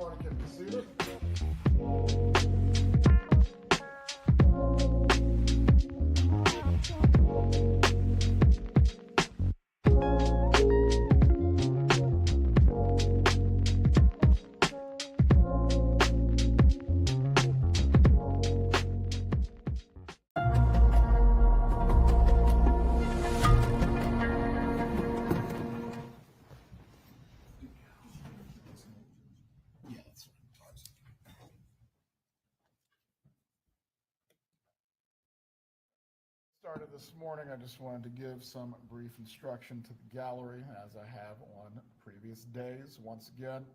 everyone can be seated. Started this morning, I just wanted to give some brief instruction to the gallery as I have on previous days. Once again,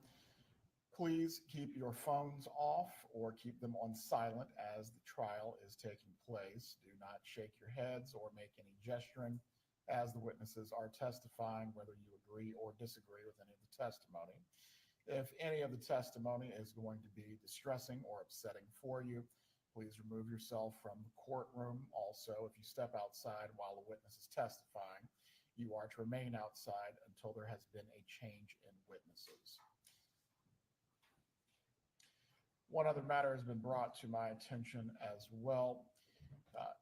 please keep your phones off or keep them on silent as the trial is taking place. Do not shake your heads or make any gesturing as the witnesses are testifying, whether you agree or disagree with any of the testimony. If any of the testimony is going to be distressing or upsetting for you, please remove yourself from the courtroom. Also, if you step outside while the witness is testifying, you are to remain outside until there has been a change in witnesses. One other matter has been brought to my attention as well.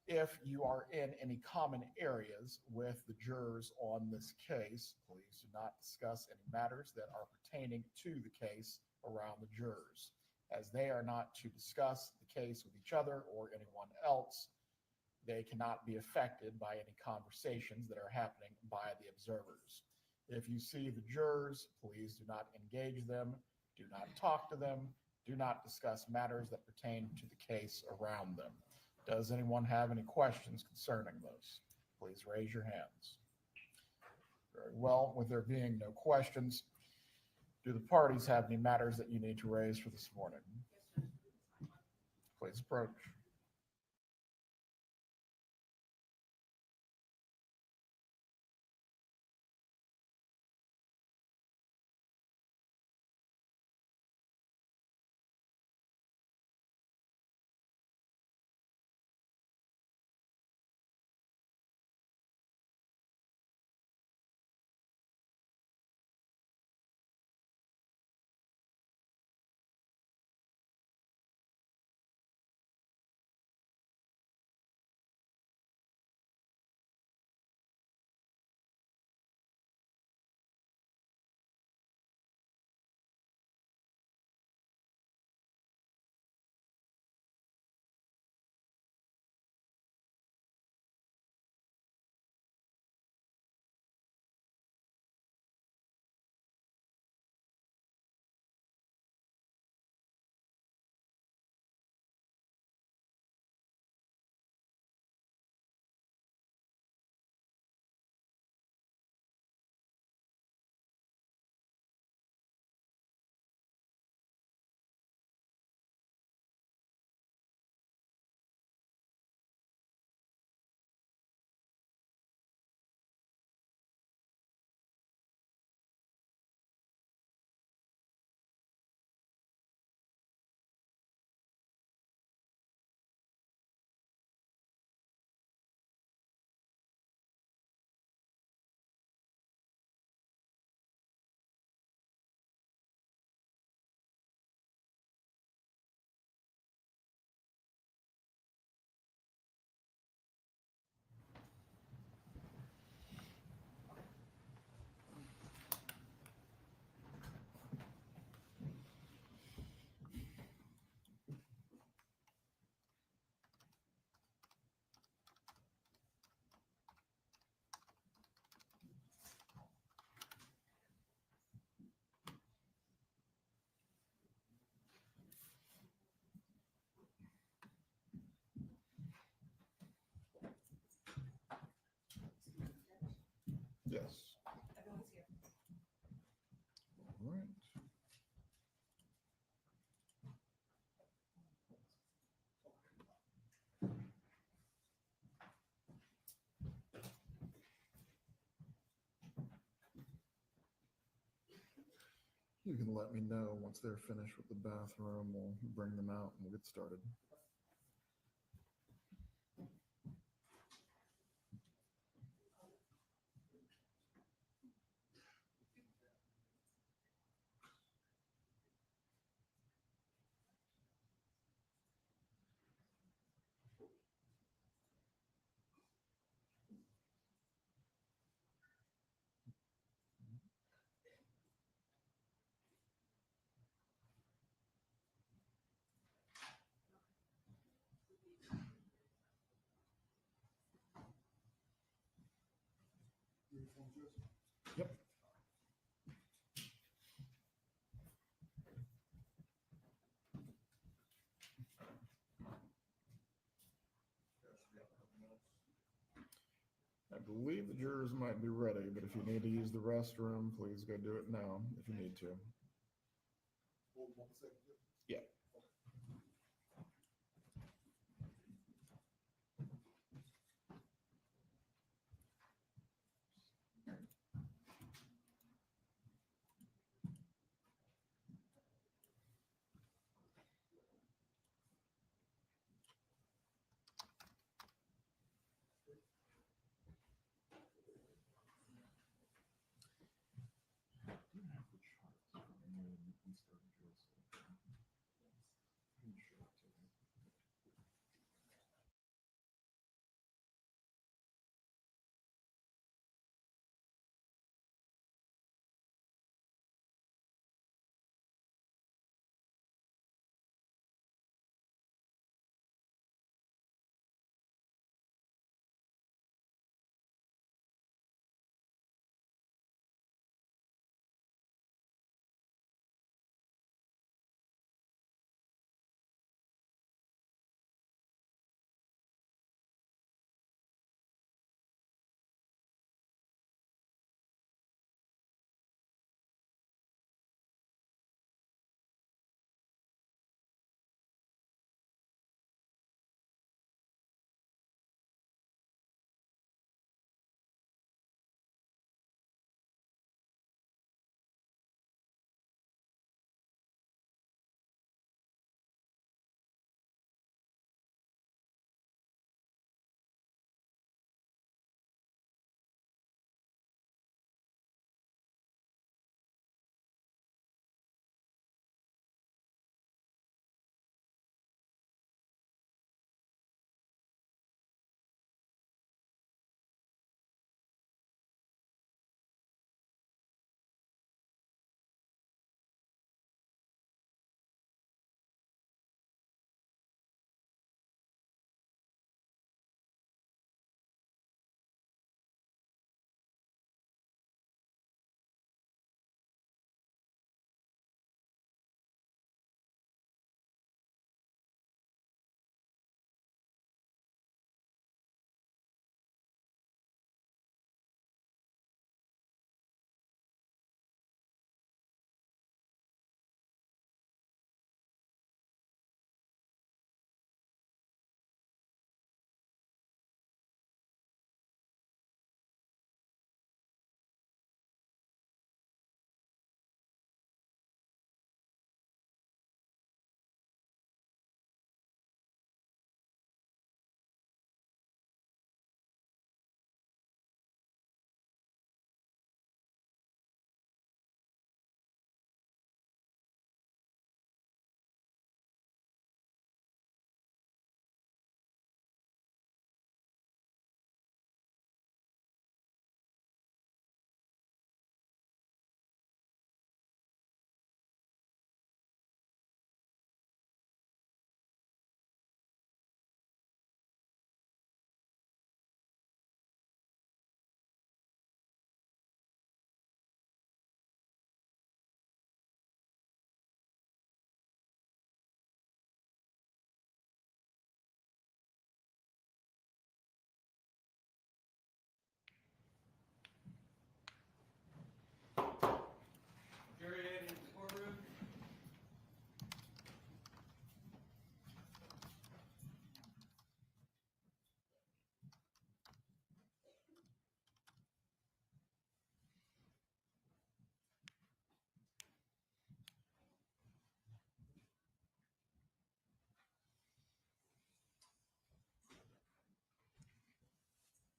If you are in any common areas with the jurors on this case, please do not discuss any matters that are pertaining to the case around the jurors, as they are not to discuss the case with each other or anyone else. They cannot be affected by any conversations that are happening by the observers. If you see the jurors, please do not engage them, do not talk to them, do not discuss matters that pertain to the case around them. Does anyone have any questions concerning those? Please raise your hands. Very well. With there being no questions, do the parties have any matters that you need to raise for this morning? Please approach. Yes. Everyone's here. All right. You can let me know once they're finished with the bathroom. We'll bring them out and we'll get started. Yep. I believe the jurors might be ready, but if you need to use the restroom, please go do it now if you need to. Yeah.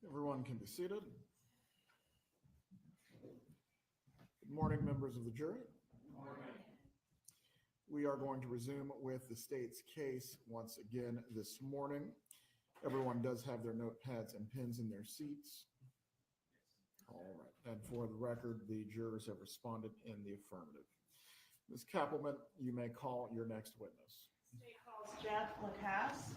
Everyone can be seated. Good morning, members of the jury. Good morning. We are going to resume with the state's case once again this morning. Everyone does have their notepads and pens in their seats. All right, and for the record, the jurors have responded in the affirmative. Ms. Kappelman, you may call your next witness. State calls Jeff Lacasse.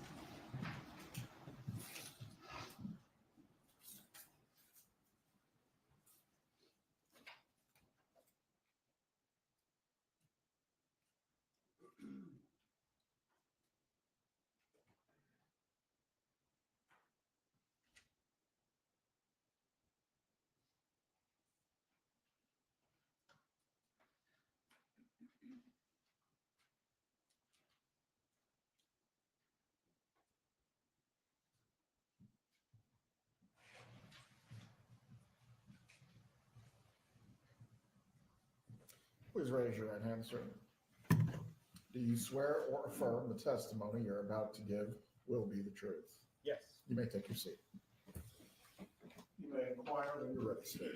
Please raise your right hand, sir. Do you swear or affirm the testimony you're about to give will be the truth? Yes. You may take your seat. You may inquire when you're ready, sir.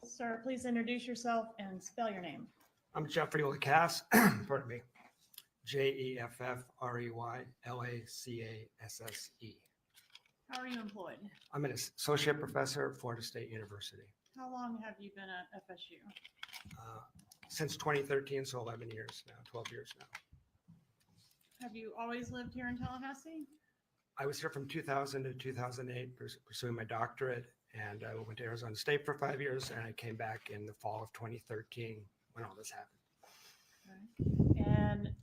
Sir, please introduce yourself and spell your name. I'm Jeffrey Lacasse, pardon me, Jeffrey How are you employed? I'm an associate professor at Florida State University. How long have you been at FSU? Since 2013, so 11 years now, 12 years now. Have you always lived here in Tallahassee? I was here from 2000 to 2008 pursuing my doctorate, and I went to Arizona State for 5 years, and I came back in the fall of 2013 when all this happened. Okay. And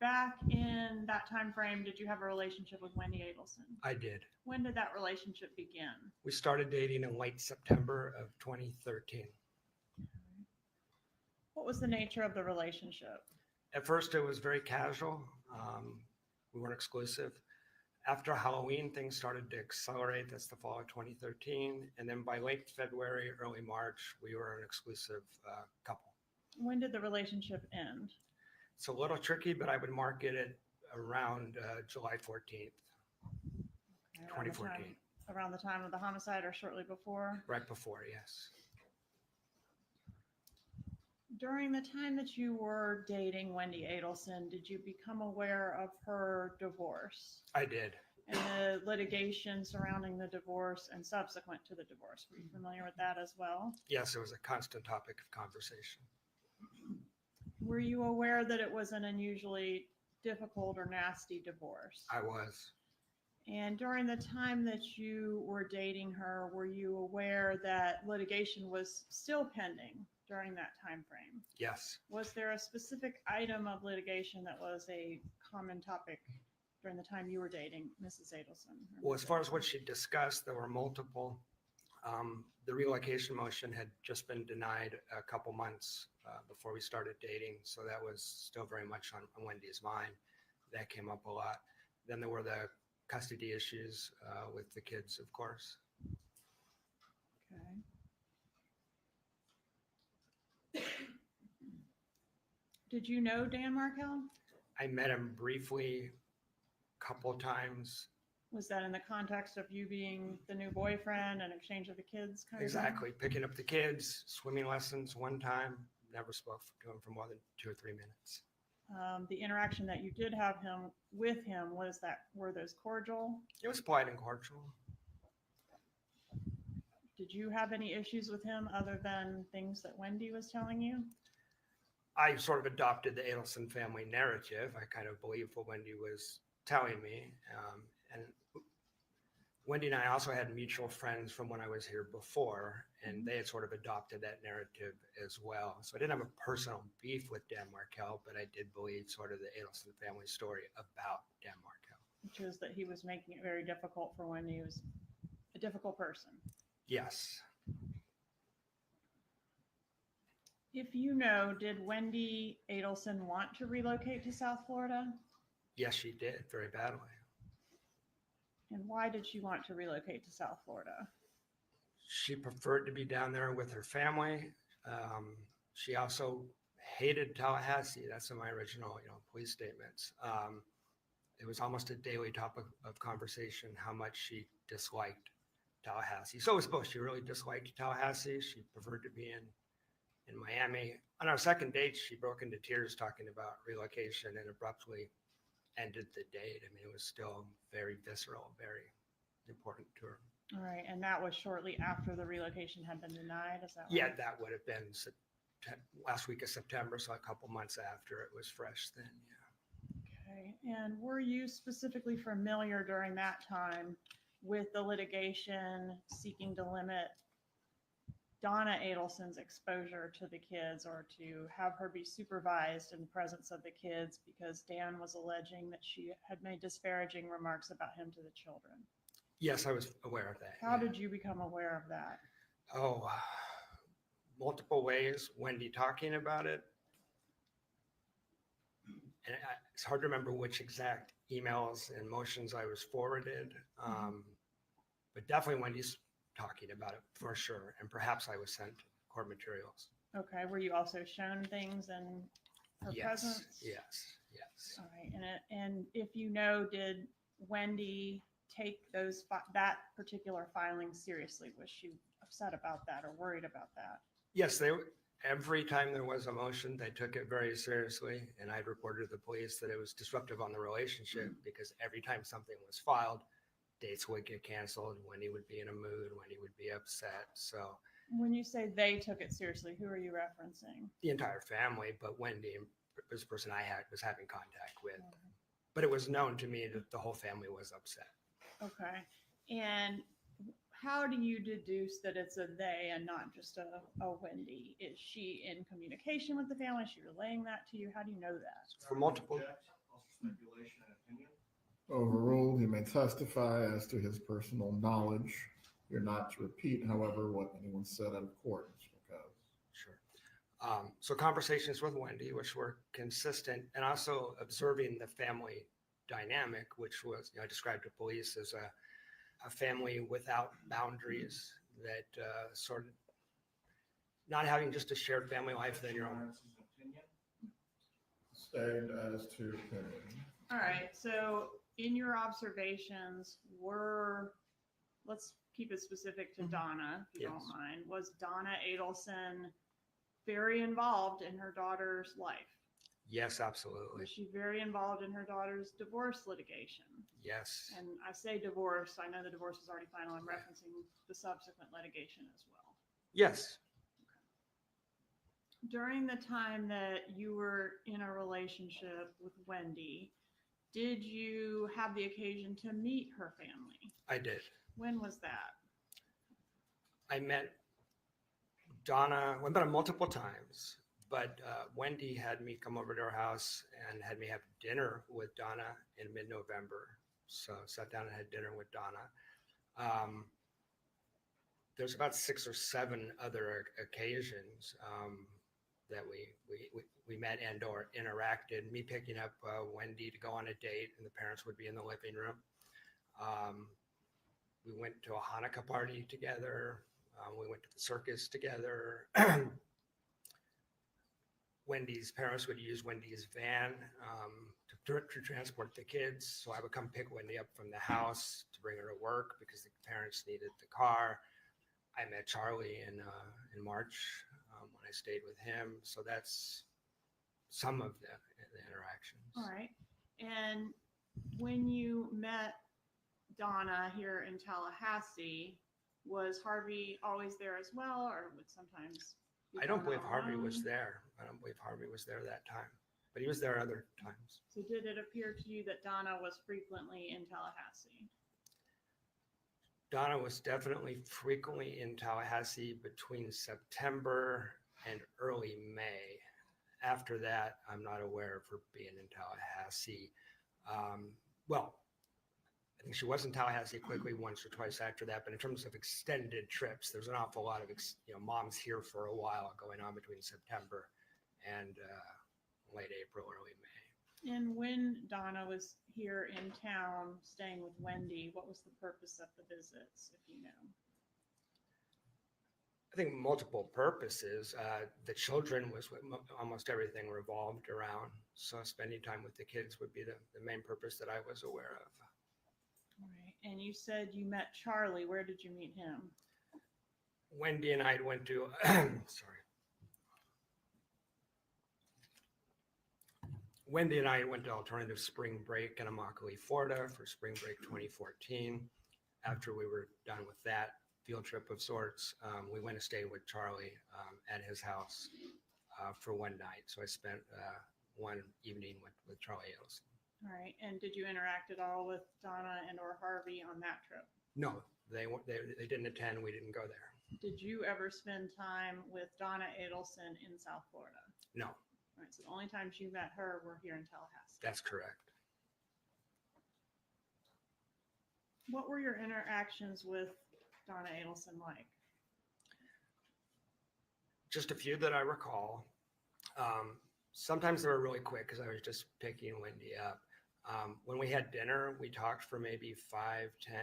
back in that time frame, did you have a relationship with Wendy Adelson? I did. When did that relationship begin? We started dating in late September of 2013. What was the nature of the relationship? At first, it was very casual. We weren't exclusive. After Halloween, things started to accelerate. That's the fall of 2013. And then by late February, early March, we were an exclusive couple. When did the relationship end? It's a little tricky, but I would market it around July 14th, Okay, 2014. Around the time of the homicide or shortly before? Right before, yes. During the time that you were dating Wendy Adelson, did you become aware of her divorce I did. and the litigation surrounding the divorce and subsequent to the divorce? Were you familiar with that as well? Yes, it was a constant topic of conversation. Were you aware that it was an unusually difficult or nasty divorce? I was. And during the time that you were dating her, were you aware that litigation was still pending during that time frame? Yes. Was there a specific item of litigation that was a common topic during the time you were dating Mrs. Adelson? Well, as far as what she discussed, there were multiple. The relocation motion had just been denied a couple months before we started dating. So that was still very much on Wendy's mind. That came up a lot. Then there were the custody issues with the kids, of course. Okay. Did you know Dan Markel? I met him briefly a couple of times. Was that in the context of you being the new boyfriend and exchange of the kids kind of Exactly. Picking up the kids, swimming lessons one time. Never spoke to him for more than 2 or 3 minutes. The interaction that you did have with him, were those cordial? It was polite and cordial. Did you have any issues with him other than things that Wendy was telling you? I sort of adopted the Adelson family narrative. I kind of believed what Wendy was telling me. And Wendy and I also had mutual friends from when I was here before, and they had sort of adopted that narrative as well. So I didn't have a personal beef with Dan Markel, but I did believe sort of the Adelson family story about Dan Markel. Which is that he was making it very difficult for Wendy. He was a difficult person. Yes. If you know, did Wendy Adelson want to relocate to South Florida? Yes, she did very badly. And why did she want to relocate to South Florida? She preferred to be down there with her family. She also hated Tallahassee. That's in my original, police statements. It was almost a daily topic of conversation how much she disliked Tallahassee. So it was both. She really disliked Tallahassee. She preferred to be in Miami. On our second date, she broke into tears talking about relocation and abruptly ended the date. I mean, it was still very visceral, very important to her. All right. And that was shortly after the relocation had been denied. Is that right? Yeah, that would have been last week of September, so a couple months after it was fresh then, yeah. Okay. And were you specifically familiar during that time with the litigation seeking to limit Donna Adelson's exposure to the kids or to have her be supervised in the presence of the kids because Dan was alleging that she had made disparaging remarks about him to the children? Yes, I was aware of that. How did you become aware of that? Oh, multiple ways. Wendy talking about it. And it's hard to remember which exact emails and motions I was forwarded. But definitely Wendy's talking about it for sure. And perhaps I was sent court materials. Okay, were you also shown things in her presence? Yes. All right, and if you know, did Wendy take that particular filing seriously? Was she upset about that or worried about that? Yes, every time there was a motion, they took it very seriously. And I reported to the police that it was disruptive on the relationship because every time something was filed, dates would get canceled. Wendy would be in a mood. Wendy would be upset. So when you say they took it seriously, who are you referencing? the entire family, but Wendy was the person I was having contact with. But it was known to me that the whole family was upset. Okay. And how do you deduce that it's a they and not just a Wendy? Is she in communication with the family? Is she relaying that to you? How do you know that? For multiple. Speculation and opinion. Overruled. He may testify as to his personal knowledge. You're not to repeat, however, what anyone said out of court, Mr. McCobb. Sure. So conversations with Wendy, which were consistent, and also observing the family dynamic, which was, I described to police as a family without boundaries, that sort of not having just a shared family life than your own. Stayed as to opinion. All right. So in your observations, let's keep it specific to Donna, if you don't mind. Was Donna Adelson very involved in her daughter's life? Yes, absolutely. Was she very involved in her daughter's divorce litigation? Yes. And I say divorce, I know the divorce was already final. I'm referencing the subsequent litigation as well. Yes. During the time that you were in a relationship with Wendy, did you have the occasion to meet her family? I did. When was that? I met Donna, I met her multiple times, but Wendy had me come over to her house and had me have dinner with Donna in mid-November. So sat down and had dinner with Donna. There's about 6 or 7 other occasions that we met and or interacted. Me picking up Wendy to go on a date, and the parents would be in the living room. We went to a Hanukkah party together. We went to the circus together. Wendy's parents would use Wendy's van to transport the kids. So I would come pick Wendy up from the house to bring her to work because the parents needed the car. I met Charlie in March when I stayed with him. So that's some of the interactions. All right. And when you met Donna here in Tallahassee, was Harvey always there as well, or would sometimes? I don't believe Harvey was there. I don't believe Harvey was there that time, but he was there other times. So did it appear to you that Donna was frequently in Tallahassee? Donna was definitely frequently in Tallahassee between September and early May. After that, I'm not aware of her being in Tallahassee. Well, I think she was in Tallahassee quickly once or twice after that, but in terms of extended trips, there's an awful lot of moms here for a while going on between September and late April, early May. And when Donna was here in town staying with Wendy, what was the purpose of the visits, if you know? I think multiple purposes. The children was what almost everything revolved around. So spending time with the kids would be the main purpose that I was aware of. All right. And you said you met Charlie. Where did you meet him? Wendy and I went to, sorry. Wendy and I went to alternative spring break in Immokalee, Florida for spring break 2014. After we were done with that field trip of sorts, we went to stay with Charlie at his house for one night. So I spent one evening with Charlie Adelson. All right. And did you interact at all with Donna and or Harvey on that trip? No, they didn't attend. We didn't go there. Did you ever spend time with Donna Adelson in South Florida? No. All right. So the only times you met her were here in Tallahassee. That's correct. What were your interactions with Donna Adelson like? Just a few that I recall. Sometimes they were really quick because I was just picking Wendy up. When we had dinner, we talked for maybe 5, 10,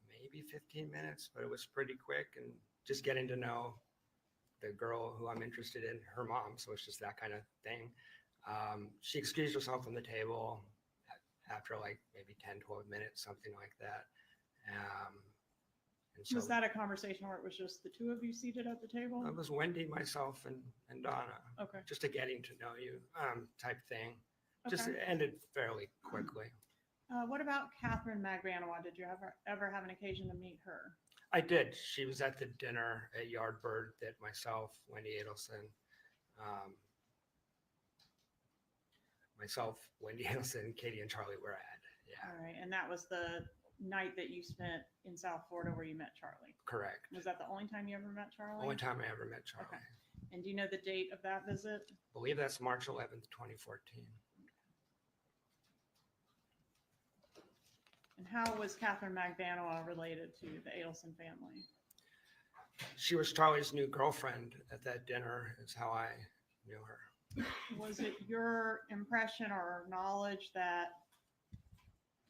maybe 15 minutes, but it was pretty quick and just getting to know the girl who I'm interested in, her mom. So it's just that kind of thing. She excused herself from the table after like maybe 10, 12 minutes, something like that. And so Was that a conversation where it was just the two of you seated at the table? it was Wendy, myself, and Donna. Okay. Just a getting to know you type thing. Just Okay. it ended fairly quickly. What about Catherine Magbanua? Did you ever have an occasion to meet her? I did. She was at the dinner at Yardbird that myself, Wendy Adelson, Katie, and Charlie were at. Yeah, All right, and that was the night that you spent in South Florida where you met Charlie. correct. Was that the only time you ever met Charlie? Only time I ever met Charlie. Okay. And do you know the date of that visit? I believe that's March 11th, 2014. And how was Catherine Magbanua related to the Adelson family? She was Charlie's new girlfriend at that dinner, is how I knew her. Was it your impression or knowledge that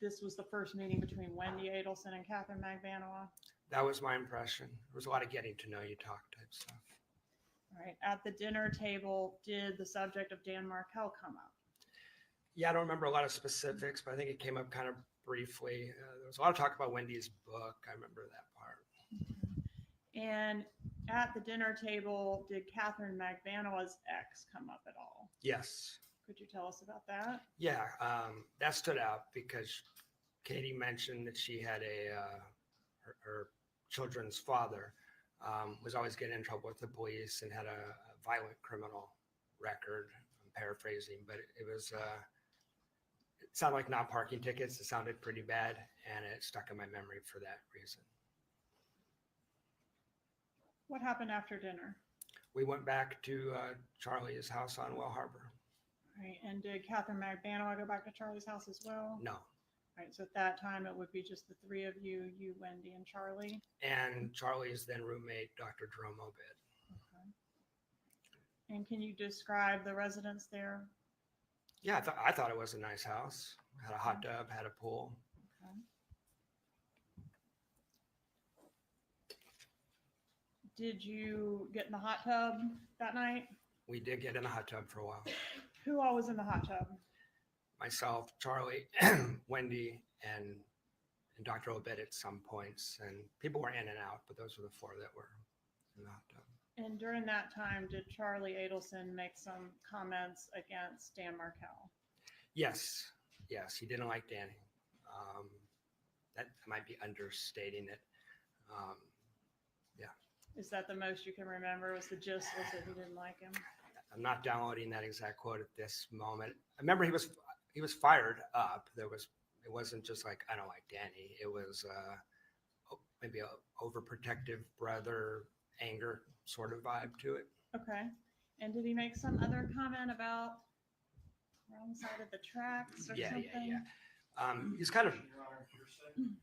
this was the first meeting between Wendy Adelson and Catherine Magbanua? That was my impression. There was a lot of getting to know you talk type stuff. All right. At the dinner table, did the subject of Dan Markel come up? Yeah, I don't remember a lot of specifics, but I think it came up kind of briefly. There was a lot of talk about Wendy's book. I remember that part. And at the dinner table, did Catherine Magbanua's ex come up at all? Yes. Could you tell us about that? Yeah, that stood out because Katie mentioned that she had her children's father was always getting in trouble with the police and had a violent criminal record. I'm paraphrasing, but it was it sounded like not parking tickets. It sounded pretty bad, and it stuck in my memory for that reason. What happened after dinner? We went back to Charlie's house on Well Harbor. All right. And did Catherine Magbanua go back to Charlie's house as well? No. All right. So at that time, it would be just the three of you, Wendy, and Charlie. And Charlie's then roommate, Dr. Jerome Obid. Okay. And can you describe the residence there? Yeah, I thought it was a nice house. Had a hot tub, had a pool. Okay. Did you get in the hot tub that night? We did get in the hot tub for a while. Who all was in the hot tub? Myself, Charlie, Wendy, and Dr. Obed at some points. And people were in and out, but those were the four that were in the hot tub. And during that time, did Charlie Adelson make some comments against Dan Markel? Yes. Yes, he didn't like Danny. That might be understating it. Yeah. Is that the most you can remember? Was the gist was that he didn't like him? I'm not downloading that exact quote at this moment. I remember he was fired up. It wasn't just like, I don't like Danny. It was maybe a overprotective brother anger sort of vibe to it. Okay. And did he make some other comment about wrong side of the tracks or something? Yeah. He's kind of Your Honor, if you're saying.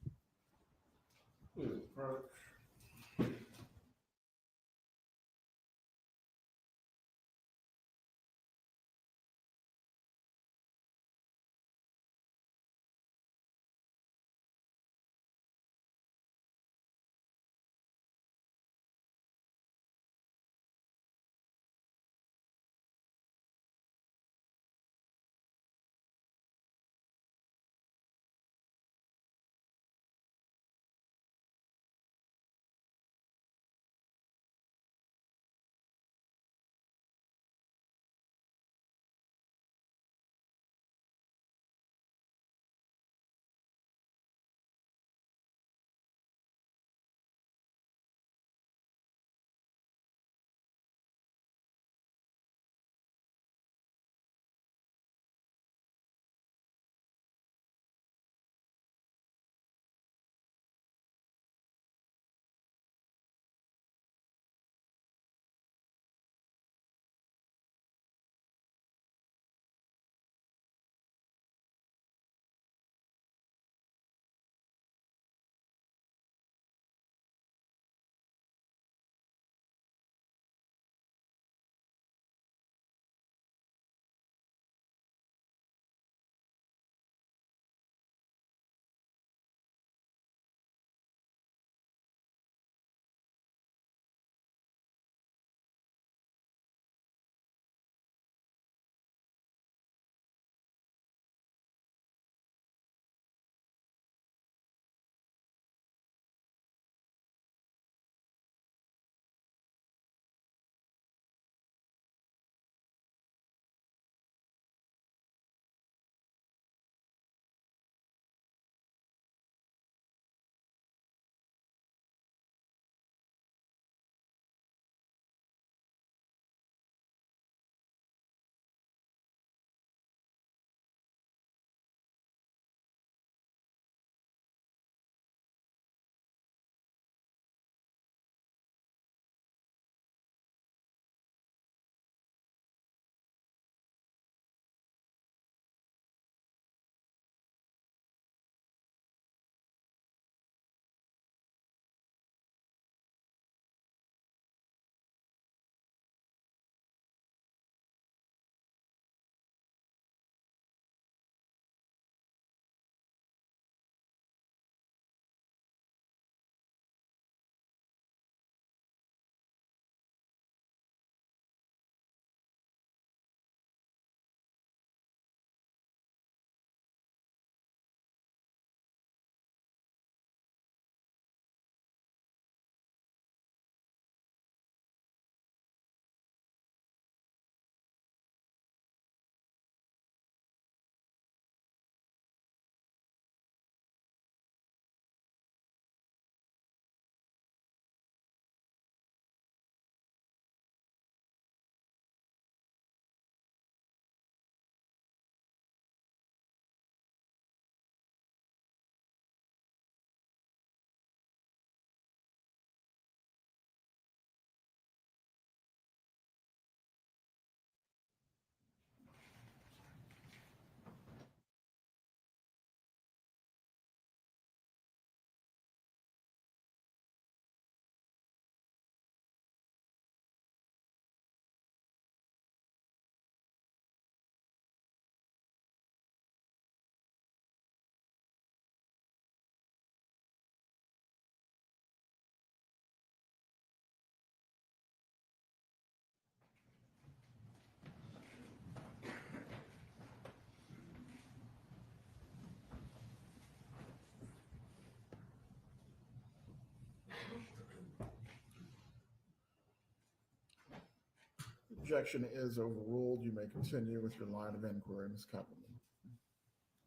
objection is overruled. You may continue with your line of inquiry, Ms. Kappelman.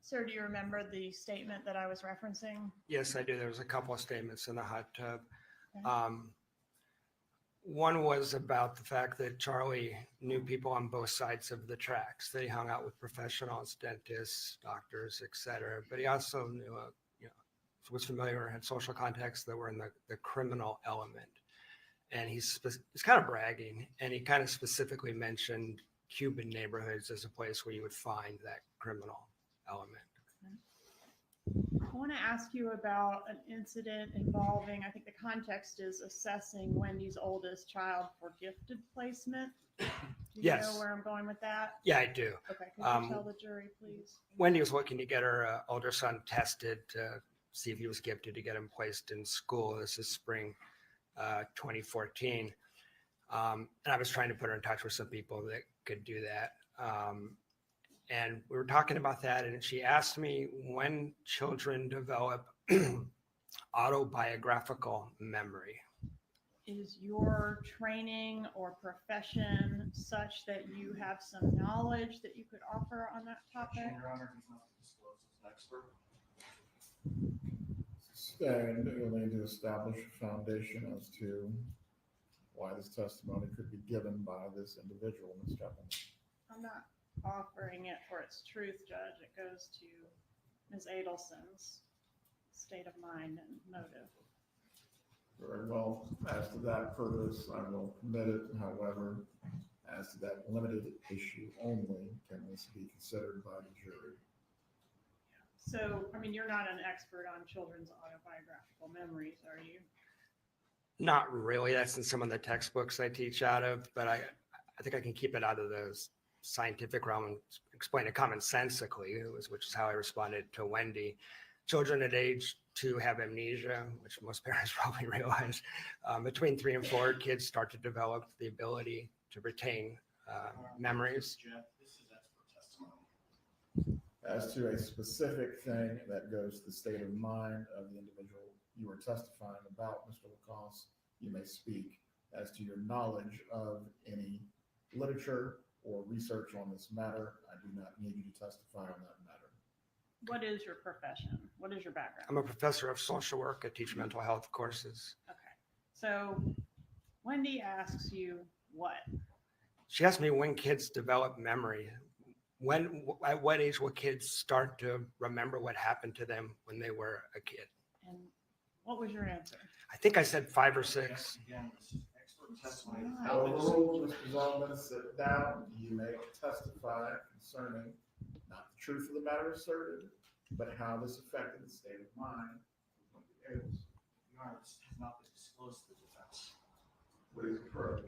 Sir, do you remember the statement that I was referencing? Yes, I do. There was a couple of statements in the hot tub. Okay. One was about the fact that Charlie knew people on both sides of the tracks. They hung out with professionals, dentists, doctors, etc. But he also knew, was familiar, had social contacts that were in the criminal element. And he's kind of bragging, and he kind of specifically mentioned Cuban neighborhoods as a place where you would find that criminal element. I want to ask you about an incident involving, I think the context is assessing Wendy's oldest child for gifted placement. Do you Yes. know where I'm going with that? Yeah, I do. Okay, could you tell the jury, please? Wendy was looking to get her older son tested to see if he was gifted to get him placed in school. This is spring 2014. And I was trying to put her in touch with some people that could do that. And we were talking about that, and she asked me when children develop autobiographical memory. Is your training or profession such that you have some knowledge that you could offer on that topic? Your Honor, he's not disclosed as an expert. And you'll need to establish a foundation as to why this testimony could be given by this individual, Ms. Kappelman. I'm not offering it for its truth, Judge. It goes to Ms. Adelson's state of mind and motive. Very well. As to that purpose, I will permit it. However, as to that limited issue only, can this be considered by the jury? So, I mean, you're not an expert on children's autobiographical memories, are you? Not really. That's in some of the textbooks I teach out of, but I think I can keep it out of those scientific realm and explain it commonsensically, which is how I responded to Wendy. Children at age 2 have amnesia, which most parents probably realize. Between 3 and 4, kids start to develop the ability to retain memories. Jeff, this is expert testimony. As to a specific thing that goes to the state of mind of the individual you are testifying about, Mr. Lacoste, you may speak. As to your knowledge of any literature or research on this matter, I do not need you to testify on that matter. What is your profession? What is your background? I'm a professor of social work. I teach mental health courses. Okay. So Wendy asks you what? She asked me when kids develop memory. At what age will kids start to remember what happened to them when they were a kid? And what was your answer? I think I said 5 or 6. Again, this is expert testimony. Overruled, Mr. Zalman, sit down. You may testify concerning not the truth of the matter asserted, but how this affected the state of mind of Wendy Adelson. Your Honor, this has not been disclosed to the defense. Please approach.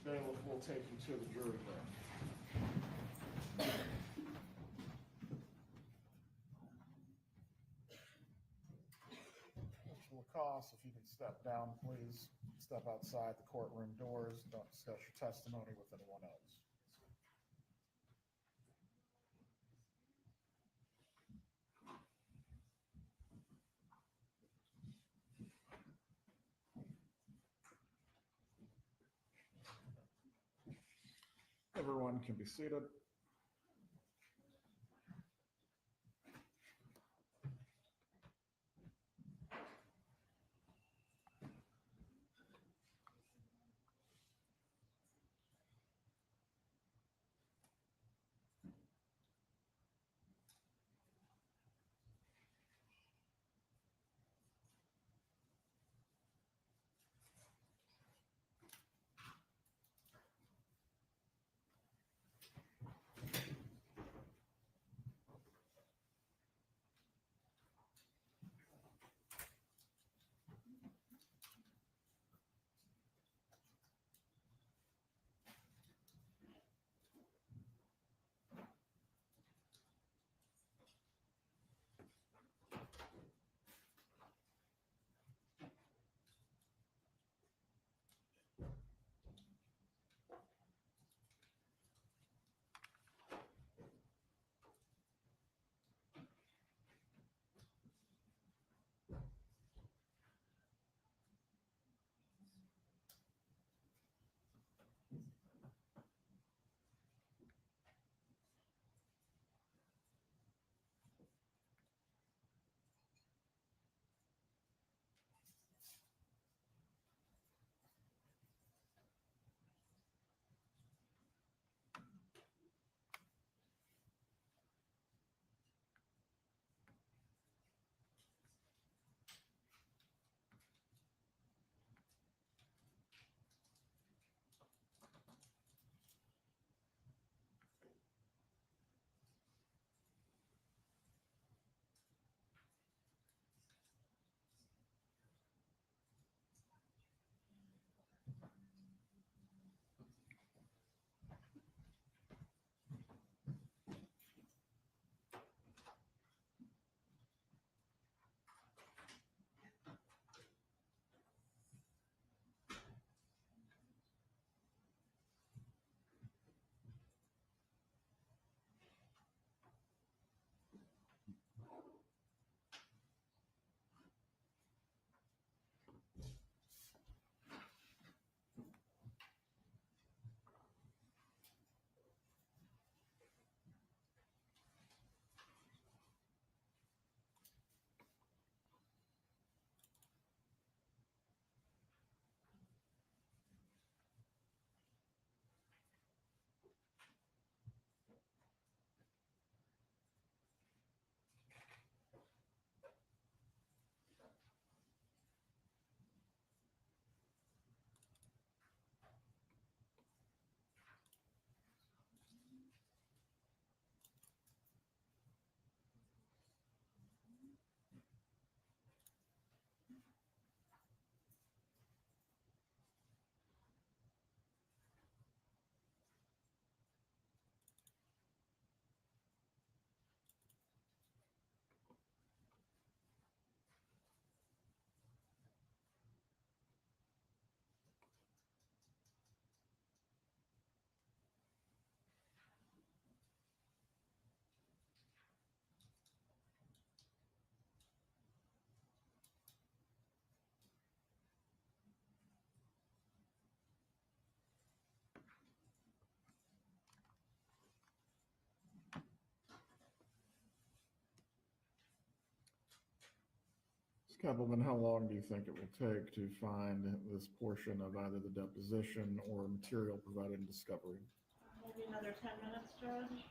The bailiff will take you to the jury room. Lacoste, if you can step down, please. Step outside the courtroom doors. Don't discuss your testimony with anyone else. Everyone can be seated. Ms. Keppelman, how long do you think it will take to find this portion of either the deposition or material provided in discovery? Maybe another 10 minutes, Judge?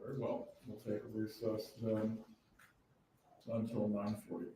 Very well. We'll take a recess then until 9:40.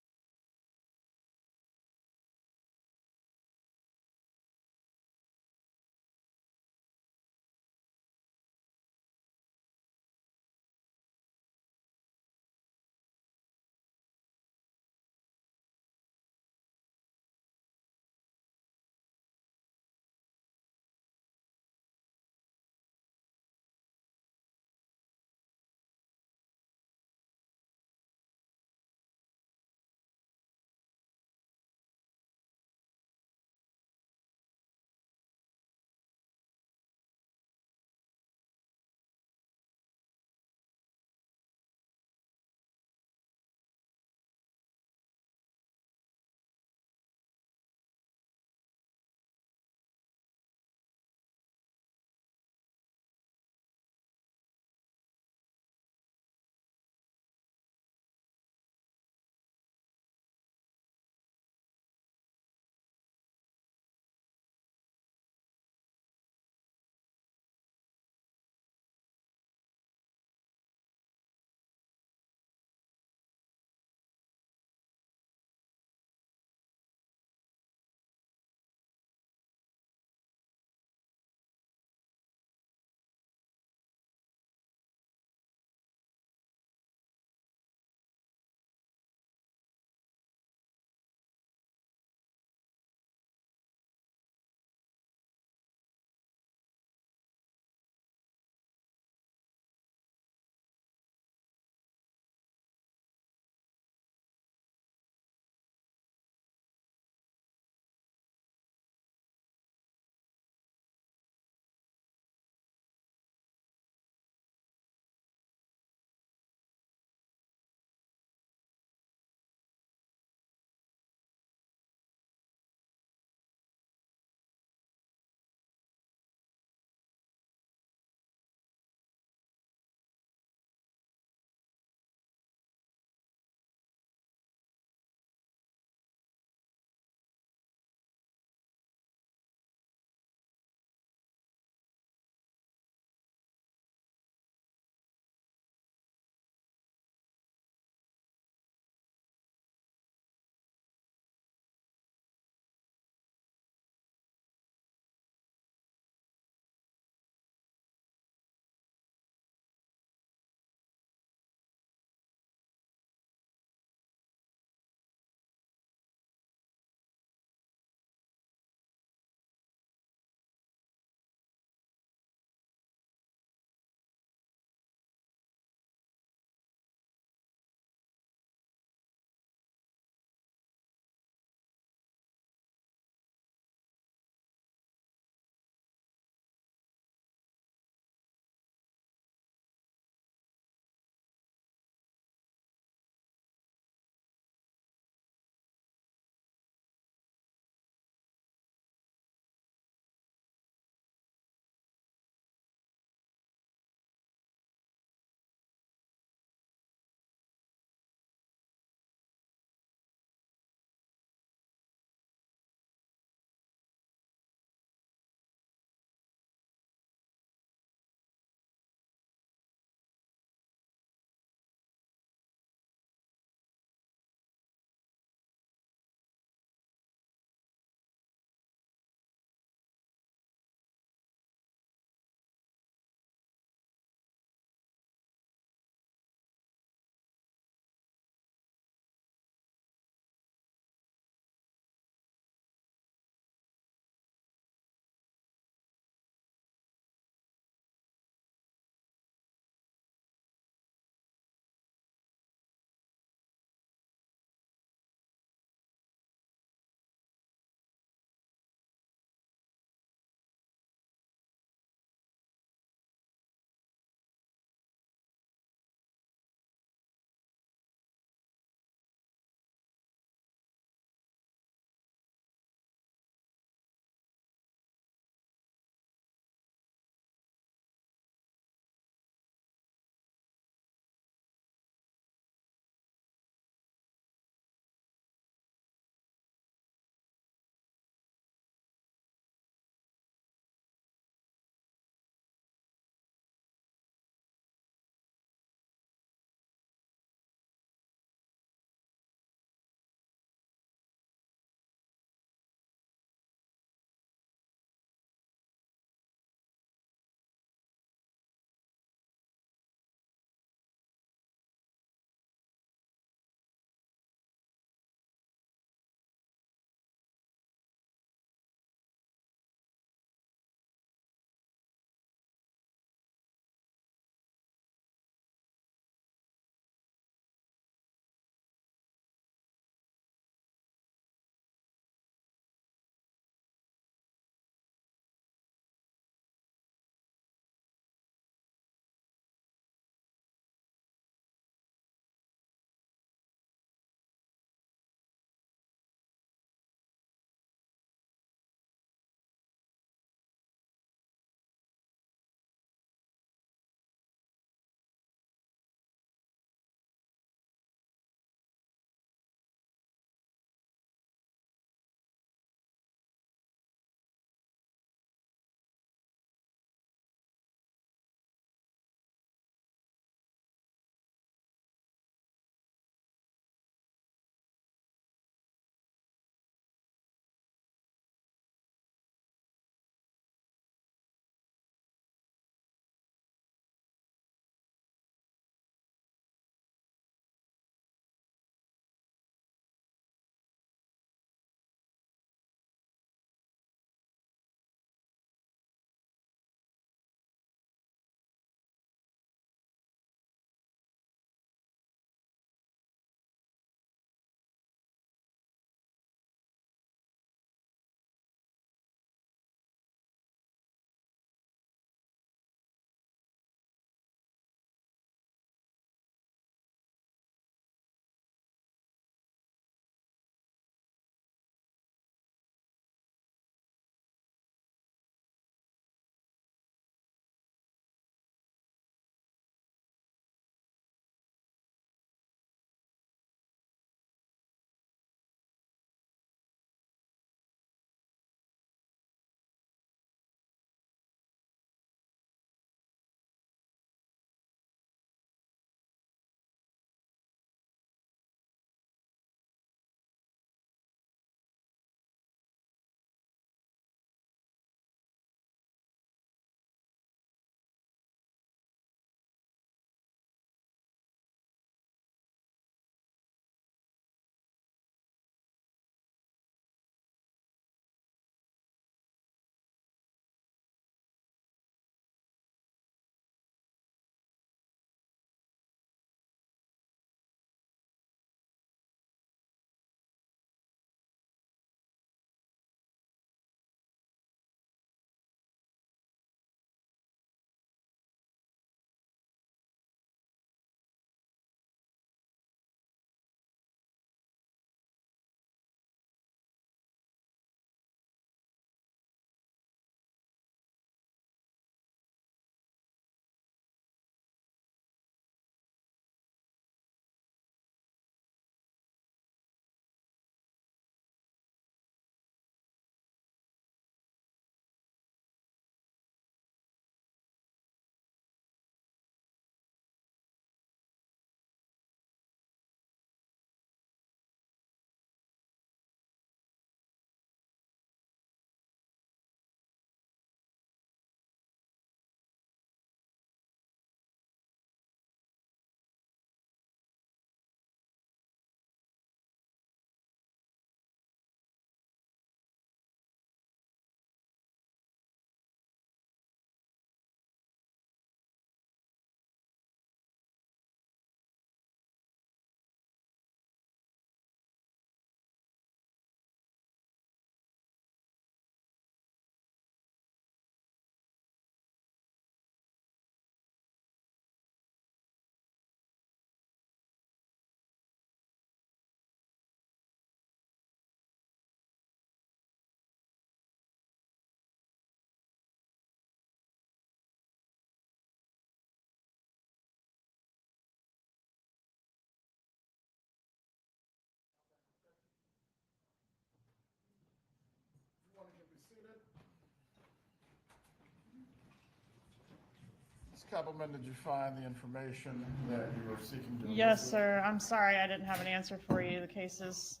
Ms. Kappelman, did you find the information that you were seeking to? Yes, elicit? sir. I'm sorry I didn't have an answer for you. The cases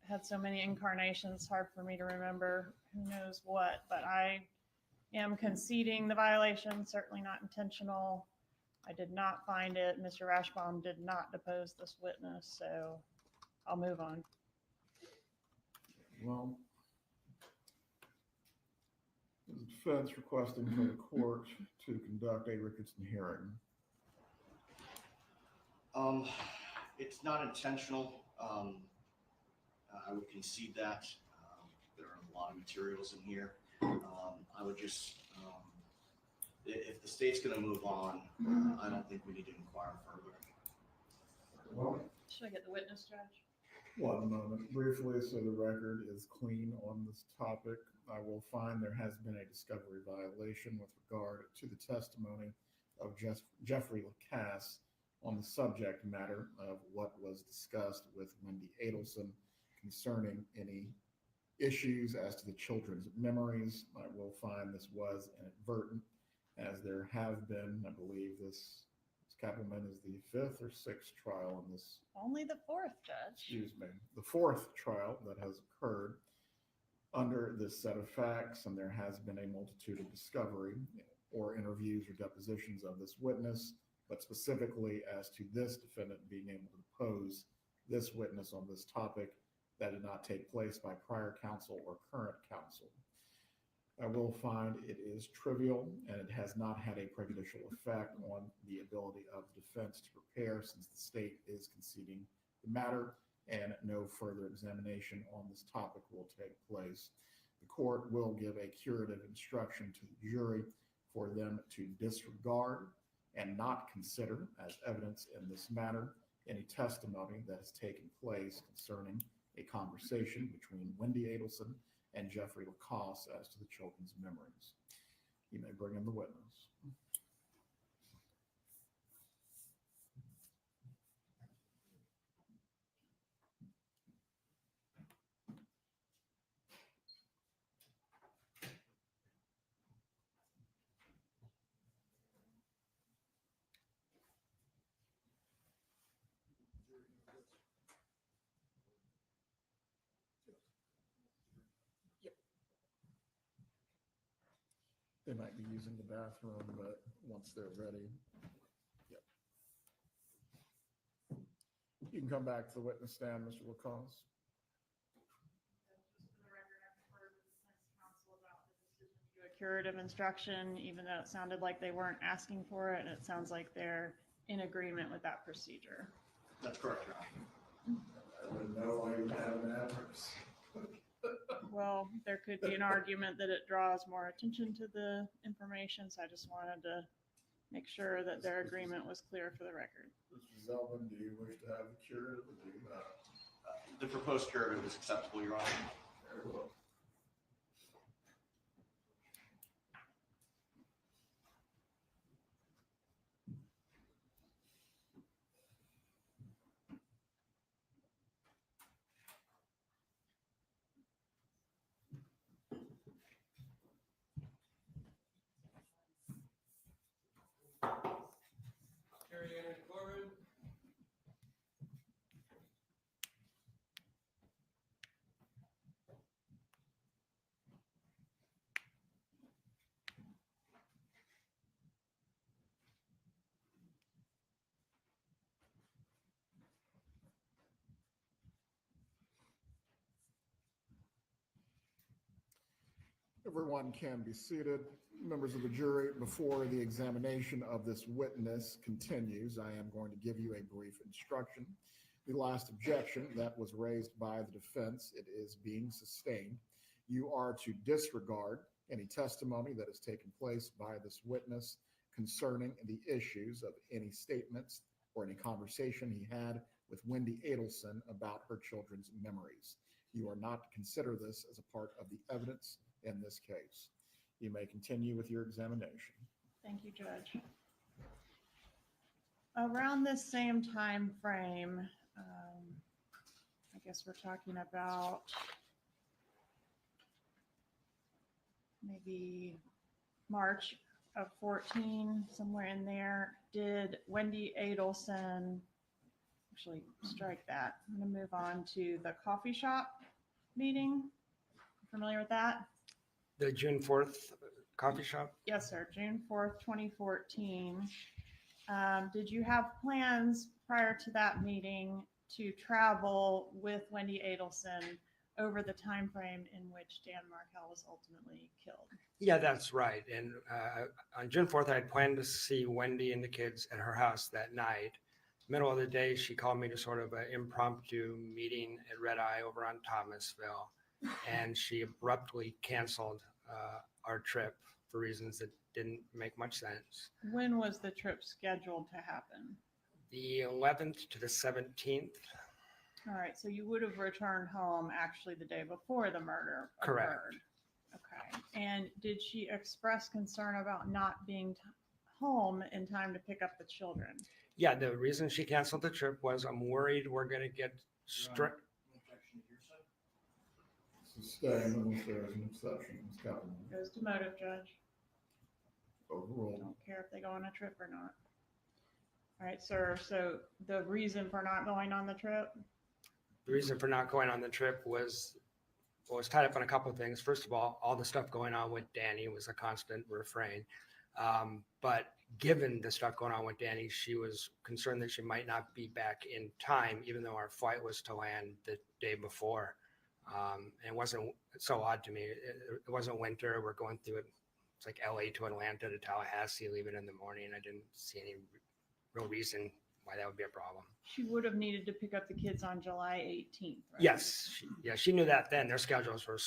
had so many incarnations, hard for me to remember who knows what, but I am conceding the violation, certainly not intentional. I did not find it. Mr. Rashbaum did not depose this witness, so I'll move on. Well, the defense requesting from the court to conduct a Richardson hearing. It's not intentional. I would concede that. There are a lot of materials in here. I would just, if the state's going to move on, I don't think we need to inquire further. Well, Should I get the witness, Judge? one moment, briefly, so the record is clean on this topic. I will find there has been a discovery violation with regard to the testimony of Jeffrey Lacasse on the subject matter of what was discussed with Wendy Adelson concerning any issues as to the children's memories. I will find this was inadvertent, as there have been, I believe this Kappelman is the 5th or 6th trial in this, Only the fourth, Judge. excuse me, the 4th trial that has occurred under this set of facts, and there has been a multitude of discovery or interviews or depositions of this witness, but specifically as to this defendant being able to depose this witness on this topic, that did not take place by prior counsel or current counsel. I will find it is trivial, and it has not had a prejudicial effect on the ability of the defense to prepare, since the state is conceding the matter and no further examination on this topic will take place. The court will give a curative instruction to the jury for them to disregard and not consider as evidence in this matter any testimony that has taken place concerning a conversation between Wendy Adelson and Jeffrey Lacasse as to the children's memories. You may bring in the witness. They might be using the bathroom, but once they're ready, yep. You can come back to the witness stand, Mr. Lacasse. A curative instruction, even though it sounded like they weren't asking for it, and it sounds like they're in agreement with that procedure. That's correct, Your Honor. I wouldn't know why you have an adverse. Well, there could be an argument that it draws more attention to the information, so I just wanted to make sure that their agreement was clear for the record. Mr. Zelman, do you wish to have the curative or do you not? The proposed curative is acceptable, Your Honor. Very well. Everyone can be seated. Members of the jury, before the examination of this witness continues, I am going to give you a brief instruction. The last objection that was raised by the defense, it is being sustained. You are to disregard any testimony that has taken place by this witness concerning the issues of any statements or any conversation he had with Wendy Adelson about her children's memories. You are not to consider this as a part of the evidence in this case. You may continue with your examination. Thank you, Judge. Around this same time frame, I guess we're talking about maybe March of 14, somewhere in there, did Wendy Adelson, actually strike that. I'm going to move on to the coffee shop meeting. Familiar with that? The June 4th coffee shop? Yes, sir. June 4th, 2014. Did you have plans prior to that meeting to travel with Wendy Adelson over the time frame in which Dan Markel was ultimately killed? Yeah, that's right. And on June 4th, I had planned to see Wendy and the kids at her house that night. Middle of the day, she called me to sort of an impromptu meeting at Red Eye over on Thomasville. And she abruptly canceled our trip for reasons that didn't make much sense. When was the trip scheduled to happen? The 11th to the 17th. All right, so you would have returned home actually the day before the murder Correct. occurred. Okay, and did she express concern about not being home in time to pick up the children? Yeah, the reason she canceled the trip was I'm worried we're going to get strict. This is staying unless there is an exception. Ms. Kaplan. Goes to motive, Judge. Overruled. Don't care if they go on a trip or not. All right, sir, so the reason for not going on the trip? The reason for not going on the trip was tied up on a couple of things. First of all the stuff going on with Danny was a constant refrain. But given the stuff going on with Danny, she was concerned that she might not be back in time, even though our flight was to land the day before. And it wasn't so odd to me. It wasn't winter. We're going through it. It's like LA to Atlanta to Tallahassee, leaving in the morning. I didn't see any real reason why that would be a problem. She would have needed to pick up the kids on July 18th, right? Yes. She knew that then. Their schedules were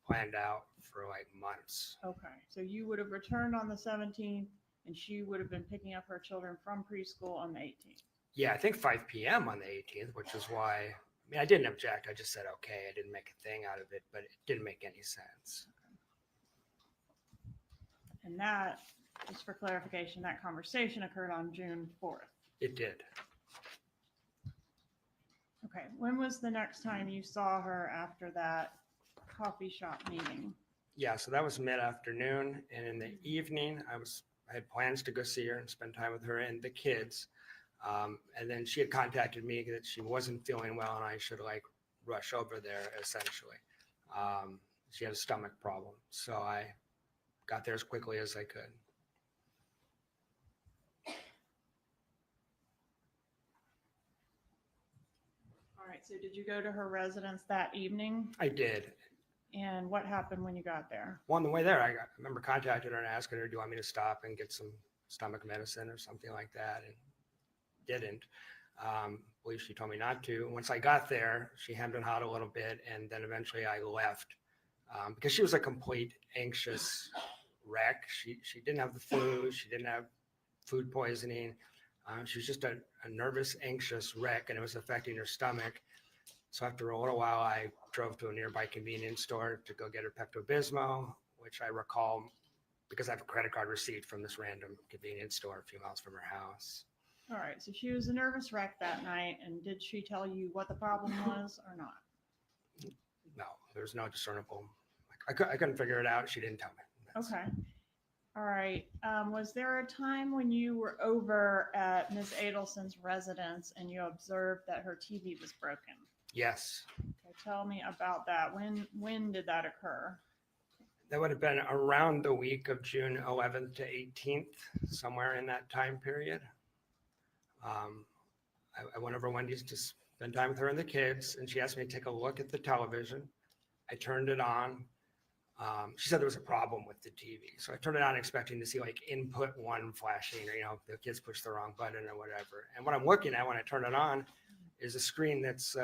planned out for like months. Okay, so you would have returned on the 17th and she would have been picking up her children from preschool on the 18th. Yeah, I think 5 p.m. on the 18th, which is why, I didn't object. I just said, okay, I didn't make a thing out of it, but it didn't make any sense. And that, just for clarification, that conversation occurred on June 4th. It did. Okay, when was the next time you saw her after that coffee shop meeting? Yeah, so that was mid-afternoon, and in the evening, I had plans to go see her and spend time with her and the kids. And then she had contacted me that she wasn't feeling well and I should rush over there essentially. She had a stomach problem. So I got there as quickly as I could. All right, so did you go to her residence that evening? I did. And what happened when you got there? Well, on the way there, I remember contacting her and asking her, do you want me to stop and get some stomach medicine or something like that? And didn't. I believe she told me not to. Once I got there, she hemmed and hawed a little bit, and then eventually I left because she was a complete anxious wreck. She didn't have the flu. She didn't have food poisoning. She was just a nervous, anxious wreck, and it was affecting her stomach. So after a little while, I drove to a nearby convenience store to go get her Pepto-Bismol, which I recall because I have a credit card receipt from this random convenience store a few miles from her house. All right, so she was a nervous wreck that night, and did she tell you what the problem was or not? No, there's no discernible. I couldn't figure it out. She didn't tell me. Okay. All right. Was there a time when you were over at Ms. Adelson's residence and you observed that her TV was broken? Yes. Okay, tell me about that. When did that occur? That would have been around the week of June 11th to 18th, somewhere in that time period. I went over Wendy's to spend time with her and the kids, and she asked me to take a look at the television. I turned it on. She said there was a problem with the TV. So I turned it on expecting to see input 1 flashing, or, the kids pushed the wrong button or whatever. And what I'm looking at when I turn it on is a screen that's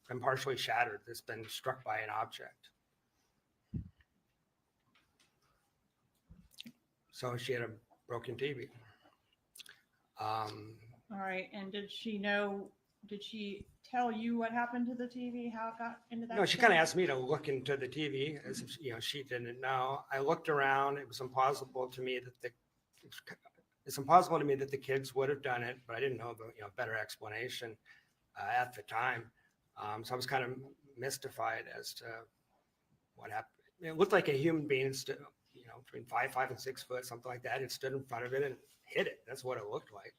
been partially shattered, that's been struck by an object. So she had a broken TV. All right. And did she tell you what happened to the TV, how it got into that? No, she kind of asked me to look into the TV as if, she didn't know. I looked around. It was impossible to me that the kids would have done it, but I didn't know the better explanation at the time. So I was kind of mystified as to what happened. It looked like a human being, between 5 and 6 foot, something like that. It stood in front of it and hit it. That's what it looked like.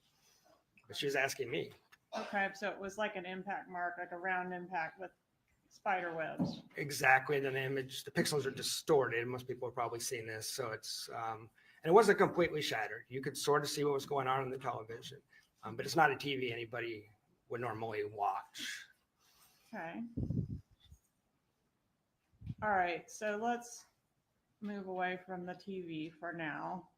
But she was asking me. Okay, so it was like an impact mark, like a round impact with spider webs. Exactly. The image, the pixels are distorted. Most people have probably seen this. So it's, and it wasn't completely shattered. You could sort of see what was going on the television, but it's not a TV anybody would normally watch. Okay. All right, so let's move away from the TV for now.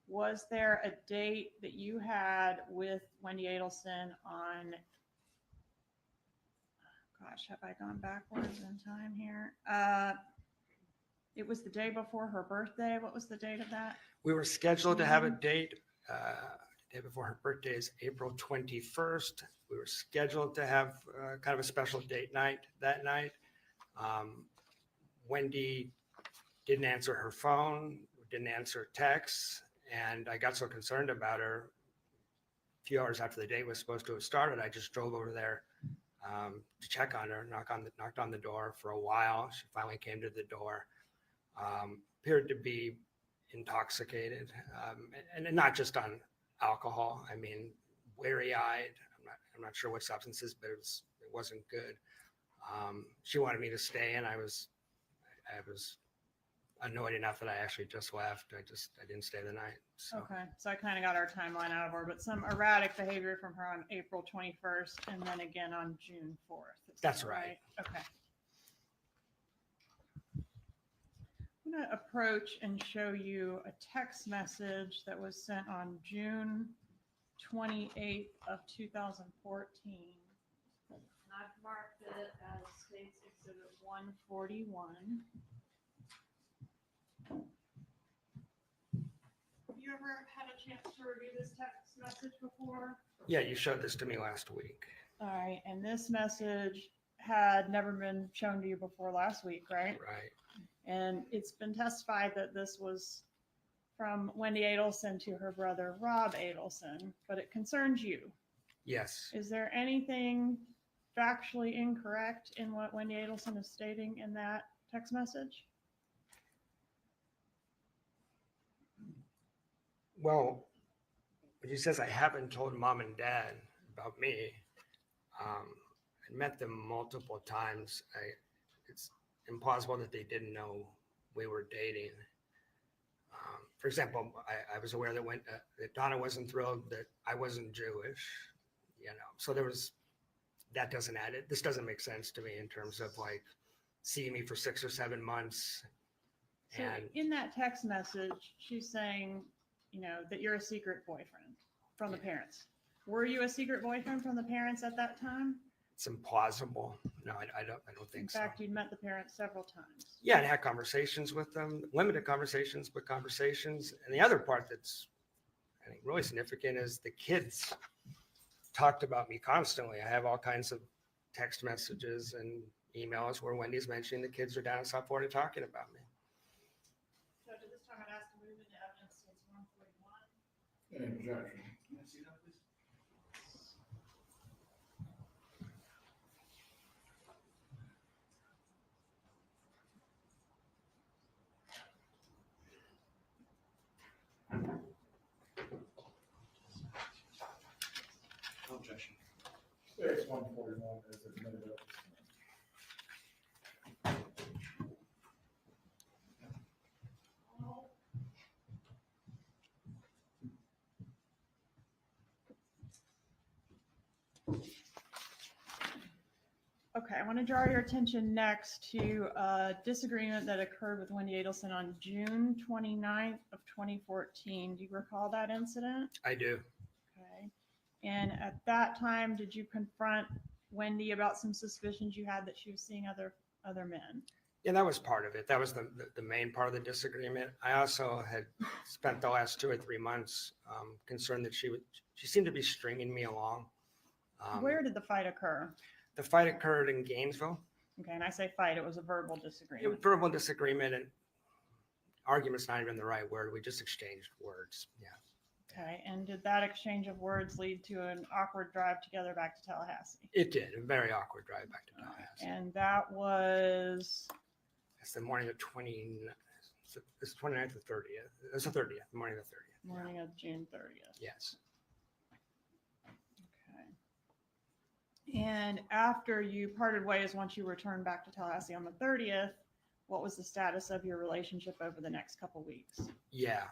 Was there a date that you had with Wendy Adelson on, gosh, have I gone backwards in time here? It was the day before her birthday. What was the date of that? We were scheduled to have a date, day before her birthday is April 21st. We were scheduled to have kind of a special date night that night. Wendy didn't answer her phone, didn't answer texts, and I got so concerned about her. A few hours after the date was supposed to have started, I just drove over there to check on her, knocked on the door for a while. She finally came to the door. Appeared to be intoxicated, and not just on alcohol. I mean, weary-eyed. I'm not sure what substances, but it wasn't good. She wanted me to stay, and I was annoyed enough that I actually just left. I didn't stay the night. So. Okay, so I kind of got our timeline out of order, but some erratic behavior from her on April 21st and then again on June 4th. That's right. Okay. I'm going to approach and show you a text message that was sent on June 28th of 2014. And I've marked it as States Exhibit 141. Have you ever had a chance to review this text message before? Yeah, you showed this to me last week. All right, and this message had never been shown to you before last week, right? Right. And it's been testified that this was from Wendy Adelson to her brother, Rob Adelson, but it concerns you. Yes. Is there anything factually incorrect in what Wendy Adelson is stating in that text message? Well, when she says I haven't told mom and dad about me, I met them multiple times. It's impossible that they didn't know we were dating. For example, I was aware that Donna wasn't thrilled that I wasn't Jewish, so that doesn't add it. This doesn't make sense to me in terms of like seeing me for 6 or 7 months. So in that text message, she's saying, that you're a secret boyfriend from the parents. Were you a secret boyfriend from the parents at that time? It's implausible. No, I don't think so. In fact, you'd met the parents several times. Yeah, and had conversations with them, limited conversations, but conversations. And the other part that's, I think, really significant is the kids talked about me constantly. I have all kinds of text messages and emails where Wendy's mentioning the kids are down in South Florida talking about me. So to this time, I'd ask to move into evidence case 141. Any objection? Can I see that, please? No objection. Case 141 is admitted. Okay, I want to draw your attention next to a disagreement that occurred with Wendy Adelson on June 29th of 2014. Do you recall that incident? I do. Okay. And at that time, did you confront Wendy about some suspicions you had that she was seeing other men? Yeah, that was part of it. That was the main part of the disagreement. I also had spent the last 2 or 3 months concerned that she seemed to be stringing me along. Where did the fight occur? The fight occurred in Gainesville. Okay, and I say fight, it was a verbal It was disagreement. verbal disagreement, and argument's not even the right word. We just exchanged words. Yeah. Okay, and did that exchange of words lead to an awkward drive together back to Tallahassee? It did. A very awkward drive back to Tallahassee. And that was, It's the morning of it's 29th or 30th. It's the 30th, the morning of the 30th. Morning of June 30th. Yes. Okay. And after you parted ways, once you returned back to Tallahassee on the 30th, what was the status of your relationship over the next couple weeks? Yeah.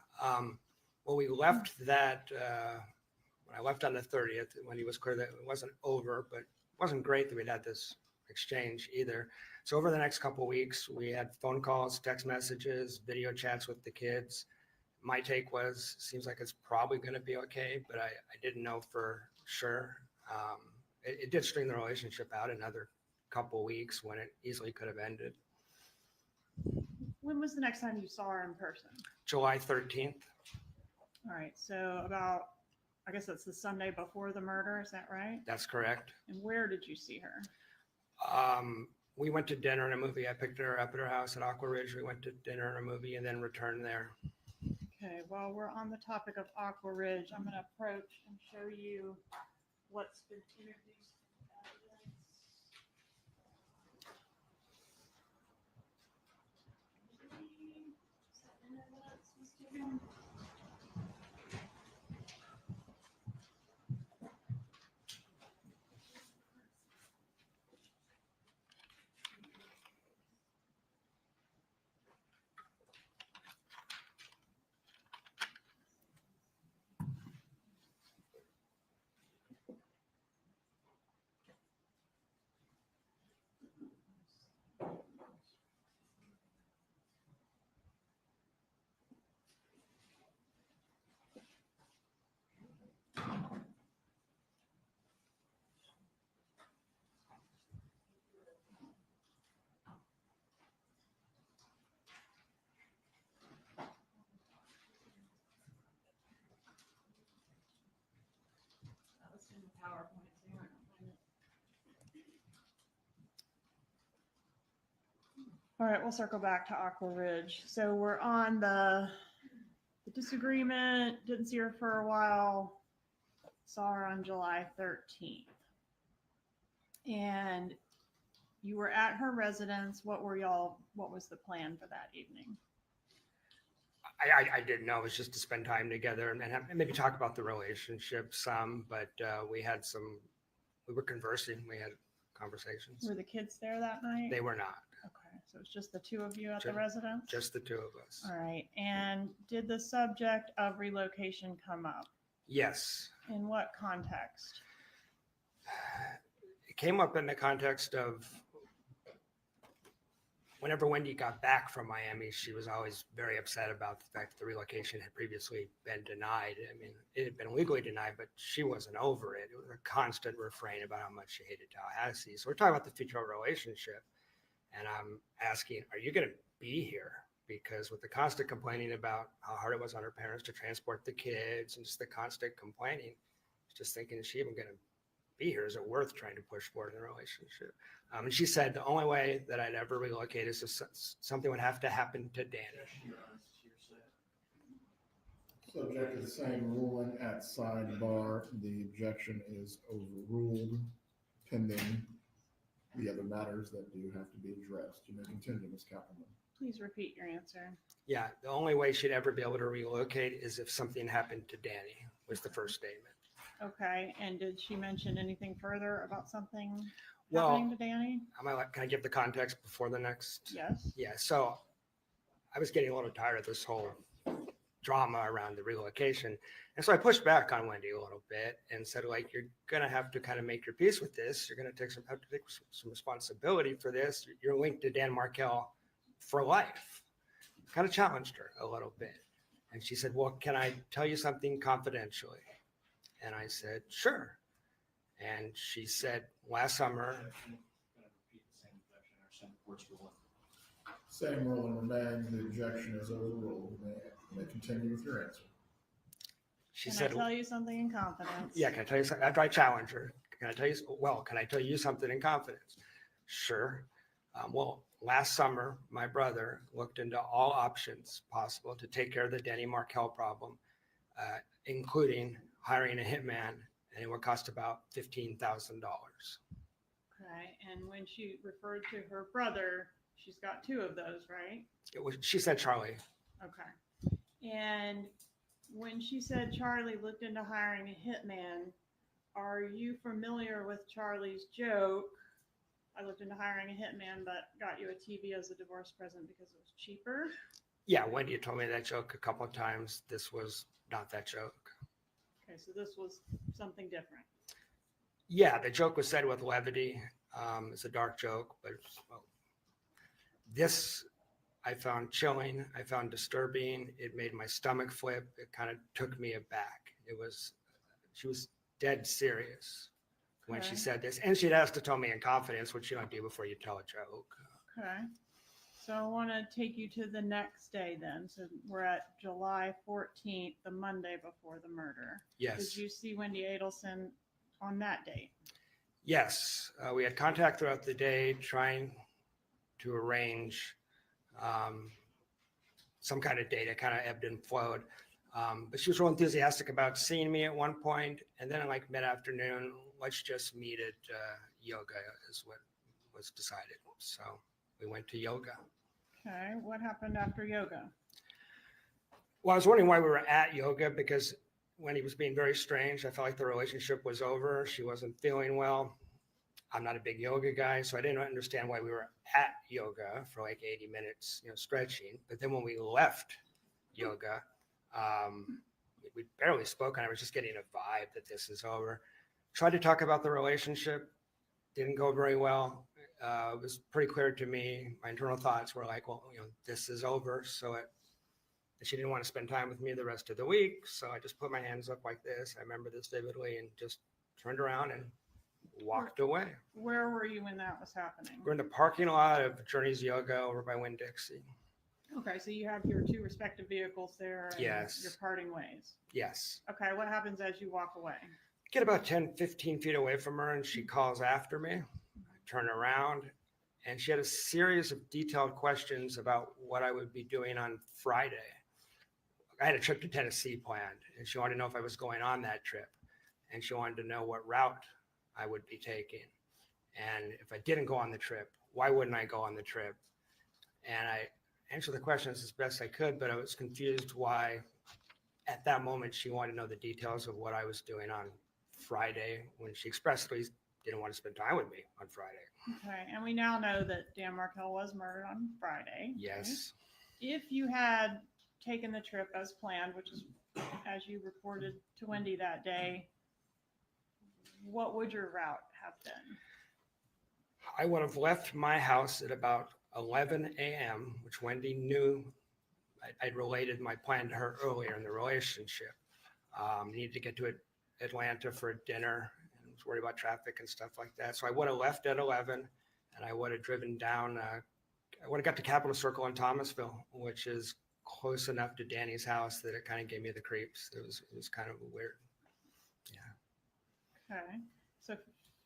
Well, we left that, when I left on the 30th, when he was clear that it wasn't over, but it wasn't great that we'd had this exchange either. So over the next couple of weeks, we had phone calls, text messages, video chats with the kids. My take was, seems like it's probably going to be okay, but I didn't know for sure. It did string the relationship out another couple of weeks when it easily could have ended. When was the next time you saw her in person? July 13th. All right, so about, I guess that's the Sunday before the murder, is that right? That's correct. And where did you see her? We went to dinner and a movie. I picked her up at her house at Aqua Ridge. We went to dinner and a movie and then returned there. Okay, while we're on the topic of Aqua Ridge, I'm going to approach and show you what's been introduced in evidence. Is that in evidence, Mr. Dugan? It's in the PowerPoint, so you're not gonna find it. All right, we'll circle back to Aqua Ridge. So we're on the disagreement, didn't see her for a while, saw her on July 13th. And you were at her residence. What was the plan for that evening? I didn't know. It was just to spend time together and maybe talk about the relationship some, but we were conversing. We had conversations. Were the kids there that night? They were not. Okay, so it's just the two of you at the residence? Just the two of us. All right, and did the subject of relocation come up? Yes. In what context? It came up in the context of whenever Wendy got back from Miami, she was always very upset about the fact that the relocation had previously been denied. I mean, it had been legally denied, but she wasn't over it. It was a constant refrain about how much she hated Tallahassee. So we're talking about the future of our relationship. And I'm asking, are you going to be here? Because with the constant complaining about how hard it was on her parents to transport the kids and just the constant complaining, just thinking, is she even going to be here? Is it worth trying to push forward in the relationship? And she said the only way that I'd ever relocate is if something would have to happen to Danny. Subject to the same ruling at sidebar. The objection is overruled pending the other matters that do have to be addressed. You may continue, Ms. Kappelman. Please repeat your answer. Yeah, the only way she'd ever be able to relocate is if something happened to Danny, was the first statement. Okay, and did she mention anything further about something Well, happening to Danny? Can I give the context before the next? Yes. Yeah, so I was getting a little tired of this whole drama around the relocation. And so I pushed back on Wendy a little bit and said, like, you're going to have to kind of make your peace with this. You're going to have to take some responsibility for this. You're linked to Dan Markel for life. Kind of challenged her a little bit. And she said, well, can I tell you something confidentially? And I said, sure. And she said, last summer. Same ruling remains. The objection is overruled. You may continue with your answer. She Can said, I tell you something in confidence? yeah, can I tell you something? After I challenge her, can I tell you something in confidence? Sure. Well, last summer, my brother looked into all options possible to take care of the Danny Markel problem, including hiring a hitman, and it would cost about $15,000. Okay, and when she referred to her brother, she's got two of those, right? She said Charlie. And when she said Charlie looked into hiring a hitman, are you familiar with Charlie's joke? I looked into hiring a hitman, but got you a TV as a divorce present because it was cheaper. Yeah, Wendy told me that joke a couple of times. This was not that joke. Okay, so this was something different. Yeah, the joke was said with levity. It's a dark joke, but well, this I found chilling. I found disturbing. It made my stomach flip. It kind of took me aback. She was dead serious when she Okay. said this. And she'd asked to tell me in confidence, which you don't do before you tell a joke. Okay. So I want to take you to the next day then. So we're at July 14th, the Monday before the murder. Yes. Did you see Wendy Adelson on that date? Yes. We had contact throughout the day trying to arrange some kind of date. It kind of ebbed and flowed. But she was real enthusiastic about seeing me at one point. And then like mid-afternoon, let's just meet at yoga is what was decided. So we went to yoga. Okay. What happened after yoga? Well, I was wondering why we were at yoga because when he was being very strange, I felt like the relationship was over. She wasn't feeling well. I'm not a big yoga guy, so I didn't understand why we were at yoga for like 80 minutes, stretching. But then when we left yoga, we barely spoke, and I was just getting a vibe that this is over. Tried to talk about the relationship, didn't go very well. It was pretty clear to me. My internal thoughts were like, well, this is over. So she didn't want to spend time with me the rest of the week. So I just put my hands up like this. I remember this vividly and just turned around and walked away. Where were you when that was happening? We're in the parking lot of Journey's Yoga over by Winn-Dixie. Okay, so you have your two respective vehicles there and Yes. you're parting ways. Yes. Okay, what happens as you walk away? Get about 10, 15 feet away from her and she calls after me. I turn around and she had a series of detailed questions about what I would be doing on Friday. I had a trip to Tennessee planned and she wanted to know if I was going on that trip. And she wanted to know what route I would be taking. And if I didn't go on the trip, why wouldn't I go on the trip? And I answered the questions as best I could, but I was confused why at that moment she wanted to know the details of what I was doing on Friday when she expressly didn't want to spend time with me on Friday. Okay, and we now know that Dan Markel was murdered on Friday. Yes. If you had taken the trip as planned, which is as you reported to Wendy that day, what would your route have been? I would have left my house at about 11 a.m., which Wendy knew. I'd related my plan to her earlier in the relationship. Needed to get to Atlanta for dinner and was worried about traffic and stuff like that. So I would have left at 11 and I would have driven down. I would have got to Capitol Circle in Thomasville, which is close enough to Danny's house that it kind of gave me the creeps. It was kind of weird. Yeah. Okay, so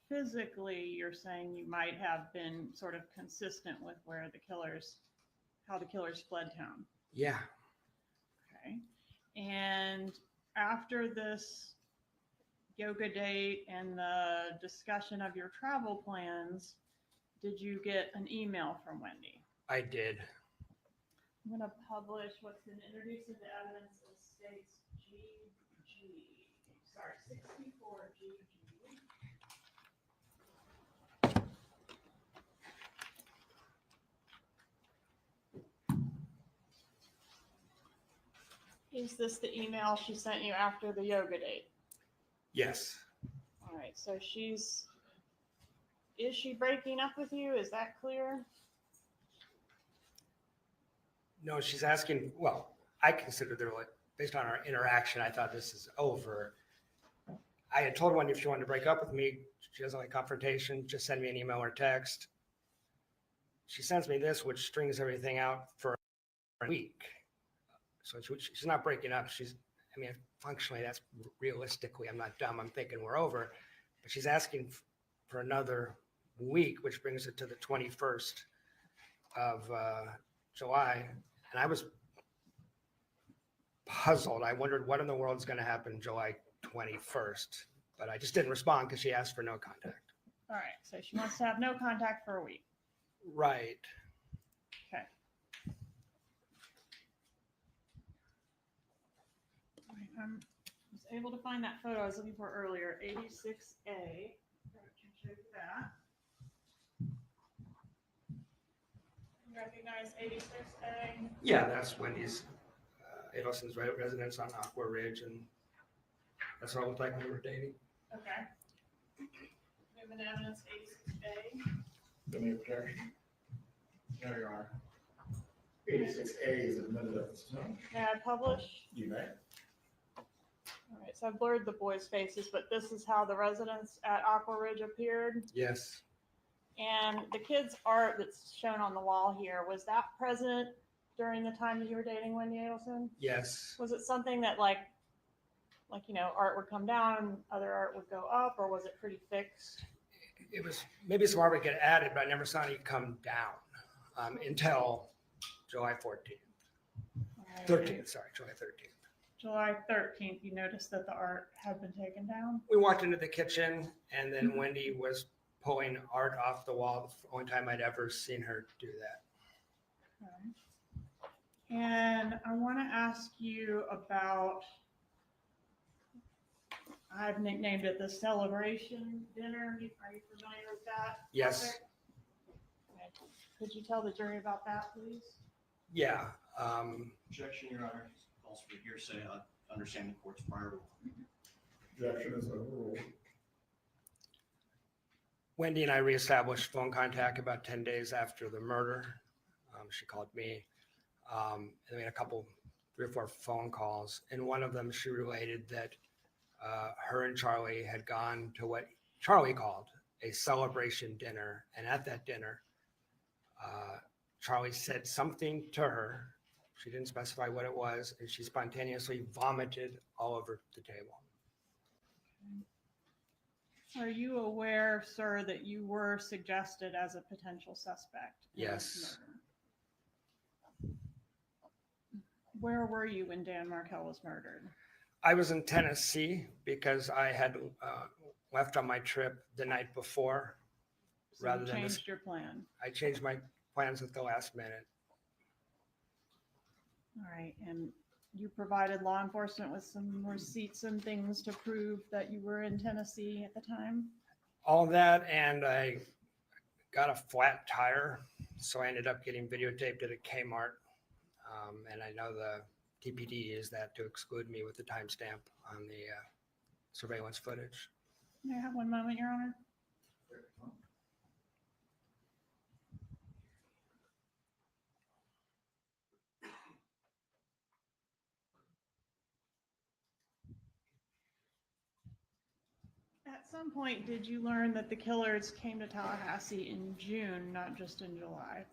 physically, you're saying you might have been sort of consistent with how the killers fled town. Yeah. Okay, and after this yoga date and the discussion of your travel plans, did you get an email from Wendy? I did. I'm going to publish what's been introduced into evidence as states 64 GG. Is this the email she sent you after the yoga date? Yes. All right, so is she breaking up with you? Is that clear? No, she's asking, well, I consider based on our interaction, I thought this is over. I had told Wendy if she wanted to break up with me, she doesn't like confrontation, just send me an email or text. She sends me this, which strings everything out for a week. So she's not breaking up. Functionally, that's realistically, I'm not dumb. I'm thinking we're over. But she's asking for another week, which brings it to the 21st of July. And I was puzzled. I wondered what in the world is going to happen July 21st. But I just didn't respond because she asked for no contact. All right, so she wants to have no contact for a week. Right. Okay. was able to find that photo I was looking for earlier, 86A. I can show you that. You recognize 86A? Yeah, that's Wendy's, Adelson's residence on Aqua Ridge, and that's what it looked like when we were dating. Okay. Moving evidence 86A. Give me a objection. There you are. 86A is admitted at this time. May I publish? You may. All right, so I've blurred the boys' faces, but this is how the residents at Aqua Ridge appeared. Yes. And the kids' art that's shown on the wall here, was that present during the time that you were dating Wendy Adelson? Yes. Was it something that like, you know, art would come down, other art would go up, or was it pretty fixed? It was, maybe some art would get added, but I never saw any come down until July 14th. All right. 13th, sorry, July 13th. July 13th, you noticed that the art had been taken down? We walked into the kitchen, and then Wendy was pulling art off the wall. The only time I'd ever seen her do that. Okay. And I want to ask you about, I've nicknamed it the celebration dinner. Are you familiar with that? Yes. topic? Okay. Could you tell the jury about that, please? Yeah. Objection, Your Honor. Calls for hearsay. I understand the court's prior rule. Objection is overruled. Wendy and I reestablished phone contact about 10 days after the murder. She called me. And we had 3 or 4 phone calls. And one of them, she related that her and Charlie had gone to what Charlie called a celebration dinner. And at that dinner, Charlie said something to her. She didn't specify what it was, and she spontaneously vomited all over the table. Are you aware, sir, that you were suggested as a potential suspect? in this Yes. murder? Where were you when Dan Markel was murdered? I was in Tennessee because I had left on my trip the night before. So Rather you than changed your plan. I changed my plans at the last minute. All right, and you provided law enforcement with some receipts and things to prove that you were in Tennessee at the time? All that, and I got a flat tire, so I ended up getting videotaped at a Kmart. And I know the TPD used that to exclude me with the timestamp on the surveillance footage. May I have one moment, Your Honor? At some point, did you learn that the killers came to Tallahassee in June, not just in July?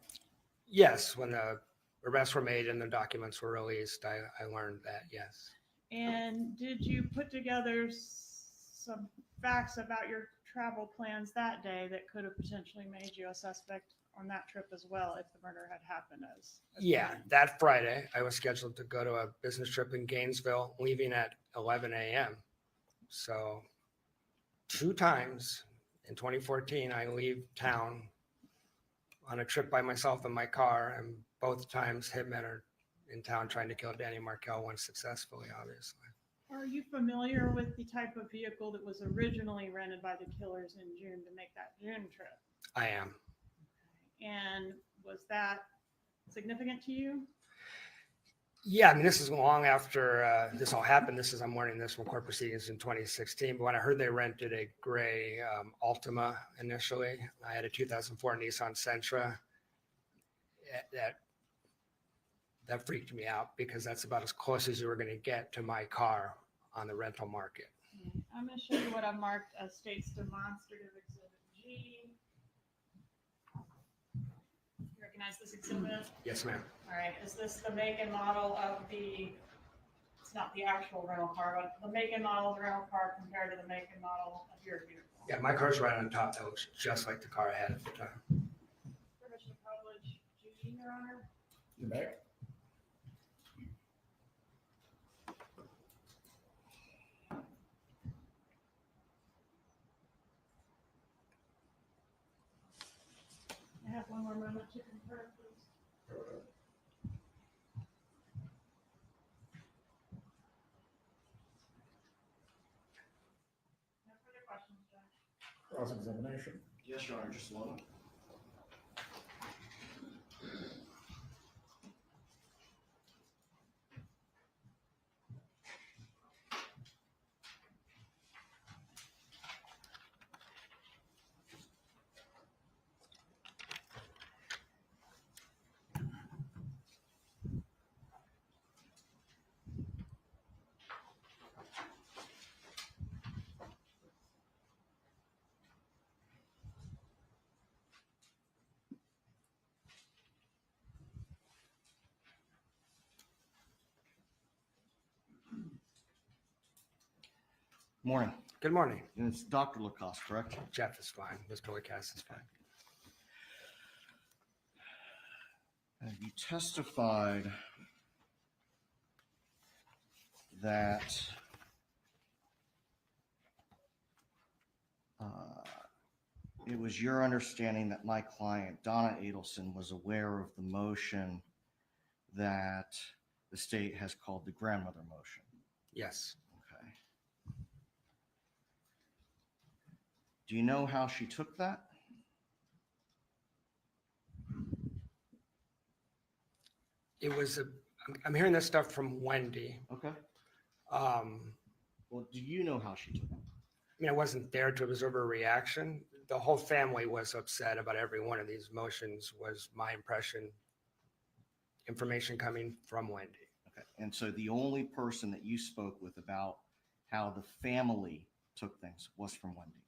Yes, when the arrests were made and the documents were released, I learned that, yes. And did you put together some facts about your travel plans that day that could have potentially made you a suspect on that trip as well if the murder had happened as Yeah, planned? that Friday, I was scheduled to go to a business trip in Gainesville, leaving at 11 a.m. So 2 times in 2014, I leave town on a trip by myself in my car, and both times hitmen are in town trying to kill Danny Markel, once successfully, obviously. Are you familiar with the type of vehicle that was originally rented by the killers in June to make that June trip? I am. And was that significant to you? Yeah, I mean, this is long after this all happened. I'm learning this from court proceedings in 2016. But when I heard they rented a gray Altima initially, I had a 2004 Nissan Sentra. That freaked me out because that's about as close as you were going to get to my car on the rental market. I'm going to show you what I marked as state's demonstrative exhibit G. You recognize this exhibit? Yes, ma'am. All right, is this the make and model of it's not the actual rental car, but the make and model of the rental car compared to the make and model of your vehicle? Yeah, my car's right on top. That looks just like the car I had at the time. Permission to publish G, Your Honor? You may. I have one more moment to confer, please. cross-examination. Yes, Your Honor, just a moment. Morning. Good morning. And it's Dr. Lacoste, correct? Jeff is fine. Mr. Lacasse is fine. You testified that it was your understanding that my client, Donna Adelson, was aware of the motion that the state has called the grandmother motion. Yes. Okay. Do you know how she took that? It was I'm hearing this stuff from Wendy. Okay. Um, Well, do you know how she took it? I mean, I wasn't there to observe her reaction. The whole family was upset about every one of these motions, was my impression, information coming from Wendy. Okay. And so the only person that you spoke with about how the family took things was from Wendy.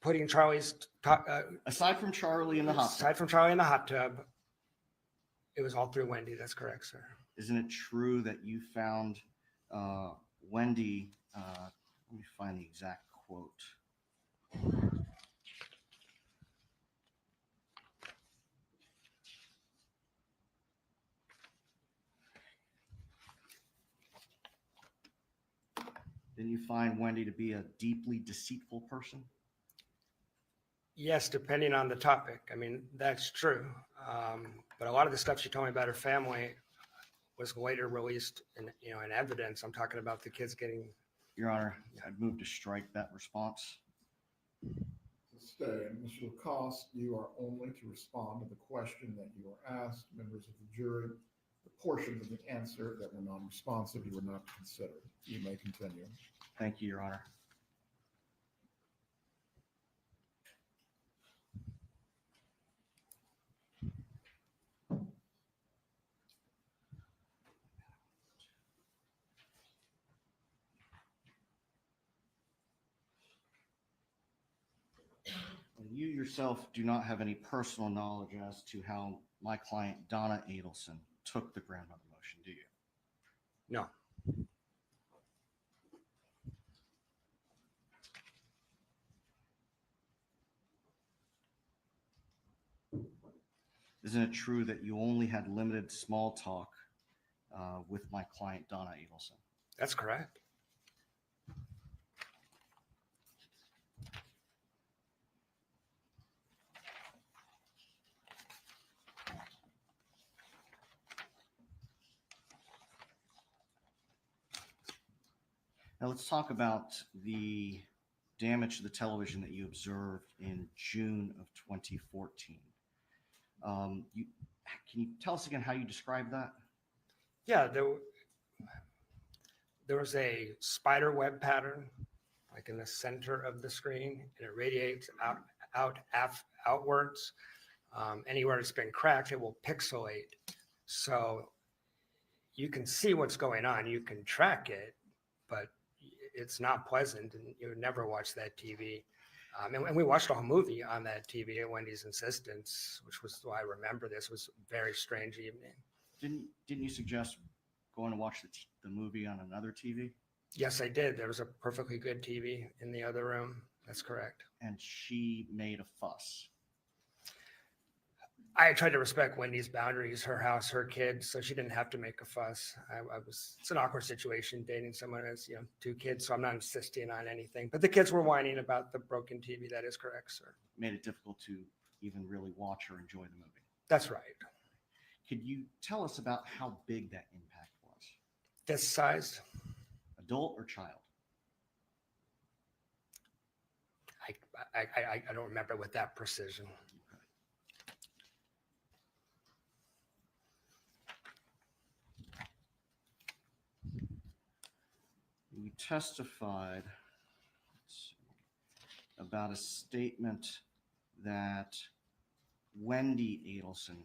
Putting Charlie's, Aside from Charlie in the hot tub, aside from Charlie in the hot tub, it was all through Wendy. That's correct, sir. isn't it true that you found Wendy? Let me find the exact quote. Didn't you find Wendy to be a deeply deceitful person? Yes, depending on the topic. I mean, that's true. But a lot of the stuff she told me about her family was later released in evidence. I'm talking about the kids getting. Your Honor, I'd move to strike that response. Stay. Mr. Lacoste, you are only to respond to the question that you are asked. Members of the jury, the portions of the answer that were non-responsive, you were not considered. You may continue. Thank you, Your Honor. You yourself do not have any personal knowledge as to how my client, Donna Adelson, took the grandmother motion, do you? No. Isn't it true that you only had limited small talk with my client, Donna Adelson? That's correct. Now let's talk about the damage to the television that you observed in June of 2014. Can you tell us again how you described that? Yeah, there was a spider web pattern, like in the center of the screen, and it radiates outwards. Anywhere it's been cracked, it will pixelate. So you can see what's going on. You can track it, but it's not pleasant, and you would never watch that TV. And we watched a whole movie on that TV at Wendy's insistence, which was why I remember this. It was a very strange evening. Didn't you suggest going to watch the movie on another TV? Yes, I did. There was a perfectly good TV in the other room. That's correct. And she made a fuss. I tried to respect Wendy's boundaries, her house, her kids, so she didn't have to make a fuss. It's an awkward situation dating someone who has, 2 kids, so I'm not insisting on anything. But the kids were whining about the broken TV. That is correct, sir. Made it difficult to even really watch or enjoy the movie. That's right. Could you tell us about how big that impact was? Fist sized. Adult or child? I don't remember with that precision. You testified about a statement that Wendy Adelson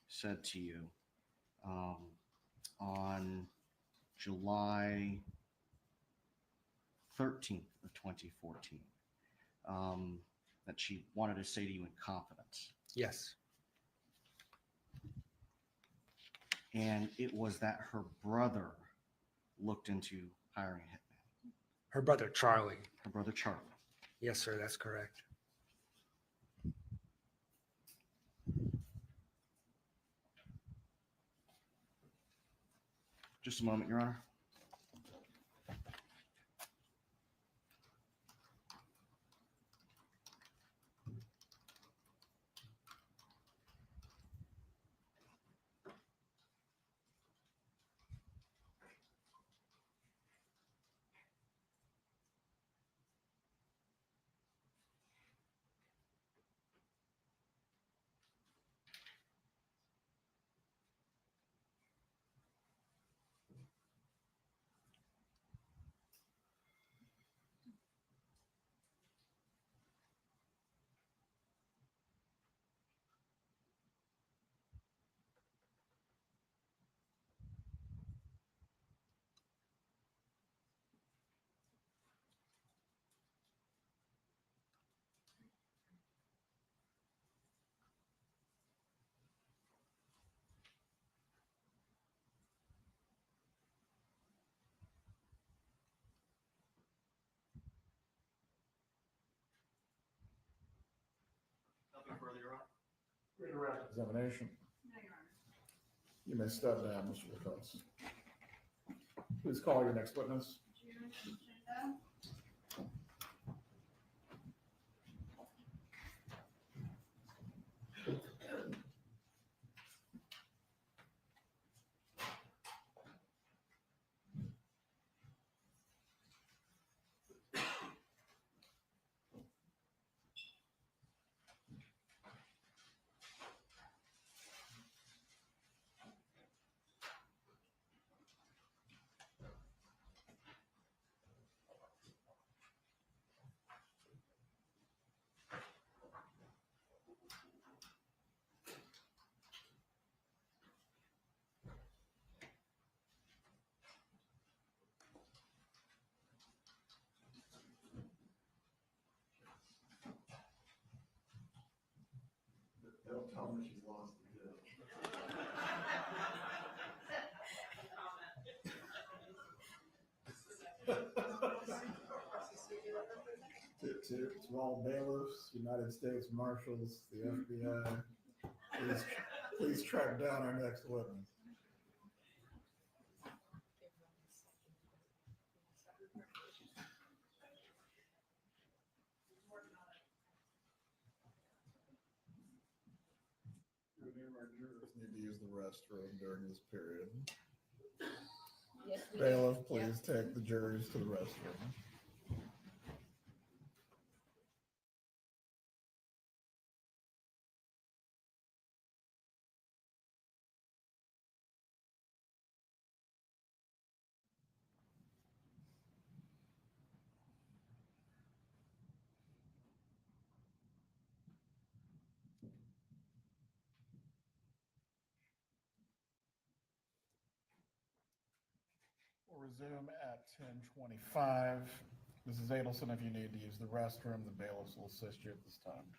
said to you on July 13th of 2014, that she wanted to say to you in confidence. Yes. And it was that her brother looked into hiring a hitman. Her brother, Charlie. Her brother, Charlie. Yes, sir. That's correct. Just a moment, Your Honor. Nothing further, Your Honor. Redirect examination. You may step down, Mr. Lacoste. Please call your next witness. Don't tell me she's lost the to all bailiffs, United States Marshals, the FBI, please track down our next witness. Any of our jurors need to use the restroom during this period. Yes, we Bailiff, do. please take the jurors to the restroom. We'll resume at 10:25. Mrs. Adelson, if you need to use the restroom, the bailiffs will assist you at this time.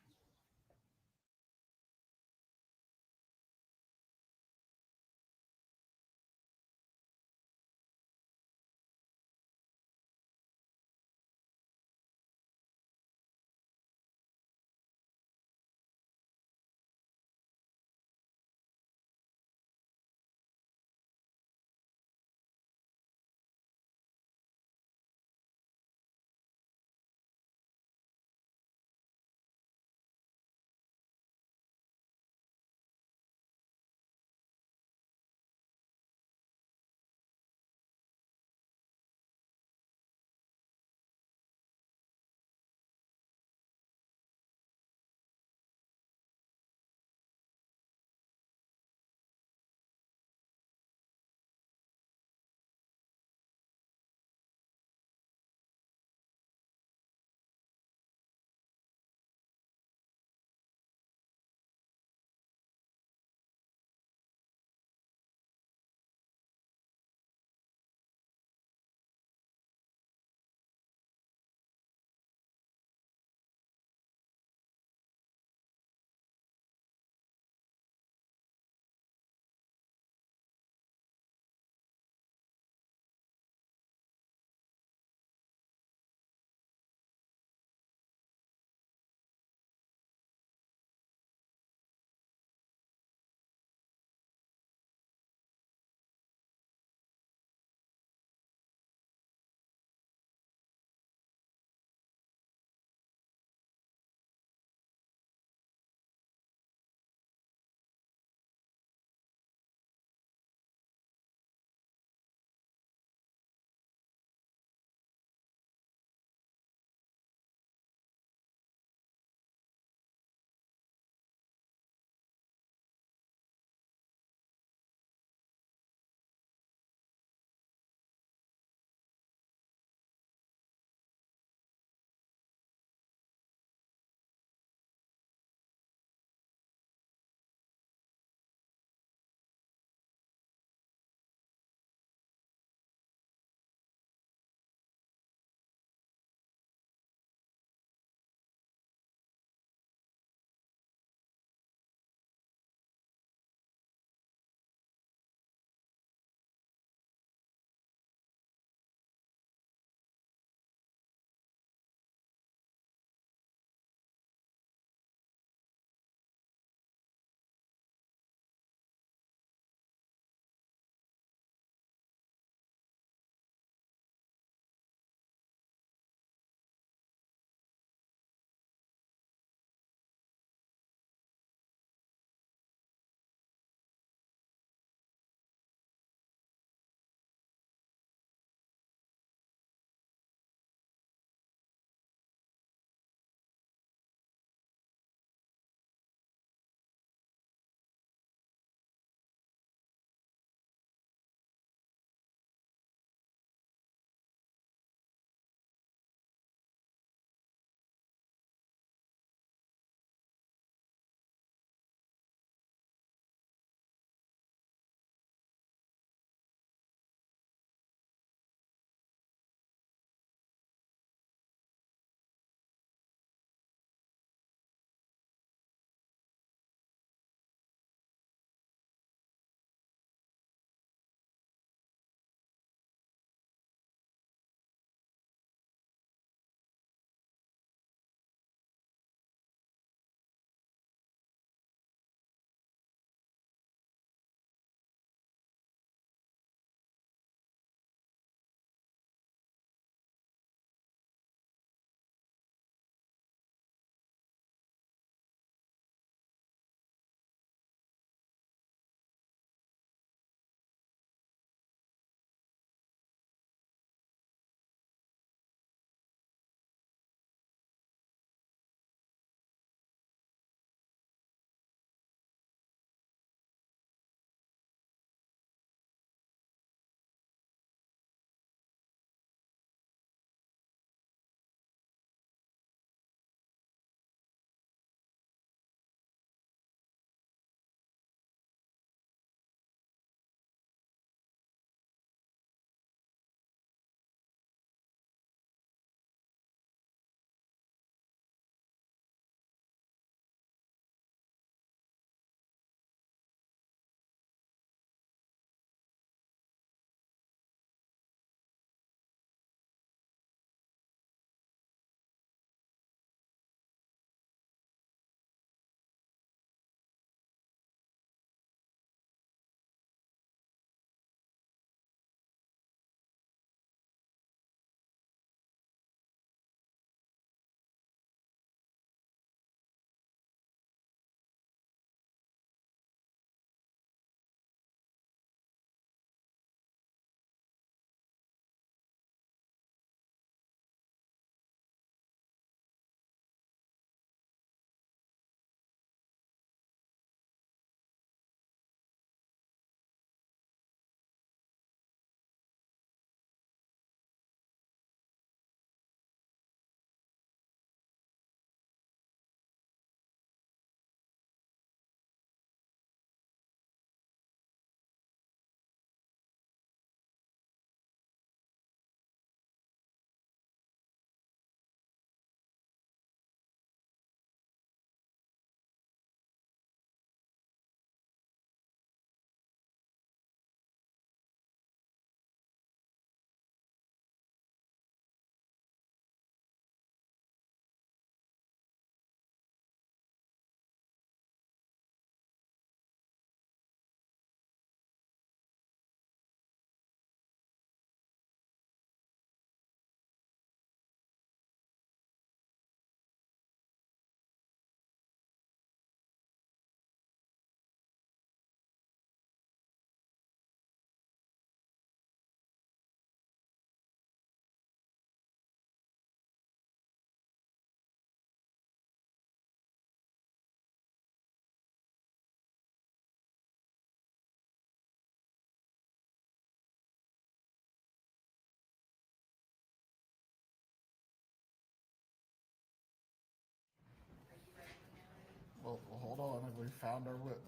we found our witness.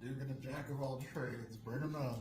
Duke and a jack of all trades, bring them on.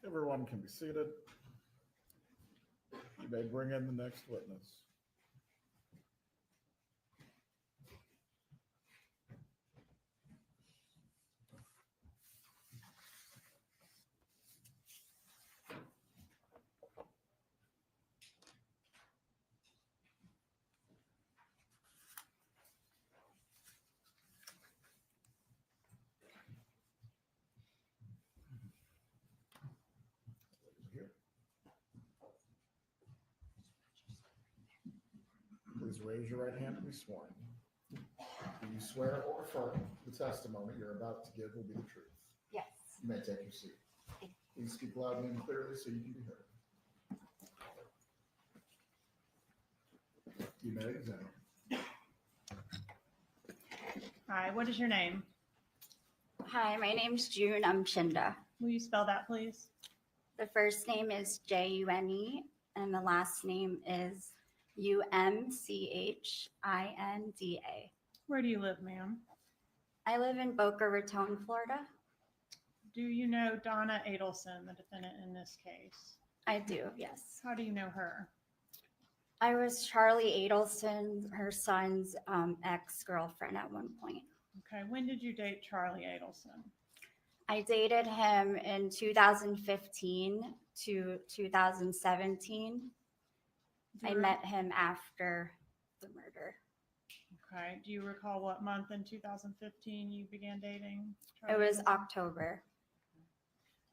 Everyone can be seated. You may bring in the next witness. Here. Please raise your right hand to be sworn. Do you swear or affirm the testimony you're about to give will be the truth? Yes. You may take your seat. Please speak loudly and clearly so you can be heard. You may examine. Hi, what is your name? Hi, my name's June Umchinda. Will you spell that, please? The first name is June and the last name is Umchinda. Where do you live, ma'am? I live in Boca Raton, Florida. Do you know Donna Adelson, the defendant in this case? I do, yes. How do you know her? I was Charlie Adelson, her son's ex-girlfriend at one point. Okay, when did you date Charlie Adelson? I dated him in 2015 to 2017. I met him after the murder. Okay, do you recall what month in 2015 you began dating It Charlie was Adelson? October.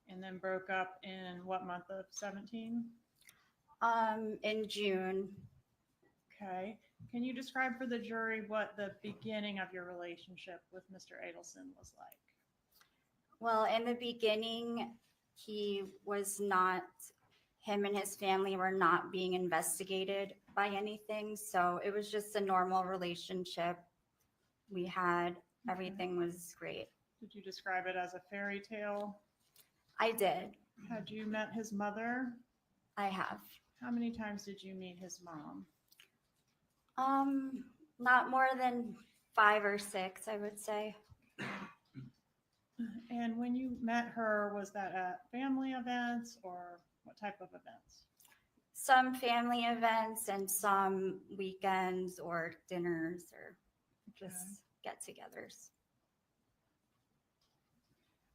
And then broke up in what month of 17? In June. Okay, can you describe for the jury what the beginning of your relationship with Mr. Adelson was like? Well, in the beginning, him and his family were not being investigated by anything. So it was just a normal relationship. We had, everything was great. Did you describe it as a fairy tale? I did. Had you met his mother? I have. How many times did you meet his mom? Not more than 5 or 6, I would say. And when you met her, was that at family events or what type of events? Some family events and some weekends or dinners or just get-togethers.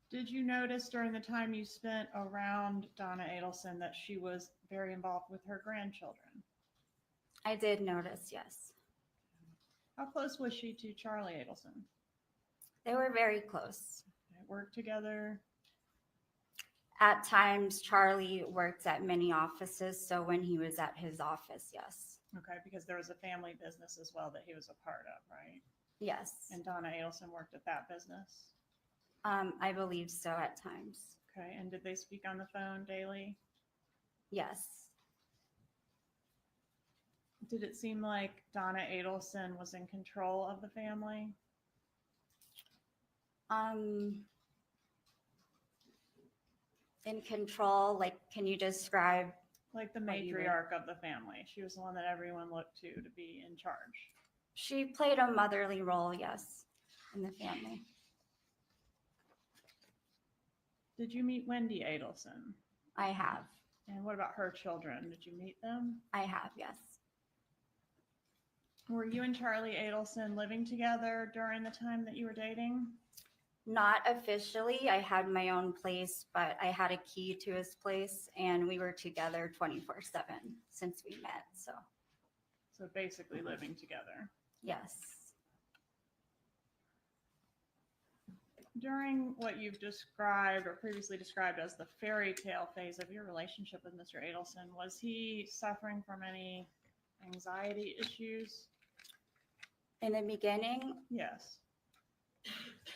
Did you notice during the time you spent around Donna Adelson that she was very involved with her grandchildren? I did notice, yes. How close was she to Charlie Adelson? They were very close. They worked together? At times, Charlie worked at many offices, so when he was at his office, yes. Okay, because there was a family business as well that he was a part of, right? Yes. And Donna Adelson worked at that business? I believe so at times. Okay, and did they speak on the phone daily? Yes. Did it seem like Donna Adelson was in control of the family? In control, like, can you describe? Like the What do you matriarch of the family. She was the one that everyone looked to be in charge. She played a motherly role, yes, in the family. Did you meet Wendy Adelson? I have. And what about her children? Did you meet them? I have, yes. Were you and Charlie Adelson living together during the time that you were dating? Not officially. I had my own place, but I had a key to his place and we were together 24/7 since we met. So, basically living together. yes. During what you've described or previously described as the fairy tale phase of your relationship with Mr. Adelson, was he suffering from any anxiety issues? In the beginning, Yes.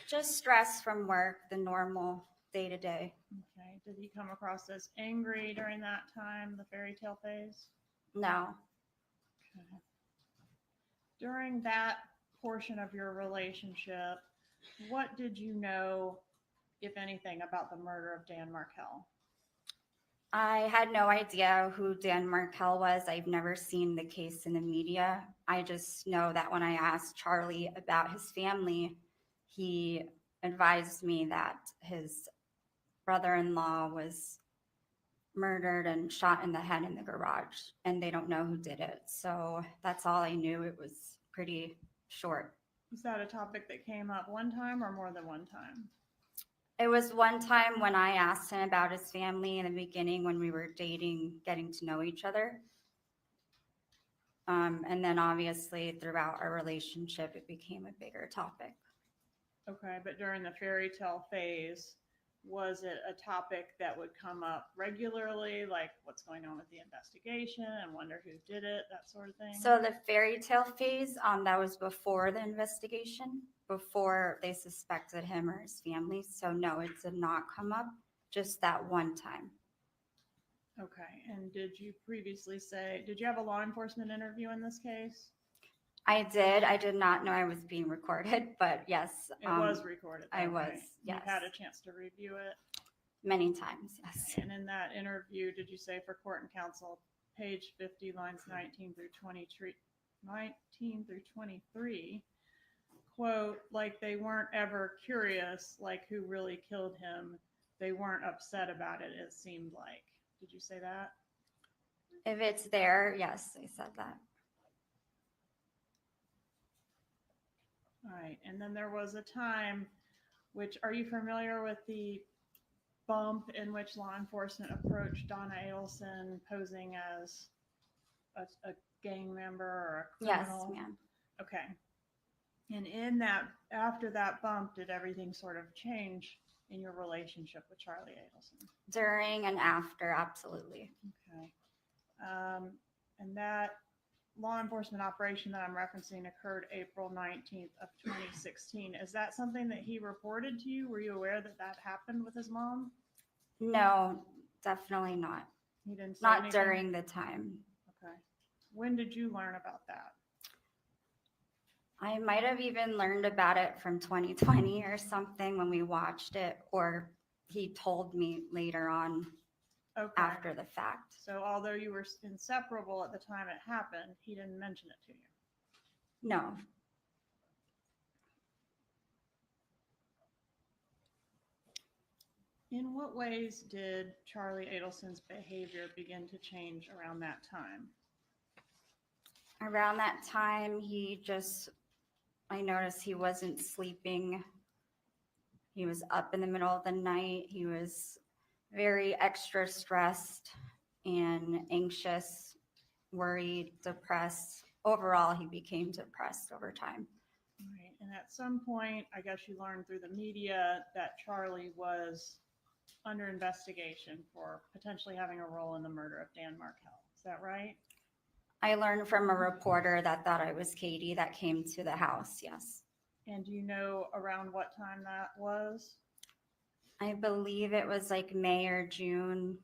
just stress from work, the normal day-to-day. Okay. Did he come across as angry during that time, the fairy tale phase? No. Okay. During that portion of your relationship, what did you know, if anything, about the murder of Dan Markel? I had no idea who Dan Markel was. I've never seen the case in the media. I just know that when I asked Charlie about his family, he advised me that his brother-in-law was murdered and shot in the head in the garage, and they don't know who did it. So that's all I knew. It was pretty short. Is that a topic that came up one time or more than one time? It was one time when I asked him about his family in the beginning when we were dating, getting to know each other. And then obviously throughout our relationship, it became a bigger topic. Okay, but during the fairy tale phase, was it a topic that would come up regularly, like what's going on with the investigation and wonder who did it, that sort of thing? So the fairy tale phase, that was before the investigation, before they suspected him or his family. So no, it did not come up, just that one time. Okay, and did you previously say, did you have a law enforcement interview in this case? I did not know I was being recorded, but yes. It was recorded. I though, was, right? yes. You've had a chance to review it. Many times, yes. And in that interview, did you say for court and counsel, page 50, lines 19 through 23, quote, like they weren't ever curious, like who really killed him. They weren't upset about it, it seemed like. Did you say that? If it's there, yes, I said that. All right. And then there was a time, which, are you familiar with the bump in which law enforcement approached Donna Adelson posing as a gang member or a Yes, criminal? ma'am. Okay. And in that, after that bump, did everything sort of change in your relationship with Charlie Adelson? During and after, absolutely. Okay. And that law enforcement operation that I'm referencing occurred April 19th of 2016. Is that something that he reported to you? Were you aware that that happened with his mom? No, definitely not. He didn't say Not anything? during the time. Okay. When did you learn about that? I might have even learned about it from 2020 or something when we watched it, or he told me later on Okay. after the fact. So although you were inseparable at the time it happened, he didn't mention it to you. No. In what ways did Charlie Adelson's behavior begin to change around that time? Around that time, I noticed he wasn't sleeping. He was up in the middle of the night. He was very extra stressed and anxious, worried, depressed. Overall, he became depressed over time. Right. And at some point, I guess you learned through the media that Charlie was under investigation for potentially having a role in the murder of Dan Markel. Is that right? I learned from a reporter that thought I was Katie that came to the house, yes. And do you know around what time that was? I believe it was like May or June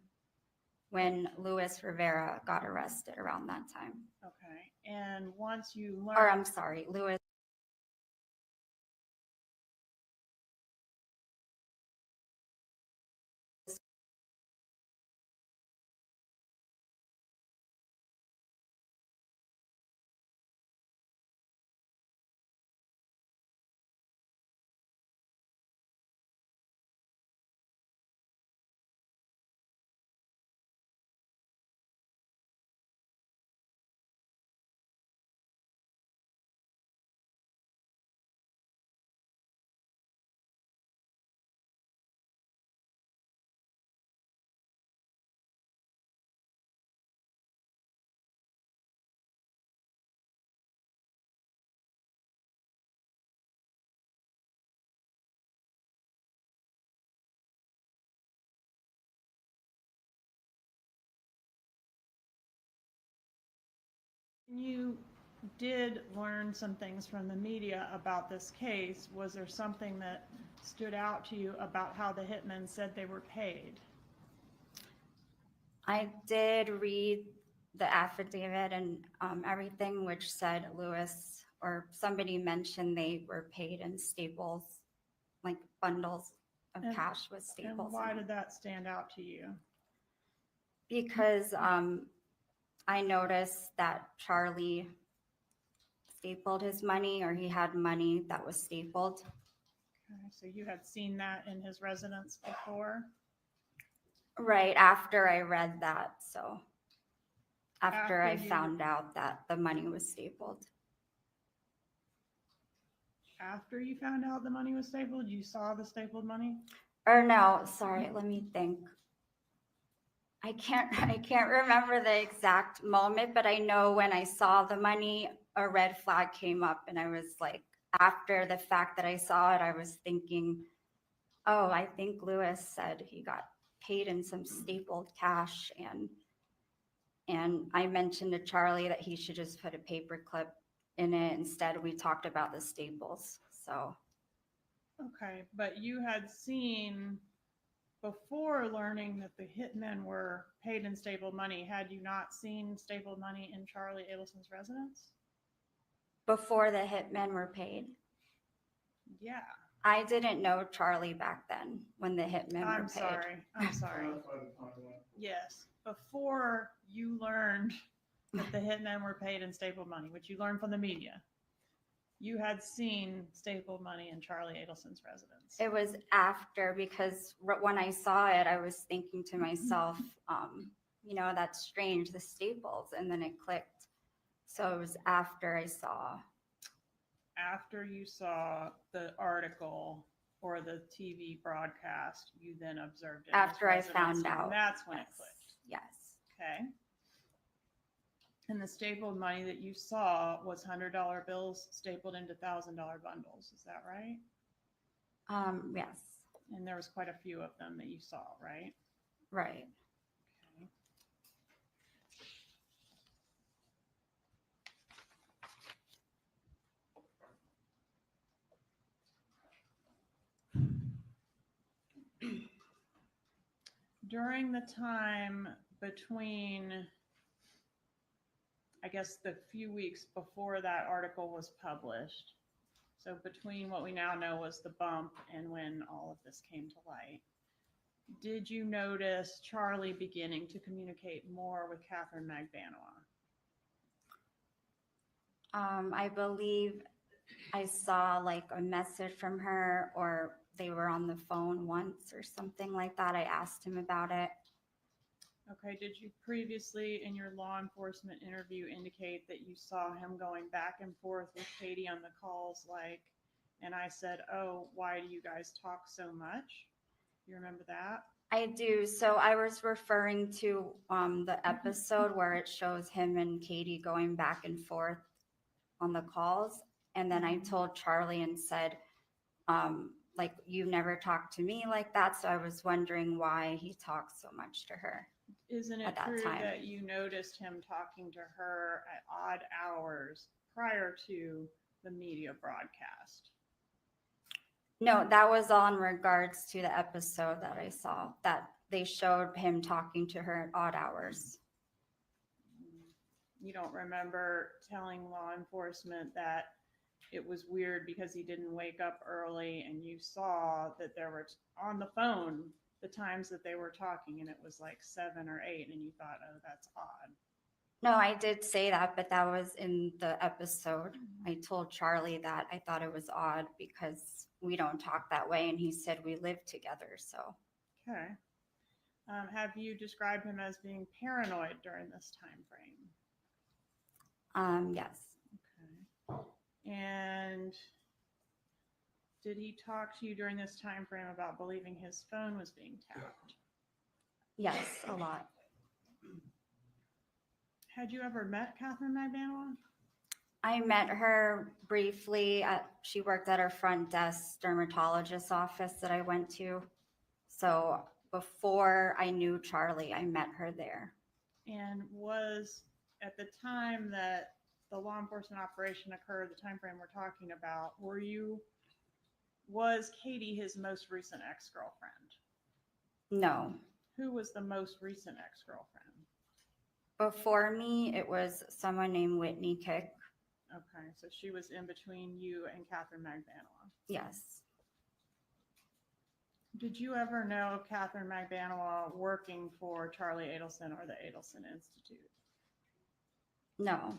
when Luis Rivera got arrested around that time. Okay. And once you Or learned, I'm sorry, Luis. you did learn some things from the media about this case. Was there something that stood out to you about how the hitmen said they were paid? I did read the affidavit and everything, which said Luis or somebody mentioned they were paid in staples, like bundles of And- cash with And staples. why in it. did that stand out to you? Because I noticed that Charlie stapled his money, or he had money that was stapled. Okay, so you had seen that in his residence before? Right after I read that, so after I After you- found out that the money was stapled. After you found out the money was stapled, you saw the stapled money? Or no, sorry, let me think. I can't remember the exact moment, but I know when I saw the money, a red flag came up and I was like, after the fact that I saw it, I was thinking, oh, I think Lewis said he got paid in some stapled cash, and I mentioned to Charlie that he should just put a paper clip in it. Instead, we talked about the staples. So Okay, but you had seen, before learning that the hitmen were paid in stapled money, had you not seen stapled money in Charlie Adelson's residence? before the hitmen were paid, Yeah, I didn't know Charlie back then when the hitmen were I'm paid. sorry, I'm sorry. Yes, before you learned that the hitmen were paid in stapled money, which you learned from the media, you had seen stapled money in Charlie Adelson's residence. It was after, because when I saw it, I was thinking to myself, that's strange, the staples, and then it clicked. So it was after I saw. After you saw the article or the TV broadcast, you then observed it. in his After I residence, found out. And that's when it Yes. clicked. Yes. Okay. And the stapled money that you saw was $100 bills stapled into $1,000 bundles. Is that right? Yes. And there was quite a few of them that you saw, right? Right. Okay. During the time between, I guess, the few weeks before that article was published, so between what we now know was the bump and when all of this came to light, did you notice Charlie beginning to communicate more with Catherine Magbanua? I believe I saw like a message from her, or they were on the phone once or something like that. I asked him about it. Okay, did you previously in your law enforcement interview indicate that you saw him going back and forth with Katie on the calls, like, and I said, oh, why do you guys talk so much? You remember that? I do. So I was referring to the episode where it shows him and Katie going back and forth on the calls. And then I told Charlie and said, like, you never talked to me like that. So I was wondering why he talks so much to her. Isn't it At that true time. that you noticed him talking to her at odd hours prior to the media broadcast? No, that was all in regards to the episode that I saw, that they showed him talking to her at odd hours. You don't remember telling law enforcement that it was weird because he didn't wake up early, and you saw that there were on the phone the times that they were talking, and it was like 7 or 8, and you thought, oh, that's odd. No, I did say that, but that was in the episode. I told Charlie that I thought it was odd because we don't talk that way, and he said we live together. So Okay. Have you described him as being paranoid during this time frame? yes. Okay. And did he talk to you during this time frame about believing his phone was being tapped? Yes, a lot. Had you ever met Catherine Magbanua? I met her briefly she worked at our front desk dermatologist office that I went to. So before I knew Charlie, I met her there. And was at the time that the law enforcement operation occurred, the time frame we're talking about, was Katie his most recent ex-girlfriend? No. Who was the most recent ex-girlfriend? Before me, it was someone named Whitney Kick. Okay, so she was in between you and Catherine Magbanua. Yes. Did you ever know of Catherine Magbanua working for Charlie Adelson or the Adelson Institute? No.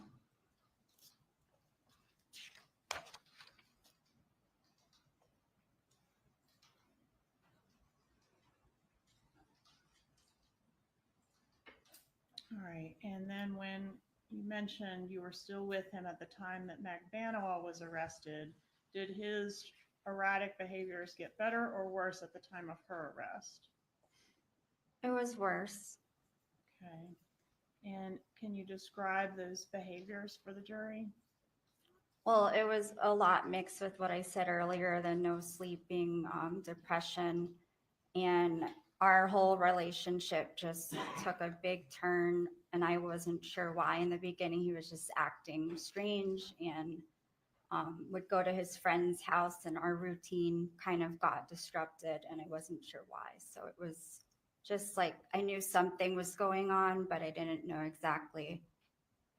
right. And then when you mentioned you were still with him at the time that Magbanua was arrested, did his erratic behaviors get better or worse at the time of her arrest? It was worse. Okay. And can you describe those behaviors for the jury? Well, it was a lot mixed with what I said earlier, the no sleeping, depression, and our whole relationship just took a big turn, and I wasn't sure why. In the beginning, he was just acting strange and would go to his friend's house, and our routine kind of got disrupted, and I wasn't sure why. So it was just like I knew something was going on, but I didn't know exactly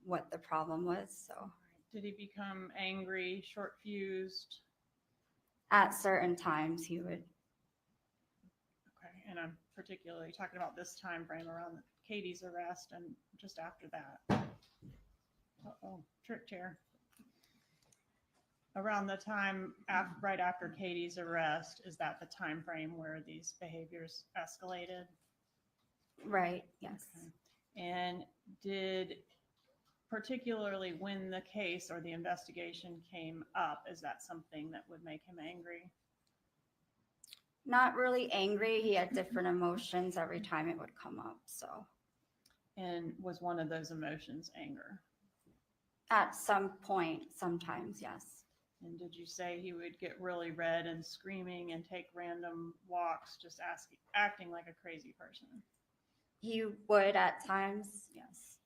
what the problem was. So Did he become angry, short fused? at certain times, he would. Okay, and I'm particularly talking about this time frame around Katie's arrest and just after that. Uh-oh, trick chair. Around the time right after Katie's arrest, is that the time frame where these behaviors escalated? Right, yes. Okay. And did, particularly when the case or the investigation came up, is that something that would make him angry? Not really angry. He had different emotions every time it would come up. So And was one of those emotions anger? at some point, sometimes, yes. And did you say he would get really red and screaming and take random walks, just acting like a crazy person? He would at times, yes.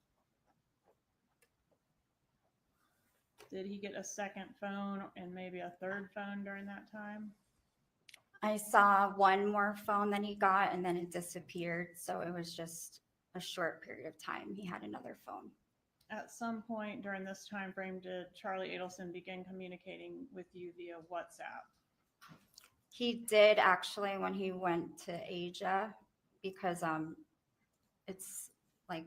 Did he get a second phone and maybe a third phone during that time? I saw one more phone that he got and then it disappeared. So it was just a short period of time. He had another phone. At some point during this time frame, did Charlie Adelson begin communicating with you via WhatsApp? He did actually when he went to Asia because it's like,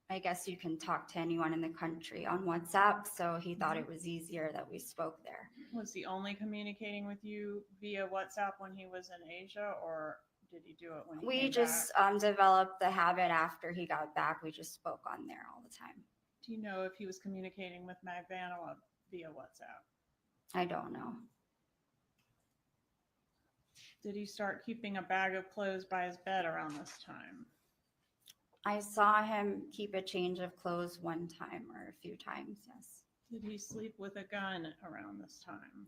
I guess you can talk to anyone in the country on WhatsApp. So he thought it was easier that we spoke there. Was he only communicating with you via WhatsApp when he was in Asia, or did he do it when he We came just back? developed the habit after he got back. We just spoke on there all the time. Do you know if he was communicating with Magbanua via WhatsApp? I don't know. Did he start keeping a bag of clothes by his bed around this time? I saw him keep a change of clothes one time or a few times, yes. Did he sleep with a gun around this time?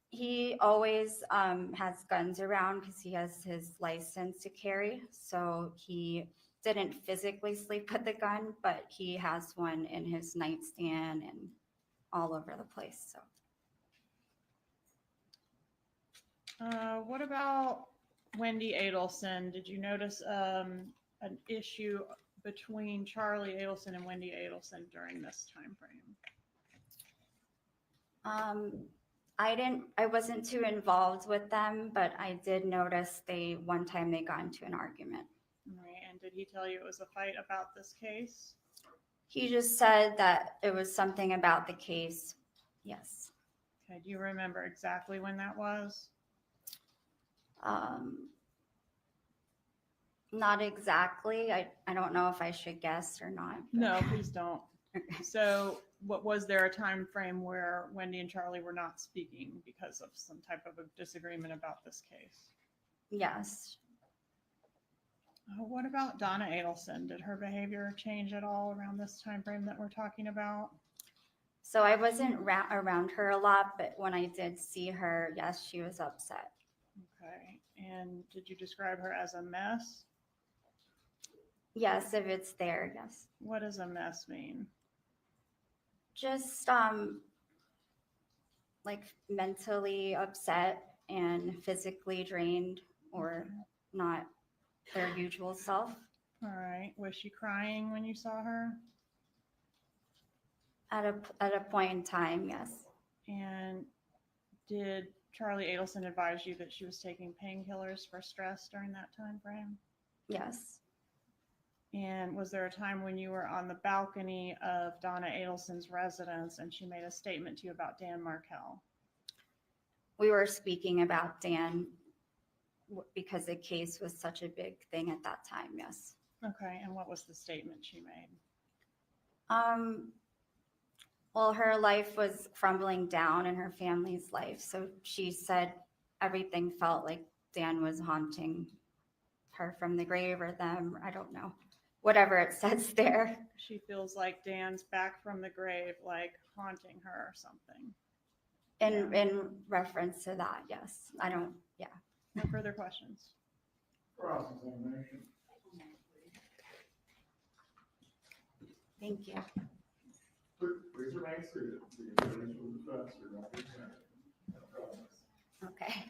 He always has guns around because he has his license to carry. So he didn't physically sleep with the gun, but he has one in his nightstand and all over the place. So What about Wendy Adelson? Did you notice an issue between Charlie Adelson and Wendy Adelson during this time frame? I wasn't too involved with them, but I did notice one time they got into an argument. All right, and did he tell you it was a fight about this case? He just said that it was something about the case. Yes. Okay, do you remember exactly when that was? Not exactly. I don't know if I should guess or not. but- No, please don't. So was there a time frame where Wendy and Charlie were not speaking because of some type of a disagreement about this case? Yes. What about Donna Adelson? Did her behavior change at all around this time frame that we're talking about? So I wasn't around her a lot, but when I did see her, yes, she was upset. Okay, and did you describe her as a mess? Yes, if it's there, yes. What does a mess mean? Just like mentally upset and physically drained or not their usual self. All right, was she crying when you saw her? At a point in time, yes. And did Charlie Adelson advise you that she was taking painkillers for stress during that time frame? Yes. And was there a time when you were on the balcony of Donna Adelson's residence and she made a statement to you about Dan Markel? We were speaking about Dan because the case was such a big thing at that time, yes. Okay, and what was the statement she made? Well, her life was crumbling down in her family's life. So she said everything felt like Dan was haunting her from the grave or them. I don't know. Whatever it says there. She feels like Dan's back from the grave, like haunting her or something. In reference to that, yes. I don't, yeah. No further questions. Cross-examination. Thank you. Please remain seated. The attorneys will discuss your representation. Okay.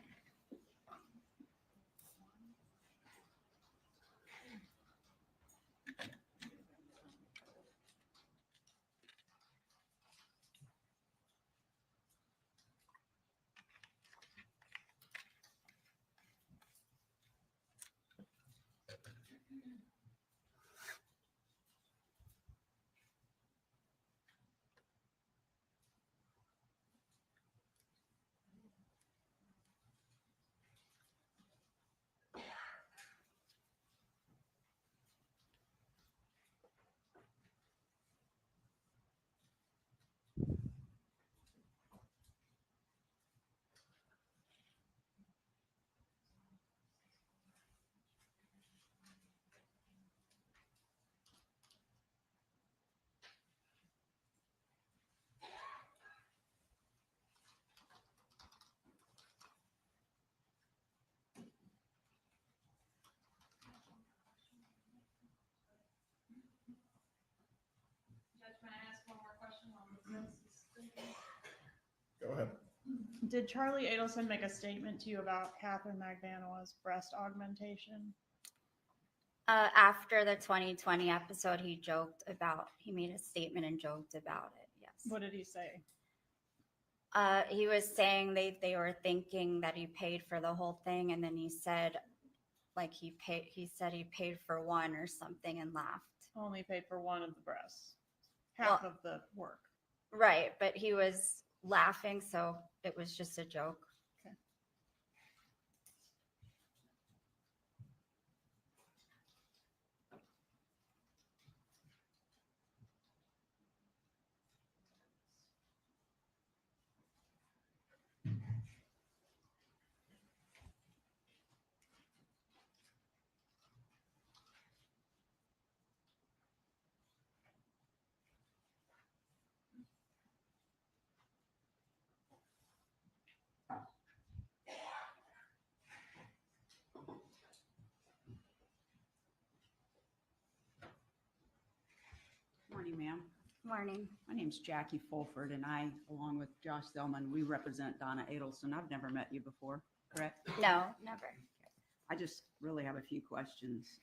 Judge, can I ask one more question on the Go ahead. Did Charlie Adelson make a statement to you about Catherine Magdanoa's breast augmentation? After the 2020 episode, he made a statement and joked about it. Yes. What did he say? He was saying they were thinking that he paid for the whole thing. And then he said, like he said he paid for one or something and laughed. Only paid for one of the breasts, half of the work. Right. But he was laughing. So it was just a joke. Okay. Morning, ma'am. Morning. My name's Jackie Fulford, and I, along with Josh Zellman, we represent Donna Adelson. I've never met you before, correct? No, never. I just really have a few questions.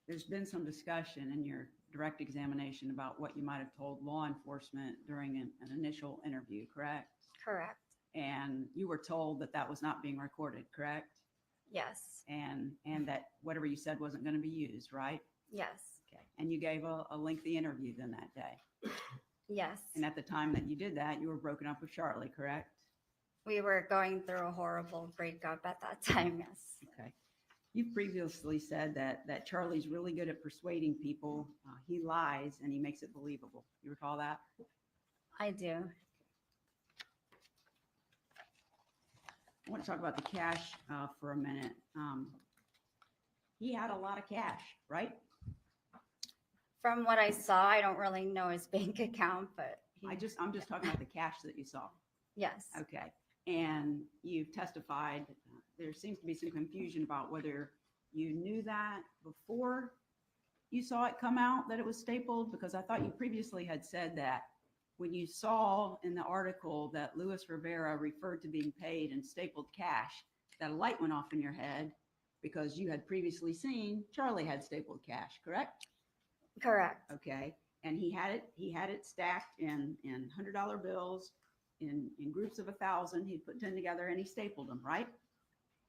There's been some discussion in your direct examination about what you might have told law enforcement during an initial interview, correct? Correct. And you were told that that was not being recorded, correct? Yes. And that whatever you said wasn't going to be used, right? Yes. Okay. And you gave a lengthy interview then that day. Yes. And at the time that you did that, you were broken up with Charlie, correct? We were going through a horrible breakup at that time. Yes. Okay. You've previously said that Charlie's really good at persuading people. He lies and he makes it believable. You recall that? I do. I want to talk about the cash for a minute. He had a lot of cash, right? From what I saw, I don't really know his bank account, but I'm just talking about the cash that you saw. yes. Okay. And you've testified, there seems to be some confusion about whether you knew that before you saw it come out that it was stapled, because I thought you previously had said that when you saw in the article that Luis Rivera referred to being paid in stapled cash, that a light went off in your head because you had previously seen Charlie had stapled cash, correct? Correct. Okay. And he had it stacked in $100 bills in groups of 1,000. He'd put 10 together and he stapled them, right?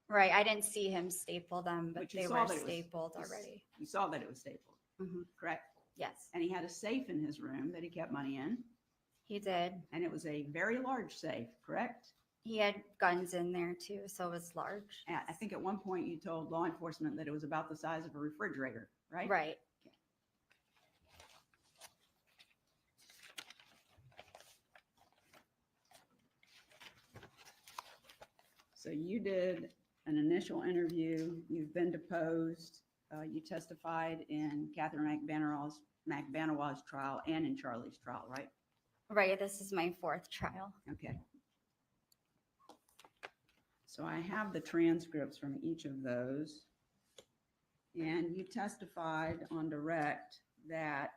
Right. I didn't see him staple them, but you they saw were that it was- stapled already. You saw that it was stapled, Hmm. correct? Yes, And he had a safe in his room that he kept money in, he did. and it was a very large safe, correct? He had guns in there too, so it was large. And I think at one point you told law enforcement that it was about the size of a refrigerator, right? Right. So you did an initial interview, you've been deposed, you testified in Catherine McBanawaz's trial and in Charlie's trial, right? Right, this is my 4th trial. Okay. So I have the transcripts from each of those. And you testified on direct that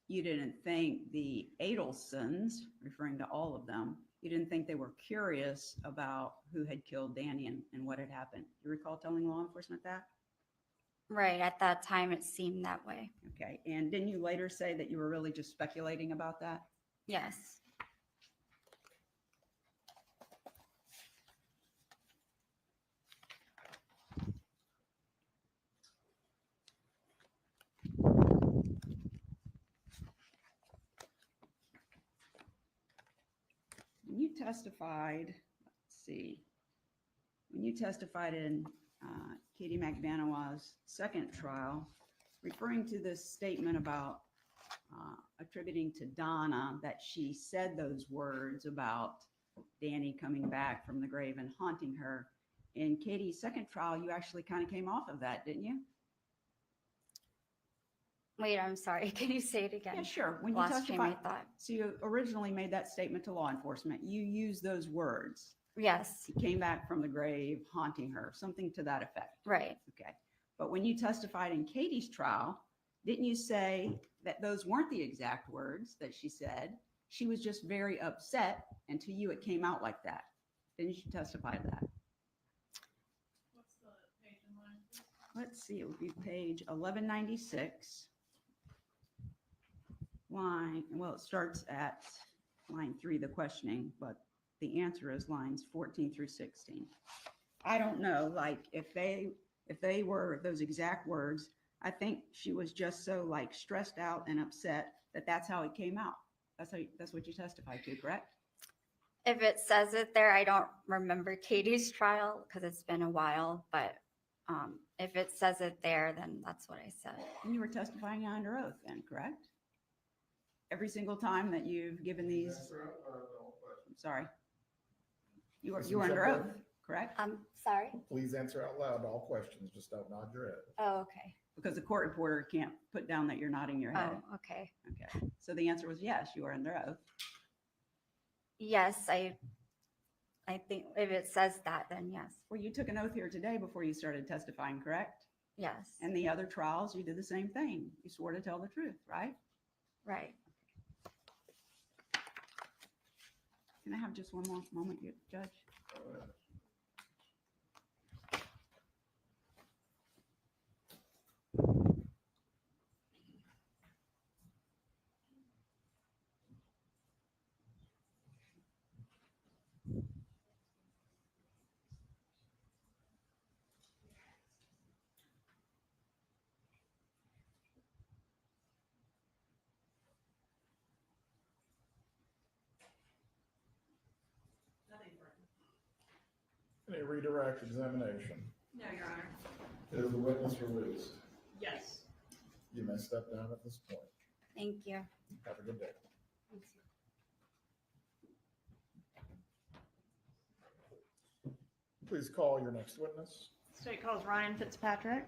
you didn't think the Adelsons, referring to all of them, you didn't think they were curious about who had killed Danny and what had happened. You recall telling law enforcement that? Right, at that time it seemed that way. Okay. And didn't you later say that you were really just speculating about that? Yes. When you testified, let's see, when you testified in Katie McBanawaz's second trial, referring to this statement about attributing to Donna that she said those words about Danny coming back from the grave and haunting her, in Katie's second trial, you actually kind of came off of that, didn't you? Wait, I'm sorry. Can you say it again? Yeah, sure. When you Lost train of testified, thought. so you originally made that statement to law enforcement. You used those words. Yes, He came back from the grave, haunting her, something to that effect. right. Okay. But when you testified in Katie's trial, didn't you say that those weren't the exact words that she said? She was just very upset, and to you, it came out like that. Didn't you testify to that? What's the page and line? Let's see, it would be page 1196. Line, well, it starts at line 3, the questioning, but the answer is lines 14 through 16. I don't know, like if they were those exact words, I think she was just so like stressed out and upset that that's how it came out. That's what you testified to, correct? If it says it there, I don't remember Katie's trial because it's been a while, but if it says it there, then that's what I said. And you were testifying under oath then, correct? Every single time that you've given these, I'm sorry. You were under oath, correct? I'm sorry. Please answer out loud all questions, just don't nod your head. Oh, okay. Because the court reporter can't put down that you're nodding your head. Oh, okay. Okay. So the answer was yes, you are under oath. Yes, I think if it says that, then yes. Well, you took an oath here today before you started testifying, correct? Yes. And the other trials, you did the same thing. You swore to tell the truth, right? Right. Can I have just one more moment, Judge? Any redirect examination? No, Your Honor. Is the witness released? Yes. You may step down at this point. Thank you. Have a good day. Please call your next witness. State calls Ryan Fitzpatrick.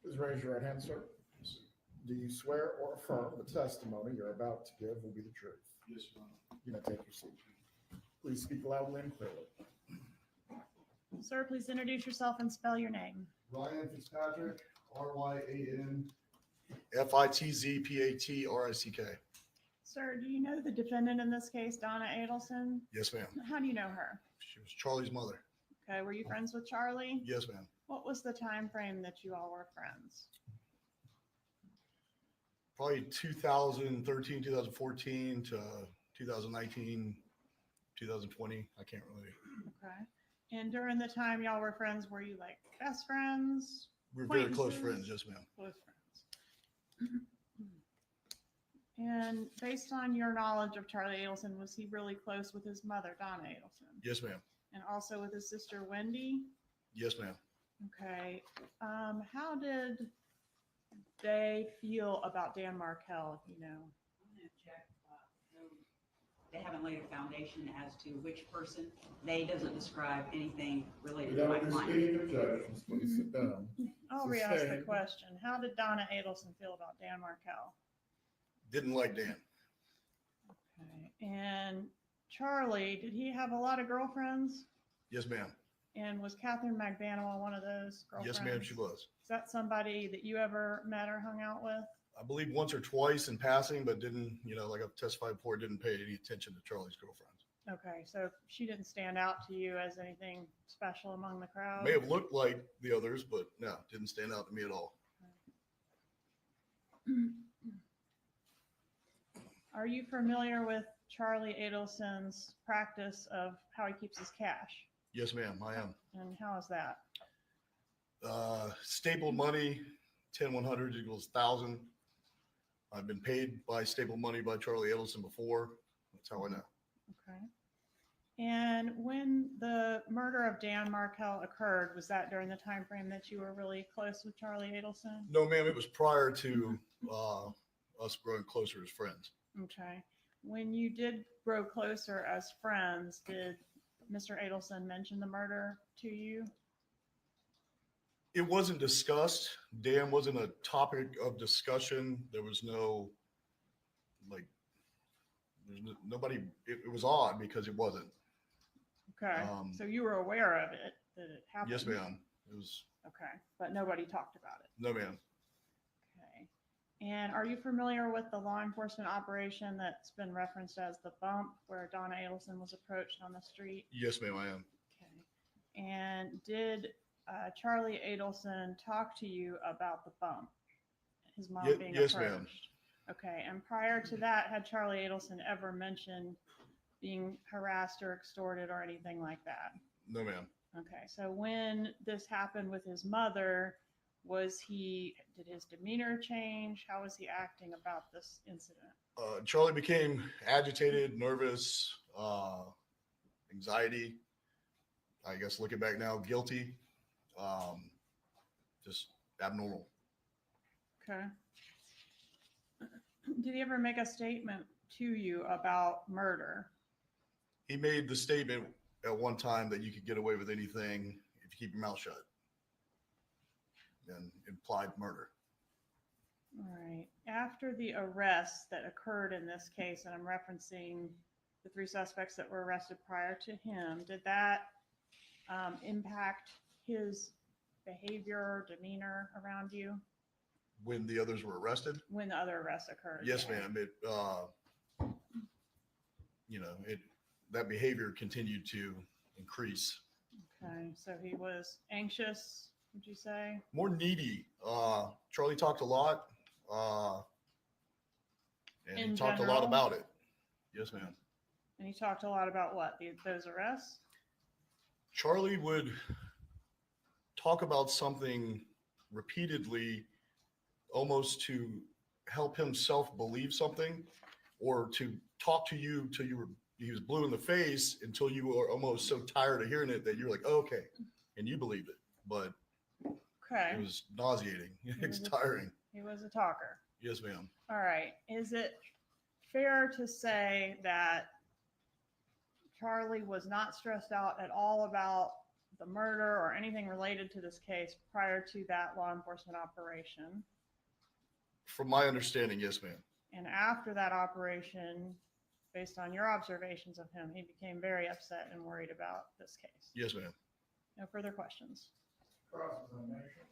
Please raise your right hand, sir. Do you swear or affirm the testimony you're about to give will be the truth? Yes, Your Honor. You may take your seat. Please speak loudly and clearly. Sir, please introduce yourself and spell your name. Ryan Fitzpatrick, RyanFitzpatrick. Sir, do you know the defendant in this case, Donna Adelson? Yes, ma'am. How do you know her? She was Charlie's mother. Okay, were you friends with Charlie? Yes, ma'am. What was the time frame that you all were friends? Probably 2013, 2014 to 2019, 2020. I can't really. Okay. And during the time y'all were friends, were you like best friends? We're very close Acquaintances? friends. Yes, ma'am. Close friends. And based on your knowledge of Charlie Adelson, was he really close with his mother, Donna Adelson? Yes, ma'am. And also with his sister, Wendy? Yes, ma'am. Okay. How did they feel about Dan Markel, if you know? I'm gonna check, no, they haven't laid a foundation as to which person. They doesn't describe anything related to my client. objections, please sit down. I'll re-ask the Sustained. question. How did Donna Adelson feel about Dan Markel? Didn't like Dan. Okay. And Charlie, did he have a lot of girlfriends? Yes, ma'am. And was Catherine McBaniel one of those girlfriends? Yes, ma'am. She was. Is that somebody that you ever met or hung out with? I believe once or twice in passing, but didn't, like I've testified before, didn't pay any attention to Charlie's girlfriends. Okay, so she didn't stand out to you as anything special among the crowd? May have looked like the others, but no, didn't stand out to me at all. Are you familiar with Charlie Adelson's practice of how he keeps his cash? Yes, ma'am. I am. And how is that? Stapled money, 10-100 equals 1,000. I've been paid by stapled money by Charlie Adelson before. That's how I know. Okay. And when the murder of Dan Markel occurred, was that during the time frame that you were really close with Charlie Adelson? No, ma'am. It was prior to us growing closer as friends. Okay. When you did grow closer as friends, did Mr. Adelson mention the murder to you? It wasn't discussed. Dan wasn't a topic of discussion. There was no, nobody, it was odd because it wasn't. Okay. So you were aware of it, that it happened? Yes, ma'am. It was, Okay. But nobody talked about it? no, ma'am. Okay. And are you familiar with the law enforcement operation that's been referenced as the bump, where Donna Adelson was approached on the street? Yes, ma'am, I am. Okay. And did Charlie Adelson talk to you about the bump? His mom being Yes, approached? ma'am. Okay. And prior to that, had Charlie Adelson ever mentioned being harassed or extorted or anything like that? No, ma'am. Okay. So when this happened with his mother, did his demeanor change? How was he acting about this incident? Charlie became agitated, nervous, anxiety. I guess looking back now, guilty, just abnormal. Okay. Did he ever make a statement to you about murder? He made the statement at one time that you could get away with anything if you keep your mouth shut, and implied murder. All right. After the arrests that occurred in this case, and I'm referencing the 3 suspects that were arrested prior to him, did that impact his behavior or demeanor around you When the others were arrested? when the other arrests occurred? Yes, Yeah. ma'am. That behavior continued to increase. Okay. So he was anxious, would you say? More needy. Charlie talked a lot. And he In talked a lot general? about it. Yes, ma'am. And he talked a lot about what? Those arrests? Charlie would talk about something repeatedly, almost to help himself believe something, or to talk to you till he was blue in the face, until you were almost so tired of hearing it that you're like, oh, okay, and you believed it. But Okay. it was nauseating. It's was a- tiring. He was a talker. Yes, ma'am. All right. Is it fair to say that Charlie was not stressed out at all about the murder or anything related to this case prior to that law enforcement operation? From my understanding, yes, ma'am. And after that operation, based on your observations of him, he became very upset and worried about this case. Yes, ma'am. No further questions. Cross-examination.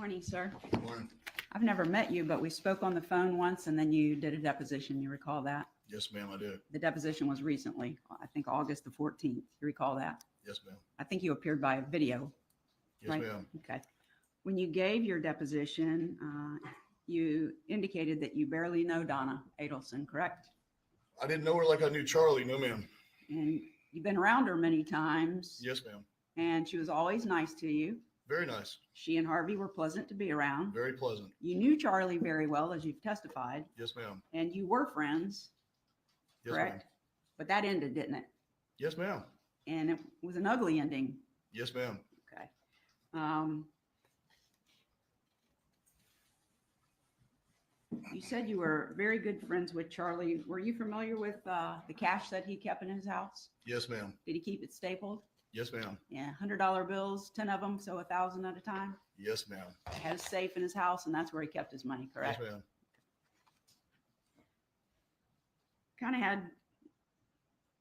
Morning, sir. Morning. I've never met you, but we spoke on the phone once and then you did a deposition. You recall that? Yes, ma'am, I did. The deposition was recently, I think August the 14th. You recall that? Yes, ma'am. I think you appeared by video. Yes, Right. ma'am. Okay. When you gave your deposition, you indicated that you barely know Donna Adelson, correct? I didn't know her like I knew Charlie. No, ma'am. And you've been around her many times. Yes, ma'am. And she was always nice to you. Very nice. She and Harvey were pleasant to be around. Very pleasant. You knew Charlie very well, as you've testified, Yes, ma'am. and you were friends, Yes, ma'am. correct? But that ended, didn't it? Yes, ma'am. And it was an ugly ending. Yes, ma'am. Okay. You said you were very good friends with Charlie. Were you familiar with the cash that he kept in his house? Yes, ma'am. Did he keep it stapled? Yes, ma'am. Yeah, $100 bills, 10 of them, so 1,000 at a time. Yes, ma'am. He had a safe in his house, and that's where he kept his money, correct? Yes, ma'am. Kind of had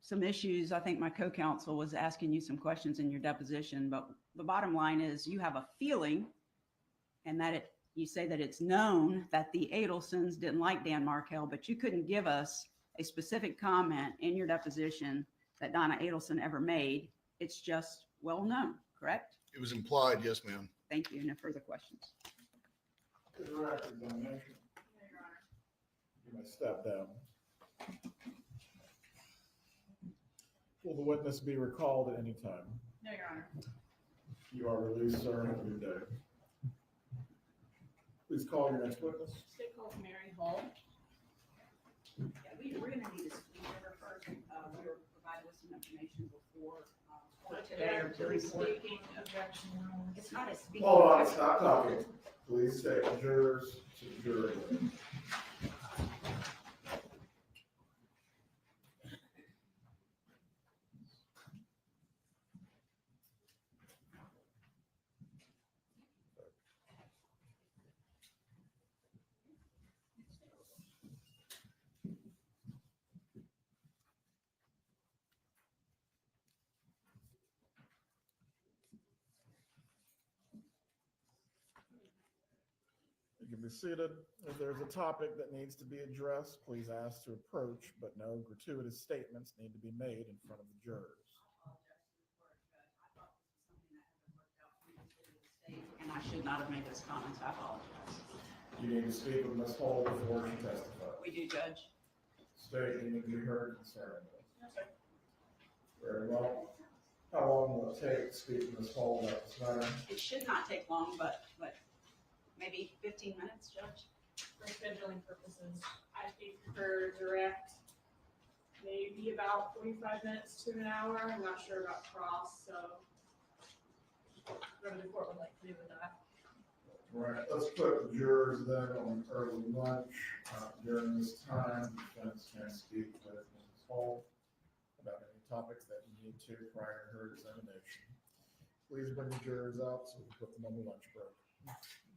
some issues. I think my co-counsel was asking you some questions in your deposition, but the bottom line is you have a feeling, and that you say that it's known that the Adelsons didn't like Dan Markel, but you couldn't give us a specific comment in your deposition that Donna Adelson ever made. It's just well known, correct? It was implied. Yes, ma'am. Thank you. No further questions. To the record, examination. You may step down. Will the witness be recalled at any time? No, Your Honor. You are released, sir. Have a good day. Please call your next witness. State called Mary Hall. Yeah, we're going to need a screen reader first. We were provided with some information before today or to report. Speaking objection. It's not a speaking. Hold on, stop talking. Please take the jurors to the jury. You can be seated. If there's a topic that needs to be addressed, please ask to approach, but no gratuitous statements need to be made in front of the jurors. And I should not have made those comments. I apologize. You need to speak with Ms. Hall before she testifies. We do, Judge. State you need to be heard concerning this. Very well. How long will it take to speak to Ms. Hall about this matter? It should not take long, but maybe 15 minutes, Judge. For scheduling purposes, I think for direct, maybe about 45 minutes to an hour. I'm not sure about cross, so whatever the court would like to do with that. Right, let's put the jurors then on early lunch. During this time, defense can speak with Mrs. Hall about any topics that you need to prior to her examination. Please bring the jurors out so we can put them on the lunch break. That's fine.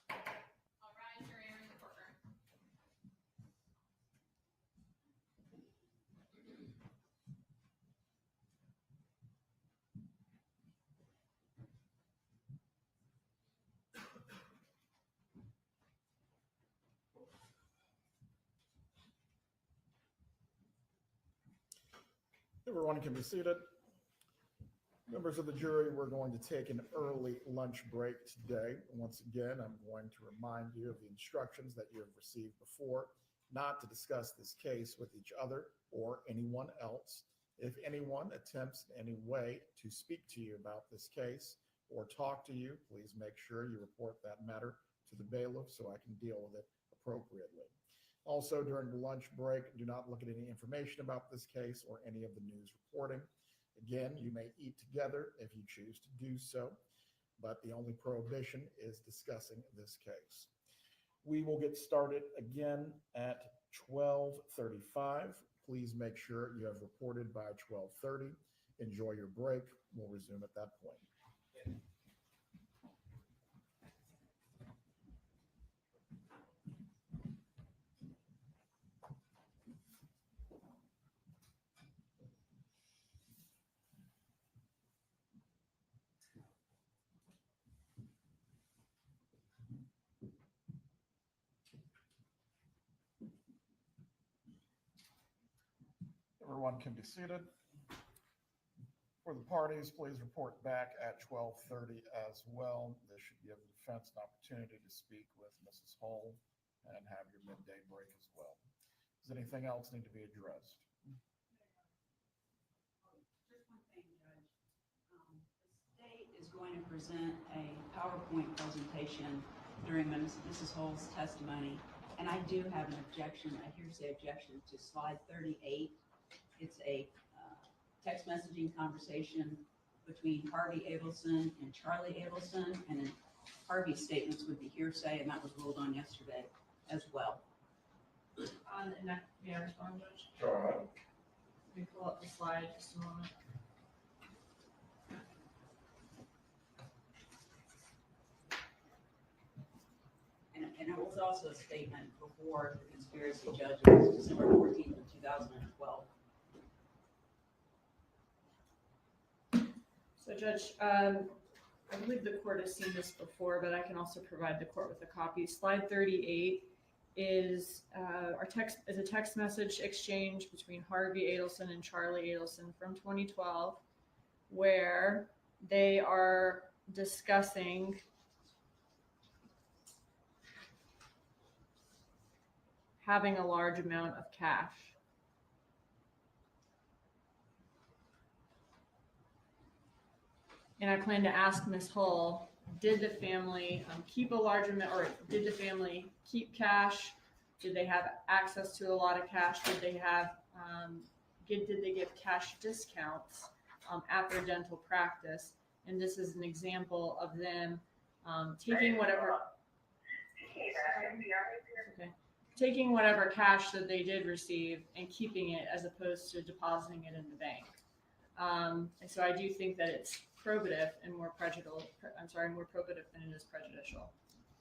All right, you're entering the courtroom. Everyone can be seated. Members of the jury, we're going to take an early lunch break today. Once again, I'm going to remind you of the instructions that you have received before, not to discuss this case with each other or anyone else. If anyone attempts in any way to speak to you about this case or talk to you, please make sure you report that matter to the bailiff so I can deal with it appropriately. Also, during the lunch break, do not look at any information about this case or any of the news reporting. Again, you may eat together if you choose to do so, but the only prohibition is discussing this case. We will get started again at 12:35. Please make sure you have reported by 12:30. Enjoy your break. We'll resume at that point. Everyone can be seated. For the parties, please report back at 12:30 as well. This should give the defense an opportunity to speak with Mrs. Hull and have your midday break as well. Does anything else need to be addressed? Just one thing, Judge. The state is going to present a PowerPoint presentation during Mrs. Hull's testimony, and I do have an objection, a hearsay objection to slide 38. It's a text messaging conversation between Harvey Adelson and Charlie Adelson, and then Harvey's statements would be hearsay, and that was ruled on yesterday as well. May I respond, Judge? Go ahead. Let me pull up the slide just a moment. And it was also a statement before the conspiracy judges, December 14th of 2012. So Judge, I believe the court has seen this before, but I can also provide the court with a copy. Slide 38 is a text message exchange between Harvey Adelson and Charlie Adelson from 2012, where they are discussing having a large amount of cash. And I plan to ask Ms. Hull, did the family keep a large amount, or did the family keep cash? Did they have access to a lot of cash? Did they have, did they give cash discounts at their dental practice? And this is an example of them taking whatever cash that they did receive and keeping it as opposed to depositing it in the bank. And so I do think that it's probative and more probative than it is prejudicial.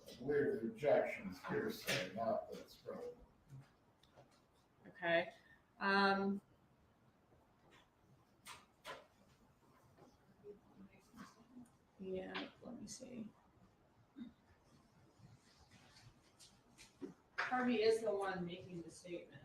I believe the objection is hearsay, not that it's probative. Okay. Yeah, let me see. Harvey is the one making the statement.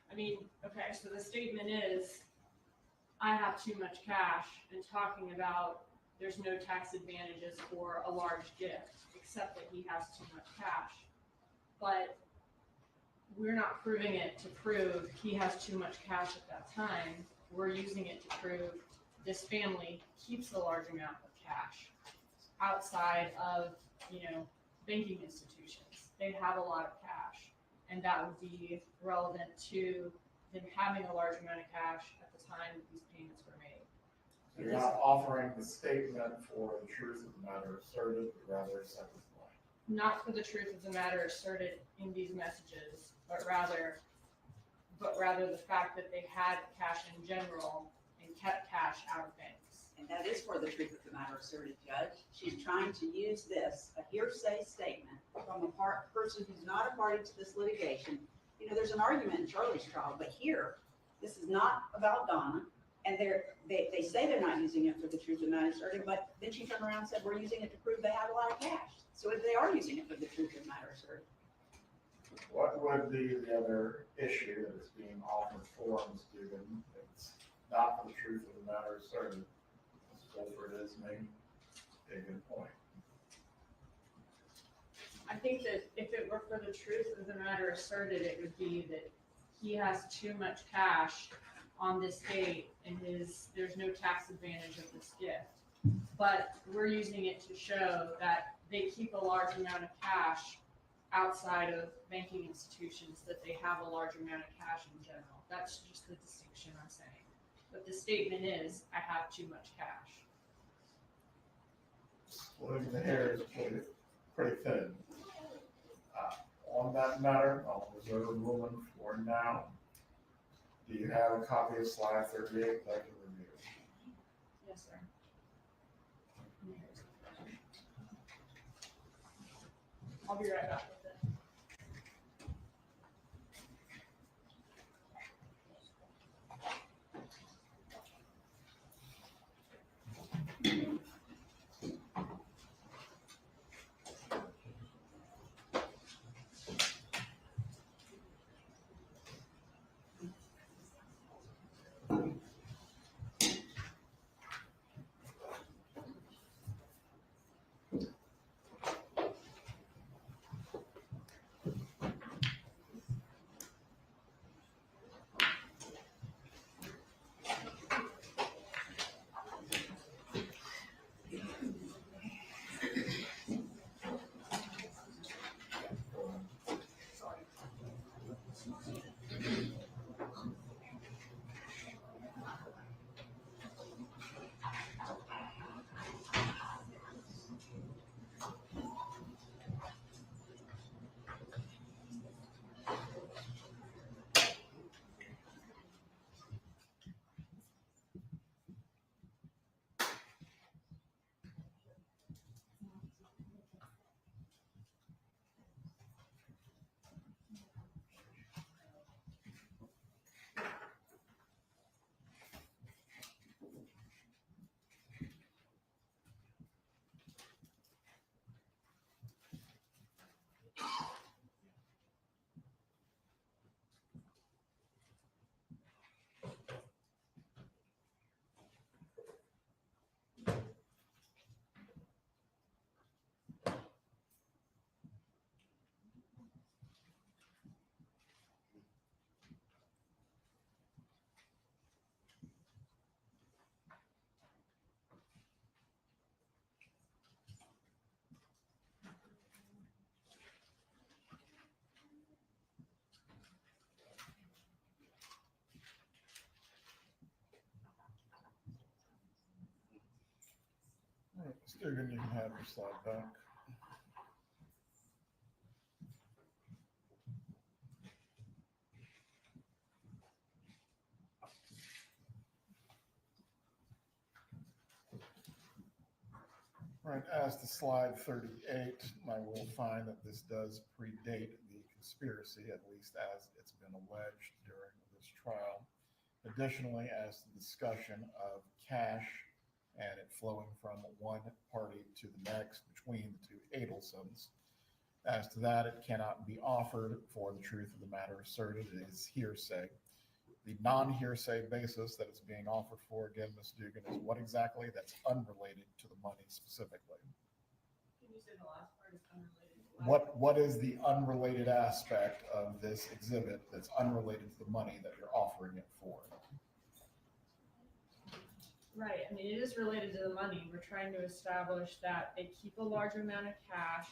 I mean, okay, so the statement is, I have too much cash, and talking about there's no tax advantages for a large gift, except that he has too much cash. But we're not proving it to prove he has too much cash at that time. We're using it to prove this family keeps a large amount of cash outside of, banking institutions. They have a lot of cash. and that would be relevant to them having a large amount of cash at the time that these payments were made. You're not offering the statement for the truth of the matter asserted, but rather a second point. Not for the truth of the matter asserted in these messages, but rather the fact that they had cash in general and kept cash out of banks. And that is for the truth of the matter asserted, Judge. She's trying to use this, a hearsay statement from a person who's not a party to this litigation. You know, there's an argument in Charlie's trial, but here, this is not about Donna. And they say they're not using it for the truth of the matter asserted, but then she turned around and said, we're using it to prove they have a lot of cash. So if they are using it for the truth of the matter asserted. What would be the other issue that is being offered for Ms. Dugan? It's not for the truth of the matter asserted. Ms. Fulford is making a good point. I think that if it were for the truth of the matter asserted, it would be that he has too much cash on this date and there's no tax advantage of this gift. But we're using it to show that they keep a large amount of cash outside of banking institutions, that they have a large amount of cash in general. That's just the distinction I'm saying. But the statement is, I have too much cash. Splitting the hair is pretty thin. On that matter, I'll reserve a ruling for now. Do you have a copy of slide 38 that I can review? Yes, sir. I'll be right back with it. All right, Ms. Dugan, you can have your slide back. Right, as to slide 38, I will find that this does predate the conspiracy, at least as it's been alleged during this trial. Additionally, as to the discussion of cash and it flowing from one party to the next between the two Adelsons, as to that, it cannot be offered for the truth of the matter asserted. It is hearsay. The non-hearsay basis that is being offered for, again, Ms. Dugan, is what exactly? That's unrelated to the money specifically. Can you say the last part is unrelated to what? What is the unrelated aspect of this exhibit that's unrelated to the money that you're offering it for? Right, I mean, it is related to the money. We're trying to establish that they keep a large amount of cash.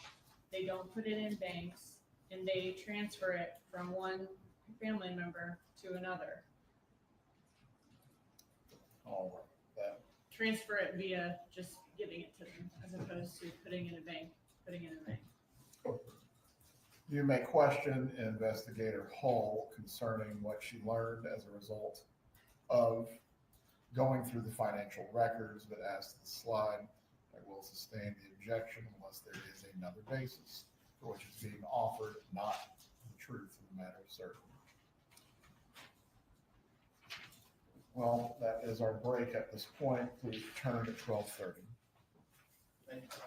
They don't put it in banks. and they transfer it from one family member to another. All right, that, Transfer it via just giving it to them as opposed to putting in a bank. you may question Investigator Hall concerning what she learned as a result of going through the financial records, but as to the slide, I will sustain the objection unless there is another basis for which is being offered, not the truth of the matter certain. Well, that is our break at this point. Please return at 12:30. Thank you.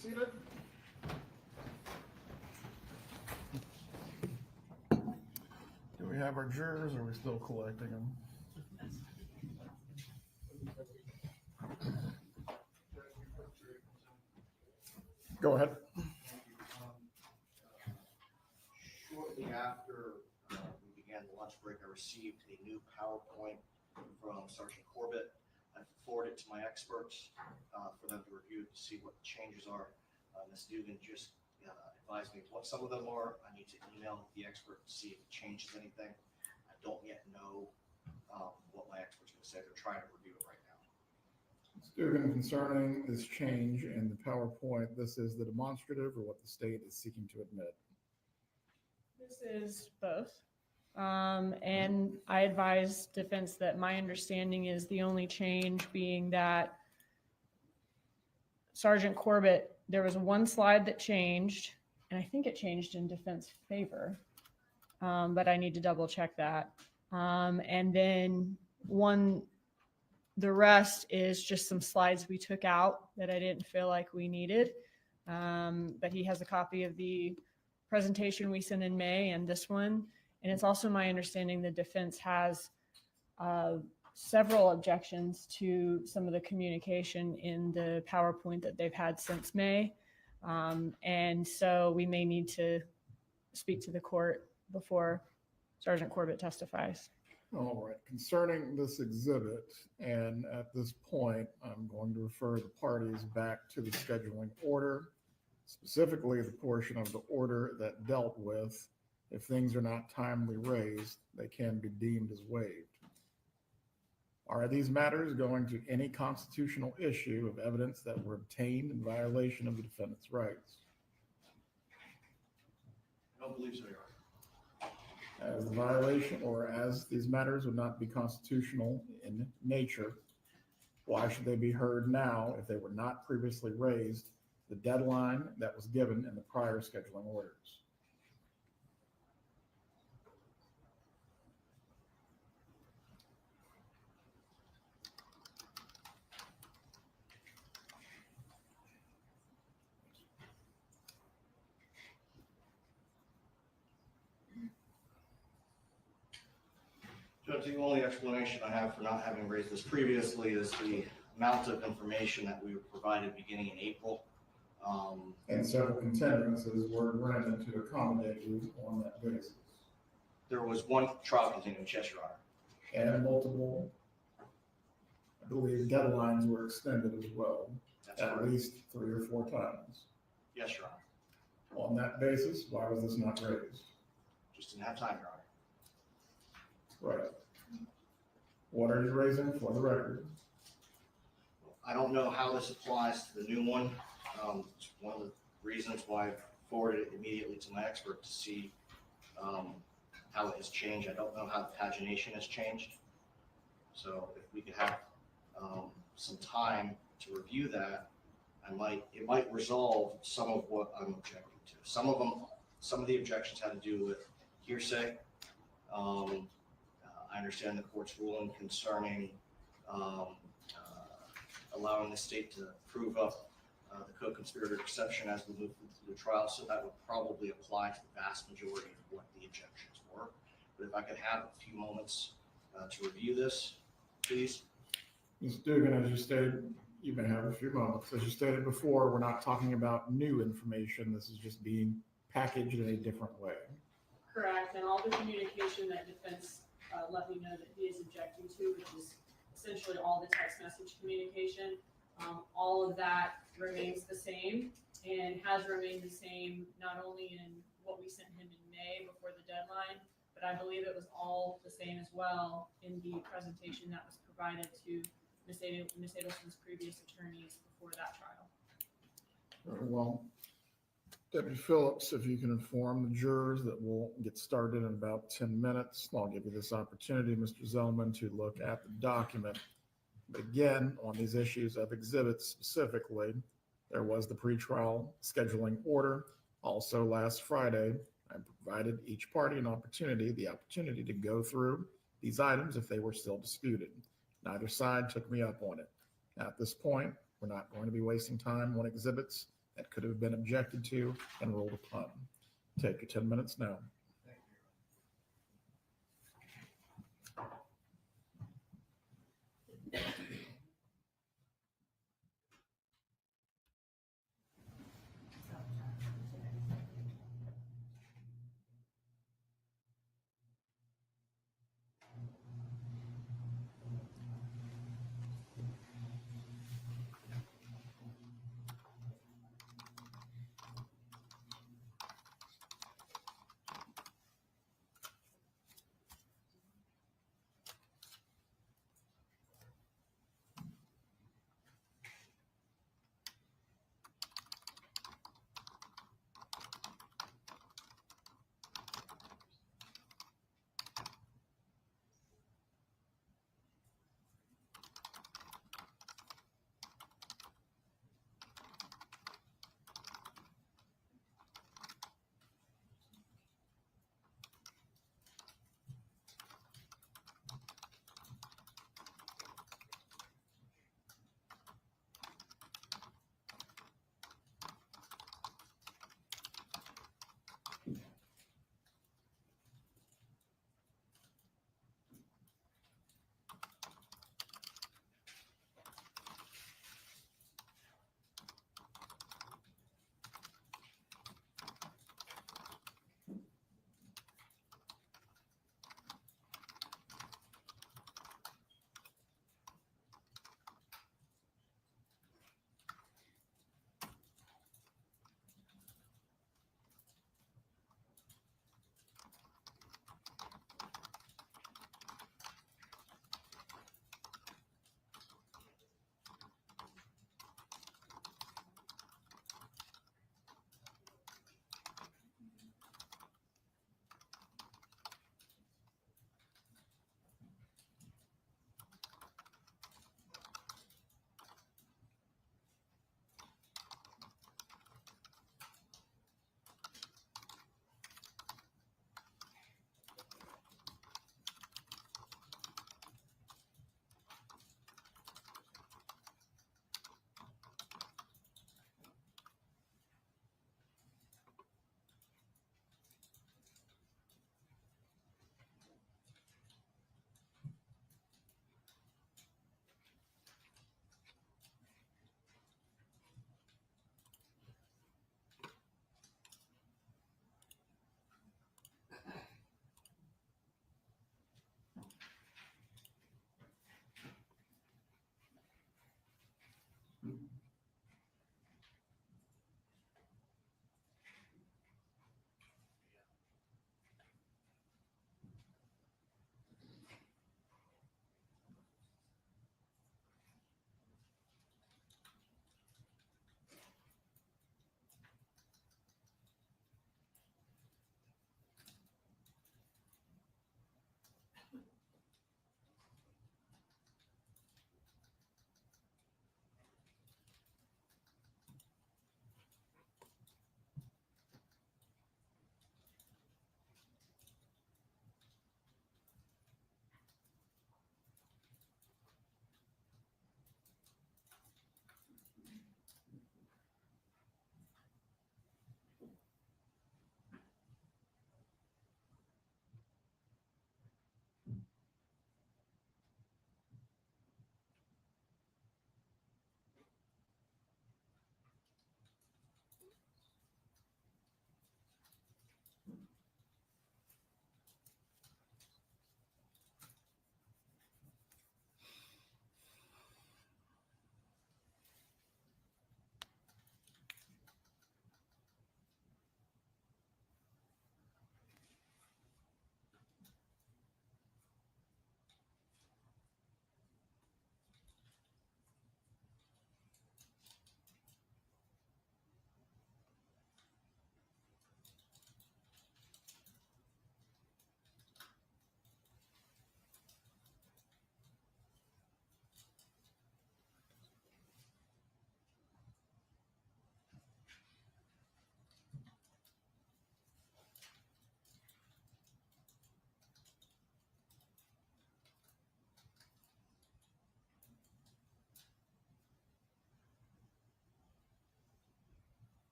seated. Do we have our jurors, or are we still collecting them? Go ahead. Shortly after we began the lunch break, I received a new PowerPoint from Sergeant Corbett. I forwarded it to my experts for them to review to see what the changes are. Ms. Dugan just advised me what some of them are. I need to email the expert to see if it changes anything. I don't yet know what my expert's going to say. They're trying to review it right now. Ms. Dugan, concerning this change in the PowerPoint, this is the demonstrative or what the state is seeking to admit? This is both. And I advise defense that my understanding is the only change being that Sergeant Corbett, there was one slide that changed, and I think it changed in defense favor. But I need to double check that. And then the rest is just some slides we took out that I didn't feel like we needed. But he has a copy of the presentation we sent in May and this one. And it's also my understanding the defense has several objections to some of the communication in the PowerPoint that they've had since May. And so we may need to speak to the court before Sergeant Corbett testifies. All right, concerning this exhibit, and at this point, I'm going to refer the parties back to the scheduling order, specifically the portion of the order that dealt with if things are not timely raised, they can be deemed as waived. Are these matters going to any constitutional issue of evidence that were obtained in violation of the defendant's rights? I don't believe so, Your Honor. As the violation, or as these matters would not be constitutional in nature, why should they be heard now if they were not previously raised, the deadline that was given in the prior scheduling orders? Judge, the only explanation I have for not having raised this previously is the amount of information that we were provided beginning in April. And several continuances were granted to accommodate you on that basis. There was one trial continuance, yes, Your Honor. And multiple, I believe, deadlines were extended as well, That's at correct. least 3 or 4 times. Yes, Your Honor. On that basis, why was this not raised? Just didn't have time, Your Honor. Right. What are you raising for the record? I don't know how this applies to the new one. It's one of the reasons why I forwarded it immediately to my expert to see how it has changed. I don't know how the pagination has changed. So if we could have some time to review that, it might resolve some of what I'm objecting to. Some of the objections had to do with hearsay. I understand the court's ruling concerning allowing the state to prove up the co-conspirator exception as we move through the trial. So that would probably apply to the vast majority of what the objections were. But if I could have a few moments to review this, please. Ms. Dugan, as you stated, you may have a few moments. As you stated before, we're not talking about new information. This is just being packaged in a different way. Correct, and all the communication that defense let me know that he is objecting to, which is essentially all the text message communication, all of that remains the same and has remained the same not only in what we sent him in May before the deadline, but I believe it was all the same as well in the presentation that was provided to Ms. Adelson's previous attorneys before that trial. Very well. Deputy Phillips, if you can inform the jurors that we'll get started in about 10 minutes. I'll give you this opportunity, Mr. Zellman, to look at the document. But again, on these issues of exhibits specifically, there was the pretrial scheduling order. Also last Friday, I provided each party the opportunity to go through these items if they were still disputed. Neither side took me up on it. At this point, we're not going to be wasting time on exhibits that could have been objected to and ruled upon. Take your 10 minutes now.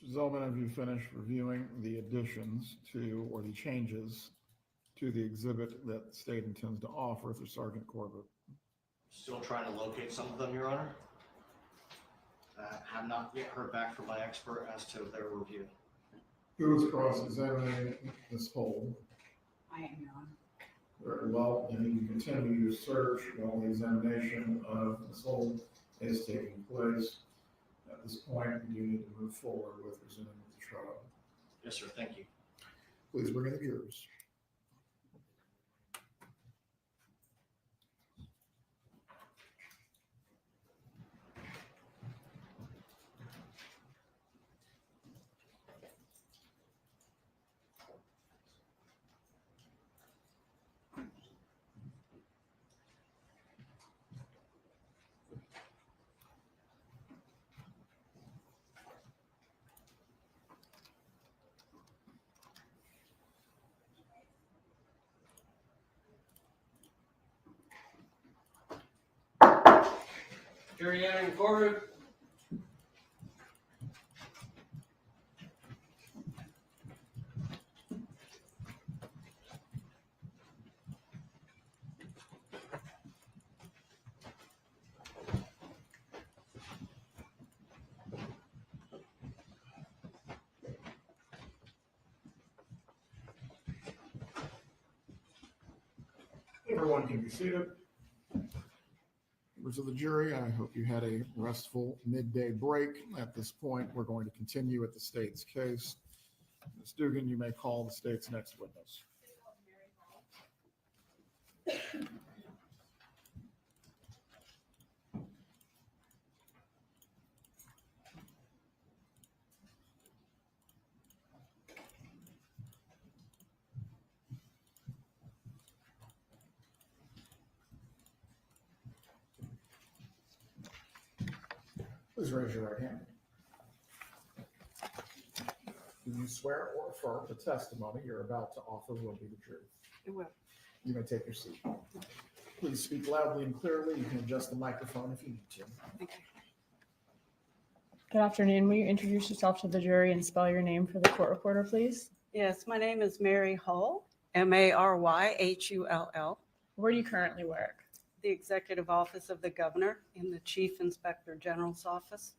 Mr. Zellman, have you finished reviewing the additions to, or the changes to the exhibit that the state intends to offer through Sergeant Corbett? Still trying to locate some of them, Your Honor. Have not yet heard back from my expert as to their review. Who is cross-examining Ms. Holden? I am, Your Honor. Very well, and you can continue your search while the examination of Ms. Holden is taking place. At this point, you do need to move forward with resuming the trial. Yes, sir. Thank you. Please bring in the jurors. Jury entering courtroom. Everyone can be seated. Members of the jury, I hope you had a restful midday break. At this point, we're going to continue with the state's case. Ms. Dugan, you may call the state's next witness. Please raise your right hand. Do you swear or affirm the testimony you're about to offer will be the truth? It will. You may take your seat. Please speak loudly and clearly. You can adjust the microphone if you need to. Thank you. Good afternoon. Will you introduce yourself to the jury and spell your name for the court reporter, please? Yes, my name is Mary Hull, Maryhull. Where do you currently work? The Executive Office of the Governor in the Chief Inspector General's office,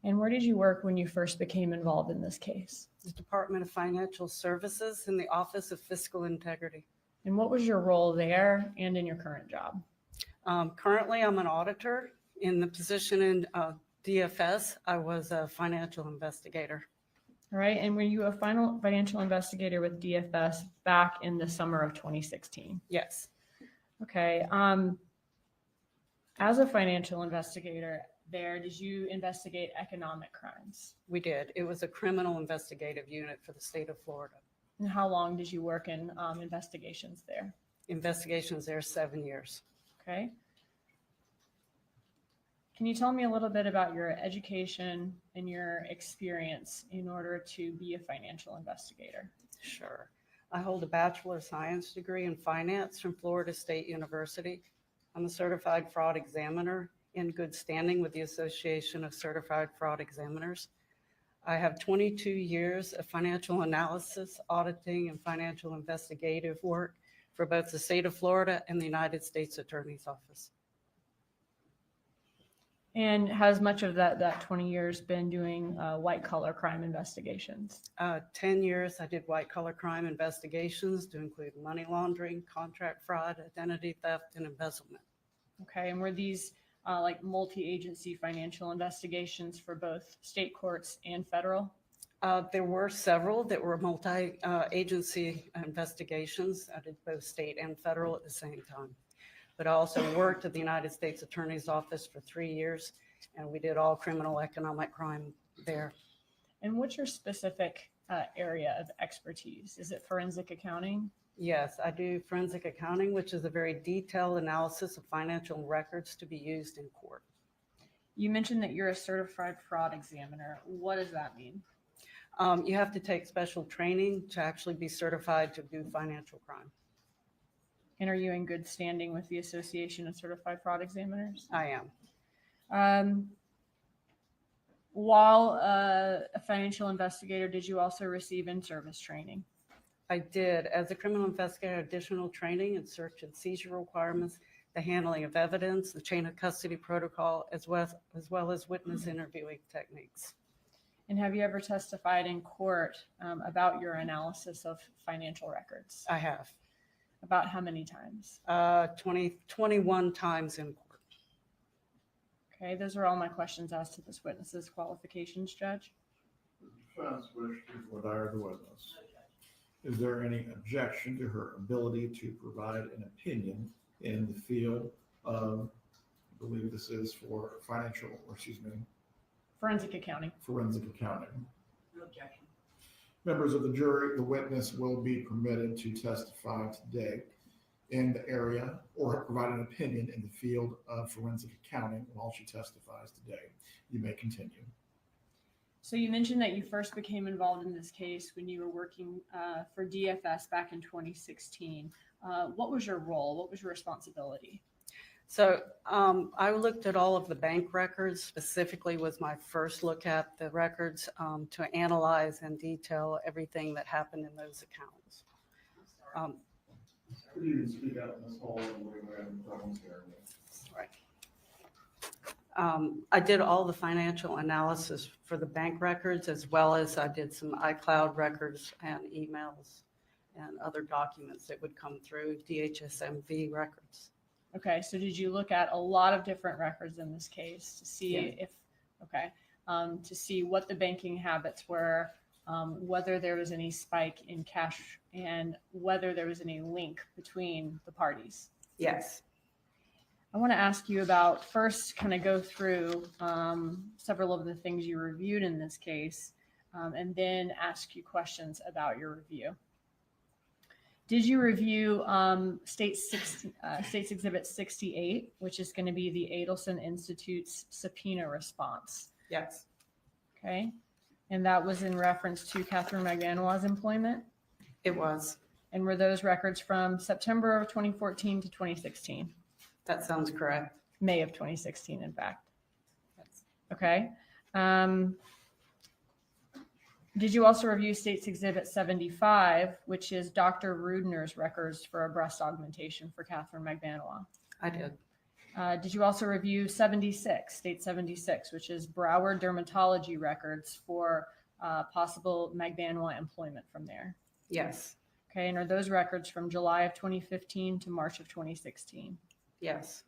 And where did you work when you first became involved in this case? the Department of Financial Services in the Office of Fiscal Integrity. And what was your role there and in your current job? Currently, I'm an auditor. In the position in DFS, I was a financial investigator. All right. And were you a financial investigator with DFS back in the summer of 2016? Yes, Okay. As a financial investigator there, did you investigate economic crimes? we did. It was a criminal investigative unit for the state of Florida. And how long did you work in investigations there? Investigations there 7 years. Okay. Can you tell me a little bit about your education and your experience in order to be a financial investigator? Sure. I hold a Bachelor of Science degree in finance from Florida State University. I'm a certified fraud examiner in good standing with the Association of Certified Fraud Examiners. I have 22 years of financial analysis, auditing, and financial investigative work for both the state of Florida and the United States Attorney's Office. And has much of that 20 years been doing white collar crime investigations? 10 years, I did white collar crime investigations to include money laundering, contract fraud, identity theft, and embezzlement. Okay. And were these like multi-agency financial investigations for both state courts and federal? There were several that were multi-agency investigations. I did both state and federal at the same time. But I also worked at the United States Attorney's Office for 3 years, and we did all criminal economic crime there. And what's your specific area of expertise? Is it forensic accounting? Yes, I do forensic accounting, which is a very detailed analysis of financial records to be used in court. You mentioned that you're a certified fraud examiner. What does that mean? You have to take special training to actually be certified to do financial crime. And are you in good standing with the Association of Certified Fraud Examiners? I am. While a financial investigator, did you also receive in-service training? I did, as a criminal investigator, additional training in search and seizure requirements, the handling of evidence, the chain of custody protocol, as well as witness interviewing techniques. And have you ever testified in court about your analysis of financial records? I have About how many times? 21 times in court. Okay, those are all my questions as to this witness's qualifications, Judge. The defense wishes to retire the witness. Is there any objection to her ability to provide an opinion in the field of, I believe this is for Forensic accounting. forensic accounting? No objection. Members of the jury, the witness will be permitted to testify today in the area or provide an opinion in the field of forensic accounting while she testifies today. You may continue. So you mentioned that you first became involved in this case when you were working for DFS back in 2016. What was your role? What was your responsibility? So I looked at all of the bank records, specifically was my first look at the records to analyze and detail everything that happened in those accounts. Could you speak out in this hall and we're having problems hearing you? Right. I did all the financial analysis for the bank records, as well as I did some iCloud records and emails and other documents that would come through DHSMV records. Okay, so did you look at a lot of different records in this case to see Yeah. to see what the banking habits were, whether there was any spike in cash, and whether there was any link between the parties? Yes. I want to ask you about first, kind of go through several of the things you reviewed in this case, and then ask you questions about your review. Did you review States Exhibit 68, which is going to be the Adelson Institute's subpoena response? Yes. Okay. And that was in reference to Catherine Magdanoa's employment? It was. And were those records from September of 2014 to 2016? That sounds correct. May of 2016, in fact. Yes. Okay. Did you also review States Exhibit 75, which is Dr. Rudner's records for a breast augmentation for Catherine Magdanoa? I did. Did you also review 76, State 76, which is Broward dermatology records for possible Magdanoa employment from there? Yes. Okay, and are those records from July of 2015 to March of 2016? Yes.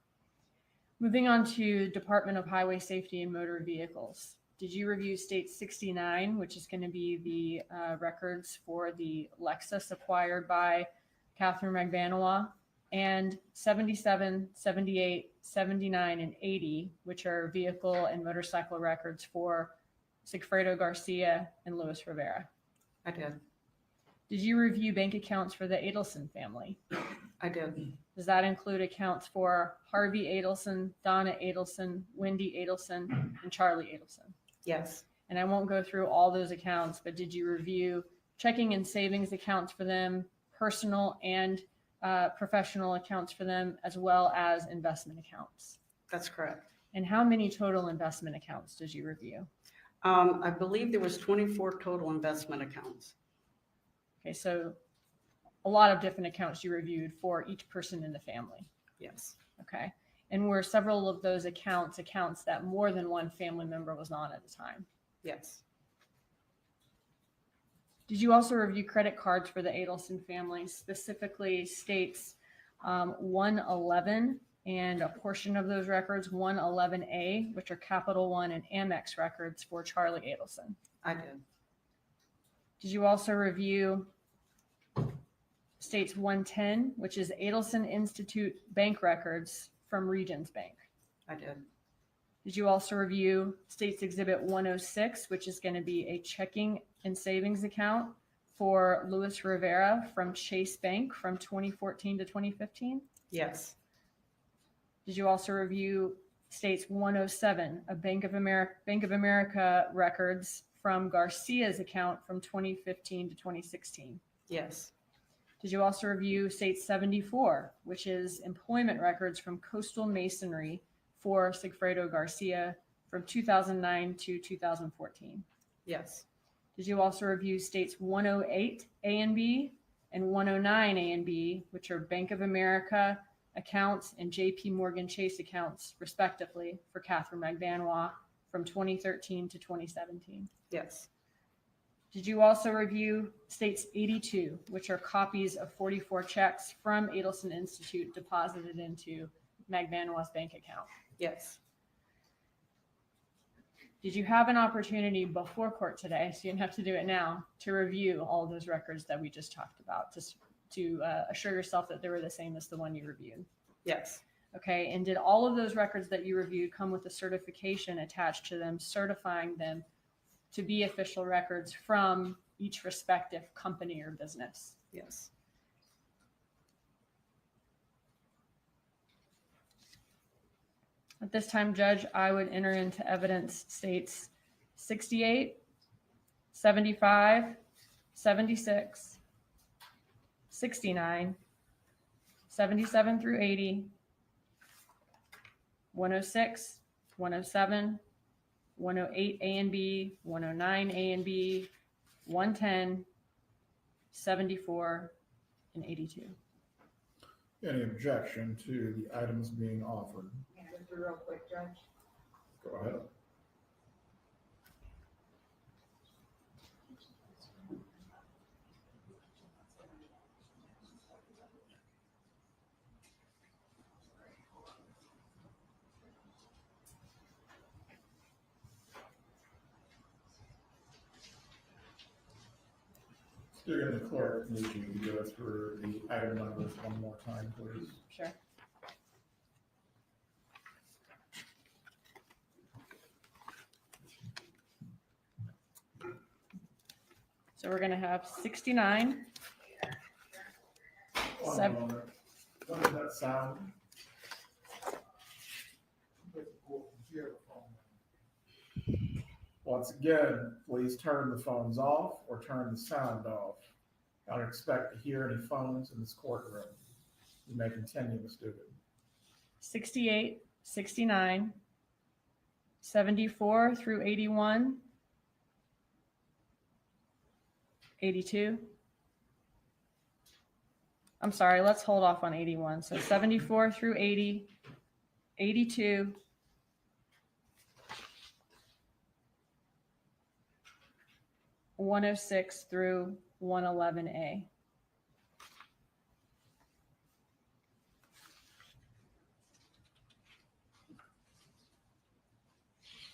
Moving on to Department of Highway Safety and Motor Vehicles. Did you review State 69, which is going to be the records for the Lexus acquired by Catherine Magdanoa, and 77, 78, 79, and 80, which are vehicle and motorcycle records for Sigfredo Garcia and Luis Rivera? I did. Did you review bank accounts for the Adelson family? I did. Does that include accounts for Harvey Adelson, Donna Adelson, Wendy Adelson, and Charlie Adelson? Yes. And I won't go through all those accounts, but did you review checking and savings accounts for them, personal and professional accounts for them, as well as investment accounts? That's correct. And how many total investment accounts did you review? I believe there was 24 total investment accounts. Okay, so a lot of different accounts you reviewed for each person in the family. Yes. Okay. And were several of those accounts that more than one family member was on at the time? Yes. Did you also review credit cards for the Adelson family, specifically States 111 and a portion of those records, 111A, which are Capital One and Amex records for Charlie Adelson? I did. Did you also review States 110, which is Adelson Institute bank records from Regions Bank? I did. Did you also review States Exhibit 106, which is going to be a checking and savings account for Luis Rivera from Chase Bank from 2014 to 2015? Yes. Did you also review States 107, a Bank of America records from Garcia's account from 2015 to 2016? Yes. Did you also review State 74, which is employment records from Coastal Masonry for Sigfredo Garcia from 2009 to 2014? Yes. Did you also review states 108 A and B and 109 A and B, which are Bank of America accounts and JP Morgan Chase accounts, respectively, for Catherine McBanois from 2013 to 2017? Yes. Did you also review states 82, which are copies of 44 checks from Adelson Institute deposited into McBanois bank account? Yes. Did you have an opportunity before court today, so you didn't have to do it now, to review all of those records that we just talked about, to assure yourself that they were the same as the one you reviewed? Yes. Okay, and did all of those records that you reviewed come with a certification attached to them, certifying them to be official records from each respective company or business? Yes. At this time, Judge, I would enter into evidence states 68, 75, 76, 69, 77 through 80, 106, 107, 108 A and B, 109 A and B, 110, 74, and 82. Any objection to the items being offered? Just a real quick, Judge. Go ahead. Student and clerk, need you to go through the item numbers one more time, please. Sure. So we're going to have 69. One Seven. moment. When does that sound? Once again, please turn the phones off or turn the sound off. I don't expect to hear any phones in this courtroom. You may continue, Ms. Dugan. 68, 69, 74 through 81, 82. I'm sorry, let's hold off on 81. So 74 through 80, 82, 106 through 111A.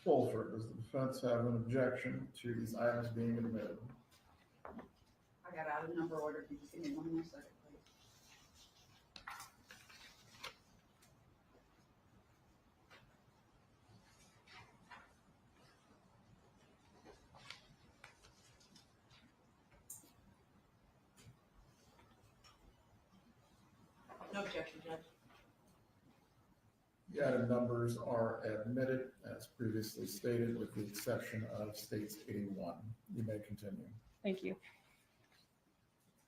Fulford, does the defense have an objection to these items being admitted? I got out of number order. Can you just give me one more second, please? No objection, Judge. The item numbers are admitted as previously stated with the exception of states 81. You may continue. Thank you.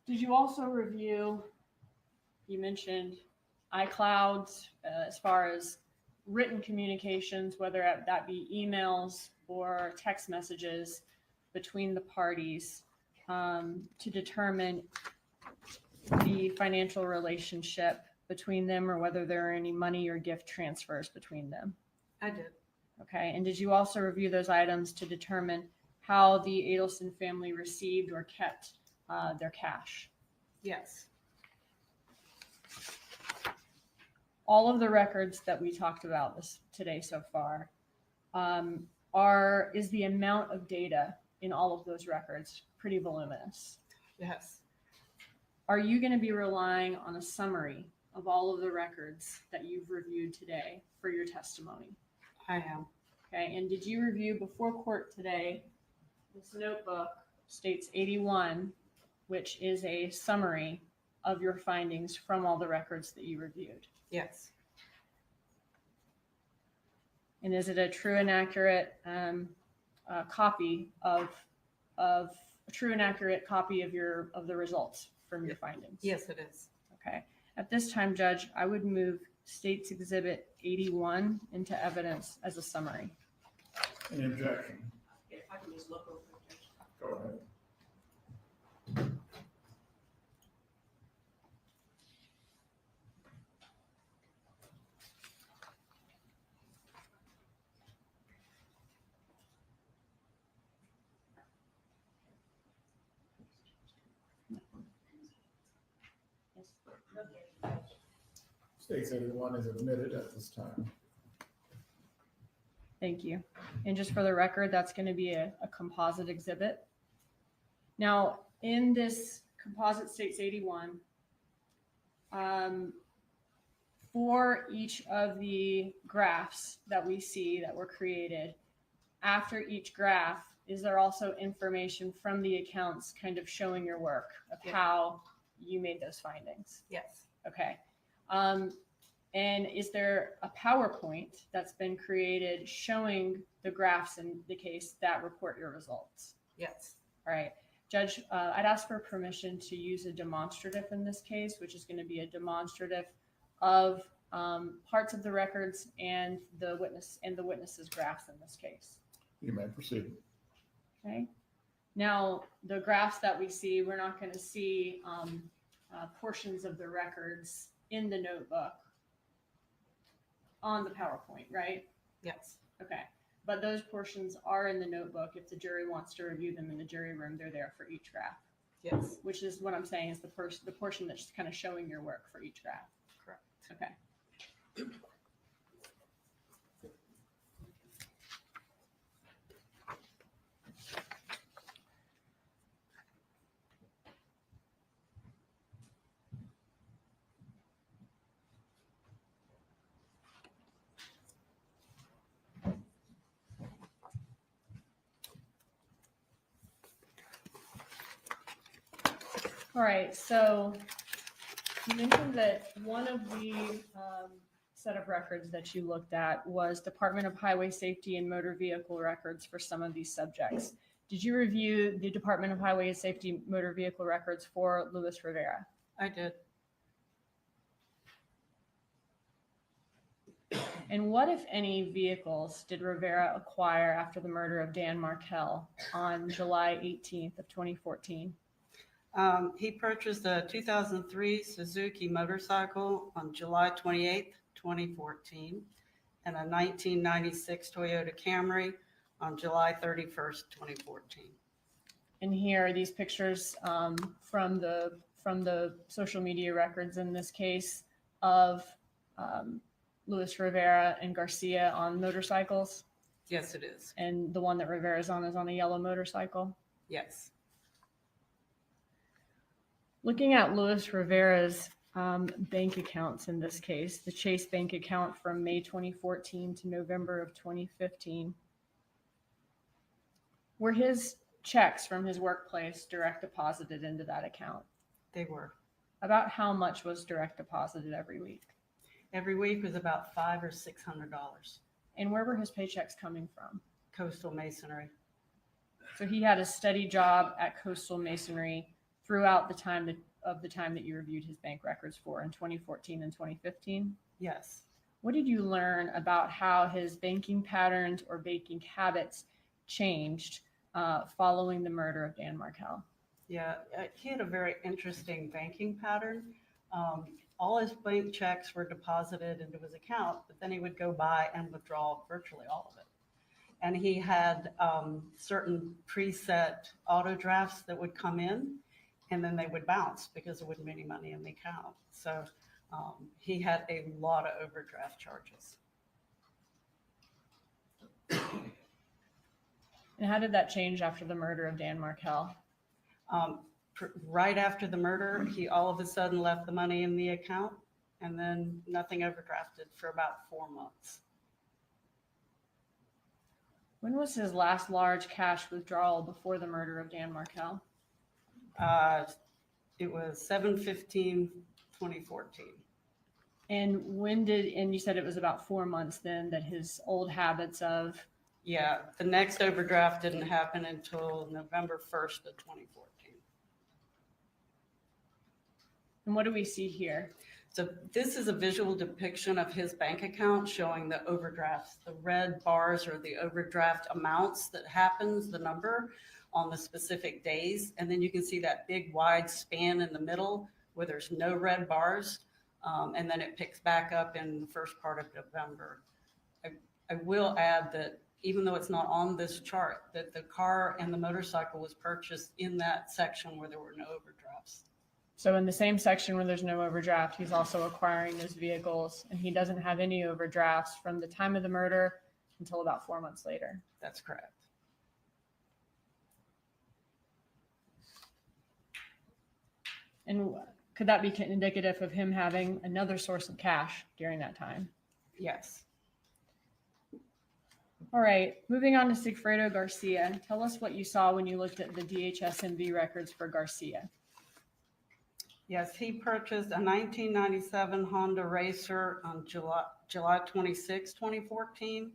Did you also review, you mentioned iClouds as far as written communications, whether that be emails or text messages between the parties to determine the financial relationship between them or whether there are any money or gift transfers between them? I did. Okay, and did you also review those items to determine how the Adelson family received or kept their cash? Yes. All of the records that we talked about today so far is the amount of data in all of those records pretty voluminous? Yes. Are you going to be relying on a summary of all of the records that you've reviewed today for your testimony? I am. Okay, and did you review before court today this notebook states 81, which is a summary of your findings from all the records that you reviewed? Yes. And is it a true and accurate copy of a true and accurate copy of the results from your findings? Yes, it is. Okay. At this time, Judge, I would move States Exhibit 81 into evidence as a summary. Any objection? If I can just look over it. Go ahead. States everyone is admitted at this time. Thank you. And just for the record, that's going to be a composite exhibit. Now, in this composite states 81, for each of the graphs that we see that were created, after each graph, is there also information from the accounts kind of showing your work of how you made those findings? Yes. Okay. And is there a PowerPoint that's been created showing the graphs in the case that report your results? Yes. All right. Judge, I'd ask for permission to use a demonstrative in this case, which is going to be a demonstrative of parts of the records and the witness's graphs in this case. You may proceed. Okay. Now, the graphs that we see, we're not going to see portions of the records in the notebook on the PowerPoint, right? Yes. Okay. But those portions are in the notebook. If the jury wants to review them in the jury room, they're there for each graph. Yes. Which is what I'm saying is the portion that's kind of showing your work for each graph. Correct. Okay. All right, so you mentioned that one of the set of records that you looked at was Department of Highway Safety and Motor Vehicle records for some of these subjects. Did you review the Department of Highway Safety Motor Vehicle records for Luis Rivera? I did. And what, if any, vehicles did Rivera acquire after the murder of Dan Markel on July 18th of 2014? He purchased a 2003 Suzuki motorcycle on July 28th, 2014, and a 1996 Toyota Camry on July 31st, 2014. And here are these pictures from the social media records in this case of Luis Rivera and Garcia on motorcycles. Yes, it is. And the one that Rivera's on is on a yellow motorcycle. Yes. Looking at Luis Rivera's bank accounts in this case, the Chase bank account from May 2014 to November of 2015, were his checks from his workplace direct deposited into that account? They were. About how much was direct deposited every week? Every week was about $500 or $600. And where were his paychecks coming from? Coastal Masonry. So he had a steady job at Coastal Masonry throughout the time that you reviewed his bank records for in 2014 and 2015? Yes. What did you learn about how his banking patterns or banking habits changed following the murder of Dan Markel? Yeah, he had a very interesting banking pattern. All his bank checks were deposited into his account, but then he would go by and withdraw virtually all of it. And he had certain preset auto drafts that would come in, and then they would bounce because there wouldn't be any money in the account. So he had a lot of overdraft charges. And how did that change after the murder of Dan Markel? Right after the murder, he all of a sudden left the money in the account, and then nothing overdrafted for about 4 months. When was his last large cash withdrawal before the murder of Dan Markel? It was 7/15/2014. And you said it was about 4 months then that his old habits of, Yeah, the next overdraft didn't happen until November 1st of 2014. and what do we see here? So this is a visual depiction of his bank account showing the overdrafts. The red bars are the overdraft amounts that happens, the number on the specific days. And then you can see that big wide span in the middle where there's no red bars. And then it picks back up in the first part of November. I will add that even though it's not on this chart, that the car and the motorcycle was purchased in that section where there were no overdrafts. So in the same section where there's no overdraft, he's also acquiring those vehicles, and he doesn't have any overdrafts from the time of the murder until about 4 months later. That's correct. And could that be indicative of him having another source of cash during that time? Yes. All right, moving on to Sigfredo Garcia. Tell us what you saw when you looked at the DHS-MV records for Garcia. Yes, he purchased a 1997 Honda Racer on July 26, 2014,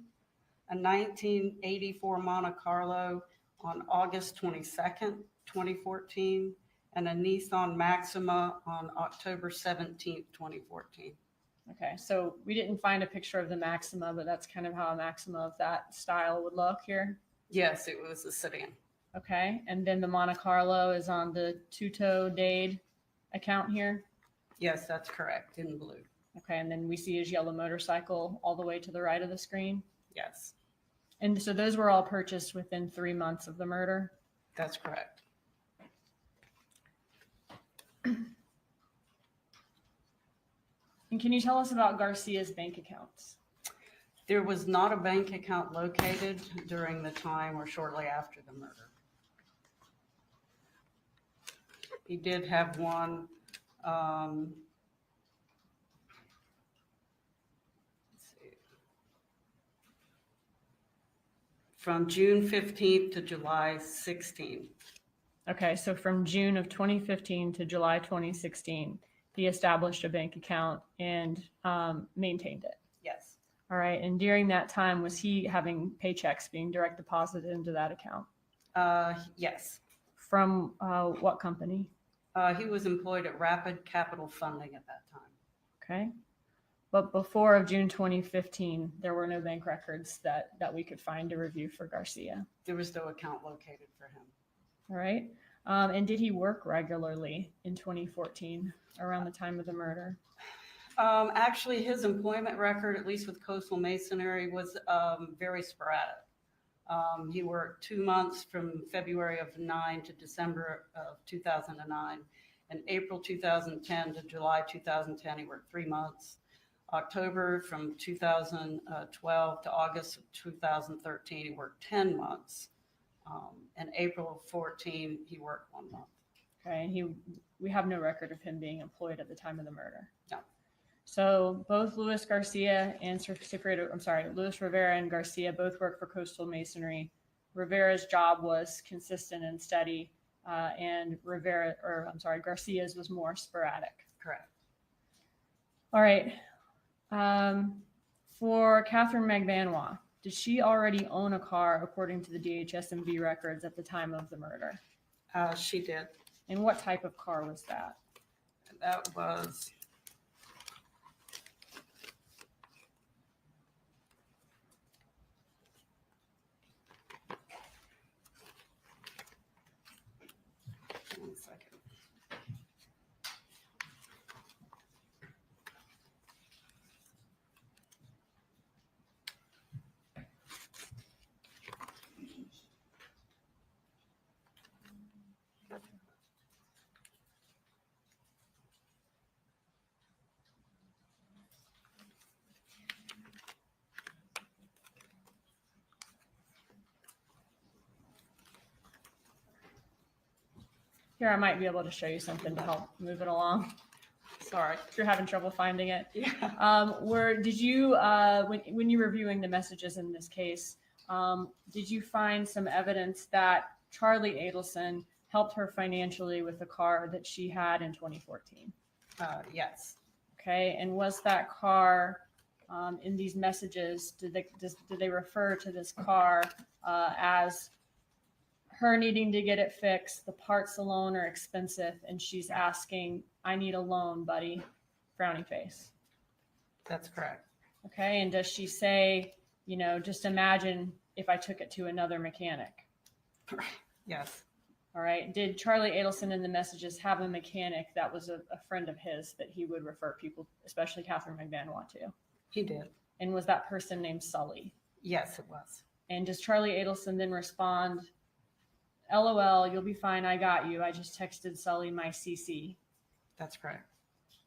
a 1984 Monte Carlo on August 22nd, 2014, and a Nissan Maxima on October 17th, 2014. Okay, so we didn't find a picture of the Maxima, but that's kind of how a Maxima of that style would look here. Yes, it was a sedan. Okay, and then the Monte Carlo is on the two-toe Dade account here. Yes, that's correct, in blue. Okay, and then we see his yellow motorcycle all the way to the right of the screen. Yes, And so those were all purchased within 3 months of the murder. that's correct. And can you tell us about Garcia's bank accounts? There was not a bank account located during the time or shortly after the murder. He did have one. Let's see, from June 15th to July 16th. Okay, so from June of 2015 to July 2016, he established a bank account and maintained it. Yes. All right, and during that time, was he having paychecks being direct deposited into that account? Yes. From what company? He was employed at Rapid Capital Funding at that time. Okay. But before of June 2015, there were no bank records that we could find to review for Garcia. There was no account located for him. All right. And did he work regularly in 2014 around the time of the murder? Actually, his employment record, at least with Coastal Masonry, was very sporadic. He worked 2 months from February of 9 to December of 2009. In April 2010 to July 2010, he worked 3 months. October from 2012 to August of 2013, he worked 10 months. In April of 14, he worked 1 month. Okay, and we have no record of him being employed at the time of the murder. No. So both Luis Garcia and Luis Rivera and Garcia both work for Coastal Masonry. Rivera's job was consistent and steady, and Garcia's was more sporadic. Correct. All right. For Catherine McVanois, did she already own a car according to the DHS-MV records at the time of the murder? She did. And what type of car was that? That was one second. Here, I might be able to show you something to help move it along. Sorry, if you're having trouble finding it. Yeah. Did you, when you're reviewing the messages in this case, did you find some evidence that Charlie Adelson helped her financially with the car that she had in 2014? Yes. Okay, and was that car in these messages, did they refer to this car as her needing to get it fixed, the parts alone are expensive, and she's asking, I need a loan, buddy, frowny face. That's correct. Okay, and does she say, you know, just imagine if I took it to another mechanic? Yes, All right. Did Charlie Adelson in the messages have a mechanic that was a friend of his that he would refer people, especially Catherine McVanois, to? he did. And was that person named Sully? Yes, it was. And does Charlie Adelson then respond, LOL, you'll be fine. I got you. I just texted Sully my CC. That's correct.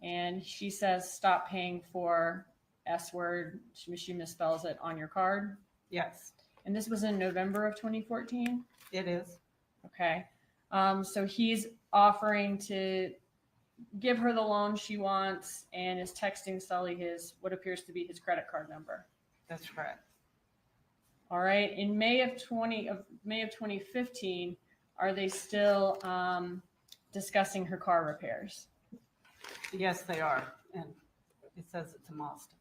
And she says, stop paying for S word. She misspells it on your card. Yes, And this was in November of 2014. it is. Okay. So he's offering to give her the loan she wants and is texting Sully his, what appears to be his credit card number. That's correct. All right. In May of 2015, are they still discussing her car repairs? Yes, they are. And it says it's a Mazda.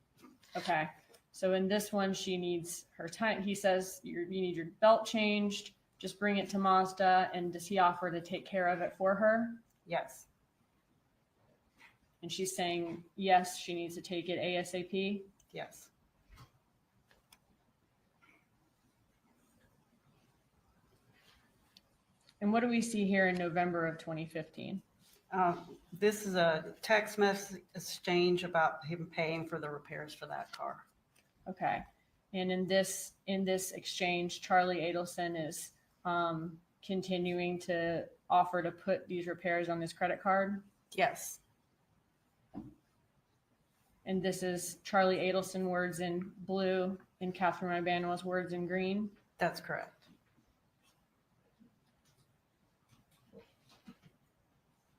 Okay. So in this one, she needs her time. He says you need your belt changed. Just bring it to Mazda. And does he offer to take care of it for her? Yes, And she's saying, yes, she needs to take it ASAP. yes. And what do we see here in November of 2015? This is a text message exchange about him paying for the repairs for that car. Okay. And in this exchange, Charlie Adelson is continuing to offer to put these repairs on his credit card. Yes, And this is Charlie Adelson words in blue and Catherine McVanois words in green. that's correct.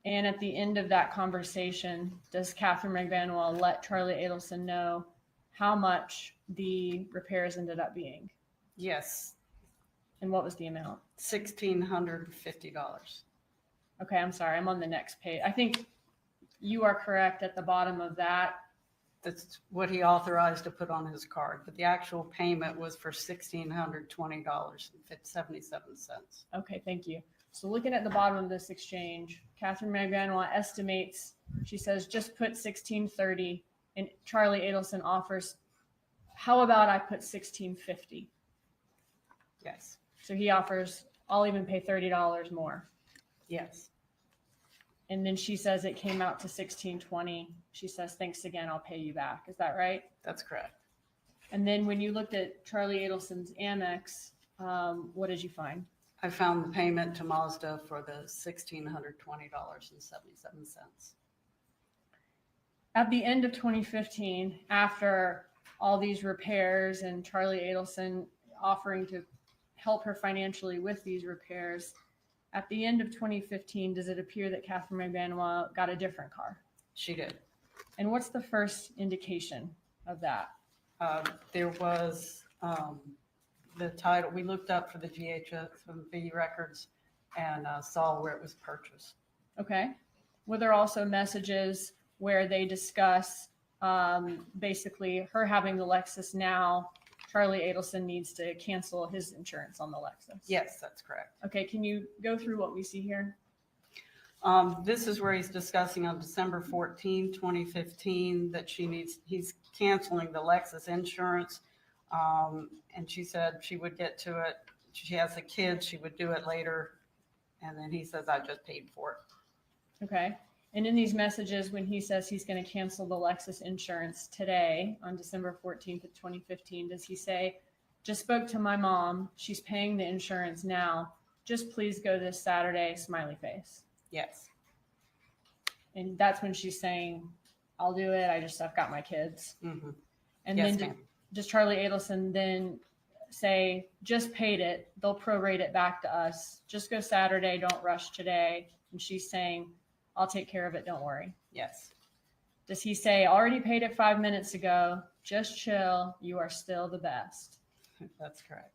And at the end of that conversation, does Catherine McVanois let Charlie Adelson know how much the repairs ended up being? Yes, And what was the amount? $1,650. Okay, I'm sorry. I'm on the next page. I think you are correct at the bottom of that. That's what he authorized to put on his card, but the actual payment was for $1,620.77. Okay, thank you. So looking at the bottom of this exchange, Catherine McVanois estimates, she says, just put 1630, and Charlie Adelson offers, how about I put 1650? Yes, So he offers, I'll even pay $30 more. yes, And then she says it came out to 1620. She says, thanks again, I'll pay you back. Is that right? that's correct. And then when you looked at Charlie Adelson's Amex, what did you find? I found the payment to Mazda for the $1,620.77. At the end of 2015, after all these repairs and Charlie Adelson offering to help her financially with these repairs, at the end of 2015, does it appear that Catherine McVanois got a different car? She did. And what's the first indication of that? There was the title, we looked up for the GHSMV records and saw where it was purchased. Okay. Were there also messages where they discuss basically her having the Lexus now? Charlie Adelson needs to cancel his insurance on the Lexus. Yes, that's correct. Okay. Can you go through what we see here? This is where he's discussing on December 14, 2015, that he's canceling the Lexus insurance. And she said she would get to it. She has a kid, she would do it later. And then he says, I just paid for it. Okay. And in these messages, when he says he's going to cancel the Lexus insurance today on December 14th of 2015, does he say, just spoke to my mom. She's paying the insurance now. Just please go this Saturday, smiley face. Yes, And that's when she's saying, I'll do it. I've got my kids. mm-hmm. And Yes, then ma'am. does Charlie Adelson then say, just paid it. They'll prorate it back to us. Just go Saturday. Don't rush today. And she's saying, I'll take care of it. Don't worry. Yes, Does he say, already paid it 5 minutes ago. Just chill. You are still the best. that's correct.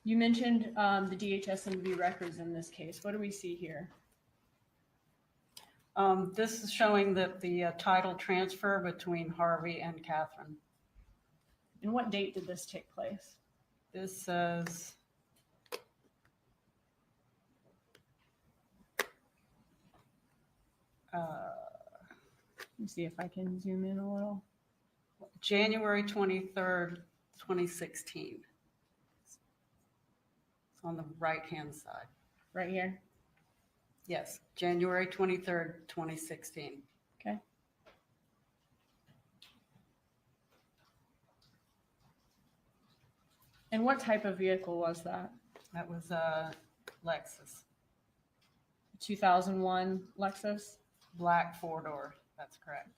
You mentioned the DHSMV records in this case. What do we see here? This is showing that the title transfer between Harvey and Catherine. And what date did this take place? This says Let me see if I can zoom in a little. January 23rd, 2016. It's on the right-hand side. Right here. Yes, January 23rd, 2016. Okay. And what type of vehicle was that? That was a Lexus, 2001 Lexus? black four-door. That's correct.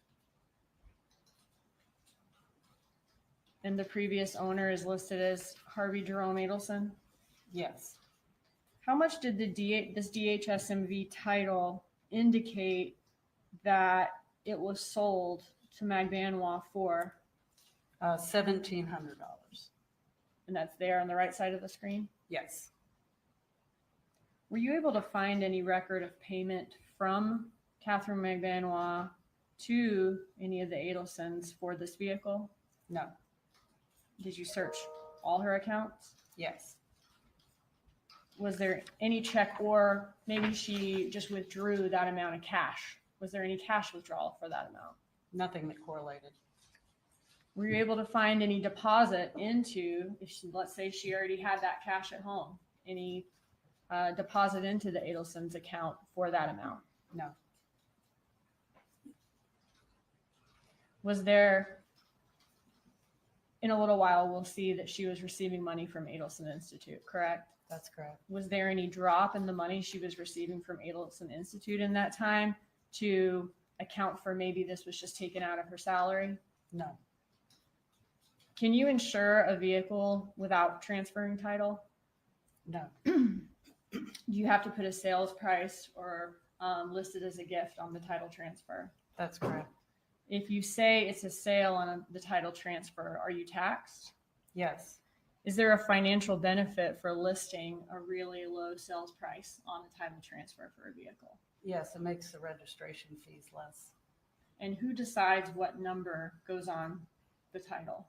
And the previous owner is listed as Harvey Jerome Adelson? Yes. How much did this DHSMV title indicate that it was sold to Magbanwa for? $1,700. And that's there on the right side of the screen? Yes. Were you able to find any record of payment from Catherine Magbanwa to any of the Adelsons for this vehicle? No. Did you search all her accounts? Yes. Was there any check, or maybe she just withdrew that amount of cash? Was there any cash withdrawal for that amount? Nothing that correlated. Were you able to find any deposit into, if she, let's say she already had that cash at home, any deposit into the Adelson's account for that amount? No. Was there, in a little while, we'll see that she was receiving money from Adelson Institute, correct? That's correct. Was there any drop in the money she was receiving from Adelson Institute in that time to account for maybe this was just taken out of her salary? No. Can you insure a vehicle without transferring title? No. Do you have to put a sales price or list it as a gift on the title transfer? That's correct. If you say it's a sale on the title transfer, are you taxed? Yes. Is there a financial benefit for listing a really low sales price on a title transfer for a vehicle? Yes, it makes the registration fees less. And who decides what number goes on the title?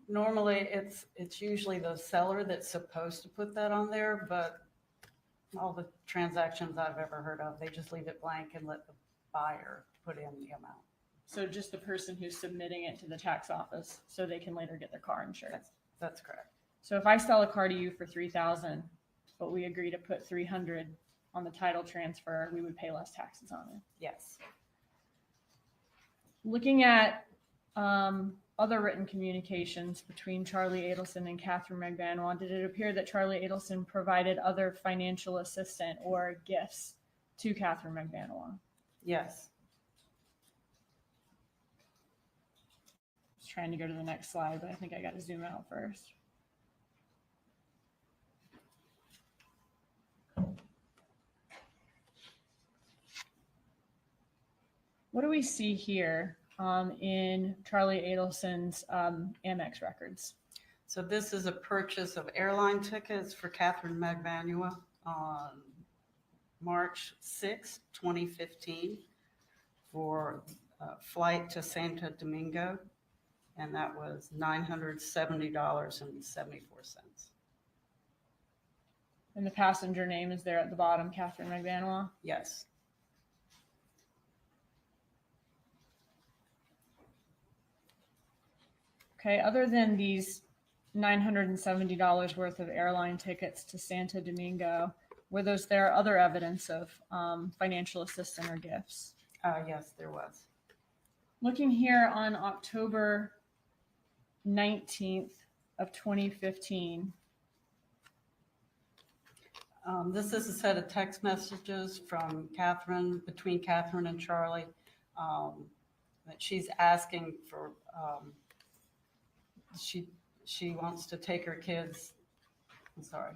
Normally, it's usually the seller that's supposed to put that on there, but all the transactions I've ever heard of, they just leave it blank and let the buyer put in the amount. So just the person who's submitting it to the tax office so they can later get their car insured. That's correct. So if I sell a car to you for $3,000, but we agree to put $300 on the title transfer, we would pay less taxes on it. Yes. Looking at other written communications between Charlie Adelson and Catherine Magbanwa, did it appear that Charlie Adelson provided other financial assistance or gifts to Catherine Magbanwa? Yes. Just trying to go to the next slide, but I think I got to zoom out first. What do we see here in Charlie Adelson's Amex records? So this is a purchase of airline tickets for Catherine Magbanwa on March 6, 2015 for a flight to Santo Domingo, and that was $970.74. And the passenger name is there at the bottom, Catherine Magbanwa. Yes. Okay, other than these $970 worth of airline tickets to Santo Domingo, were there other evidence of financial assistance or gifts? Yes, there was. Looking here on October 19th of 2015. This is a set of text messages from Catherine, between Catherine and Charlie, that she's asking for, she wants to take her kids. I'm sorry.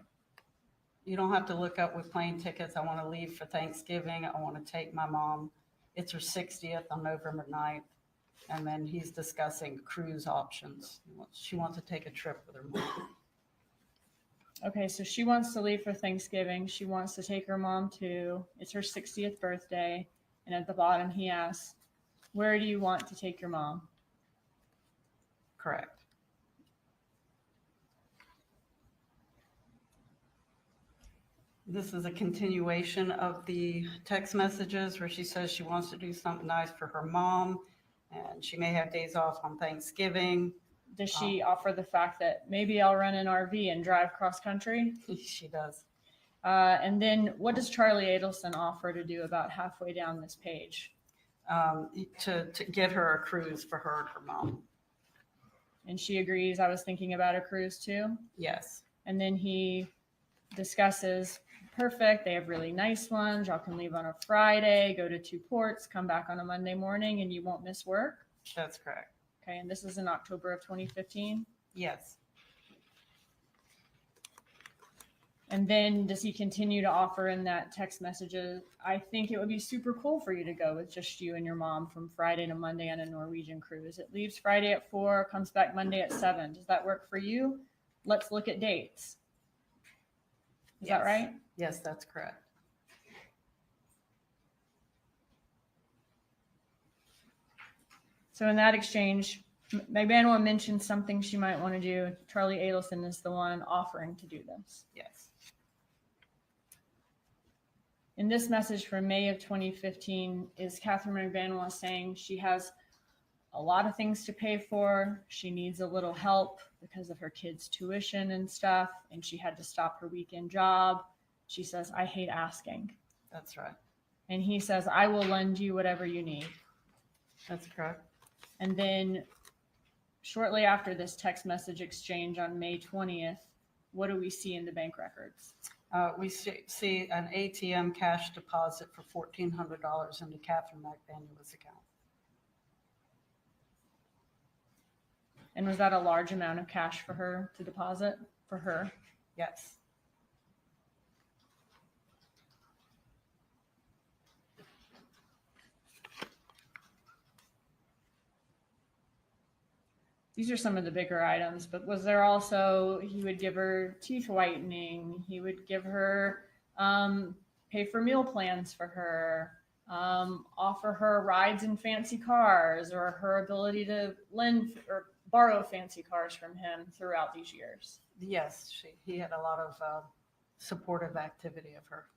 You don't have to look up with plane tickets. I want to leave for Thanksgiving. I want to take my mom. It's her 60th on November 9th. And then he's discussing cruise options. She wants to take a trip with her mom. Okay, so she wants to leave for Thanksgiving. She wants to take her mom too. It's her 60th birthday. And at the bottom, he asks, where do you want to take your mom? Correct. This is a continuation of the text messages where she says she wants to do something nice for her mom, and she may have days off on Thanksgiving. Does she offer the fact that maybe I'll rent an RV and drive cross country? She does. And then what does Charlie Adelson offer to do about halfway down this page? To get her a cruise for her and her mom. And she agrees. I was thinking about a cruise too. Yes. And then he discusses, perfect, they have really nice ones. Y'all can leave on a Friday, go to 2 ports, come back on a Monday morning, and you won't miss work. That's correct. Okay, and this is in October of 2015. Yes. And then does he continue to offer in that text messages, I think it would be super cool for you to go with just you and your mom from Friday to Monday on a Norwegian cruise. It leaves Friday at 4, comes back Monday at 7. Does that work for you? Let's look at dates. Is that right? Yes, that's correct. So in that exchange, maybe I want to mention something she might want to do. Charlie Adelson is the one offering to do this. Yes. In this message from May of 2015 is Catherine McVanois saying she has a lot of things to pay for. She needs a little help because of her kids' tuition and stuff, and she had to stop her weekend job. She says, I hate asking. That's right. And he says, I will lend you whatever you need. That's correct. And then shortly after this text message exchange on May 20th, what do we see in the bank records? We see an ATM cash deposit for $1,400 into Catherine McVanois' account. And was that a large amount of cash for her to deposit for her? Yes. These are some of the bigger items, but was there also, he would give her teeth whitening, he would give her, pay for meal plans for her, offer her rides in fancy cars, or her ability to lend or borrow fancy cars from him throughout these years? Yes, he had a lot of supportive activity of her.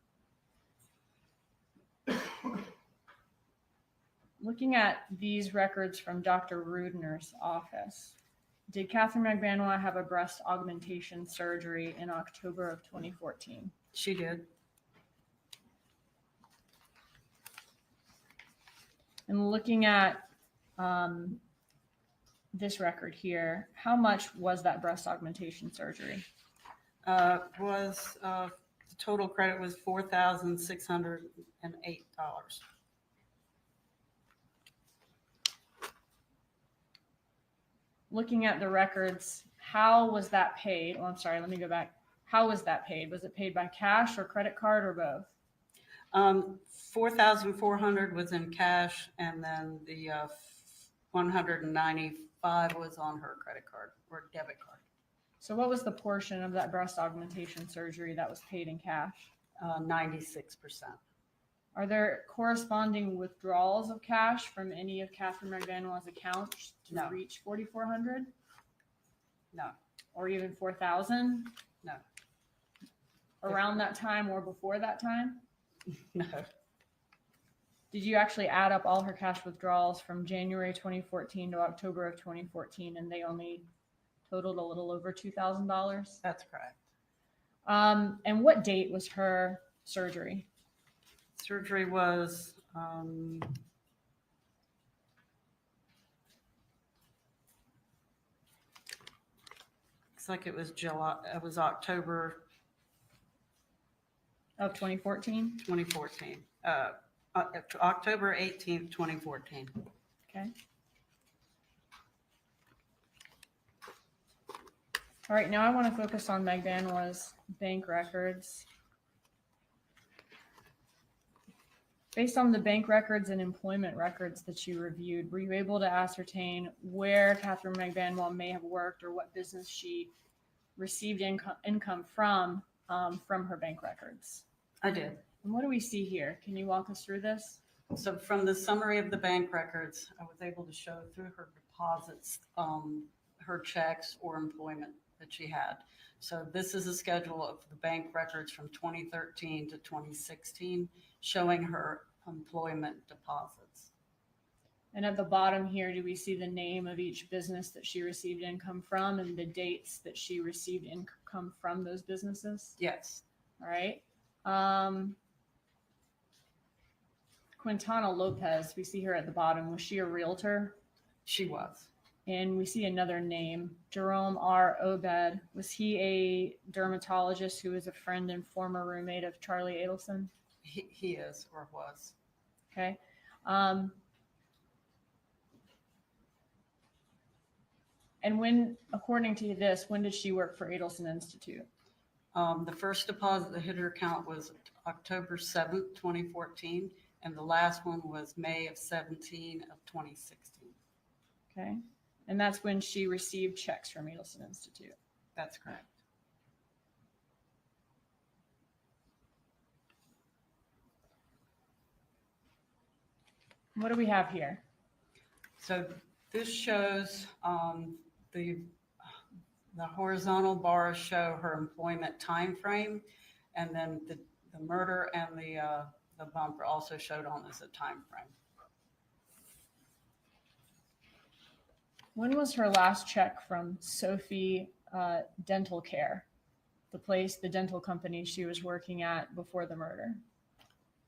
Looking at these records from Dr. Rudner's office, did Catherine McVanois have a breast augmentation surgery in October of 2014? She did. And looking at this record here, how much was that breast augmentation surgery? The total credit was $4,608. Looking at the records, how was that paid? Oh, I'm sorry, let me go back. How was that paid? Was it paid by cash or credit card or both? $4,400 was in cash, and then the $195 was on her credit card or debit card. So what was the portion of that breast augmentation surgery that was paid in cash? 96%. Are there corresponding withdrawals of cash from any of Catherine McVanois' accounts to No. reach 4,400 No, or even 4,000 no, around that time or before that time? no. Did you actually add up all her cash withdrawals from January 2014 to October of 2014, and they only totaled a little over $2,000? That's correct. And what date was her surgery? Surgery was looks like it was July. It was October Of 2014? 2014. October 18th, 2014. Okay. All right, now I want to focus on McVanois' bank records. Based on the bank records and employment records that you reviewed, were you able to ascertain where Catherine McVanois may have worked or what business she received income from her bank records? I did. And what do we see here? Can you walk us through this? So from the summary of the bank records, I was able to show through her deposits, her checks or employment that she had. So this is a schedule of the bank records from 2013 to 2016 showing her employment deposits. And at the bottom here, do we see the name of each business that she received income from and the dates that she received income from those businesses? Yes, All right. Quintana Lopez, we see her at the bottom. Was she a realtor? she was. And we see another name, Jerome R. Obed. Was he a dermatologist who was a friend and former roommate of Charlie Adelson? He is or was. Okay. And when, according to this, when did she work for Adelson Institute? The first deposit that hit her account was October 7th, 2014, and the last one was May of 17 of 2016. Okay. And that's when she received checks from Adelson Institute. That's correct. What do we have here? So this shows the horizontal bars show her employment time frame, and then the murder and the bumper also showed on as a time frame. When was her last check from Sophie Dental Care, the dental company she was working at before the murder?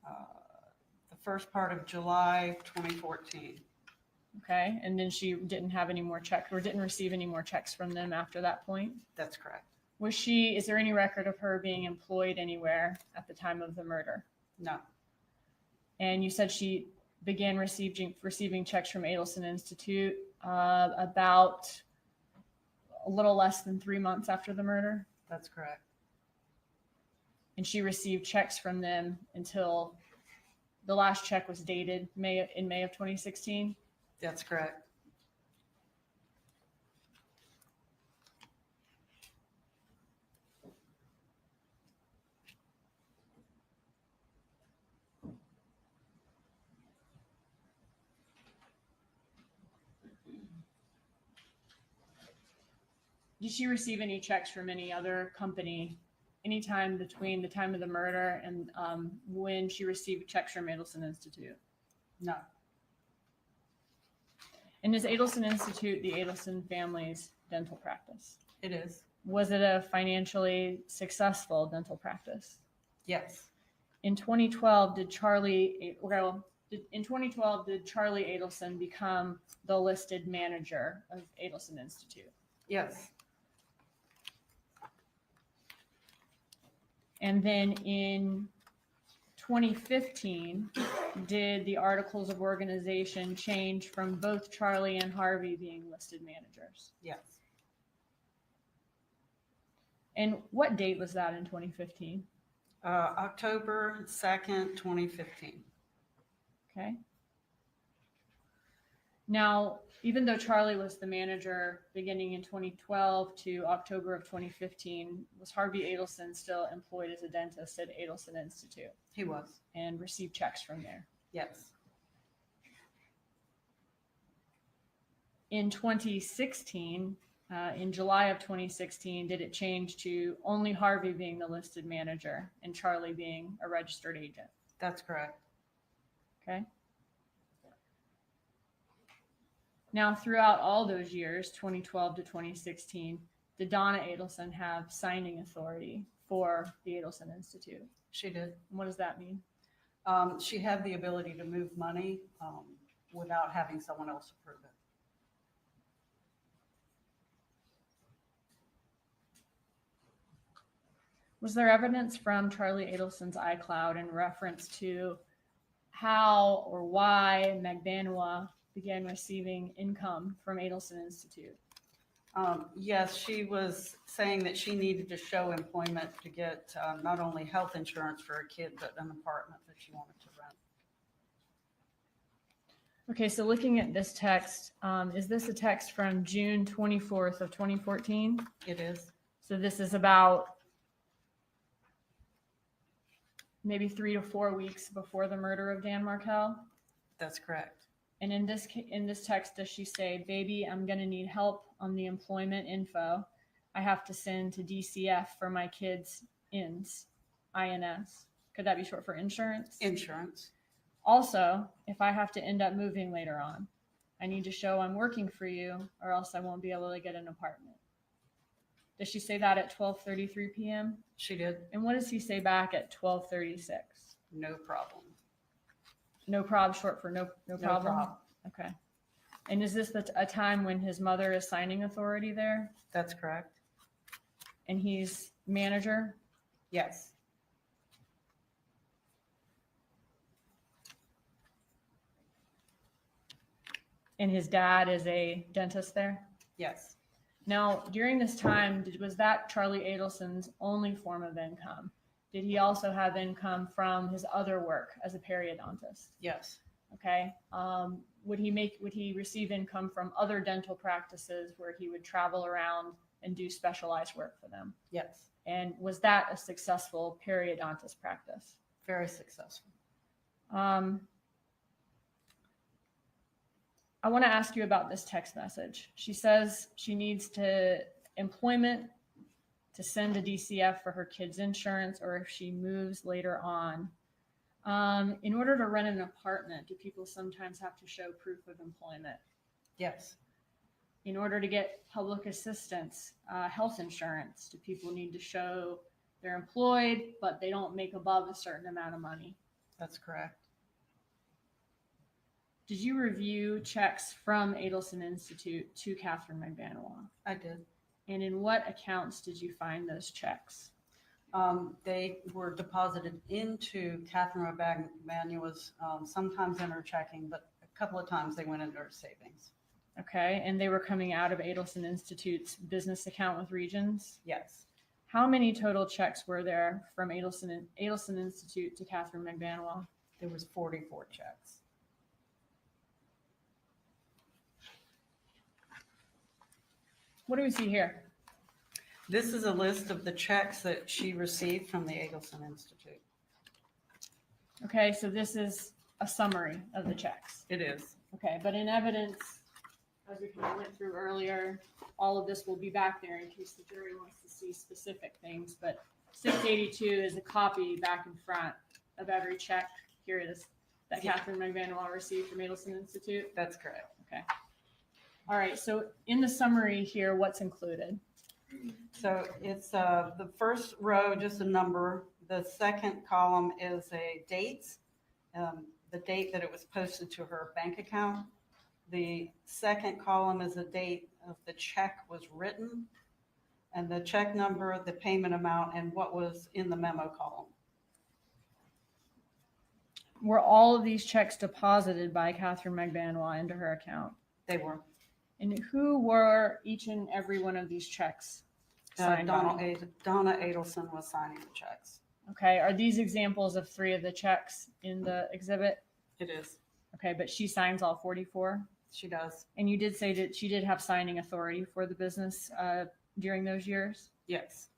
The first part of July 2014. Okay. And then she didn't have any more checks or didn't receive any more checks from them after that point? That's correct. Is there any record of her being employed anywhere at the time of the murder? No. And you said she began receiving checks from Adelson Institute about a little less than 3 months after the murder? That's correct. And she received checks from them until the last check was dated in May of 2016? That's correct. Did she receive any checks from any other company anytime between the time of the murder and when she received checks from Adelson Institute? No. And is Adelson Institute the Adelson family's dental practice? It is. Was it a financially successful dental practice? Yes. In 2012, did Charlie Adelson become the listed manager of Adelson Institute? Yes. And then in 2015, did the articles of organization change from both Charlie and Harvey being listed managers? Yes. And what date was that in 2015? October 2nd, 2015. Okay. Now, even though Charlie was the manager beginning in 2012 to October of 2015, was Harvey Adelson still employed as a dentist at Adelson Institute He was. and received checks from there? Yes. In 2016, in July of 2016, did it change to only Harvey being the listed manager and Charlie being a registered agent? That's correct. Okay. Now, throughout all those years, 2012 to 2016, did Donna Adelson have signing authority for the Adelson Institute? She did. And what does that mean? She had the ability to move money without having someone else approve it. Was there evidence from Charlie Adelson's iCloud in reference to how or why Magbanua began receiving income from Adelson Institute? Yes, she was saying that she needed to show employment to get not only health insurance for a kid, but an apartment that she wanted to rent. Okay, so looking at this text, is this a text from June 24th of 2014? It is. So this is about maybe 3 to 4 weeks before the murder of Dan Markel. That's correct. And in this text, does she say, "Baby, I'm going to need help on the employment info. I have to send to DCF for my kids' INS. Could that be short for insurance? Insurance. Also, if I have to end up moving later on, I need to show I'm working for you or else I won't be able to get an apartment. Does she say that at 12:33 p.m.? She did. And what does he say back at 12:36? No problem. No prob, short for no problem? prob. Okay. And is this a time when his mother is signing authority there That's correct. and he's manager? Yes. And his dad is a dentist there? Yes. Now, during this time, was that Charlie Adelson's only form of income? Did he also have income from his other work as a periodontist? Yes. Okay. Would he receive income from other dental practices where he would travel around and do specialized work for them? Yes. And was that a successful periodontist practice? Very successful. I want to ask you about this text message. She says she needs employment to send to DCF for her kids' insurance or if she moves later on. In order to rent an apartment, do people sometimes have to show proof of employment? Yes. In order to get public assistance, health insurance, do people need to show they're employed, but they don't make above a certain amount of money? That's correct. Did you review checks from Adelson Institute to Catherine McVanois? I did. And in what accounts did you find those checks? They were deposited into Catherine McVanois, sometimes in her checking, but a couple of times they went into her savings. Okay, and they were coming out of Adelson Institute's business account with Regions? Yes. How many total checks were there from Adelson Institute to Catherine McVanois? There was 44 checks. What do we see here? This is a list of the checks that she received from the Adelson Institute. Okay, so this is a summary of the checks. It is. Okay, but in evidence, as we kind of went through earlier, all of this will be back there in case the jury wants to see specific things. But 682 is a copy back and front of every check. Here it is that Yeah. Catherine McVanois received from Adelson Institute. That's correct. Okay. All right, so in the summary here, what's included? So it's the first row, just a number. The second column is a dates, the date that it was posted to her bank account. The second column is a date of the check was written, and the check number, the payment amount, and what was in the memo column. Were all of these checks deposited by Catherine McVanois into her account? They were. And who were each and every one of these checks signed by? Donna Adelson was signing the checks. Okay, are these examples of 3 of the checks in the exhibit? It is. Okay, but she signs all 44? She does. And you did say that she did have signing authority for the business during those years? Yes.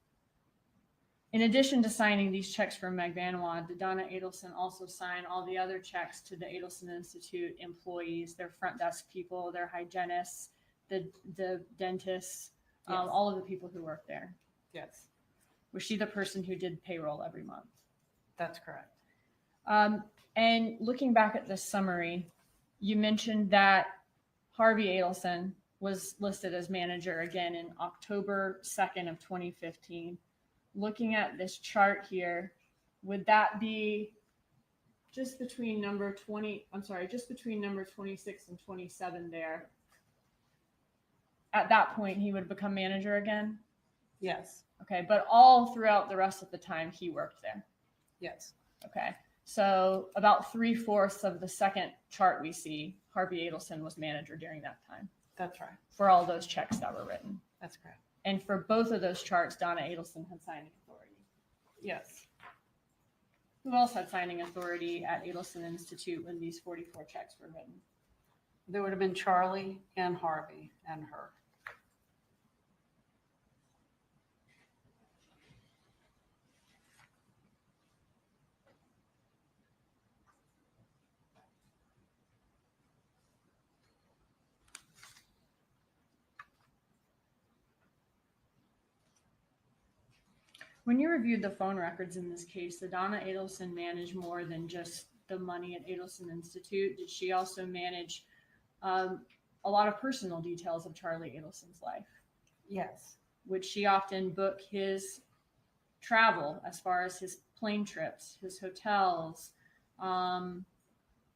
In addition to signing these checks from McVanois, did Donna Adelson also sign all the other checks to the Adelson Institute employees, their front desk people, their hygienists, the dentists, Yes. all of the people who work there? Yes, Was she the person who did payroll every month? that's correct. And looking back at this summary, you mentioned that Harvey Adelson was listed as manager again in October 2nd of 2015. Looking at this chart here, would that be just between number 26 and 27 there? At that point, he would become manager again? Yes, Okay, but all throughout the rest of the time he worked there? yes, Okay, so about 3/4 of the second chart we see, Harvey Adelson was manager during that time that's right. for all those checks that were written. That's correct. And for both of those charts, Donna Adelson had signing authority. Yes. Who else had signing authority at Adelson Institute when these 44 checks were written? There would have been Charlie and Harvey and her. When you reviewed the phone records in this case, did Donna Adelson manage more than just the money at Adelson Institute? Did she also manage a lot of personal details of Charlie Adelson's life? Yes, Would she often book his travel as far as his plane trips, his hotels,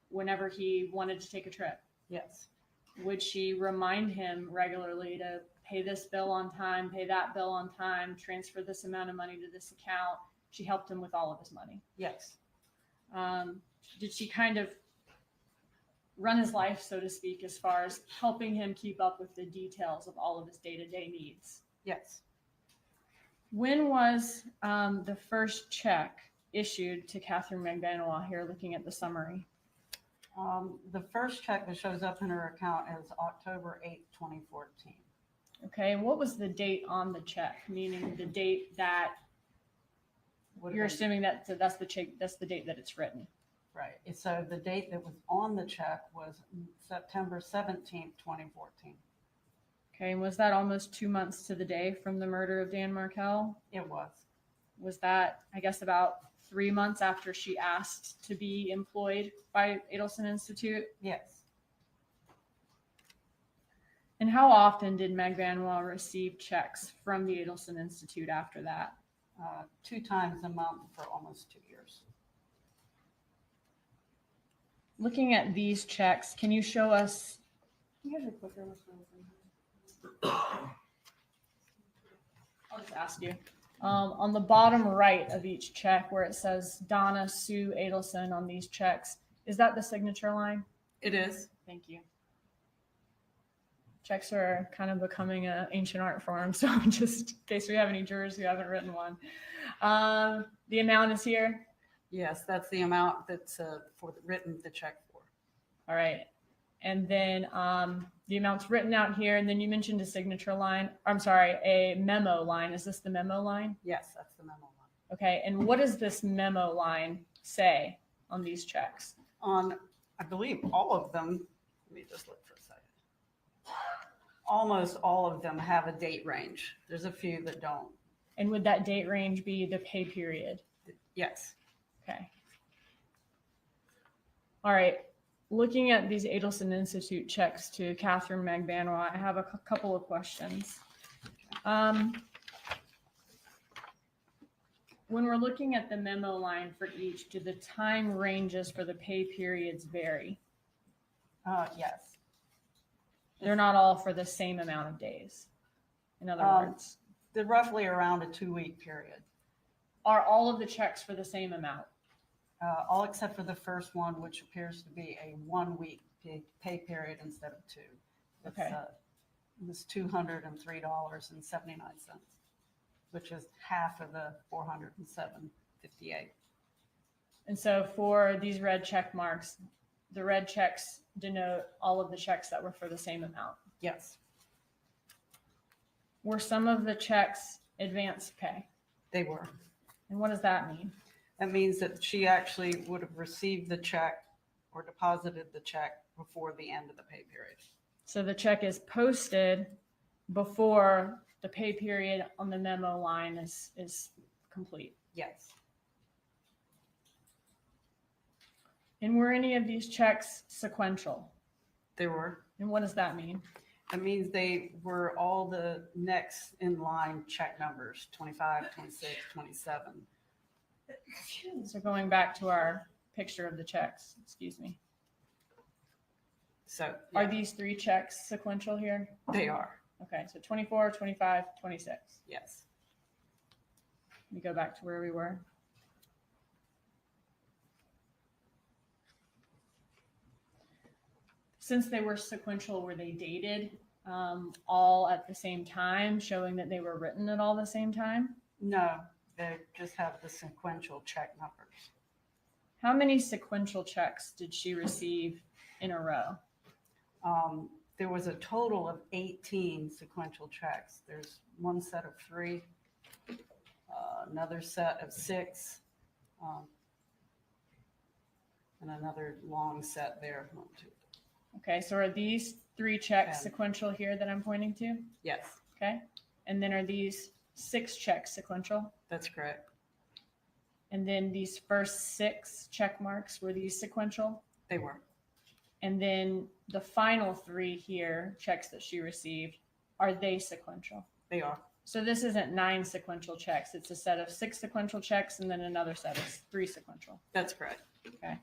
whenever he wanted to take a trip? yes, Would she remind him regularly to pay this bill on time, pay that bill on time, transfer this amount of money to this account? She helped him with all of his money. yes, Did she kind of run his life, so to speak, as far as helping him keep up with the details of all of his day-to-day needs? yes. When was the first check issued to Catherine McBenois here, looking at the summary? The first check that shows up in her account is October 8th, 2014. Okay, and what was the date on the check? Meaning the date that Would you're have been- assuming that that's the check, that's the date that it's written. Right. So the date that was on the check was September 17th, 2014. Okay, and was that almost 2 months to the day from the murder of Dan Markel? It was. Was that, I guess, about 3 months after she asked to be employed by Adelson Institute? Yes. And how often did Meg Vanwell receive checks from the Adelson Institute after that? 2 times a month for almost 2 years. Looking at these checks, can you show us? You guys are quicker with those. I'll just ask you. On the bottom right of each check where it says Donna Sue Adelson on these checks, is that the signature line? It is. Thank you. Checks are kind of becoming an ancient art form, so just in case we have any jurors who haven't written one. The amount is here. Yes, that's the amount that's written the check for. All right. And then the amount's written out here. And then you mentioned a signature line. I'm sorry, a memo line. Is this the memo line? Yes, that's the memo line. Okay. And what does this memo line say on these checks? On, I believe, all of them, let me just look for a second. Almost all of them have a date range. There's a few that don't. And would that date range be the pay period? Yes. Okay. All right. Looking at these Adelson Institute checks to Catherine McBanois, I have a couple of questions. When we're looking at the memo line for each, do the time ranges for the pay periods vary? Yes. They're not all for the same amount of days. In other words, They're roughly around a 2-week period. are all of the checks for the same amount? All except for the first one, which appears to be a 1-week pay period instead of 2. It's, Okay. It was $203.79, which is half of the $407.58. And so for these red check marks, the red checks denote all of the checks that were for the same amount. Yes, Were some of the checks advance pay? they were. And what does that mean? That means that she actually would have received the check or deposited the check before the end of the pay period. So the check is posted before the pay period on the memo line is complete. Yes, And were any of these checks sequential? they were. And what does that mean? That means they were all the next in line check numbers, 25, 26, 27. So going back to our picture of the checks, excuse me. So Are yeah, these 3 checks sequential here? they are. Okay, so 24, 25, 26. Yes. Let me go back to where we were. Since they were sequential, were they dated all at the same time, showing that they were written at all the same time? No, they just have the sequential check numbers. How many sequential checks did she receive in a row? There was a total of 18 sequential checks. There's one set of 3, another set of 6, and another long set there. 1, 2. Okay, so are these 3 checks And- sequential here that I'm pointing to? Yes, Okay, and then are these 6 checks sequential? That's correct. And then these first 6 check marks, were these sequential? They were. And then the final 3 here, checks that she received, are they sequential? They are. So this isn't 9 sequential checks. It's a set of 6 sequential checks and then another set of 3 sequential. That's correct. Okay.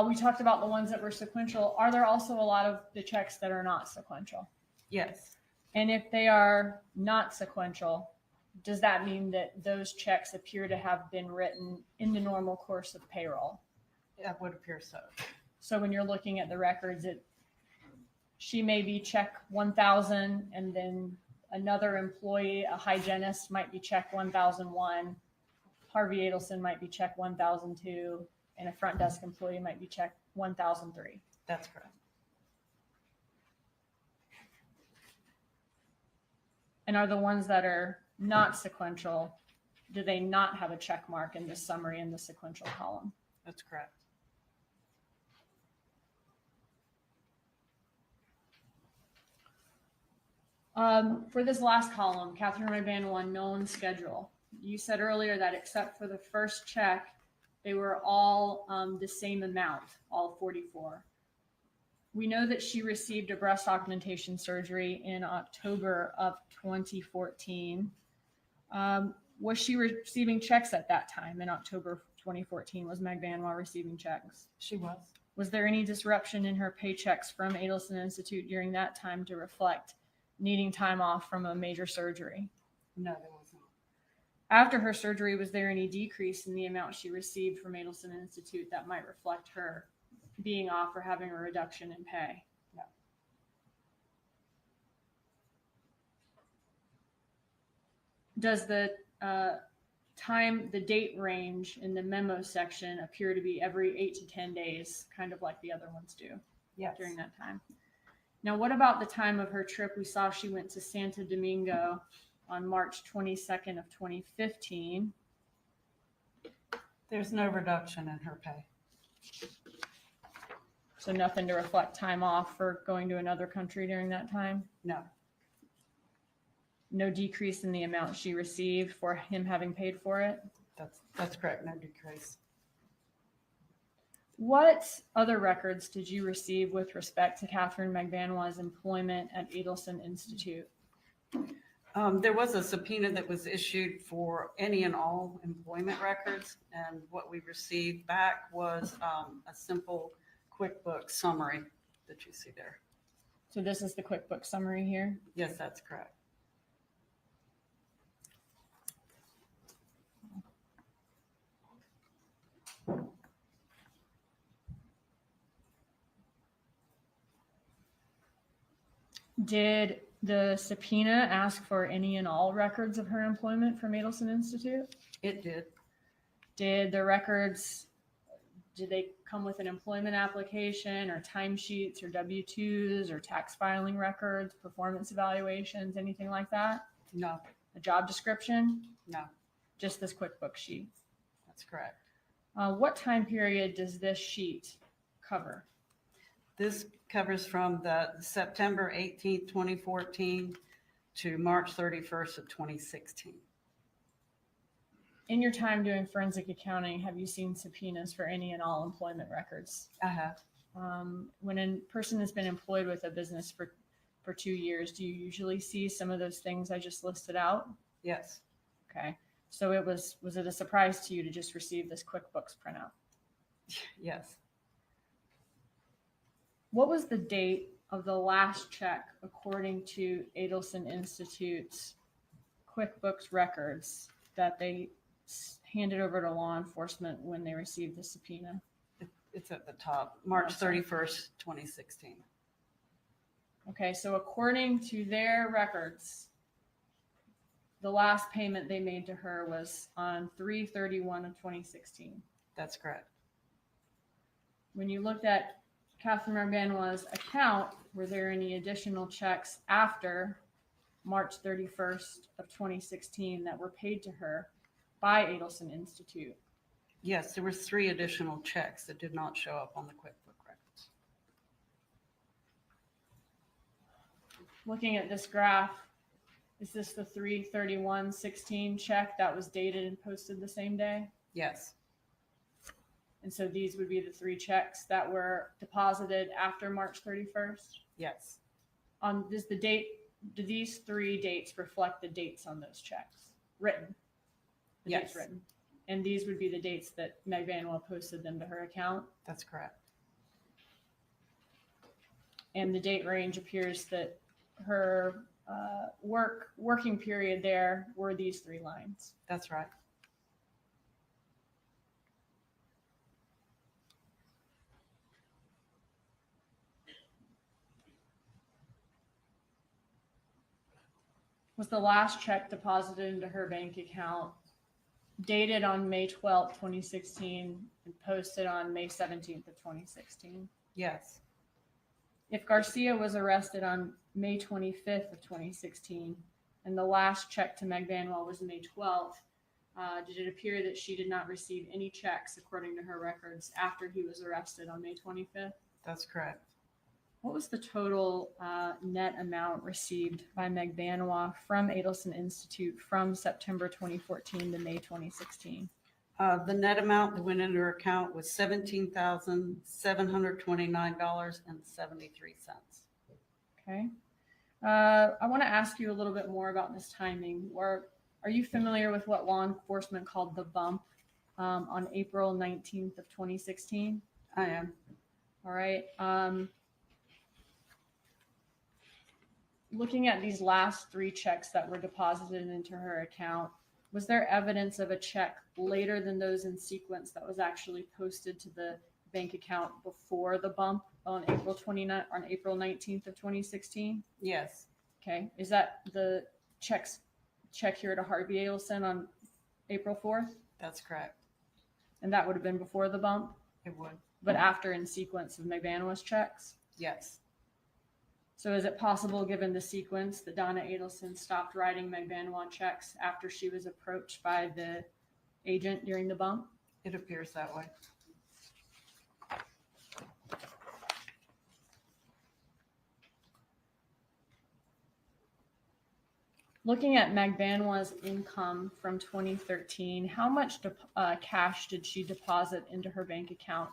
We talked about the ones that were sequential. Are there also a lot of the checks that are not sequential? Yes. And if they are not sequential, does that mean that those checks appear to have been written in the normal course of payroll? That would appear so. So when you're looking at the records, she may be check 1,000 and then another employee, a hygienist, might be check 1,001. Harvey Adelson might be check 1,002. And a front desk employee might be check 1,003. That's correct. And are the ones that are not sequential, do they not have a check mark in the summary in the sequential column? That's correct. For this last column, Catherine McBanwell, known schedule. You said earlier that except for the first check, they were all the same amount, all 44. We know that she received a breast augmentation surgery in October of 2014. Was she receiving checks at that time in October 2014? Was Meg Banwell receiving checks? She was. Was there any disruption in her paychecks from Adelson Institute during that time to reflect needing time off from a major surgery? No, there wasn't. After her surgery, was there any decrease in the amount she received from Adelson Institute that might reflect her being off or having a reduction in pay? No. Does the the date range in the memo section appear to be every 8 to 10 days, kind of like the other ones do Yes. during that time? Now, what about the time of her trip? We saw she went to Santo Domingo on March 22nd of 2015. There's no reduction in her pay. So nothing to reflect time off for going to another country during that time? No. No decrease in the amount she received for him having paid for it? That's correct. No decrease. What other records did you receive with respect to Catherine McBanwell's employment at Adelson Institute? There was a subpoena that was issued for any and all employment records, and what we received back was a simple QuickBooks summary that you see there. So this is the QuickBooks summary here. Yes, that's correct. Did the subpoena ask for any and all records of her employment from Adelson Institute? It did. Did the records, did they come with an employment application or timesheets or W-2s or tax filing records, performance evaluations, anything like that? No, A job description? no, Just this QuickBooks sheet? that's correct. What time period does this sheet cover? This covers from the September 18th, 2014 to March 31st of 2016. In your time doing forensic accounting, have you seen subpoenas for any and all employment records? I have. When a person has been employed with a business for 2 years, do you usually see some of those things I just listed out? Yes. Okay. So was it a surprise to you to just receive this QuickBooks printout? Yes. What was the date of the last check according to Adelson Institute's QuickBooks records that they handed over to law enforcement when they received the subpoena? It's at the top, March 31st, 2016. Okay, so according to their records, the last payment they made to her was on 3/31 of 2016. That's correct. When you looked at Catherine McBanwell's account, were there any additional checks after March 31st of 2016 that were paid to her by Adelson Institute? Yes, there were 3 additional checks that did not show up on the QuickBooks records. looking at this graph, is this the 3/31/16 check that was dated and posted the same day? Yes, And so these would be the 3 checks that were deposited after March 31st? yes, Does the date, do these 3 dates reflect the dates on those checks? Written? The dates Yes. written. And these would be the dates that Meg Vanwell posted them to her account? that's correct. And the date range appears that her working period there were these 3 lines. That's right. Was the last check deposited into her bank account dated on May 12th, 2016 and posted on May 17th of 2016? Yes, If Garcia was arrested on May 25th of 2016 and the last check to Meg Vanwell was May 12th, did it appear that she did not receive any checks according to her records after he was arrested on May 25th? that's correct. What was the total net amount received by Meg Vanwell from Adelson Institute from September 2014 to May 2016? The net amount that went into her account was $17,729.73. Okay. I want to ask you a little bit more about this timing. Are you familiar with what law enforcement called the bump on April 19th of 2016? I am. All right. Looking at these last 3 checks that were deposited into her account, was there evidence of a check later than those in sequence that was actually posted to the bank account before the bump on April 19th of 2016? Yes, Okay. Is that the check here to Harvey Adelson on April 4th? that's correct. And that would have been before the bump, It would. but after in sequence of McVanwa's checks? Yes, So is it possible, given the sequence, that Donna Adelson stopped writing McVanwa checks after she was approached by the agent during the bump? it appears that way. Looking at McVanwa's income from 2013, how much cash did she deposit into her bank account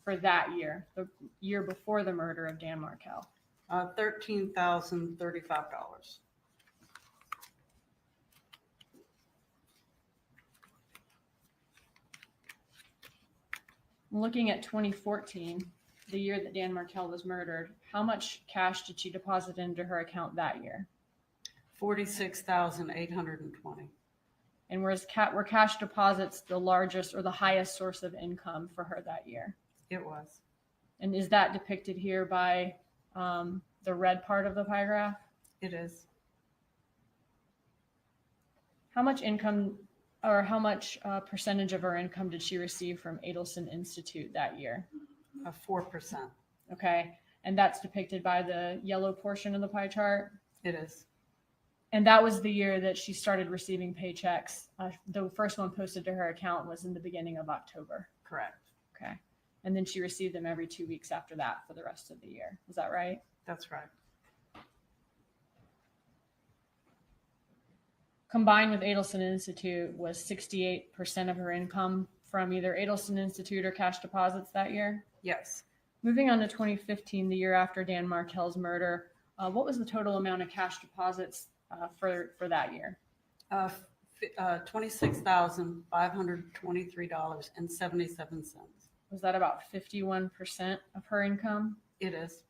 for that year, the year before the murder of Dan Markel? $13,035. Looking at 2014, the year that Dan Markel was murdered, how much cash did she deposit into her account that year? $46,820. And were cash deposits the largest or the highest source of income for her that year? It was. And is that depicted here by the red part of the pie graph? It is. How much income or how much percentage of her income did she receive from Adelson Institute that year? 4%. Okay. And that's depicted by the yellow portion of the pie chart. It is. And that was the year that she started receiving paychecks. The first one posted to her account was in the beginning of October. Correct. Okay. And then she received them every 2 weeks after that for the rest of the year. Is that right? That's right. Combined with Adelson Institute was 68% of her income from either Adelson Institute or cash deposits that year. Yes. Moving on to 2015, the year after Dan Markel's murder, what was the total amount of cash deposits for that year? $26,523.77. Was that about 51% of her income? It is.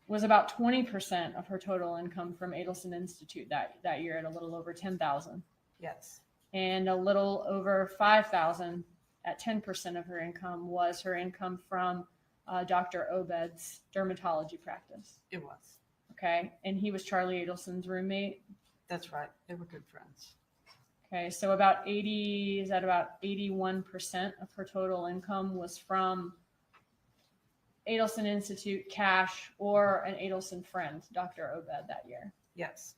Was about 20% of her total income from Adelson Institute that year at a little over 10,000, Yes. and a little over 5,000 at 10% of her income was her income from Dr. Obed's dermatology practice. It was. Okay. And he was Charlie Adelson's roommate. That's right. They were good friends. Okay. So about 81% of her total income was from Adelson Institute cash or an Adelson friend, Dr. Obed, that year. Yes.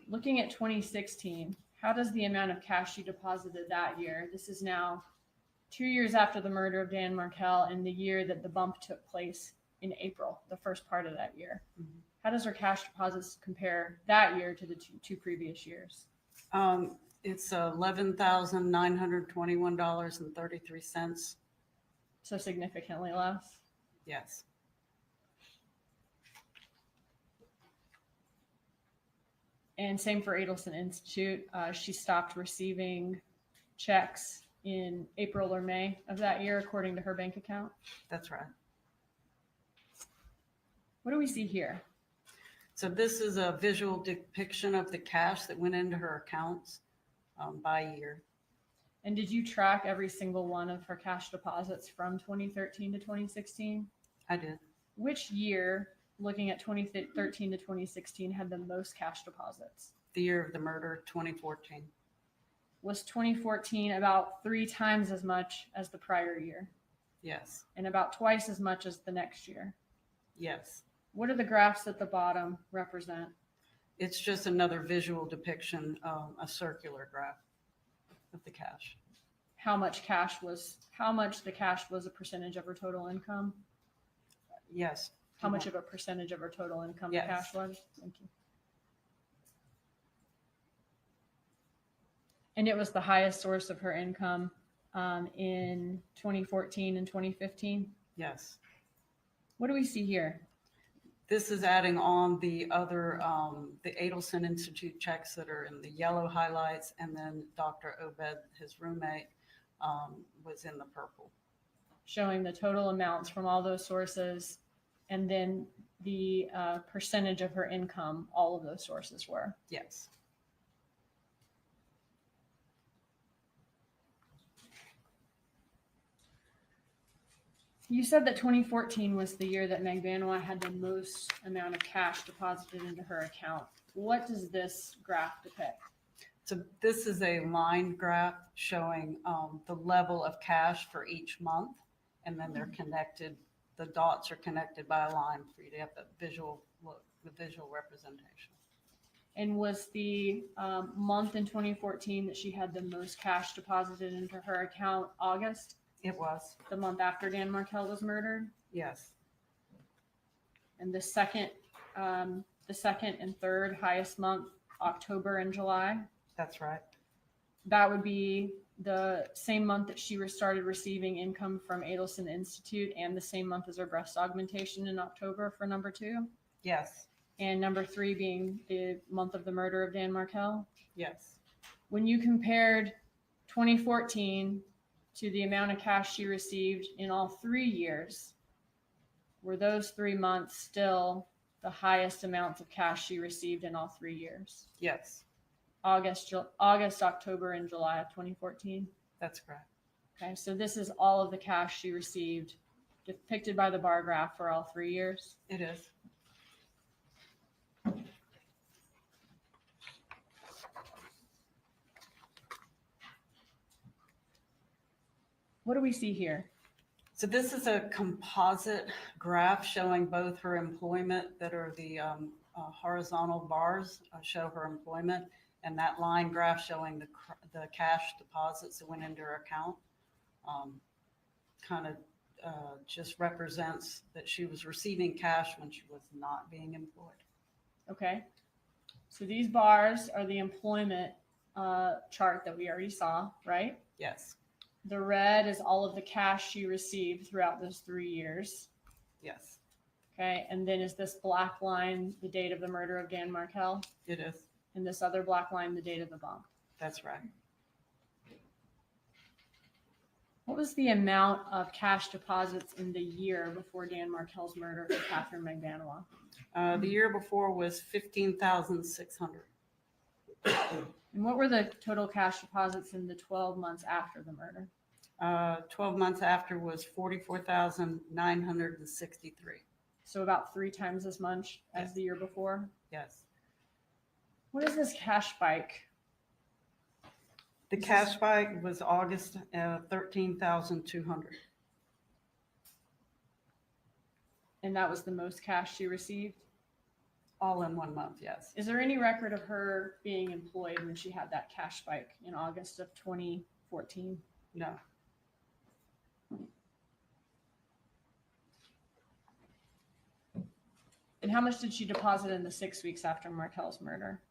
Looking at 2016, how does the amount of cash she deposited that year? This is now 2 years after the murder of Dan Markel and the year that the bump took place in April, the first part of that year. Mhm. How does her cash deposits compare that year to the two previous years? It's $11,921.33. So significantly less. Yes. And same for Adelson Institute. She stopped receiving checks in April or May of that year, according to her bank account. That's right. What do we see here? So this is a visual depiction of the cash that went into her accounts by year. And did you track every single one of her cash deposits from 2013 to 2016? I did. Which year, looking at 2013 to 2016, had the most cash deposits? The year of the murder, 2014. Was 2014 about 3 times as much as the prior year Yes. and about twice as much as the next year? Yes. What do the graphs at the bottom represent? It's just another visual depiction, a circular graph of the cash. How much the cash was a percentage of her total income? Yes. How much of a percentage of her total income the Yes. cash was? Thank you. And it was the highest source of her income in 2014 and 2015. Yes. What do we see here? This is adding on the other, the Adelson Institute checks that are in the yellow highlights, and then Dr. Obed, his roommate, was in the purple. Showing the total amounts from all those sources, and then the percentage of her income all of those sources were. Yes. You said that 2014 was the year that Meg Banois had the most amount of cash deposited into her account. What does this graph depict? So this is a line graph showing the level of cash for each month, and then they're connected. The dots are connected by a line for you to have the visual look, the visual representation. And was the month in 2014 that she had the most cash deposited into her account August, It was. the month after Dan Markel was murdered? Yes. And the second and third highest month, October and July? That's right. That would be the same month that she started receiving income from Adelson Institute, and the same month as her breast augmentation in October for number 2, Yes. and number 3 being the month of the murder of Dan Markel. Yes. When you compared 2014 to the amount of cash she received in all 3 years, were those 3 months still the highest amounts of cash she received in all 3 years? Yes. August, October, and July of 2014. That's correct. Okay, so this is all of the cash she received depicted by the bar graph for all 3 years. It is. What do we see here? So this is a composite graph showing both her employment, that are the horizontal bars show her employment, and that line graph showing the cash deposits that went into her account. Kind of just represents that she was receiving cash when she was not being employed. Okay, so these bars are the employment chart that we already saw, right? Yes. The red is all of the cash she received throughout those 3 years. Yes. Okay, and then is this black line the date of the murder of Dan Markel? It is. And this other black line the date of the bomb? That's right. What was the amount of cash deposits in the year before Dan Markel's murder for Catherine McBanois? The year before was 15,600. And what were the total cash deposits in the 12 months after the murder? 12 months after was 44,963. So about 3 times as much as the year before. Yes. What is this cash spike? The cash spike was August, 13,200. And that was the most cash she received? All in 1 month, yes. Is there any record of her being employed when she had that cash spike in August of 2014? No. And how much did she deposit in the 6 weeks after Markel's murder?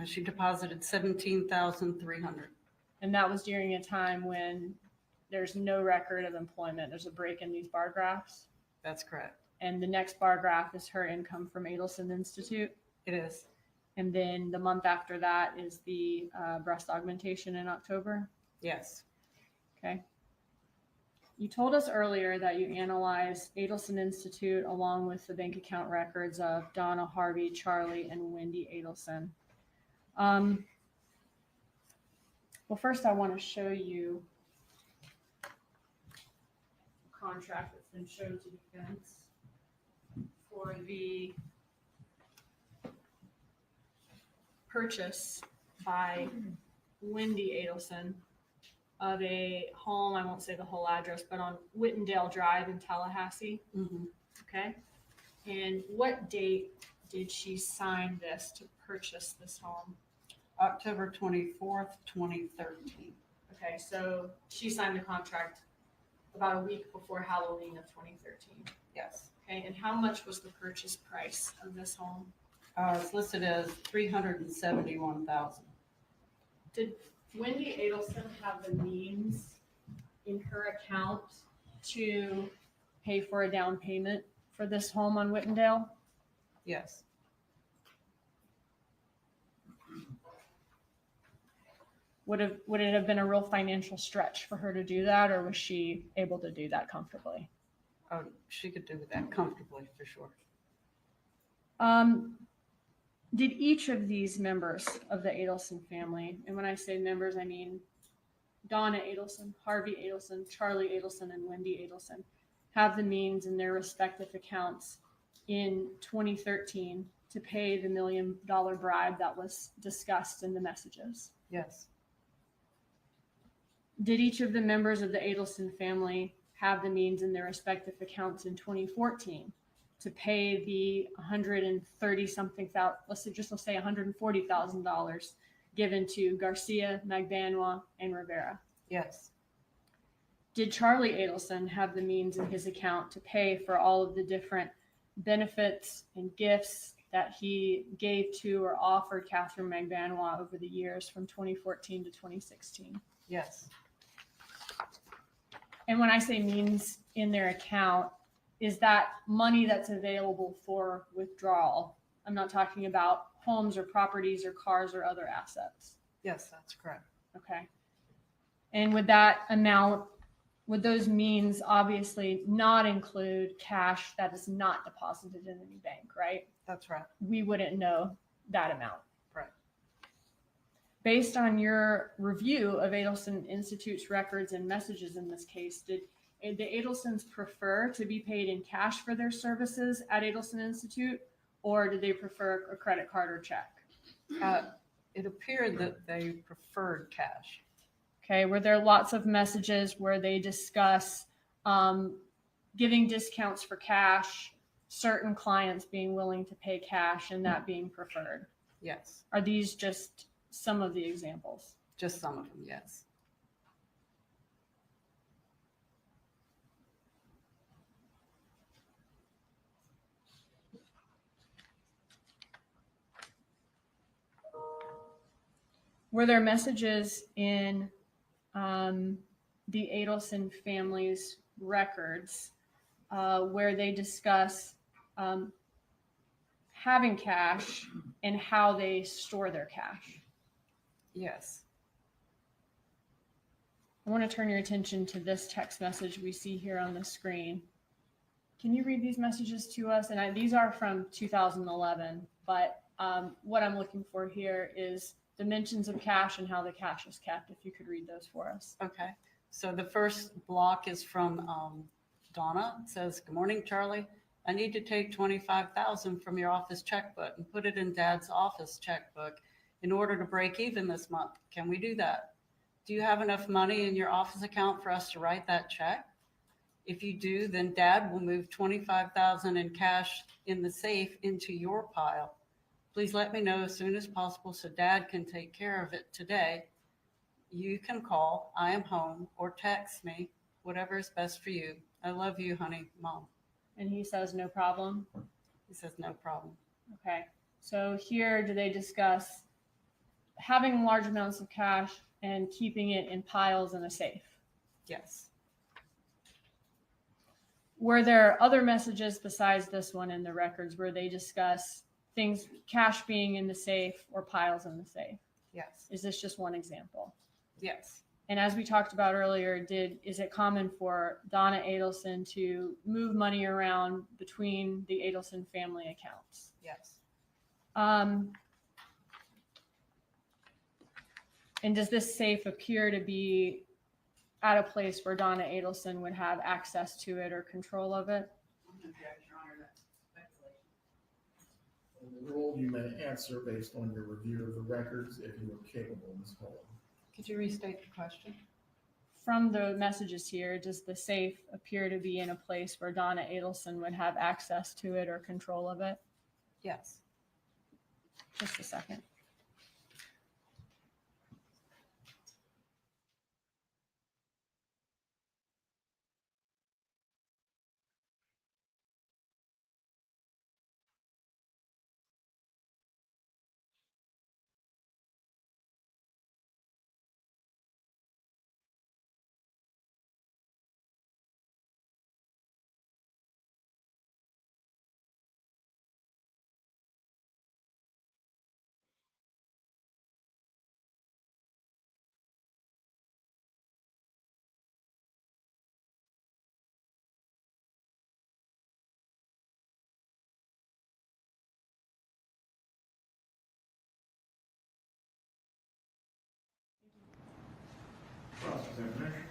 She deposited 17,300. And that was during a time when there's no record of employment. There's a break in these bar graphs. That's correct. And the next bar graph is her income from Adelson Institute. It is. And then the month after that is the breast augmentation in October. Yes. Okay. You told us earlier that you analyzed Adelson Institute along with the bank account records of Donna, Harvey, Charlie, and Wendy Adelson. Well, first I want to show you a contract that's been shown to defense for the purchase by Wendy Adelson of a home, I won't say the whole address, but on Whittendale Drive in Tallahassee. Mhm. Okay. And what date did she sign this to purchase this home? October 24th, 2013. Okay, so she signed the contract about a week before Halloween of 2013. Yes. Okay, and how much was the purchase price of this home? It's listed as 371,000. Did Wendy Adelson have the means in her account to pay for a down payment for this home on Whittendale? Yes. Would it have been a real financial stretch for her to do that, or was she able to do that comfortably? Oh, she could do that comfortably for sure. Did each of these members of the Adelson family, and when I say members, I mean Donna Adelson, Harvey Adelson, Charlie Adelson, and Wendy Adelson, have the means in their respective accounts in 2013 to pay the $1 million bribe that was discussed in the messages? Yes. Did each of the members of the Adelson family have the means in their respective accounts in 2014 to pay the 130 something thousand, let's say $140,000 given to Garcia, Magbanua, and Rivera? Yes. Did Charlie Adelson have the means in his account to pay for all of the different benefits and gifts that he gave to or offered Catherine Magbanua over the years from 2014 to 2016? Yes. And when I say means in their account, is that money that's available for withdrawal? I'm not talking about homes or properties or cars or other assets. Yes, that's correct. Okay. And would that amount, would those means obviously not include cash that is not deposited in any bank, right? That's right. We wouldn't know that amount. Right. Based on your review of Adelson Institute's records and messages in this case, did the Adelsons prefer to be paid in cash for their services at Adelson Institute, or did they prefer a credit card or check? It appeared that they preferred cash. Okay, were there lots of messages where they discuss giving discounts for cash, certain clients being willing to pay cash, and that being preferred? Yes. Are these just some of the examples? Just some of them, yes. Were there messages in the Adelson family's records where they discuss having cash and how they store their cash? Yes. I want to turn your attention to this text message we see here on the screen. Can you read these messages to us? And these are from 2011, but what I'm looking for here is dimensions of cash and how the cash is kept. If you could read those for us. Okay. So the first block is from Donna. It says, "Good morning, Charlie. I need to take 25,000 from your office checkbook and put it in Dad's office checkbook in order to break even this month. Can we do that? Do you have enough money in your office account for us to write that check? If you do, then Dad will move 25,000 in cash in the safe into your pile. Please let me know as soon as possible so Dad can take care of it today. You can call, I am home, or text me, whatever is best for you. I love you, honey, Mom." And he says, no problem. He says, no problem. Okay, so here, do they discuss having large amounts of cash and keeping it in piles in a safe? Yes. Were there other messages besides this one in the records where they discuss things, cash being in the safe or piles in the safe? Yes. Is this just one example? Yes. And as we talked about earlier, is it common for Donna Adelson to move money around between the Adelson family accounts? Yes. And does this safe appear to be at a place where Donna Adelson would have access to it or control of it? In the rule, you may answer based on your review of the records if you are capable, Ms. Holland. Could you restate the question? From the messages here, does the safe appear to be in a place where Donna Adelson would have access to it or control of it? Yes. Just a second. Cross-examination.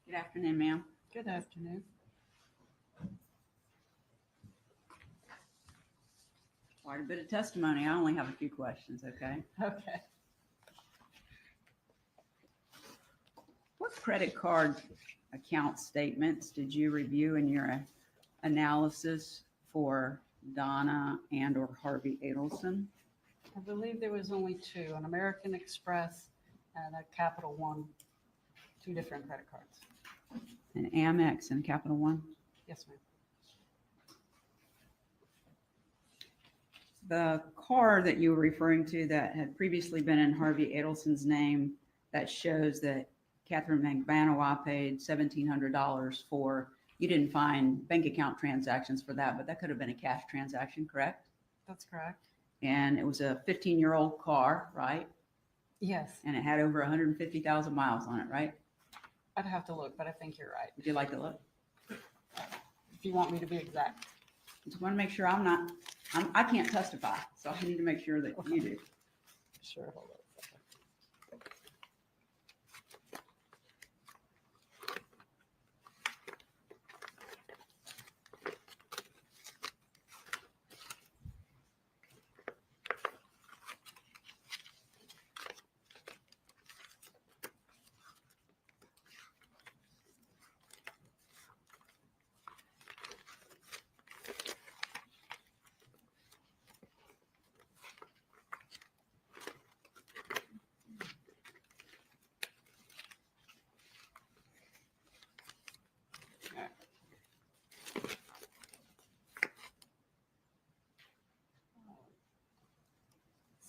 Good afternoon, ma'am. Good afternoon. Quite a bit of testimony. I only have a few questions, okay? Okay. What credit card account statements did you review in your analysis for Donna and or Harvey Adelson? I believe there was only two, an American Express and a Capital One, two different credit cards. An Amex and a Capital One? Yes, ma'am. The car that you were referring to that had previously been in Harvey Adelson's name, that shows that Catherine McBanois paid $1,700 for, you didn't find bank account transactions for that, but that could have been a cash transaction, correct? That's correct. And it was a 15-year-old car, right? Yes. And it had over 150,000 miles on it, right? I'd have to look, but I think you're right. Would you like to look? If you want me to be exact. Just want to make sure I can't testify, so I need to make sure that you do. Sure, hold on a second.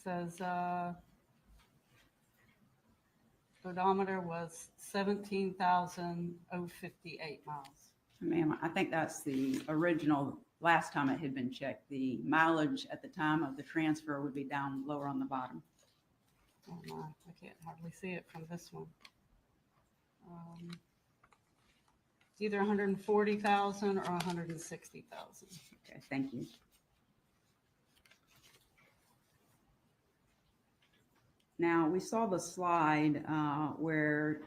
Says odometer was 17,058 miles. Ma'am, I think that's the original, last time it had been checked. The mileage at the time of the transfer would be down lower on the bottom. Oh my, I can't hardly see it from this one. It's either 140,000 or 160,000. Okay, thank you. Now, we saw the slide where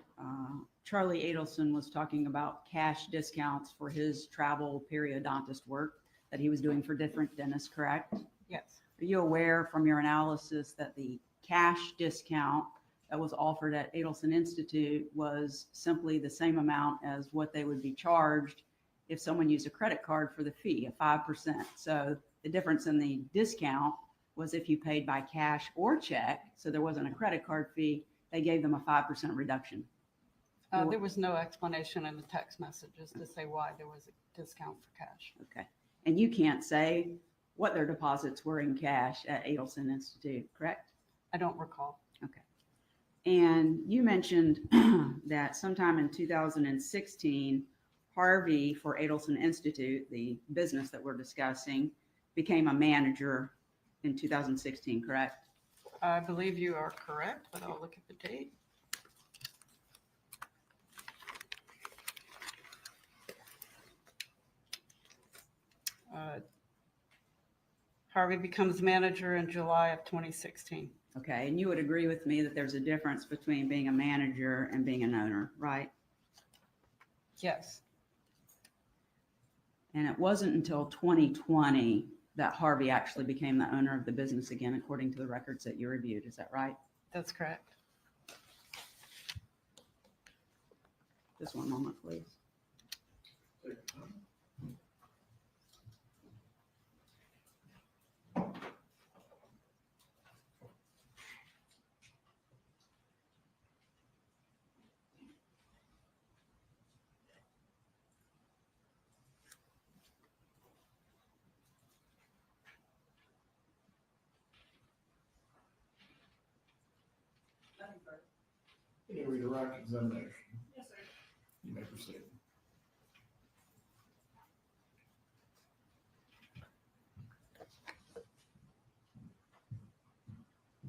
Charlie Adelson was talking about cash discounts for his travel periodontist work that he was doing for different dentists, correct? Yes. Are you aware from your analysis that the cash discount that was offered at Adelson Institute was simply the same amount as what they would be charged if someone used a credit card for the fee, a 5%. So the difference in the discount was if you paid by cash or check, so there wasn't a credit card fee, they gave them a 5% reduction. There was no explanation in the text messages to say why there was a discount for cash. Okay. And you can't say what their deposits were in cash at Adelson Institute, correct? I don't recall. Okay. And you mentioned that sometime in 2016, Harvey for Adelson Institute, the business that we're discussing, became a manager in 2016, correct? I believe you are correct, but I'll look at the date. Harvey becomes manager in July of 2016. Okay. And you would agree with me that there's a difference between being a manager and being an owner, right? Yes, And it wasn't until 2020 that Harvey actually became the owner of the business again, according to the records that you reviewed. Is that right? that's correct. Just one moment, please. Any redirect examination? Yes, sir. You may proceed.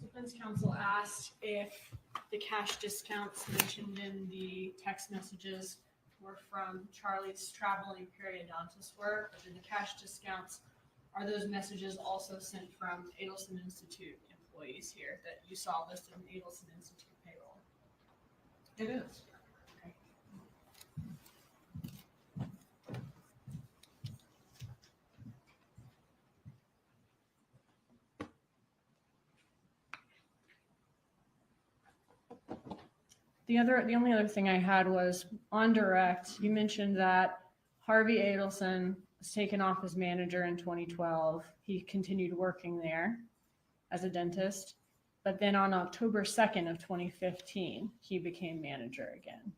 Defense counsel asked if the cash discounts mentioned in the text messages were from Charlie's traveling periodontist work, or did the cash discounts, are those messages also sent from Adelson Institute employees here that you saw listed in Adelson Institute payroll? It is. Okay. The only other thing I had was on direct, you mentioned that Harvey Adelson was taken off as manager in 2012. He continued working there as a dentist. But then on October 2nd of 2015, he became manager again.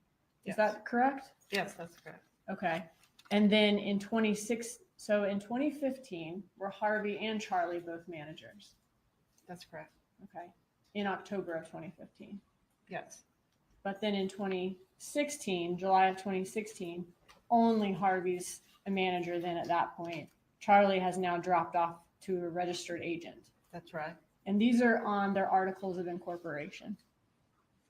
Is Yes. that correct? Yes, that's correct. Okay. And then in 2015, were Harvey and Charlie both managers? That's correct. Okay. In October of 2015. Yes, But then in 2016, July of 2016, only Harvey's a manager then at that point. Charlie has now dropped off to a registered agent. that's right. And these are on their articles of incorporation.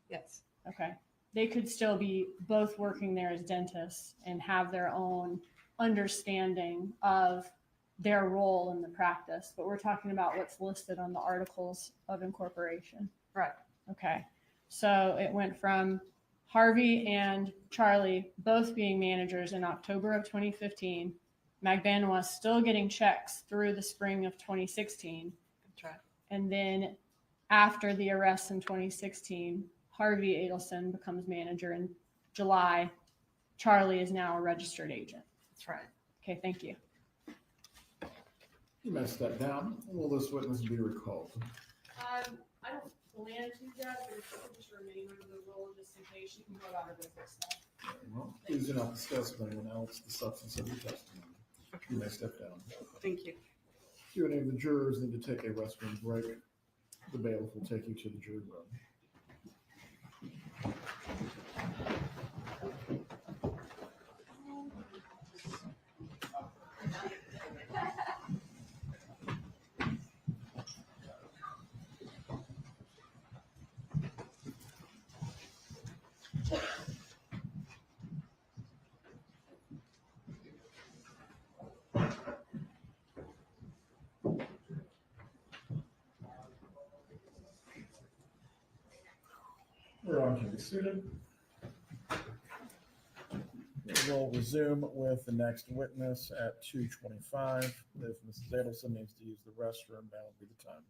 Yes, Okay. They could still be both working there as dentists and have their own understanding of their role in the practice. But we're talking about what's listed on the articles of incorporation. right. Okay. So it went from Harvey and Charlie both being managers in October of 2015. Magbanua still getting checks through the spring of 2016. That's right. And then after the arrests in 2016, Harvey Adelson becomes manager in July. Charlie is now a registered agent. That's right. Okay, thank you. You may step down. Will this witness be recalled? I don't plan to, Judge, but if you could just remain under the rule just in case you can go about her business stuff. Very well. Please do not discuss with anyone else the substance of your testimony. You may step down. Thank you. If you and any of the jurors need to take a restroom break, the bailiff will take you to the jury room. Everyone can be seated. We'll resume with the next witness at 2:25. If Mrs. Adelson needs to use the restroom, now would be the time.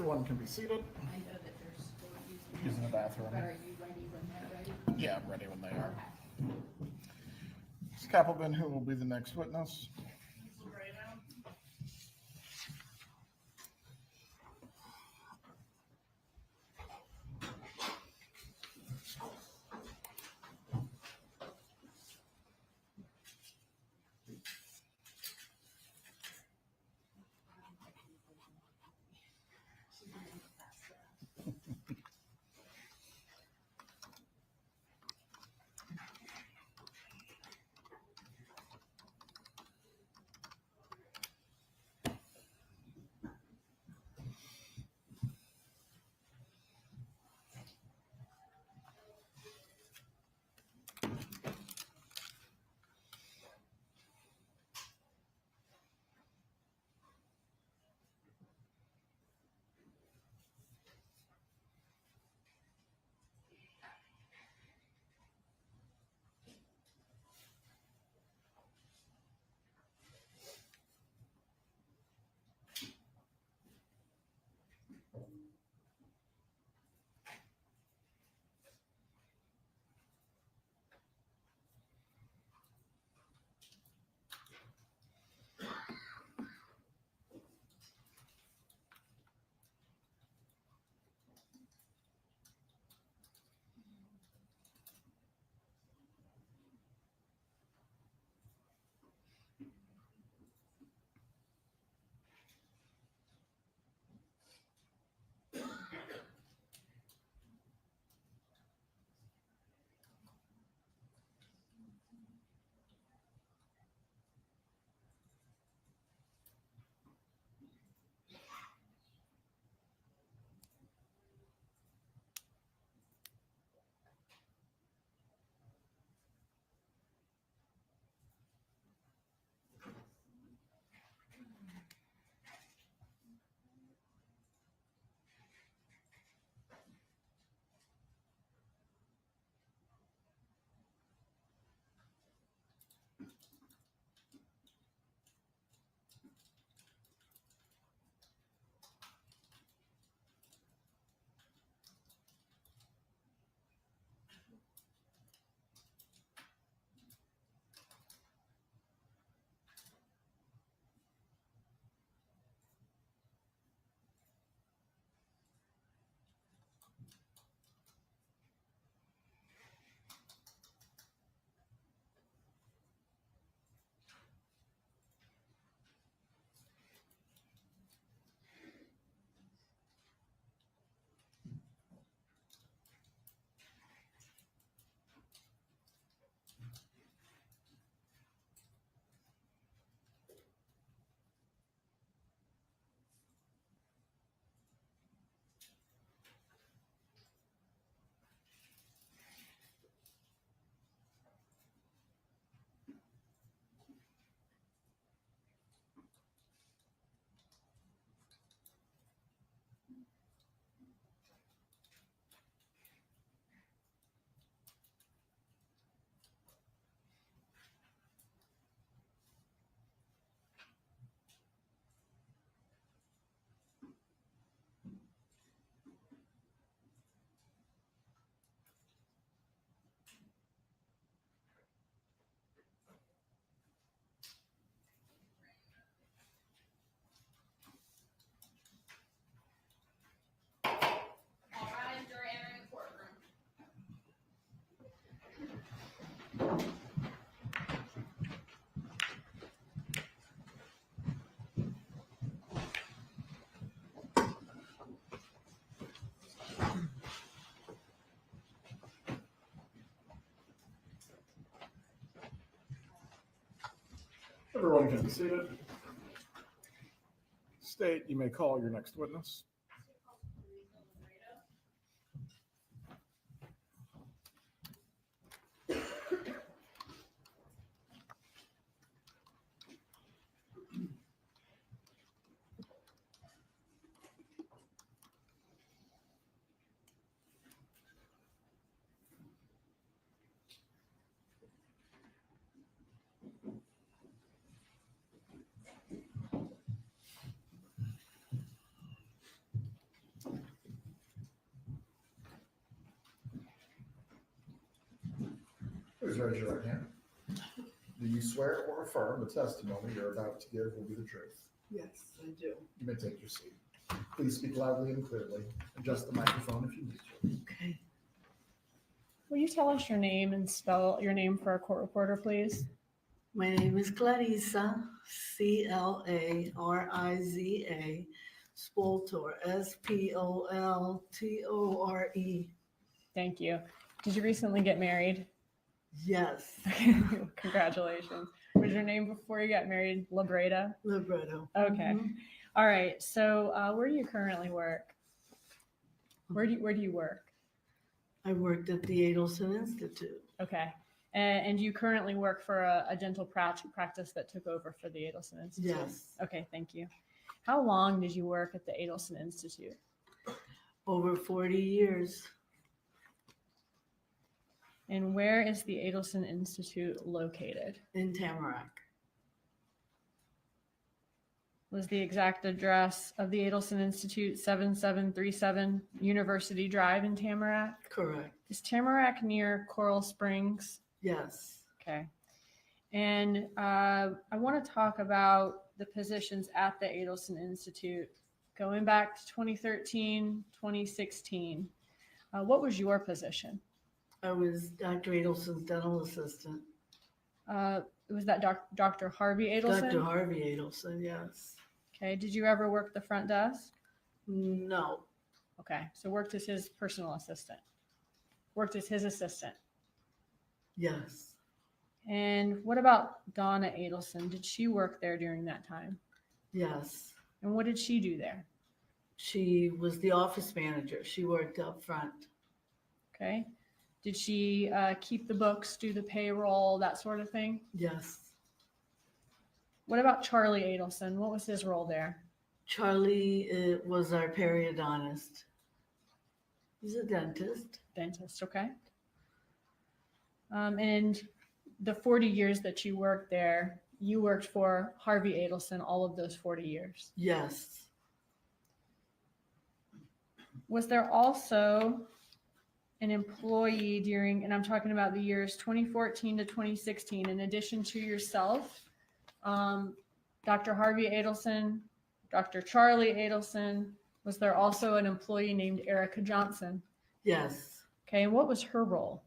Everyone can be seated. I know that they're still Using the bathroom. But are you ready when they're ready? Yeah, I'm ready when they are. Ms. Kappelman, who will be the next witness? All rise, you're entering the courtroom. Everyone can be seated. State, you may call your next witness. raise your right hand. Do you swear or affirm the testimony you're about to give will be the truth? Yes, I do. You may take your seat. Please speak loudly and clearly. Adjust the microphone if you need to. Okay. Will you tell us your name and spell your name for our court reporter, please? My name is Clarissa, Clariza, Spoltor, Spoltore. Thank you. Did you recently get married? Yes, Congratulations. Was your name before you got married Labreda? libretto. Okay. Mhm. All right. So where do you currently work? Where do you work? I worked at the Adelson Institute. Okay. And you currently work for a dental practice that took over for the Adelson Institute? Yes, Okay, thank you. How long did you work at the Adelson Institute? over 40 years. And where is the Adelson Institute located? In Tamarack. Was the exact address of the Adelson Institute 7737 University Drive in Tamarack? Correct. Is Tamarack near Coral Springs? Yes. Okay. And I want to talk about the positions at the Adelson Institute going back to 2013, 2016. What was your position? I was Dr. Adelson's dental assistant. Was that Dr. Harvey Adelson? Dr. Harvey Adelson, yes. Okay. Did you ever work the front desk? No, Okay. So worked as his personal assistant. Worked as his assistant. yes, And what about Donna Adelson? Did she work there during that time? yes. And what did she do there? She was the office manager. She worked up front. Okay. Did she keep the books, do the payroll, that sort of thing? Yes. What about Charlie Adelson? What was his role there? Charlie was our periodontist. He's a dentist. Dentist, okay. And the 40 years that you worked there, you worked for Harvey Adelson all of those 40 years. Yes. Was there also an employee during, and I'm talking about the years 2014 to 2016, in addition to yourself, Dr. Harvey Adelson, Dr. Charlie Adelson, was there also an employee named Erica Johnson? Yes. Okay, and what was her role?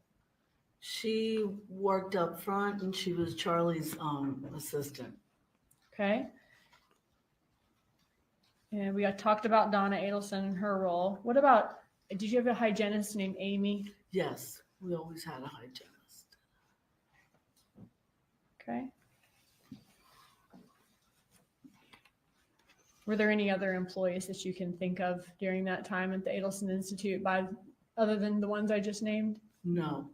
She worked up front and she was Charlie's assistant. Okay. And we got talked about Donna Adelson and her role. What about, did you have a hygienist named Amy? Yes, we always had a hygienist. Okay. Were there any other employees that you can think of during that time at the Adelson Institute other than the ones I just named? No,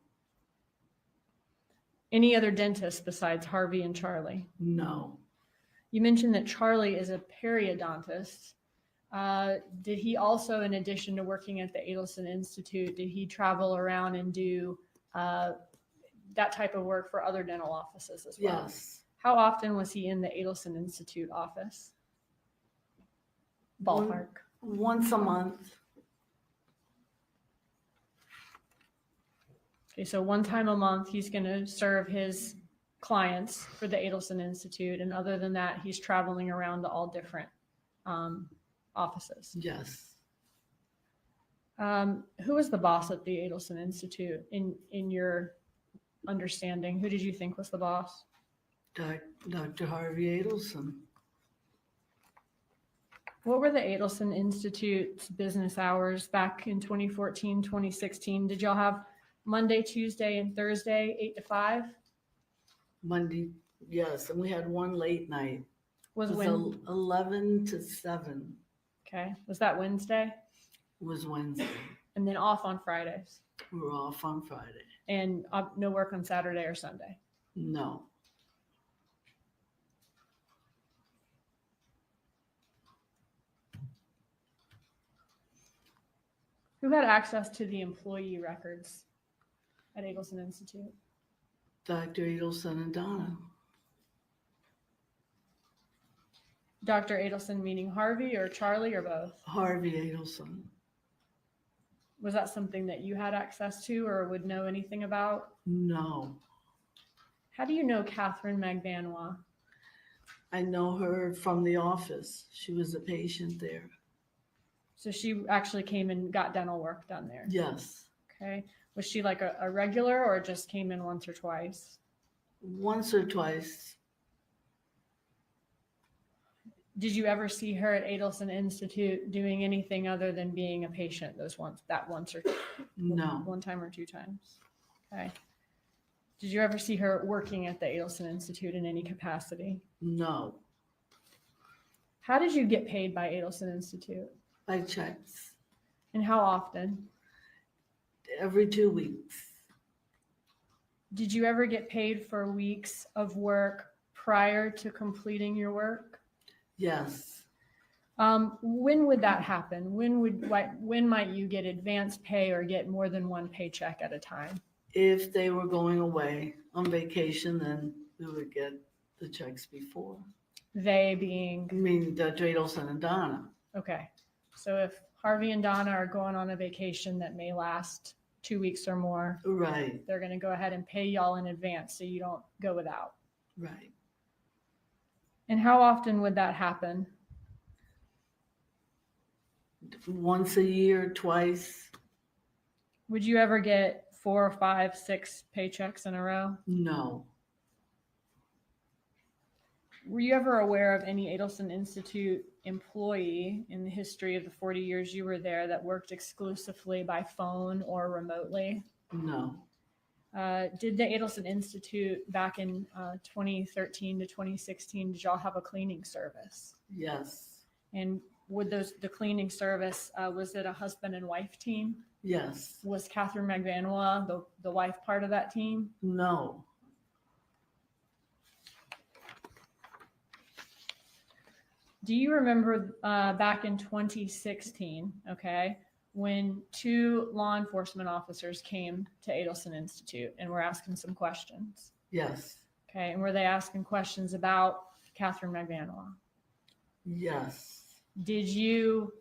Any other dentists besides Harvey and Charlie? no. You mentioned that Charlie is a periodontist. Did he also, in addition to working at the Adelson Institute, did he travel around and do that type of work for other dental offices as well? Yes. How often was he in the Adelson Institute office? Ballpark. Once a month. Okay, so one time a month, he's going to serve his clients for the Adelson Institute. And other than that, he's traveling around to all different offices. Yes. Who was the boss at the Adelson Institute in your understanding? Who did you think was the boss? Dr. Harvey Adelson. What were the Adelson Institute's business hours back in 2014, 2016? Did y'all have Monday, Tuesday, and Thursday, 8 to 5? Monday, yes, and we had one late night. Was It was 11 to 7 okay. Was that Wednesday? was Wednesday. And then off on Fridays? We were off on Friday. And no work on Saturday or Sunday? No. Who had access to the employee records at Adelson Institute? Dr. Adelson and Donna. Dr. Adelson meaning Harvey or Charlie or both? Harvey Adelson. Was that something that you had access to or would know anything about? No. How do you know Catherine Magbanwa? I know her from the office. She was a patient there. So she actually came and got dental work done there. Yes, Okay. Was she like a regular or just came in once or twice? once or twice. Did you ever see her at Adelson Institute doing anything other than being a patient that once or No, one time or two times? Okay. Did you ever see her working at the Adelson Institute in any capacity? no. How did you get paid by Adelson Institute? By checks And how often? every 2 weeks. Did you ever get paid for weeks of work prior to completing your work? Yes, When would that happen? When might you get advance pay or get more than one paycheck at a time? if they were going away on vacation, then we would get the checks before. They being, I mean, Judge Adelson and Donna. okay. So if Harvey and Donna are going on a vacation that may last 2 weeks or more, Right, they're going to go ahead and pay y'all in advance so you don't go without. right. And how often would that happen? Once a year, twice. Would you ever get 4, 5, 6 paychecks in a row? No, Were you ever aware of any Adelson Institute employee in the history of the 40 years you were there that worked exclusively by phone or remotely? no, Did the Adelson Institute back in 2013 to 2016, did y'all have a cleaning service? yes, And would the cleaning service, was it a husband and wife team? yes, Was Catherine Magbanwa the wife part of that team? no, Do you remember back in 2016, okay, when 2 law enforcement officers came to Adelson Institute and were asking some questions? yes, Okay, and were they asking questions about Catherine Magbanwa? yes, Did you,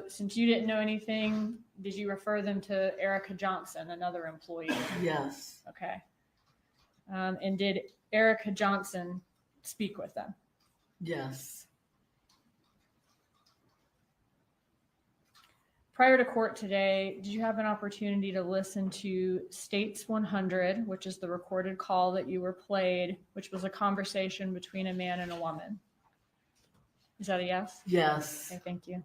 since you didn't know anything, did you refer them to Erica Johnson, another employee? yes, Okay. And did Erica Johnson speak with them? yes, Prior to court today, did you have an opportunity to listen to States 100, which is the recorded call that you were played, which was a conversation between a man and a woman? Is that a yes? yes. Okay, thank you.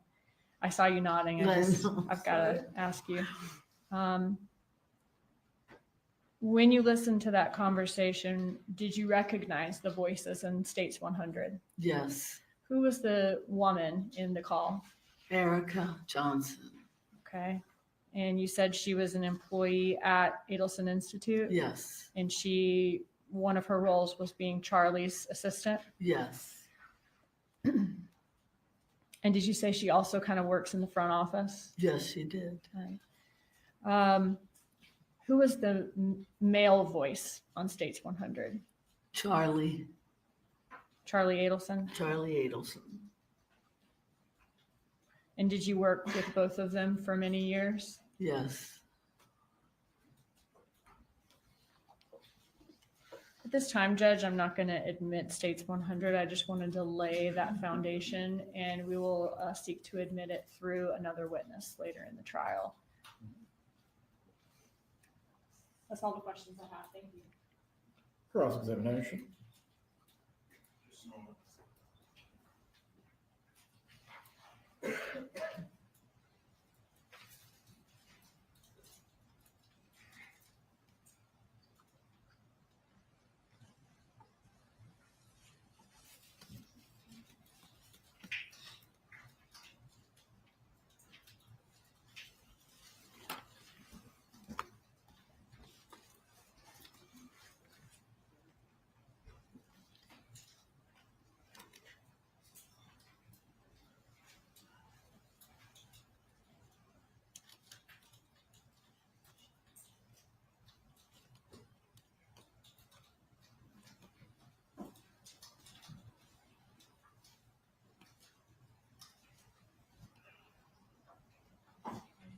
I saw you nodding. I know. I've got to ask you. When you listened to that conversation, did you recognize the voices in States 100? Yes, Who was the woman in the call? Erica Johnson. Okay. And you said she was an employee at Adelson Institute? Yes, And one of her roles was being Charlie's assistant? yes, And did you say she also kind of works in the front office? yes, she did. Okay. Who was the male voice on States 100? Charlie Adelson? Charlie Adelson. And did you work with both of them for many years? Yes, At this time, Judge, I'm not going to admit States 100. I just wanted to lay that foundation, and we will seek to admit it through another witness later in the trial. That's all the questions I have. Thank you. Cross-examination.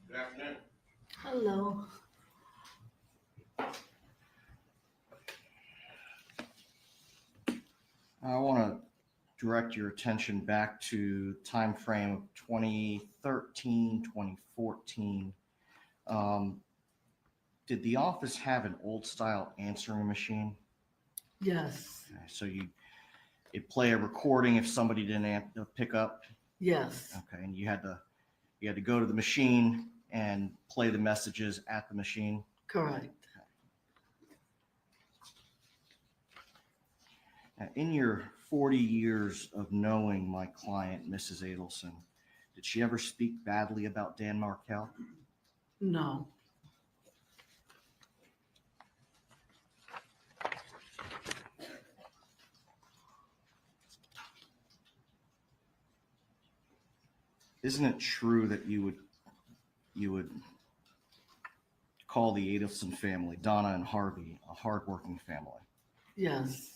Good afternoon. hello. direct your attention back to time frame of 2013, 2014. Did the office have an old style answering machine? Yes, Okay, so it'd play a recording if somebody didn't pick up. yes, Okay, and you had to go to the machine and play the messages at the machine. correct. Now, in your 40 years of knowing my client, Mrs. Adelson, did she ever speak badly about Dan Markel? No, Isn't it true that you would call the Adelson family, Donna and Harvey, a hardworking family? yes,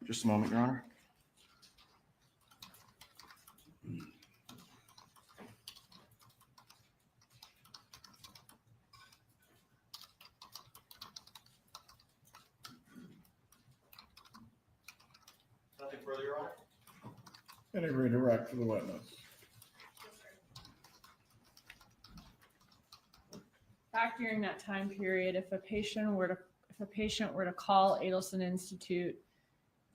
Just a moment, Your Honor. Nothing further, Your Honor? Any redirect to the witness? Back during that time period, if a patient were to call Adelson Institute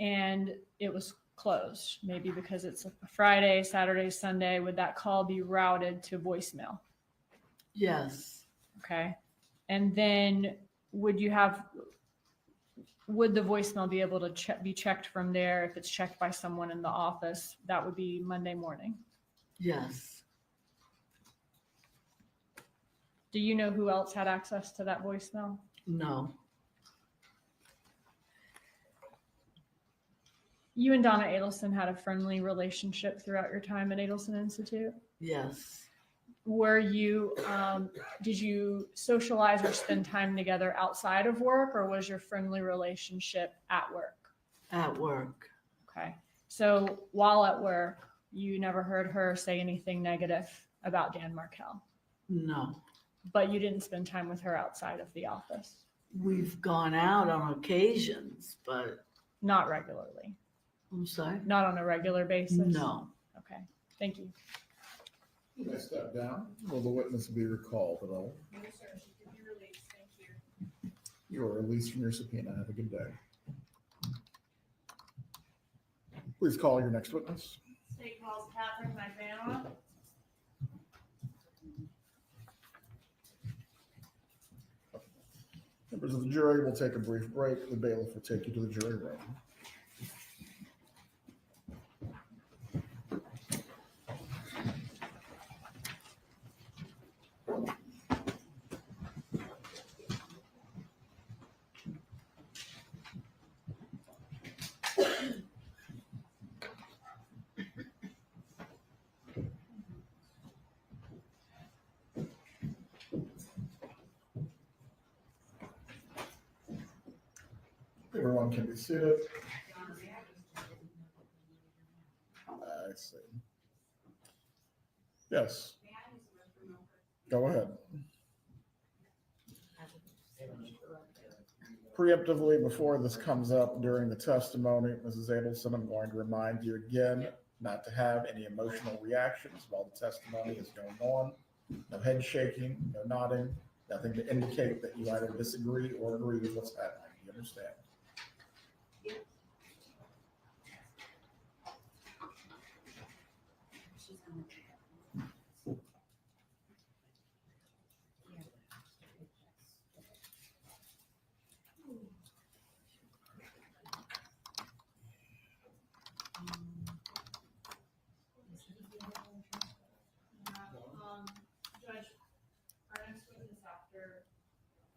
and it was closed, maybe because it's a Friday, Saturday, Sunday, would that call be routed to voicemail? yes, Okay. And then would the voicemail be able to be checked from there? If it's checked by someone in the office, that would be Monday morning. yes. Do you know who else had access to that voicemail? No, You and Donna Adelson had a friendly relationship throughout your time at Adelson Institute. yes, Did you socialize or spend time together outside of work, or was your friendly relationship at work? at work. Okay. So while at work, you never heard her say anything negative about Dan Markel, No, but you didn't spend time with her outside of the office, we've gone out on occasions, but not regularly, I'm sorry. not on a regular basis. No, Okay. Thank you. You may step down. Will the witness be recalled at all? No, sir. She can be released. Thank you. You are released from your subpoena. Have a good day. Please call your next witness. State calls Catherine McManus. Members of the jury will take a brief break. The bailiff will take you to the jury room. Everyone can be seated. I see. Yes. Go ahead. Preemptively, before this comes up during the testimony, Mrs. Adelson, I'm going to remind you again not to have any emotional reactions while the testimony is going on. No head shaking, no nodding, nothing to indicate that you either disagree or agree with what's happening. Do you understand? Judge, our next witness after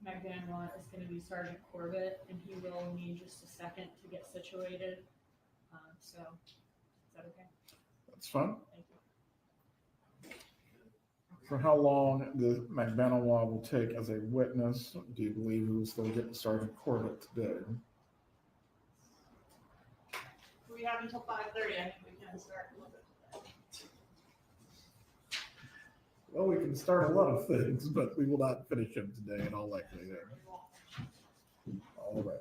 McManus is going to be Sergeant Corbett, and he will need just a second to get situated. So, is that okay? That's fine. Thank you. For how long the McManus will take as a witness? Do you believe we will still get Sergeant Corbett today? We have until 5:30. I think we can start a little bit today. Well, we can start a lot of things, but we will not finish him today in all likelihood. All right.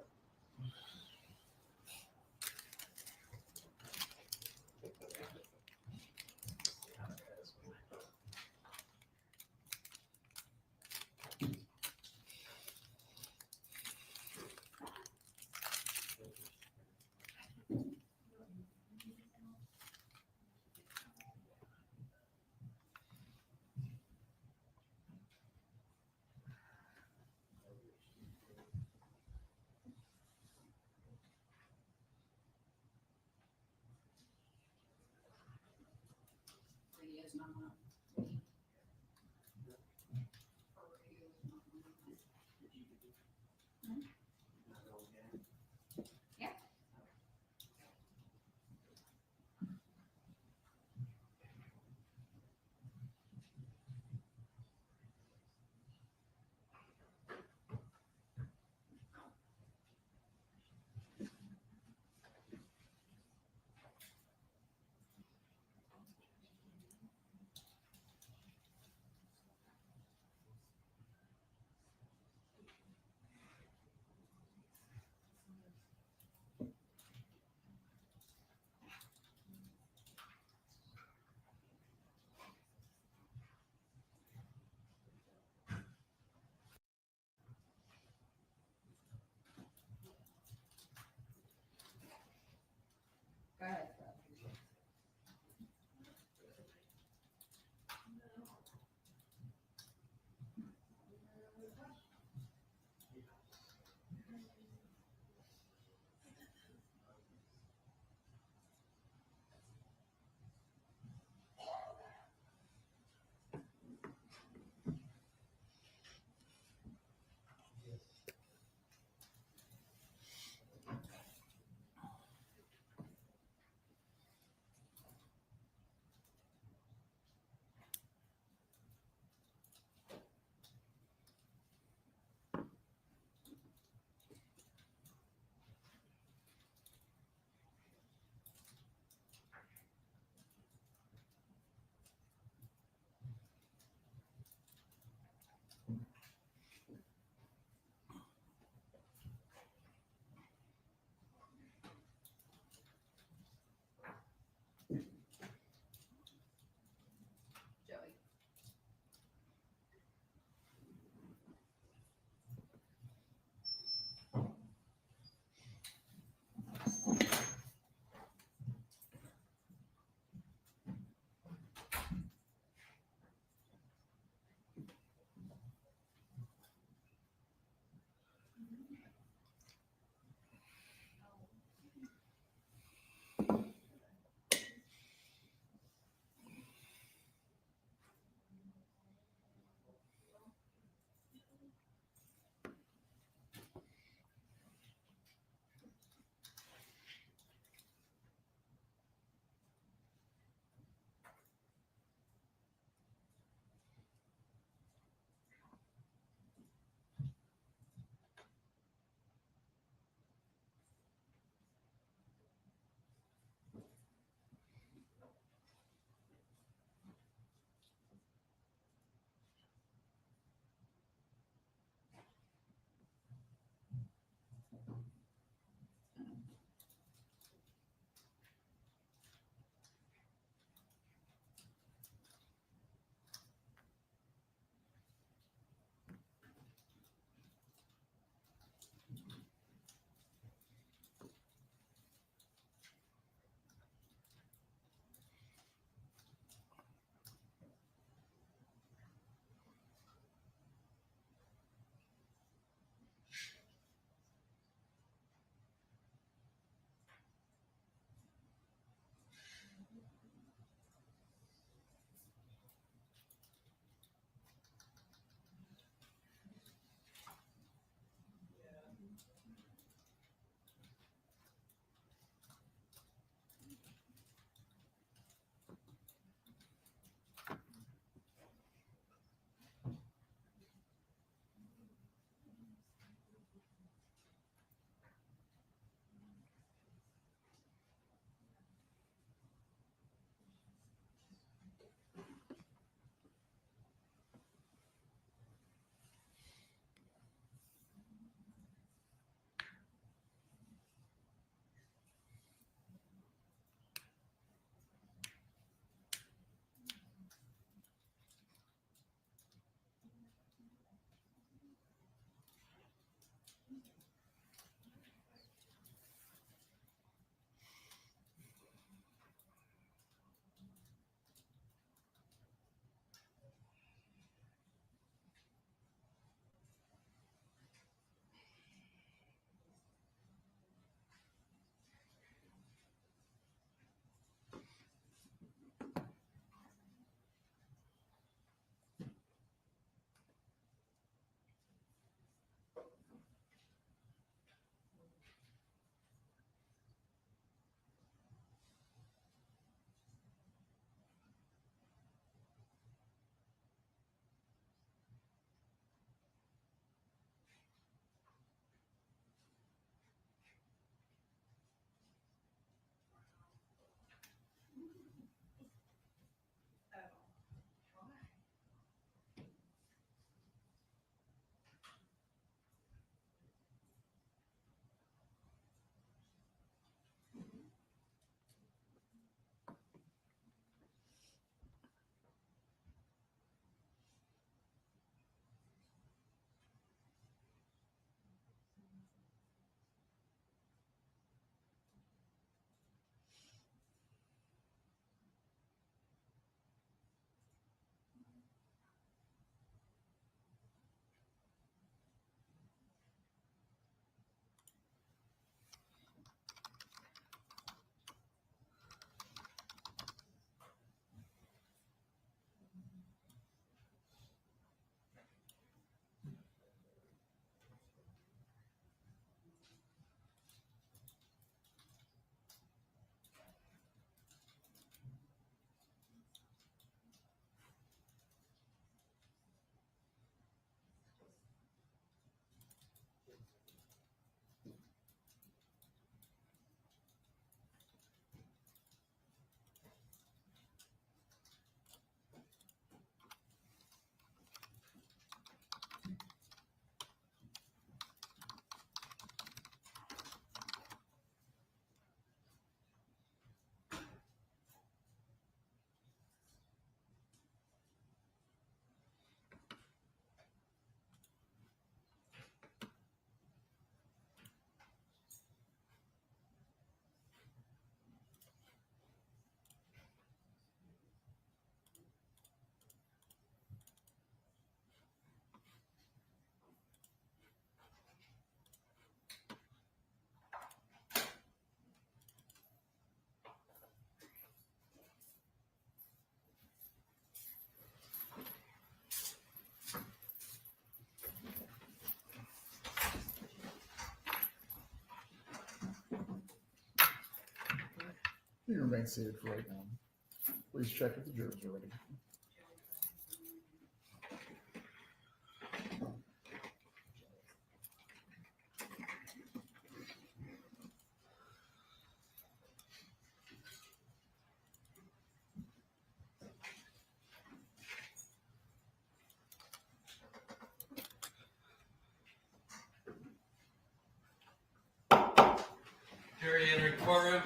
You remain seated for right now. Please check if the jurors are ready. Jury entering courtroom.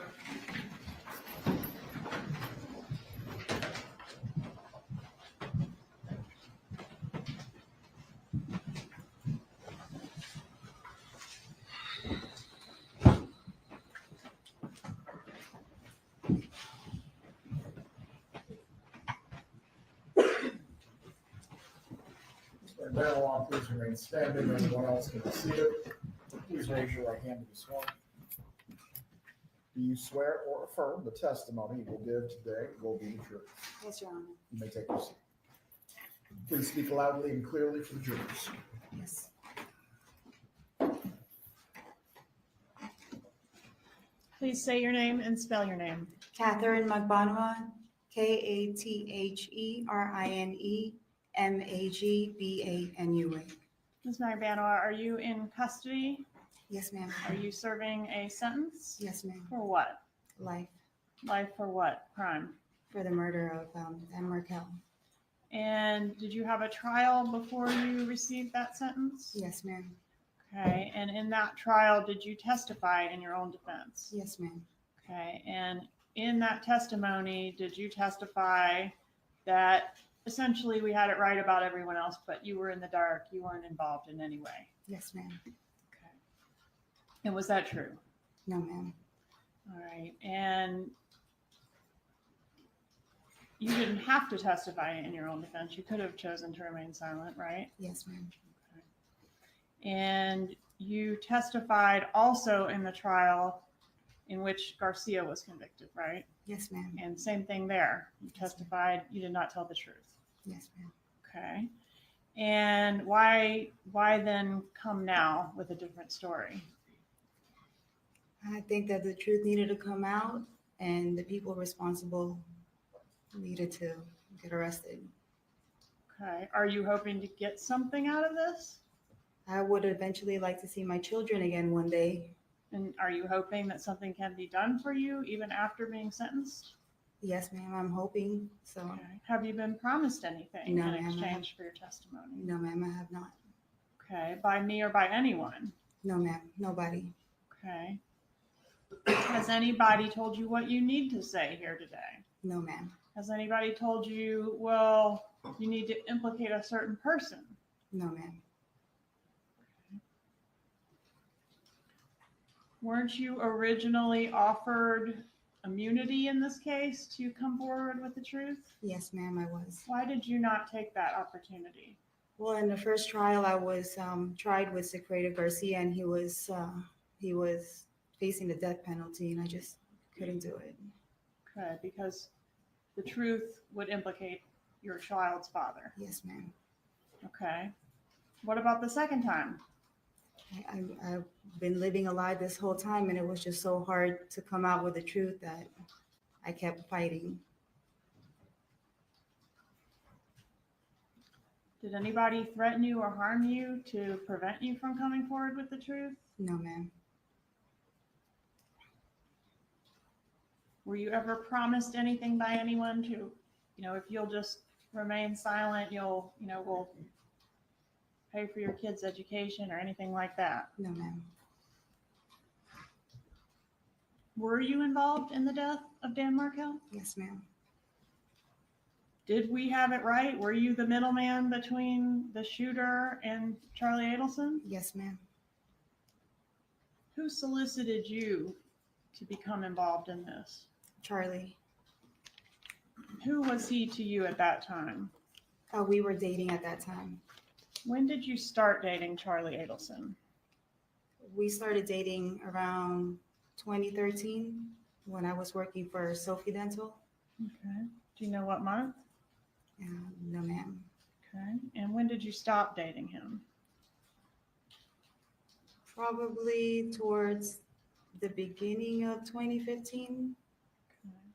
Mr. Barrel, please remain standing. Anyone else can be seated. Please raise your right hand to be sworn. Do you swear or affirm the testimony you will give today will be the truth? Yes, Your Honor. You may take your seat. Please speak loudly and clearly for the jurors. Yes. Please say your name and spell your name. Catherine Magbanua, KATHERINE Ms. Magbanua, are you in custody? Yes, ma'am. Are you serving a sentence? Yes, ma'am. For what? Life Life for what crime? for the murder of Dan Markel. And did you have a trial before you received that sentence? Yes, ma'am. Okay, and in that trial, did you testify in your own defense? Yes, ma'am. Okay, and in that testimony, did you testify that essentially we had it right about everyone else, but you were in the dark, you weren't involved in any way? Yes, ma'am. Okay. And was that true? No, ma'am. All right, and you didn't have to testify in your own defense. You could have chosen to remain silent, right? Yes, ma'am. And you testified also in the trial in which Garcia was convicted, right? Yes, ma'am. And same thing there. You testified, you did not tell the truth. Yes, ma'am. Okay. And why then come now with a different story? I think that the truth needed to come out and the people responsible needed to get arrested. Okay. Are you hoping to get something out of this? I would eventually like to see my children again one day. And are you hoping that something can be done for you even after being sentenced? Yes, ma'am. I'm hoping so. Okay. Have you been promised anything No, in ma'am, I exchange for your testimony? No, ma'am, I have not. Okay. By me or by anyone? No, ma'am, nobody. Okay. Has anybody told you what you need to say here today? No, ma'am. Has anybody told you, well, you need to implicate a certain person? No, ma'am. Weren't you originally offered immunity in this case to come forward with the truth? Yes, ma'am, I was. Why did you not take that opportunity? Well, in the first trial, I was tried with Secretary Garcia, and he was facing the death penalty, and I just couldn't do it. Okay, because the truth would implicate your child's father. Yes, ma'am. Okay. What about the second time? I've been living a lie this whole time, and it was just so hard to come out with the truth that I kept fighting. Did anybody threaten you or harm you to prevent you from coming forward with the truth? No, ma'am. Were you ever promised anything by anyone to, if you'll just remain silent, we'll pay for your kids' education or anything like that? No, ma'am. Were you involved in the death of Dan Markel? Yes, ma'am. Did we have it right? Were you the middleman between the shooter and Charlie Adelson? Yes, ma'am. Who solicited you to become involved in this? Charlie. Who was he to you at that time? We were dating at that time. When did you start dating Charlie Adelson? We started dating around 2013 when I was working for Sophie Dental. Okay. Do you know what month? No, ma'am. Okay. And when did you stop dating him? Probably towards the beginning of 2015. Okay.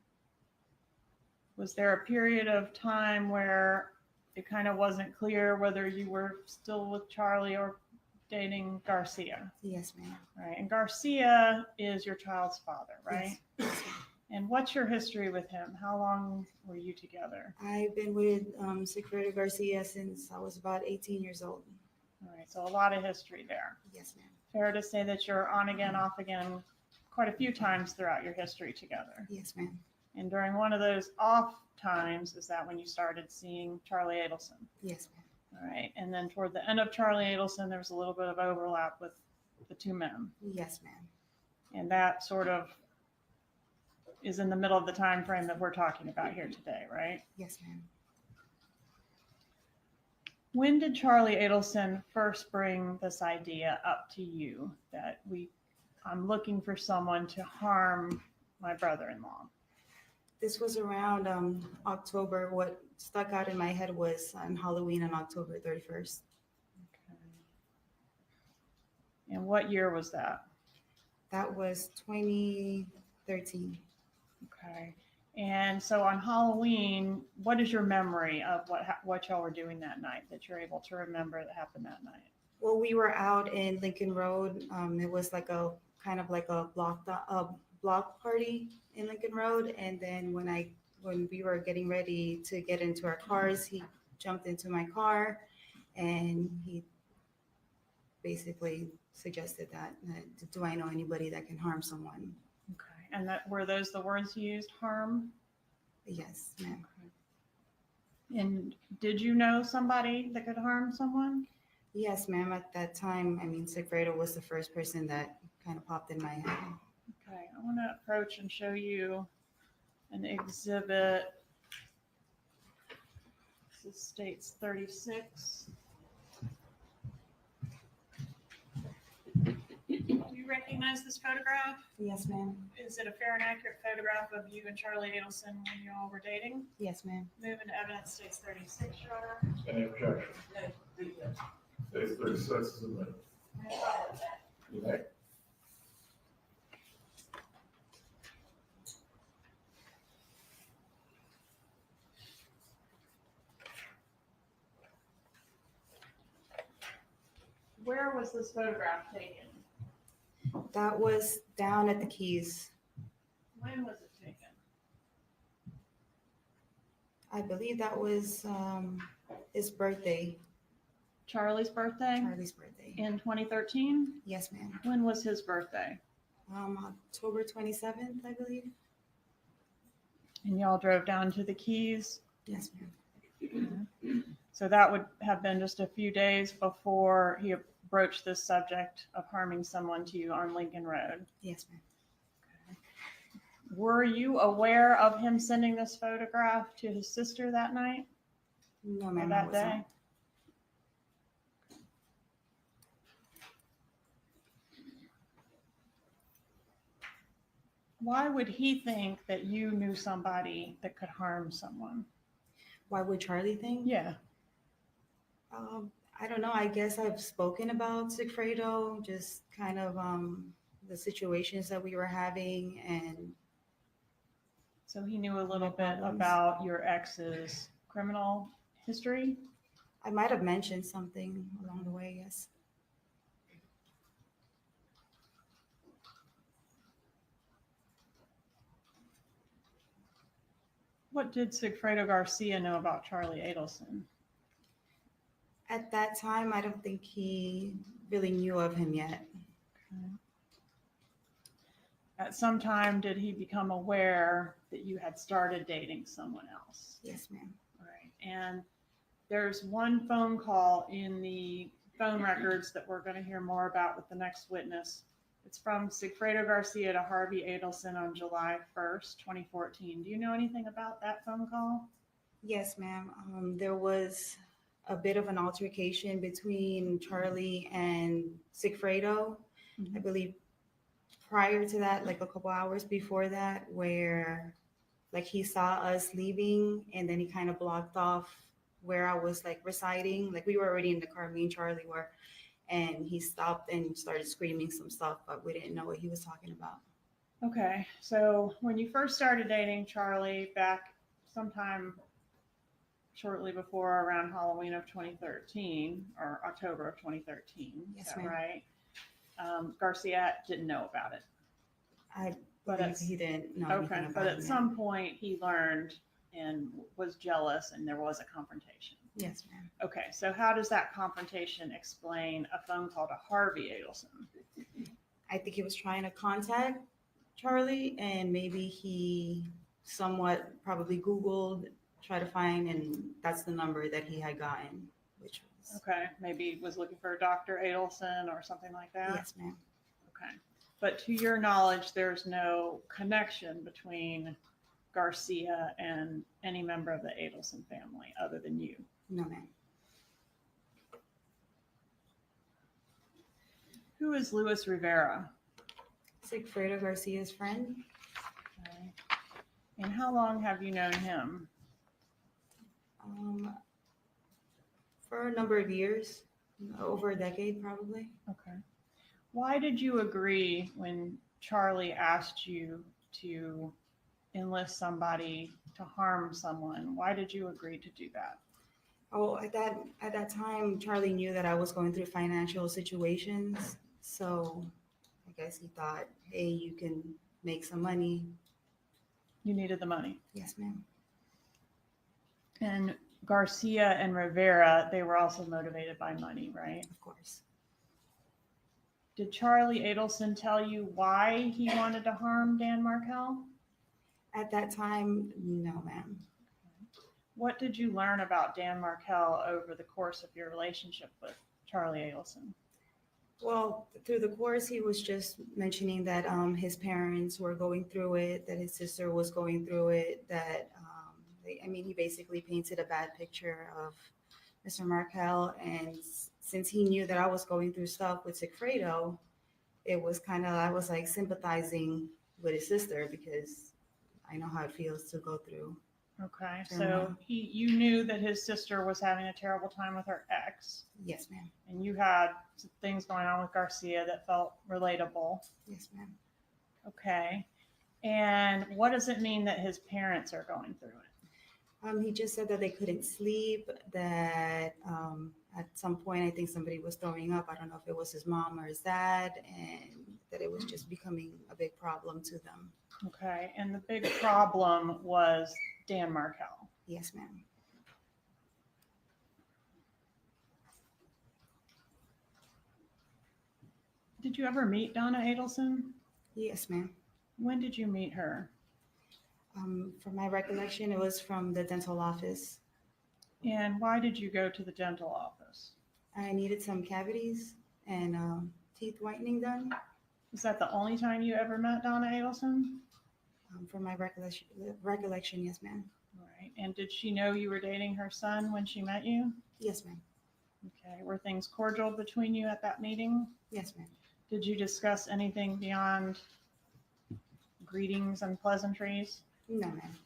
Was there a period of time where it kind of wasn't clear whether you were still with Charlie or dating Garcia? Yes, ma'am. Right. And Garcia is your child's father, right? Yes. And what's your history with him? How long were you together? I've been with Secretary Garcia since I was about 18 years old. All right. So a lot of history there. Yes, ma'am. Fair to say that you're on again, off again quite a few times throughout your history together. Yes, ma'am. And during one of those off times, is that when you started seeing Charlie Adelson? Yes, ma'am. All right. And then toward the end of Charlie Adelson, there was a little bit of overlap with the two men. Yes, ma'am. And that sort of is in the middle of the time frame that we're talking about here today, right? Yes, ma'am. When did Charlie Adelson first bring this idea up to you that I'm looking for someone to harm my brother-in-law? This was around October. What stuck out in my head was on Halloween on October 31st. Okay. And what year was that? That was 2013. Okay. And so on Halloween, what is your memory of what y'all were doing that night that you're able to remember that happened that night? Well, we were out in Lincoln Road. It was like a kind of like a block party in Lincoln Road. And then when we were getting ready to get into our cars, he jumped into my car and he basically suggested that do I know anybody that can harm someone? Okay. And were those the words you used, harm? Yes, ma'am. And did you know somebody that could harm someone? Yes, ma'am. At that time, I mean, Sigfredo was the first person that kind of popped in my head. Okay, I want to approach and show you an exhibit. This states 36. Do you recognize this photograph? Yes, ma'am. Is it a fair and accurate photograph of you and Charlie Adelson when you all were dating? Yes, ma'am. Move into evidence, states 36, Your Honor. Any objection? States 36 is admitted. You may. Where was this photograph taken? That was down at the Keys. When was it taken? I believe that was his birthday, Charlie's birthday? Charlie's birthday. In 2013? Yes, ma'am. When was his birthday? October 27th, I believe. And y'all drove down to the Keys? Yes, ma'am. So that would have been just a few days before he broached this subject of harming someone to you on Lincoln Road. Yes, ma'am. Were you aware of him sending this photograph to his sister that night? No, Or ma'am. I that wasn't. day? Why would he think that you knew somebody that could harm someone? Why would Charlie think? Yeah. I don't know. I guess I've spoken about Sigfredo, just kind of the situations that we were having, and So he knew a little bit problems. about your ex's criminal history? I might have mentioned something along the way. Yes. What did Sigfredo Garcia know about Charlie Adelson? At that time, I don't think he really knew of him yet. At some time, did he become aware that you had started dating someone else? Yes, ma'am. Right. And there's one phone call in the phone records that we're going to hear more about with the next witness. It's from Sigfredo Garcia to Harvey Adelson on July 1st, 2014. Do you know anything about that phone call? Yes, ma'am. There was a bit of an altercation between Charlie and Sigfredo. I believe prior to that, like a couple hours before that, where like he saw us leaving and then he kind of blocked off where I was like residing. Like we were already in the car, me and Charlie were, and he stopped and started screaming some stuff, but we didn't know what he was talking about. Okay. So when you first started dating Charlie back sometime shortly before around Halloween of 2013 or October of 2013. Yes, Is that ma'am. right? Garcia didn't know about it. I But believe it's- he didn't know Okay, anything but about at it. some point he learned and was jealous and there was a confrontation. Yes, ma'am. Okay, so how does that confrontation explain a phone call to Harvey Adelson? I think he was trying to contact Charlie, and maybe he somewhat probably Googled, try to find, and that's the number that he had gotten, which was, Okay, maybe he was looking for Dr. Adelson or something like that? yes, ma'am. Okay, but to your knowledge, there's no connection between Garcia and any member of the Adelson family other than you? No, ma'am. Who is Luis Rivera? Sigfredo Garcia's friend. Okay. And how long have you known him? For a number of years, over a decade probably. Okay. Why did you agree when Charlie asked you to enlist somebody to harm someone? Why did you agree to do that? Oh, at that time, Charlie knew that I was going through financial situations, so I guess he thought, hey, you can make some money. You needed the money. Yes, ma'am. And Garcia and Rivera, they were also motivated by money, right? Of course. Did Charlie Adelson tell you why he wanted to harm Dan Markel? At that time, no, ma'am. What did you learn about Dan Markel over the course of your relationship with Charlie Adelson? Well, through the course, he was just mentioning that his parents were going through it, that his sister was going through it, that he basically painted a bad picture of Mr. Markel. And since he knew that I was going through stuff with Sigfredo, it was I was like sympathizing with his sister because I know how it feels to go through. Okay, so you knew that his sister was having a terrible time with her ex, Yes, ma'am. and you had some things going on with Garcia that felt relatable. Yes, ma'am. Okay, and what does it mean that his parents are going through it? He just said that they couldn't sleep, that at some point, I think somebody was throwing up. I don't know if it was his mom or his dad, and that it was just becoming a big problem to them. Okay, and the big problem was Dan Markel. Yes, ma'am. Did you ever meet Donna Adelson? Yes, ma'am. When did you meet her? From my recollection, it was from the dental office. And why did you go to the dental office? I needed some cavities and teeth whitening done. Is that the only time you ever met Donna Adelson? From my recollection, yes, ma'am. All right. And did she know you were dating her son when she met you? Yes, ma'am. Okay. Were things cordial between you at that meeting? Yes, ma'am. Did you discuss anything beyond greetings and pleasantries? No, ma'am.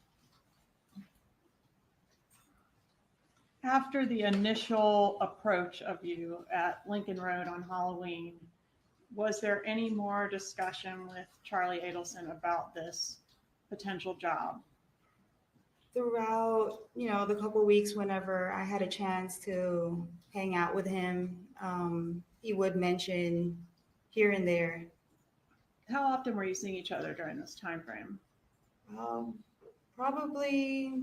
After the initial approach of you at Lincoln Road on Halloween, was there any more discussion with Charlie Adelson about this potential job? Throughout, the couple weeks whenever I had a chance to hang out with him, he would mention here and there. How often were you seeing each other during this time frame? Probably,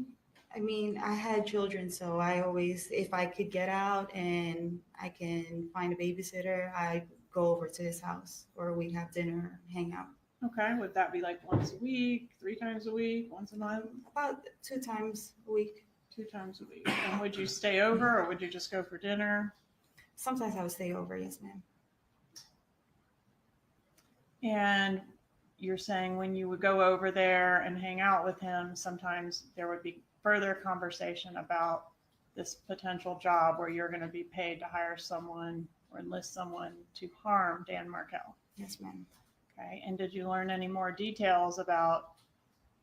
I had children, so I always, if I could get out and I can find a babysitter, I'd go over to his house or we'd have dinner, hang out. Okay, would that be like once a week, 3 times a week, once a month? About 2 times a week. 2 times a week. And would you stay over or would you just go for dinner? Sometimes I would stay over, yes, ma'am. And you're saying when you would go over there and hang out with him, sometimes there would be further conversation about this potential job where you're going to be paid to hire someone or enlist someone to harm Dan Markel. Yes, ma'am. Okay. And did you learn any more details about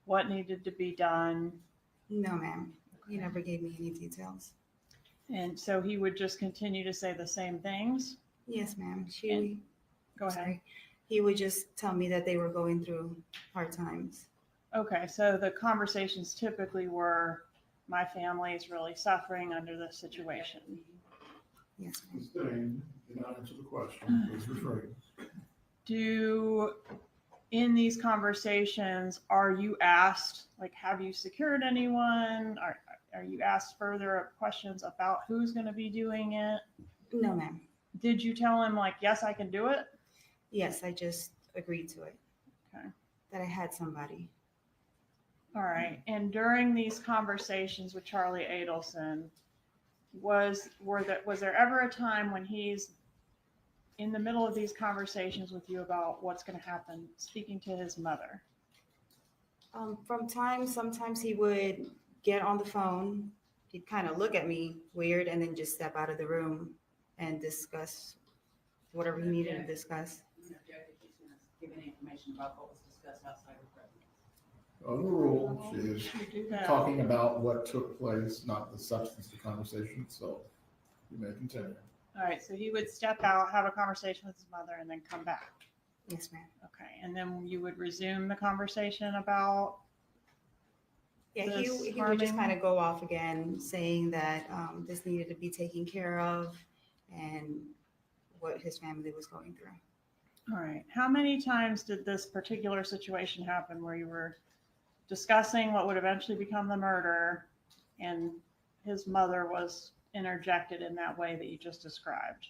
what needed to be done? No, ma'am. He never gave me any details. And so he would just continue to say the same things? Yes, ma'am. Go ahead. Sorry. He would just tell me that they were going through hard times. Okay, so the conversations typically were, my family is really suffering under this situation. Yes, ma'am. Sustained, did not answer the question, please rephrase. In these conversations, are you asked, like, have you secured anyone? Are you asked further questions about who's going to be doing it? No, ma'am. Did you tell him, like, yes, I can do it? Yes, I just agreed to it. Okay. That I had somebody. All right. And during these conversations with Charlie Adelson, was there ever a time when he's in the middle of these conversations with you about what's going to happen, speaking to his mother? Sometimes he would get on the phone. He'd kind of look at me weird and then just step out of the room and discuss whatever he needed to discuss. Give any information about what was discussed outside of presence. On the rule, she is Do that. talking about what took place, not the substance of the conversation, so you may continue. All right. So he would step out, have a conversation with his mother, and then come back. Yes, ma'am. Okay. And then you would resume the conversation about. Yeah, he This would just harming- kind of go off again, saying that this needed to be taken care of and what his family was going through. All right. How many times did this particular situation happen where you were discussing what would eventually become the murder and his mother was interjected in that way that you just described?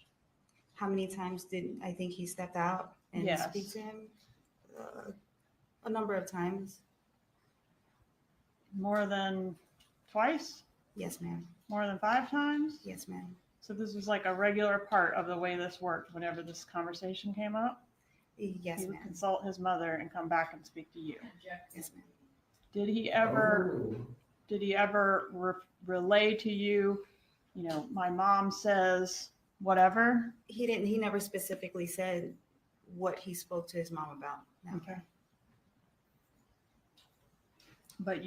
How many times did I think he stepped out and Yes. speak to him? A number of times. More than twice? Yes, ma'am. More than 5 times? Yes, ma'am. So this was like a regular part of the way this worked whenever this conversation came up? Yes, He would ma'am. consult his mother and come back and speak to you. Yes, ma'am. Did he ever relay to you, you know, my mom says whatever? He never specifically said what he spoke to his mom about. No. Okay. But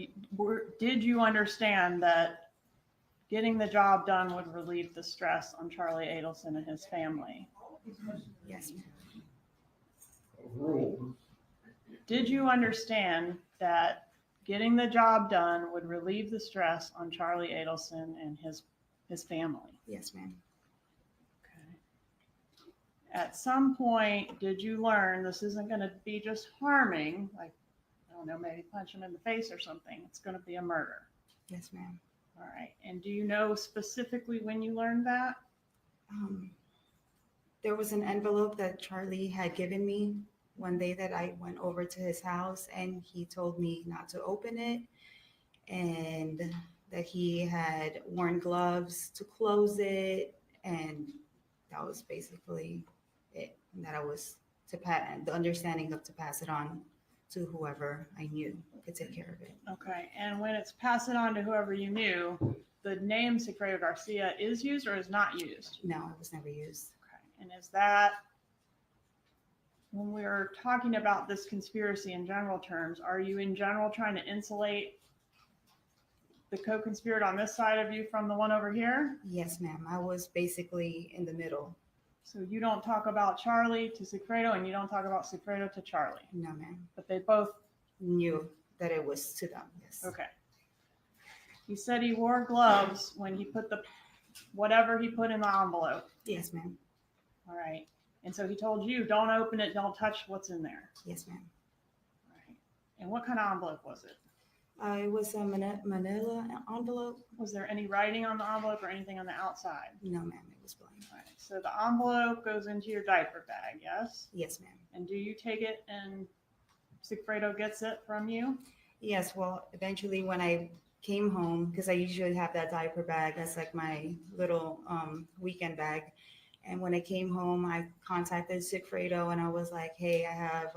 did you understand that getting the job done would relieve the stress on Charlie Adelson and his family? Yes, ma'am. Rule. Did you understand that getting the job done would relieve the stress on Charlie Adelson and his family? Yes, ma'am. Okay. At some point, did you learn this isn't going to be just harming, like, I don't know, maybe punch him in the face or something? It's going to be a murder. Yes, ma'am. All right. And do you know specifically when you learned that? There was an envelope that Charlie had given me one day that I went over to his house, and he told me not to open it and that he had worn gloves to close it. And that was basically it. And that I was the understanding of to pass it on to whoever I knew could take care of it. Okay. And when it's pass it on to whoever you knew, the name Sigfredo Garcia is used or is not used? No, it was never used. Okay. And is that, when we're talking about this conspiracy in general terms, are you in general trying to insulate the co-conspirator on this side of you from the one over here? Yes, ma'am. I was basically in the middle. So you don't talk about Charlie to Sigfredo and you don't talk about Sigfredo to Charlie, No, ma'am. but they both, Knew that it was to them. Yes. okay. He said he wore gloves when he put whatever he put in the envelope. Yes, ma'am. All right. And so he told you, don't open it, don't touch what's in there. Yes, ma'am. All right. And what kind of envelope was it? It was a manila envelope. Was there any writing on the envelope or anything on the outside? No, ma'am. It was blank. All right. So the envelope goes into your diaper bag, yes? Yes, ma'am. And do you take it and Sigfredo gets it from you? Yes. Well, eventually when I came home, because I usually have that diaper bag, that's like my little weekend bag. And when I came home, I contacted Sigfredo and I was like, hey, I have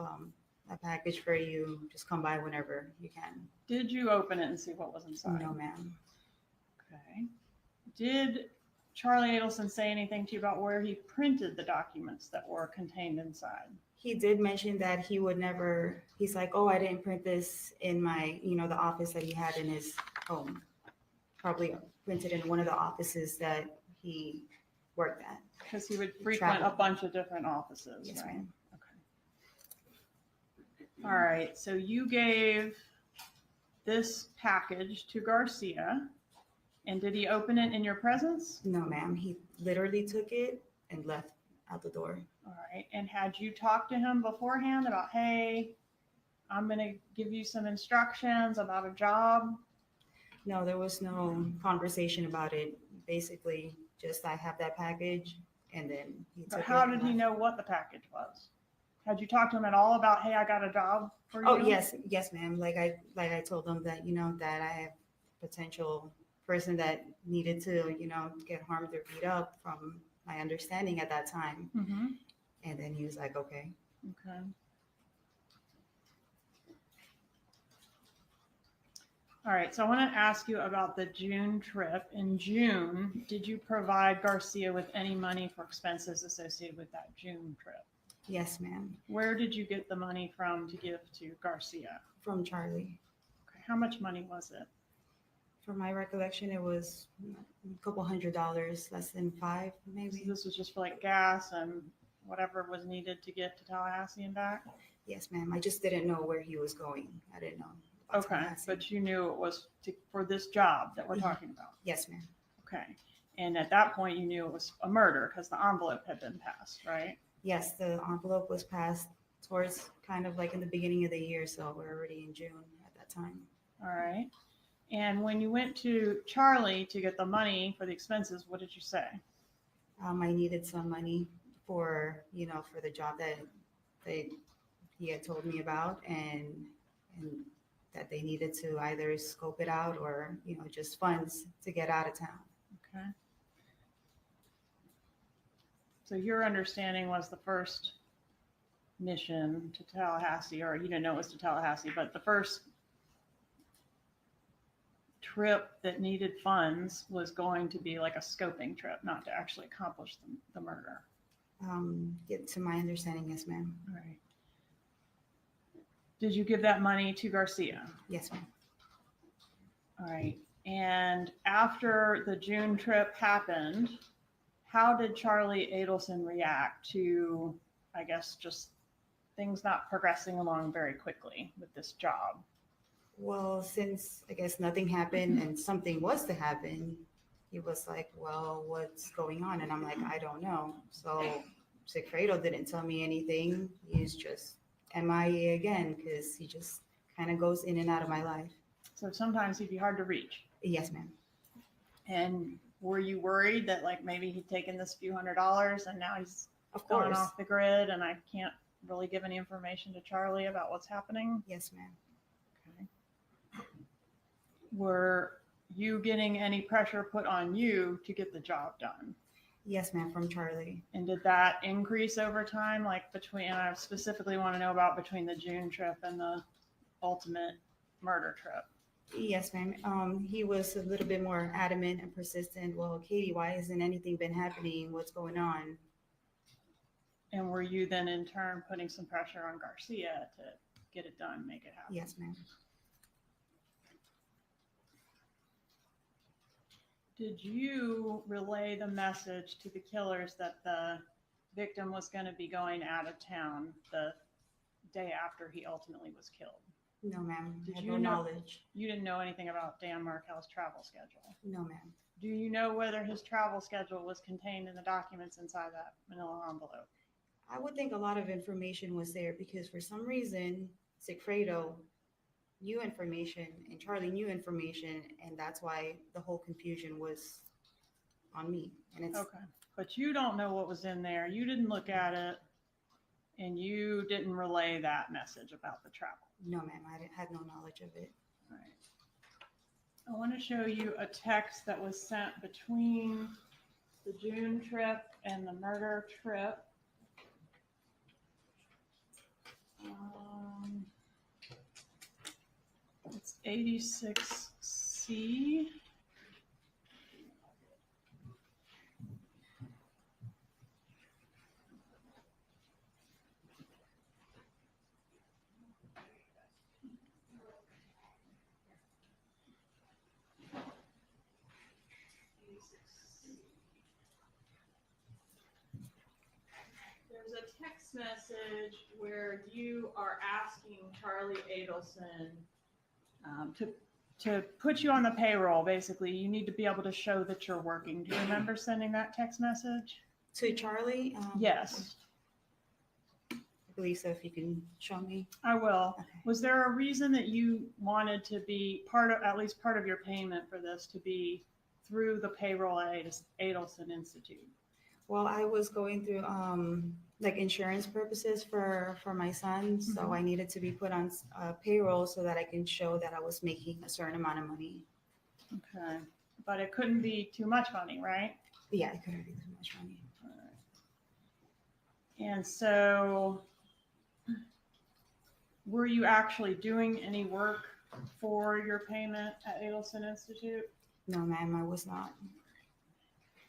a package for you. Just come by whenever you can. Did you open it and see what was inside? No, ma'am. Okay. Did Charlie Adelson say anything to you about where he printed the documents that were contained inside? He did mention that he would never, he's like, oh, I didn't print this in my, the office that he had in his home. Probably printed in one of the offices that he worked at. Because he would frequent a bunch of different offices, Yes, right? ma'am. Okay. All right. So you gave this package to Garcia, and did he open it in your presence? No, ma'am. He literally took it and left out the door. All right. And had you talked to him beforehand about, hey, I'm going to give you some instructions about a job? No, there was no conversation about it. Basically, just I have that package, and then he took But it. how and did he left. know what the package was? Had you talked to him at all about, hey, I got a job for you? Oh, yes, yes, ma'am. Like I told him that, that I have potential person that needed to, get harmed or beat up from my understanding at that time. Mm-hmm. And then he was like, okay. Okay. All right, so I want to ask you about the June trip. In June, did you provide Garcia with any money for expenses associated with that June trip? Yes, ma'am. Where did you get the money from to give to Garcia? From Charlie. Okay, how much money was it? From my recollection, it was a couple $100, less than $5, So maybe. this was just for like gas and whatever was needed to get to Tallahassee and back? Yes, ma'am. I just didn't know where he was going. I didn't know. about Okay, Tallahassee. but you knew it was for this job that we're Mhm. talking about? Yes, ma'am. Okay, and at that point you knew it was a murder because the envelope had been passed, right? Yes, the envelope was passed towards kind of like in the beginning of the year, so we're already in June at that time. All right. And when you went to Charlie to get the money for the expenses, what did you say? I needed some money for, for the job that he had told me about, and that they needed to either scope it out or, just funds to get out of town. Okay. So your understanding was the first mission to Tallahassee, or you didn't know it was to Tallahassee, but the first trip that needed funds was going to be like a scoping trip, not to actually accomplish the murder. To my understanding, yes, ma'am. All right. Did you give that money to Garcia? Yes, ma'am. All right. And after the June trip happened, how did Charlie Adelson react to, I guess, just things not progressing along very quickly with this job? Well, since I guess nothing happened and something was to happen, he was like, well, what's going on? And I'm like, I don't know. So Sigfredo didn't tell me anything. He's just MIA again, because he just kind of goes in and out of my life. So sometimes he'd be hard to reach. Yes, ma'am. And were you worried that like maybe he'd taken this few $100s and now he's Of gone course. off the grid and I can't really give any information to Charlie about what's happening? Yes, ma'am. Okay. Were you getting any pressure put on you to get the job done? Yes, ma'am, from Charlie. And did that increase over time, like between, and I specifically want to know about between the June trip and the ultimate murder trip? Yes, ma'am. He was a little bit more adamant and persistent. Well, Katie, why hasn't anything been happening? What's going on? And were you then in turn putting some pressure on Garcia to get it done, make it happen? Yes, ma'am. Did you relay the message to the killers that the victim was going to be going out of town the day after he ultimately was killed? No, ma'am. Did I had you no know- knowledge. You didn't know anything about Dan Markel's travel schedule. No, ma'am. Do you know whether his travel schedule was contained in the documents inside that manila envelope? I would think a lot of information was there because for some reason, Sigfredo knew information and Charlie knew information, and that's why the whole confusion was on me. And it's Okay, but you don't know what was in there. You didn't look at it, and you didn't relay that message about the travel. no, ma'am. Had no knowledge of it. All right. I want to show you a text that was sent between the June trip and the murder trip. It's 86C. There's a text message where you are asking Charlie Adelson To put you on the payroll, basically, you need to be able to show that you're working. Do you remember sending that text message? To Charlie? Yes, I believe so, if you can show me. I will. Okay. Was there a reason that you wanted to be at least part of your payment for this to be through the payroll at Adelson Institute? Well, I was going through like insurance purposes for my son, so I needed to be put on payroll so that I can show that I was making a certain amount of money. Okay, but it couldn't be too much money, right? Yeah, it couldn't be too much money. All right. And so, were you actually doing any work for your payment at Adelson Institute? No, ma'am, I was not.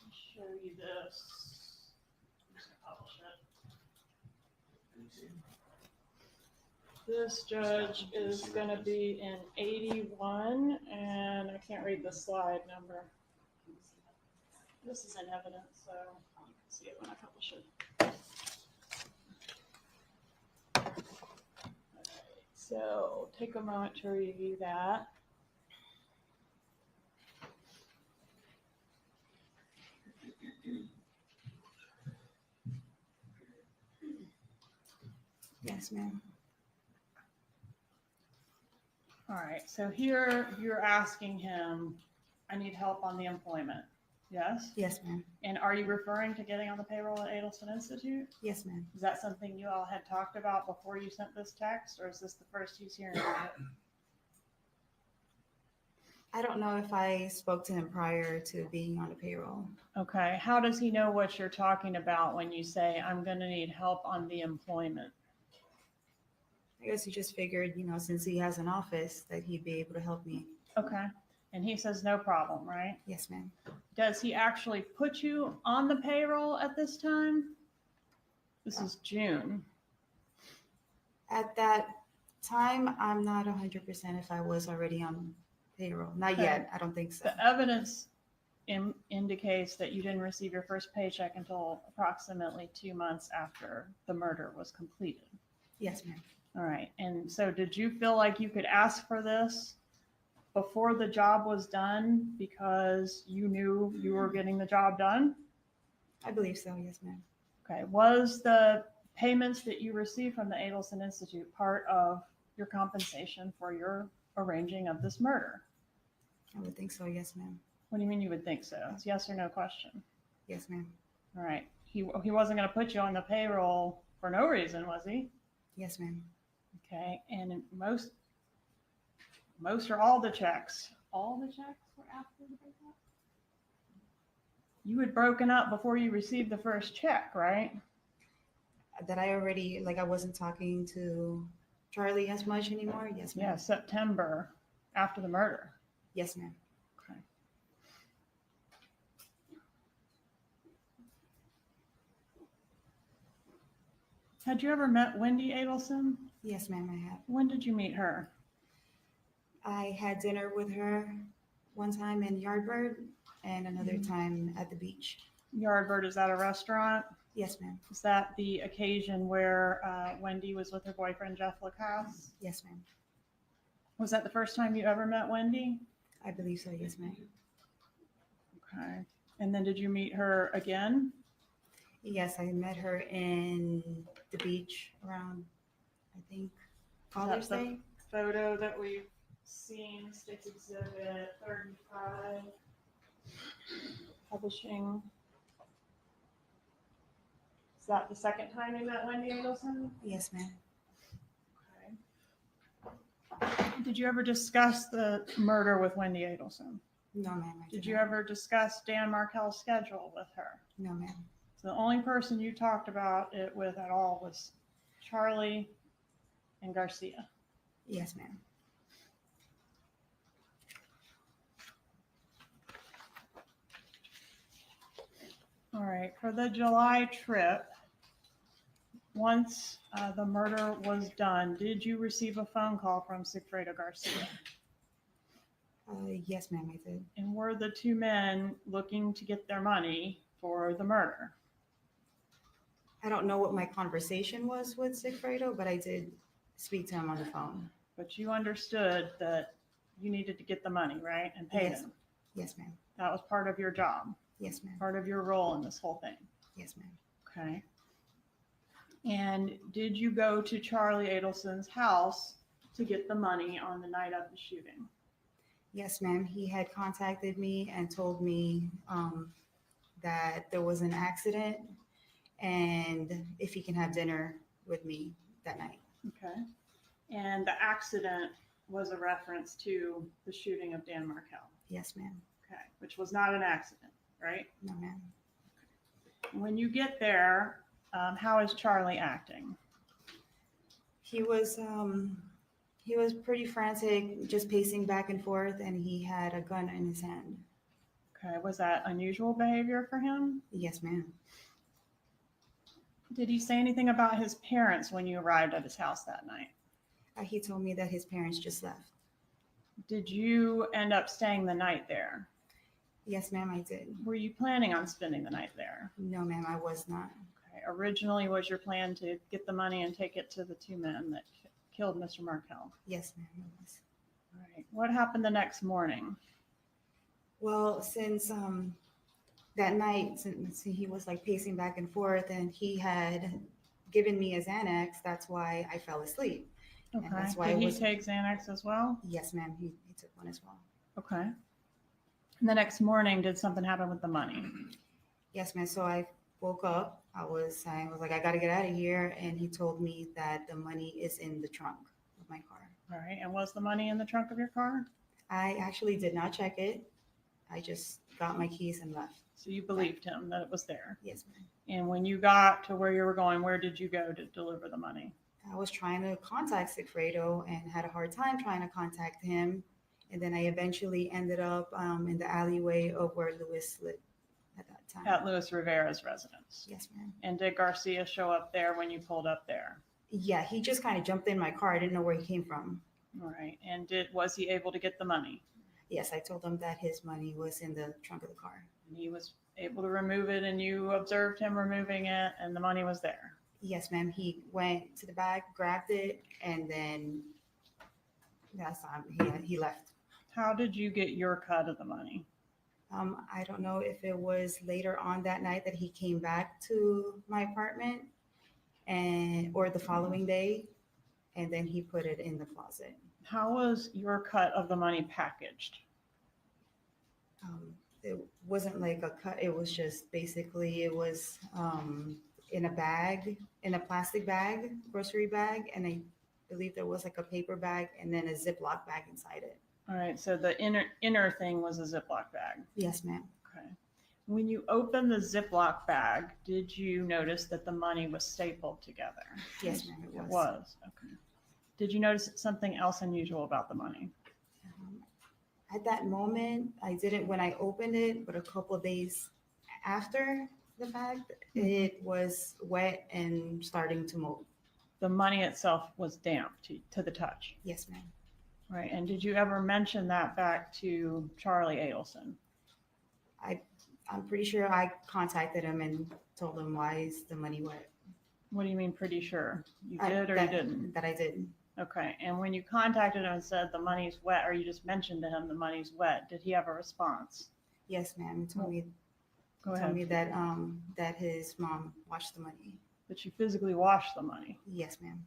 I'll show you this. I'm just gonna publish it. This judge is gonna be in 81, and I can't read the slide number. This is in evidence, so you can see it when I publish it. Alright, so take a moment to review that. Yes, ma'am. All right, so here you're asking him, I need help on the employment, yes? Yes, ma'am. And are you referring to getting on the payroll at Adelson Institute? Yes, ma'am. Is that something you all had talked about before you sent this text, or is this the first he's hearing about it? I don't know if I spoke to him prior to being on the payroll. Okay, how does he know what you're talking about when you say, I'm gonna need help on the employment? I guess he just figured, since he has an office, that he'd be able to help me. Okay, and he says no problem, right? Yes, ma'am. Does he actually put you on the payroll at this time? This is June. At that time, I'm not 100% if I was already on payroll. Not Okay. yet. I don't think so. The evidence indicates that you didn't receive your first paycheck until approximately 2 months after the murder was completed. Yes, ma'am. All right, and so did you feel like you could ask for this before the job was done because you knew you were getting the job done? I believe so. Yes, ma'am. Okay, was the payments that you received from the Adelson Institute part of your compensation for your arranging of this murder? I would think so. Yes, ma'am. What do you mean you would think so? It's yes or no question. Yes, ma'am. All right, he wasn't going to put you on the payroll for no reason, was he? Yes, ma'am. Okay, and most or all the checks were after the breakup? You had broken up before you received the first check, right? That I already, I wasn't talking to Charlie as much anymore. Yes, ma'am. Yeah, September after the murder. Yes, ma'am. Okay. Had you ever met Wendy Adelson? Yes, ma'am, I have. When did you meet her? I had dinner with her one time in Yardbird and another time at the beach. Yardbird, is that a restaurant? Yes, ma'am. Is that the occasion where Wendy was with her boyfriend, Jeff Lacasse? Yes, ma'am. Was that the first time you ever met Wendy? I believe so. Yes, ma'am. Okay. And then did you meet her again? Yes, I met her in the beach around, I think, Father's That's the Day. photo that we've seen, State's Exhibit 35, publishing. Is that the second time you met Wendy Adelson? Yes, ma'am. Okay. Did you ever discuss the murder with Wendy Adelson? No, ma'am. I Did you not. ever discuss Dan Markel's schedule with her? No, ma'am. So the only person you talked about it with at all was Charlie and Garcia. Yes, ma'am. All right, for the July trip, once the murder was done, did you receive a phone call from Sigfredo Garcia? Yes, ma'am, I did. And were the two men looking to get their money for the murder? I don't know what my conversation was with Sigfredo, but I did speak to him on the phone. But you understood that you needed to get the money, right? And pay Yes. them. Yes, ma'am. That was part of your job, Yes, ma'am. part of your role in this whole thing. Yes, ma'am. Okay. And did you go to Charlie Adelson's house to get the money on the night of the shooting? Yes, ma'am. He had contacted me and told me that there was an accident and if he can have dinner with me that night. Okay. And the accident was a reference to the shooting of Dan Markel. Yes, ma'am. Okay. Which was not an accident, right? No, ma'am. When you get there, how is Charlie acting? He was pretty frantic, just pacing back and forth, and he had a gun in his hand. Okay. Was that unusual behavior for him? Yes, ma'am. Did he say anything about his parents when you arrived at his house that night? He told me that his parents just left. Did you end up staying the night there? Yes, ma'am, I did. Were you planning on spending the night there? No, ma'am, I was not. Okay. Originally, was your plan to get the money and take it to the two men that killed Mr. Markel? Yes, ma'am, it was. All right. What happened the next morning? Well, since that night, since he was like pacing back and forth and he had given me a Xanax, that's why I fell asleep. Okay. And that's why Did it he was- take Xanax as well? Yes, ma'am, he took one as well. Okay. And the next morning, did something happen with the money? Yes, ma'am. So I woke up. I was like, I got to get out of here. And he told me that the money is in the trunk of my car. All right. And was the money in the trunk of your car? I actually did not check it. I just got my keys and left. So you believed him that it was there. Yes, ma'am. And when you got to where you were going, where did you go to deliver the money? I was trying to contact Sigfredo and had a hard time trying to contact him. And then I eventually ended up in the alleyway of where Lewis lived at that time. At Luis Rivera's residence. Yes, ma'am. And did Garcia show up there when you pulled up there? Yeah, he just kind of jumped in my car. I didn't know where he came from. All right. And was he able to get the money? Yes, I told him that his money was in the trunk of the car. And he was able to remove it and you observed him removing it and the money was there. Yes, ma'am. He went to the back, grabbed it, and then that's time he left. How did you get your cut of the money? I don't know if it was later on that night that he came back to my apartment or the following day, and then he put it in the closet. How was your cut of the money packaged? It wasn't like a cut. It was just basically it was in a bag, in a plastic bag, grocery bag, and I believe there was like a paper bag and then a Ziploc bag inside it. All right. So the inner thing was a Ziploc bag. Yes, ma'am. Okay. When you opened the Ziploc bag, did you notice that the money was stapled together? Yes, ma'am, it It was. was. Okay. Did you notice something else unusual about the money? At that moment, I didn't when I opened it, but a couple of days after the fact, it was wet and starting to mold. The money itself was damp to the touch. Yes, ma'am. Right. And did you ever mention that back to Charlie Adelson? I'm pretty sure I contacted him and told him why is the money wet. What do you mean pretty sure? You did or you didn't? That I did. Okay. And when you contacted him and said the money's wet, or you just mentioned to him the money's wet, did he have a response? Yes, ma'am. He told me Go told ahead. me that that his mom washed the money. That you physically washed the money. Yes, ma'am.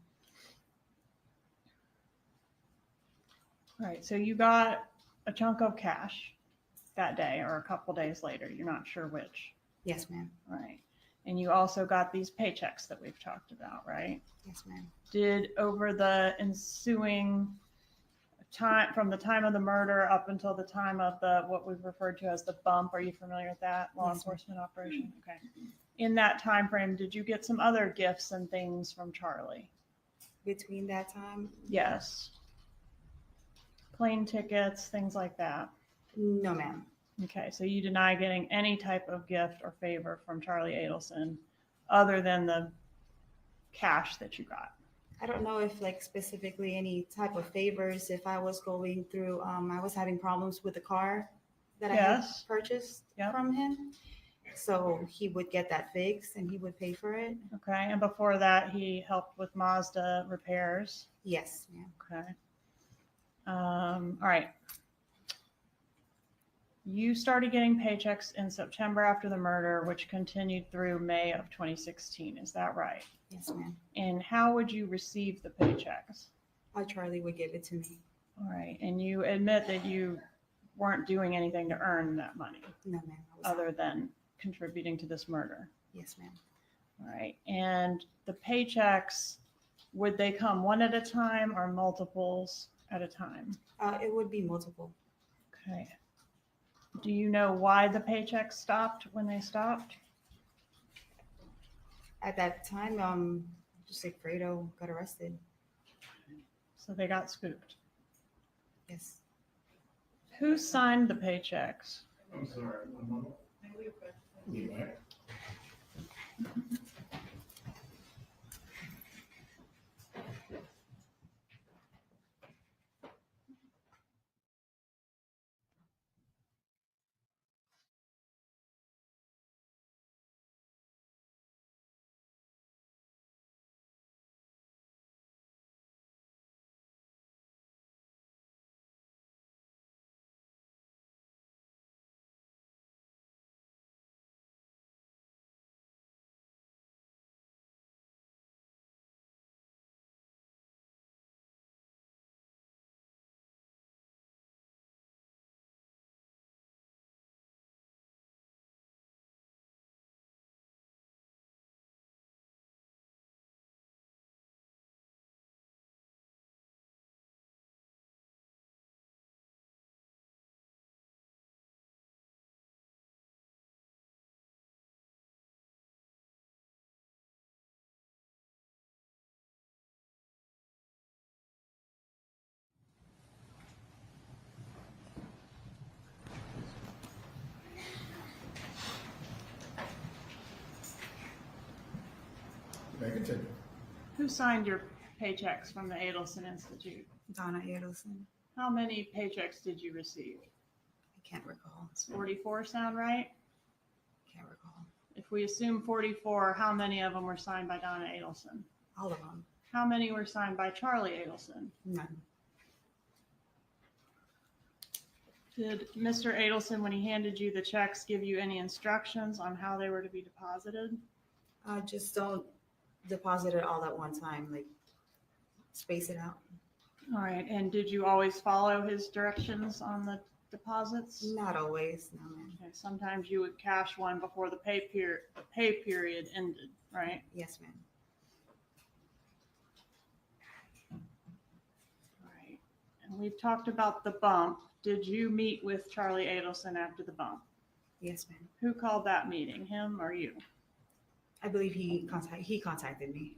All right. So you got a chunk of cash that day or a couple days later. You're not sure which. Yes, ma'am. Right. And you also got these paychecks that we've talked about, right? Yes, ma'am. Did over the ensuing time, from the time of the murder up until the time of the what we've referred to as the bump, are you familiar with that law Yes, ma'am. enforcement operation? Okay. In that time frame, did you get some other gifts and things from Charlie? Between that time? Yes. Plane tickets, things like that. No, ma'am. Okay, so you deny getting any type of gift or favor from Charlie Adelson other than the cash that you got. I don't know if like specifically any type of favors. If I was going through, I was having problems with the car that I had Yes. purchased Yep. from him. So he would get that fixed and he would pay for it. Okay, and before that, he helped with Mazda repairs. Yes, ma'am. Okay. All right. You started getting paychecks in September after the murder, which continued through May of 2016. Is that right? Yes, ma'am. And how would you receive the paychecks? Charlie would give it to me. All right. And you admit that you weren't doing anything to earn that money No, ma'am. I was not. other than contributing to this murder. Yes, ma'am. All right. And the paychecks, would they come one at a time or multiples at a time? It would be multiple. Okay. Do you know why the paychecks stopped when they stopped? At that time, just like Fredo got arrested. So they got scooped. Yes. Who signed the paychecks? I'm sorry, one moment. Leave it. May I continue? Who signed your paychecks from the Adelson Institute? Donna Adelson. How many paychecks did you receive? I can't recall. Does 44 sound right? Can't recall. If we assume 44, how many of them were signed by Donna Adelson? All of them. How many were signed by Charlie Adelson? None. Did Mr. Adelson, when he handed you the checks, give you any instructions on how they were to be deposited? Just don't deposit it all at one time. Like, space it out. All right, and did you always follow his directions on the deposits? Not always. No, ma'am. Okay, sometimes you would cash one before the pay period ended, right? Yes, ma'am. All right, and we've talked about the bump. Did you meet with Charlie Adelson after the bump? Yes, ma'am. Who called that meeting, him or you? I believe he contacted me.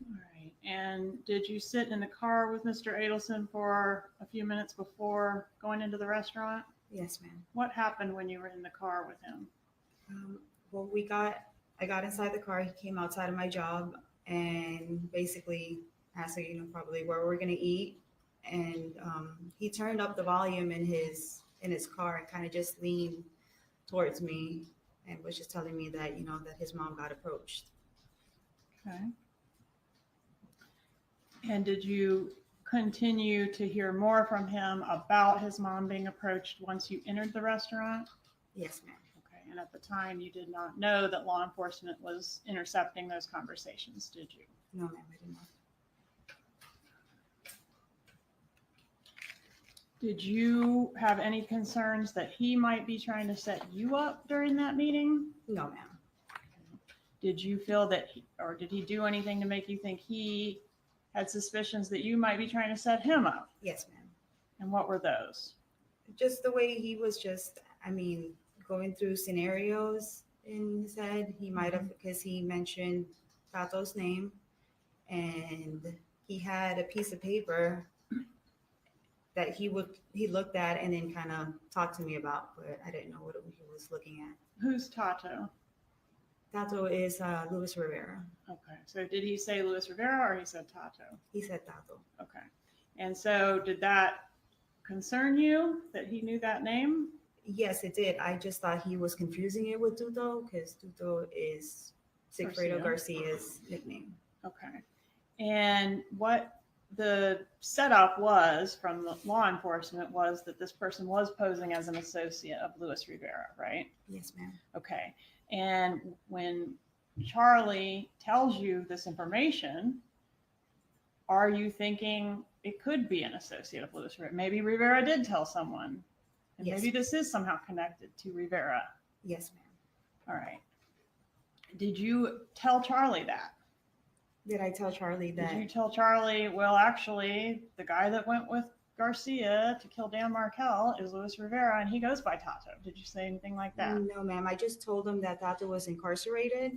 All right, and did you sit in the car with Mr. Adelson for a few minutes before going into the restaurant? Yes, ma'am. What happened when you were in the car with him? Well, I got inside the car. He came outside of my job and basically asked, probably where we're gonna eat. And he turned up the volume in his car and kind of just leaned towards me and was just telling me that, that his mom got approached. Okay. And did you continue to hear more from him about his mom being approached once you entered the restaurant? Yes, ma'am. Okay, and at the time you did not know that law enforcement was intercepting those conversations, did you? No, ma'am, I did not. Did you have any concerns that he might be trying to set you up during that meeting? No, ma'am. Did you feel that, or did he do anything to make you think he had suspicions that you might be trying to set him up? Yes, ma'am. And what were those? Just the way he was going through scenarios in his head. He might have, because he mentioned Tato's name and he had a piece of paper that he looked at and then kind of talked to me about, but I didn't know what he was looking at. Who's Tato? Tato is Luis Rivera. Okay, so did he say Luis Rivera or he said Tato? He said Tato. Okay, and so did that concern you that he knew that name? Yes, it did. I just thought he was confusing it with Tuto because Tuto is Sigfredo Garcia's nickname. Okay, and what the setup was from the law enforcement was that this person was posing as an associate of Luis Rivera, right? Yes, ma'am. Okay. And when Charlie tells you this information, are you thinking it could be an associate of Luis Rivera? Maybe Rivera did tell someone, and Yes. maybe this is somehow connected to Rivera. Yes, ma'am. All right. Did you tell Charlie that? Did I tell Charlie that? Did you tell Charlie, well, actually, the guy that went with Garcia to kill Dan Markel is Luis Rivera, and he goes by Tato? Did you say anything like that? No, ma'am. I just told him that Tato was incarcerated,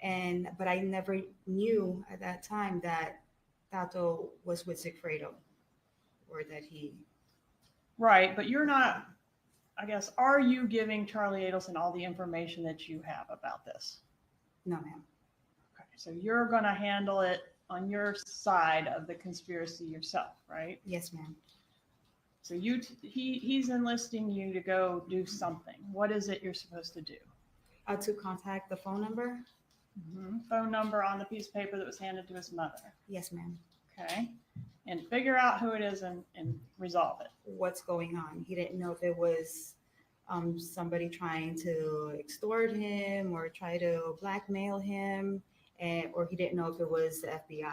but I never knew at that time that Tato was with Sigfredo, or that he. Right, but you're not, I guess, are you giving Charlie Adelson all the information that you have about this? No, ma'am. Okay, so you're going to handle it on your side of the conspiracy yourself, right? Yes, ma'am. So he's enlisting you to go do something. What is it you're supposed to do? To contact the phone number. Phone number on the piece of paper that was handed to his mother. Yes, ma'am. Okay. And figure out who it is and resolve it. What's going on? He didn't know if it was somebody trying to extort him or try to blackmail him, or he didn't know if it was the FBI.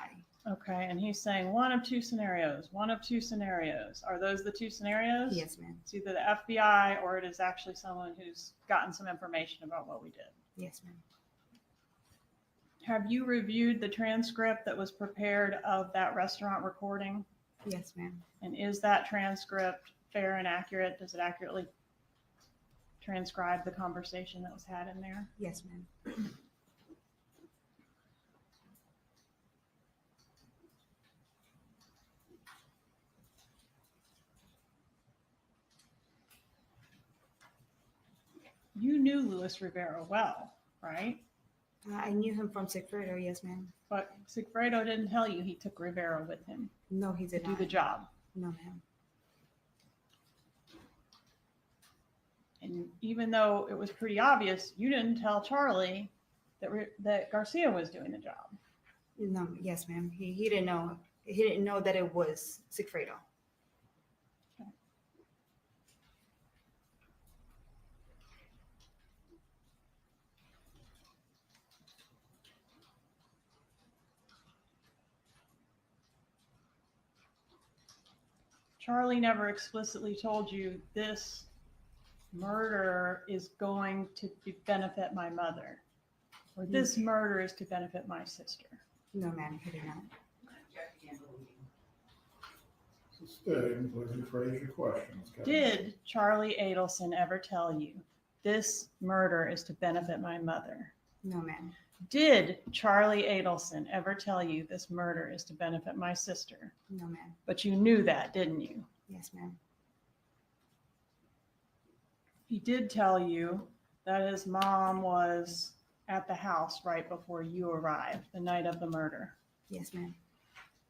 Okay. And he's saying one of two scenarios. One of two scenarios. Are those the two scenarios? Yes, ma'am. It's either the FBI or it is actually someone who's gotten some information about what we did. Yes, ma'am. Have you reviewed the transcript that was prepared of that restaurant recording? Yes, ma'am. And is that transcript fair and accurate? Does it accurately transcribe the conversation that was had in there? Yes, ma'am. You knew Luis Rivera well, right? I knew him from Sigfredo. Yes, ma'am. But Sigfredo didn't tell you he took Rivera with him No, he to did do not. the job. No, ma'am. And even though it was pretty obvious, you didn't tell Charlie that Garcia was doing the job. No, yes, ma'am. He didn't know. He didn't know that it was Sigfredo. Charlie never explicitly told you this murder is going to benefit my mother, or this murder is to benefit my sister. No, ma'am. He did not. So stay, please rephrase your questions. Kevin. Did Charlie Adelson ever tell you this murder is to benefit my mother? No, ma'am. Did Charlie Adelson ever tell you this murder is to benefit my sister? No, ma'am. But you knew that, didn't you? Yes, ma'am. He did tell you that his mom was at the house right before you arrived, the night of the murder. Yes, ma'am.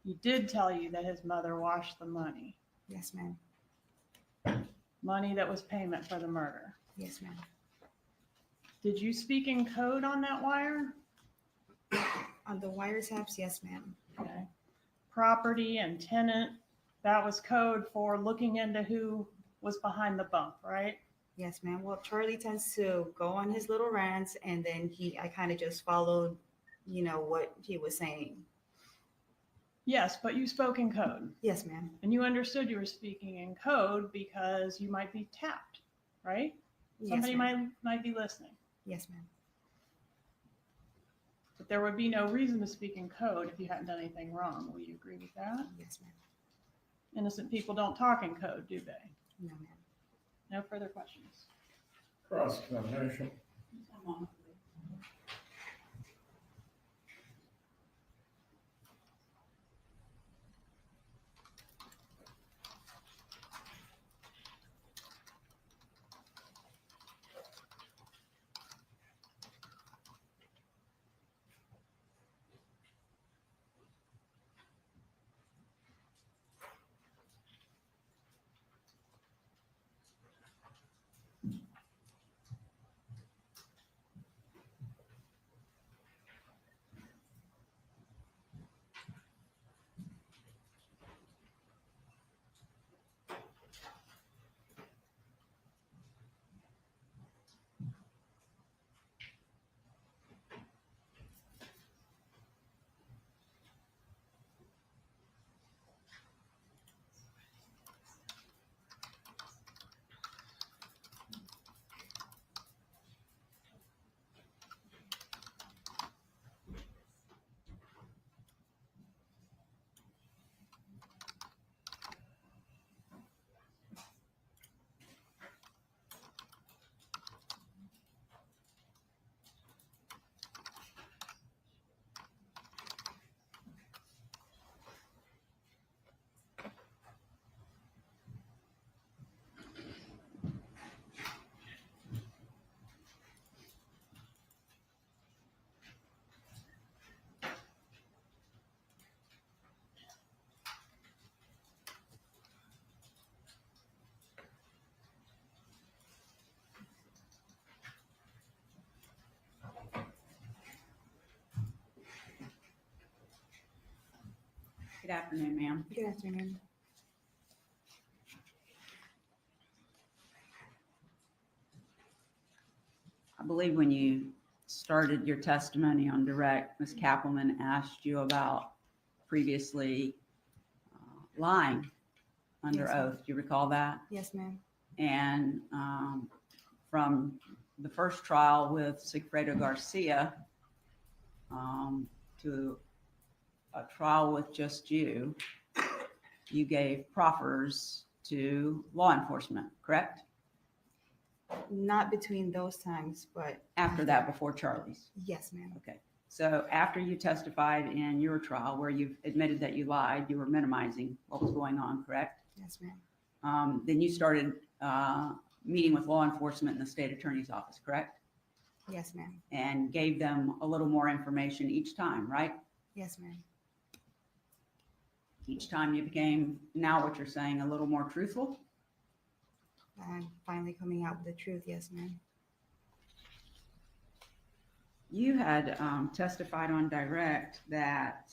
He did tell you that his mother washed the money, Yes, ma'am. money that was payment for the murder. Yes, ma'am. Did you speak in code on that wire? On the wiretaps, yes, ma'am. Okay. Property and tenant, that was code for looking into who was behind the bump, right? Yes, ma'am. Well, Charlie tends to go on his little rants, and then I kind of just followed, what he was saying. Yes, but you spoke in code. Yes, ma'am. And you understood you were speaking in code because you might be tapped, right? Yes, Somebody ma'am. might be listening. Yes, ma'am. But there would be no reason to speak in code if you hadn't done anything wrong. Will you agree with that? Yes, ma'am. Innocent people don't talk in code, do they? No, ma'am. No further questions. Cross-examination. afternoon, ma'am. Good afternoon. I believe when you started your testimony on direct, Ms. Kappelman asked you about previously lying under Yes, ma'am. oath. Do you recall that? Yes, ma'am. And from the first trial with Sigfredo Garcia to a trial with just you, you gave proffers to law enforcement, correct? Not between those times, but After that, before Charlie's. yes, ma'am. Okay. So after you testified in your trial where you've admitted that you lied, you were minimizing what was going on, correct? Yes, ma'am. Then you started meeting with law enforcement in the state attorney's office, correct? Yes, ma'am. And gave them a little more information each time, right? Yes, ma'am. Each time you became, now what you're saying, a little more truthful? I'm finally coming out with the truth. Yes, ma'am. You had testified on direct that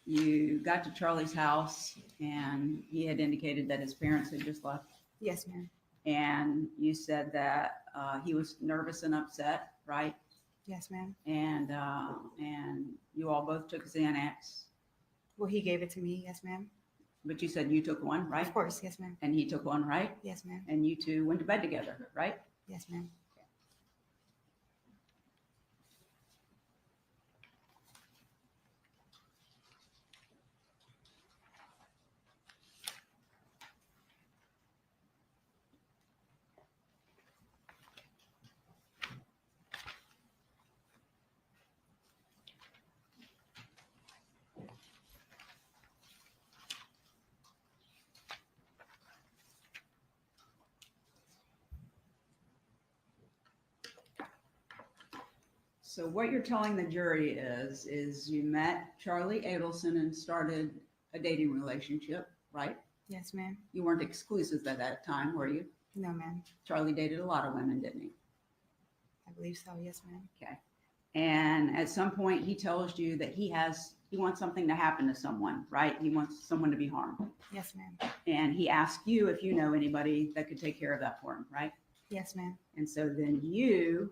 you got to Charlie's house and he had indicated that his parents had just left. Yes, ma'am. And you said that he was nervous and upset, right? Yes, ma'am. And you all both took Xanax, Well, he gave it to me. Yes, ma'am. but you said you took one, right? Of course. Yes, ma'am. And he took one, right? Yes, ma'am. And you two went to bed together, right? Yes, ma'am. So what you're telling the jury is you met Charlie Adelson and started a dating relationship, right? Yes, ma'am. You weren't exclusive at that time, were you? No, ma'am. Charlie dated a lot of women, didn't he? I believe so. Yes, ma'am. Okay. And at some point he tells you that he wants something to happen to someone, right? He wants someone to be harmed. Yes, ma'am. And he asked you if you know anybody that could take care of that for him, right? Yes, ma'am. And so then you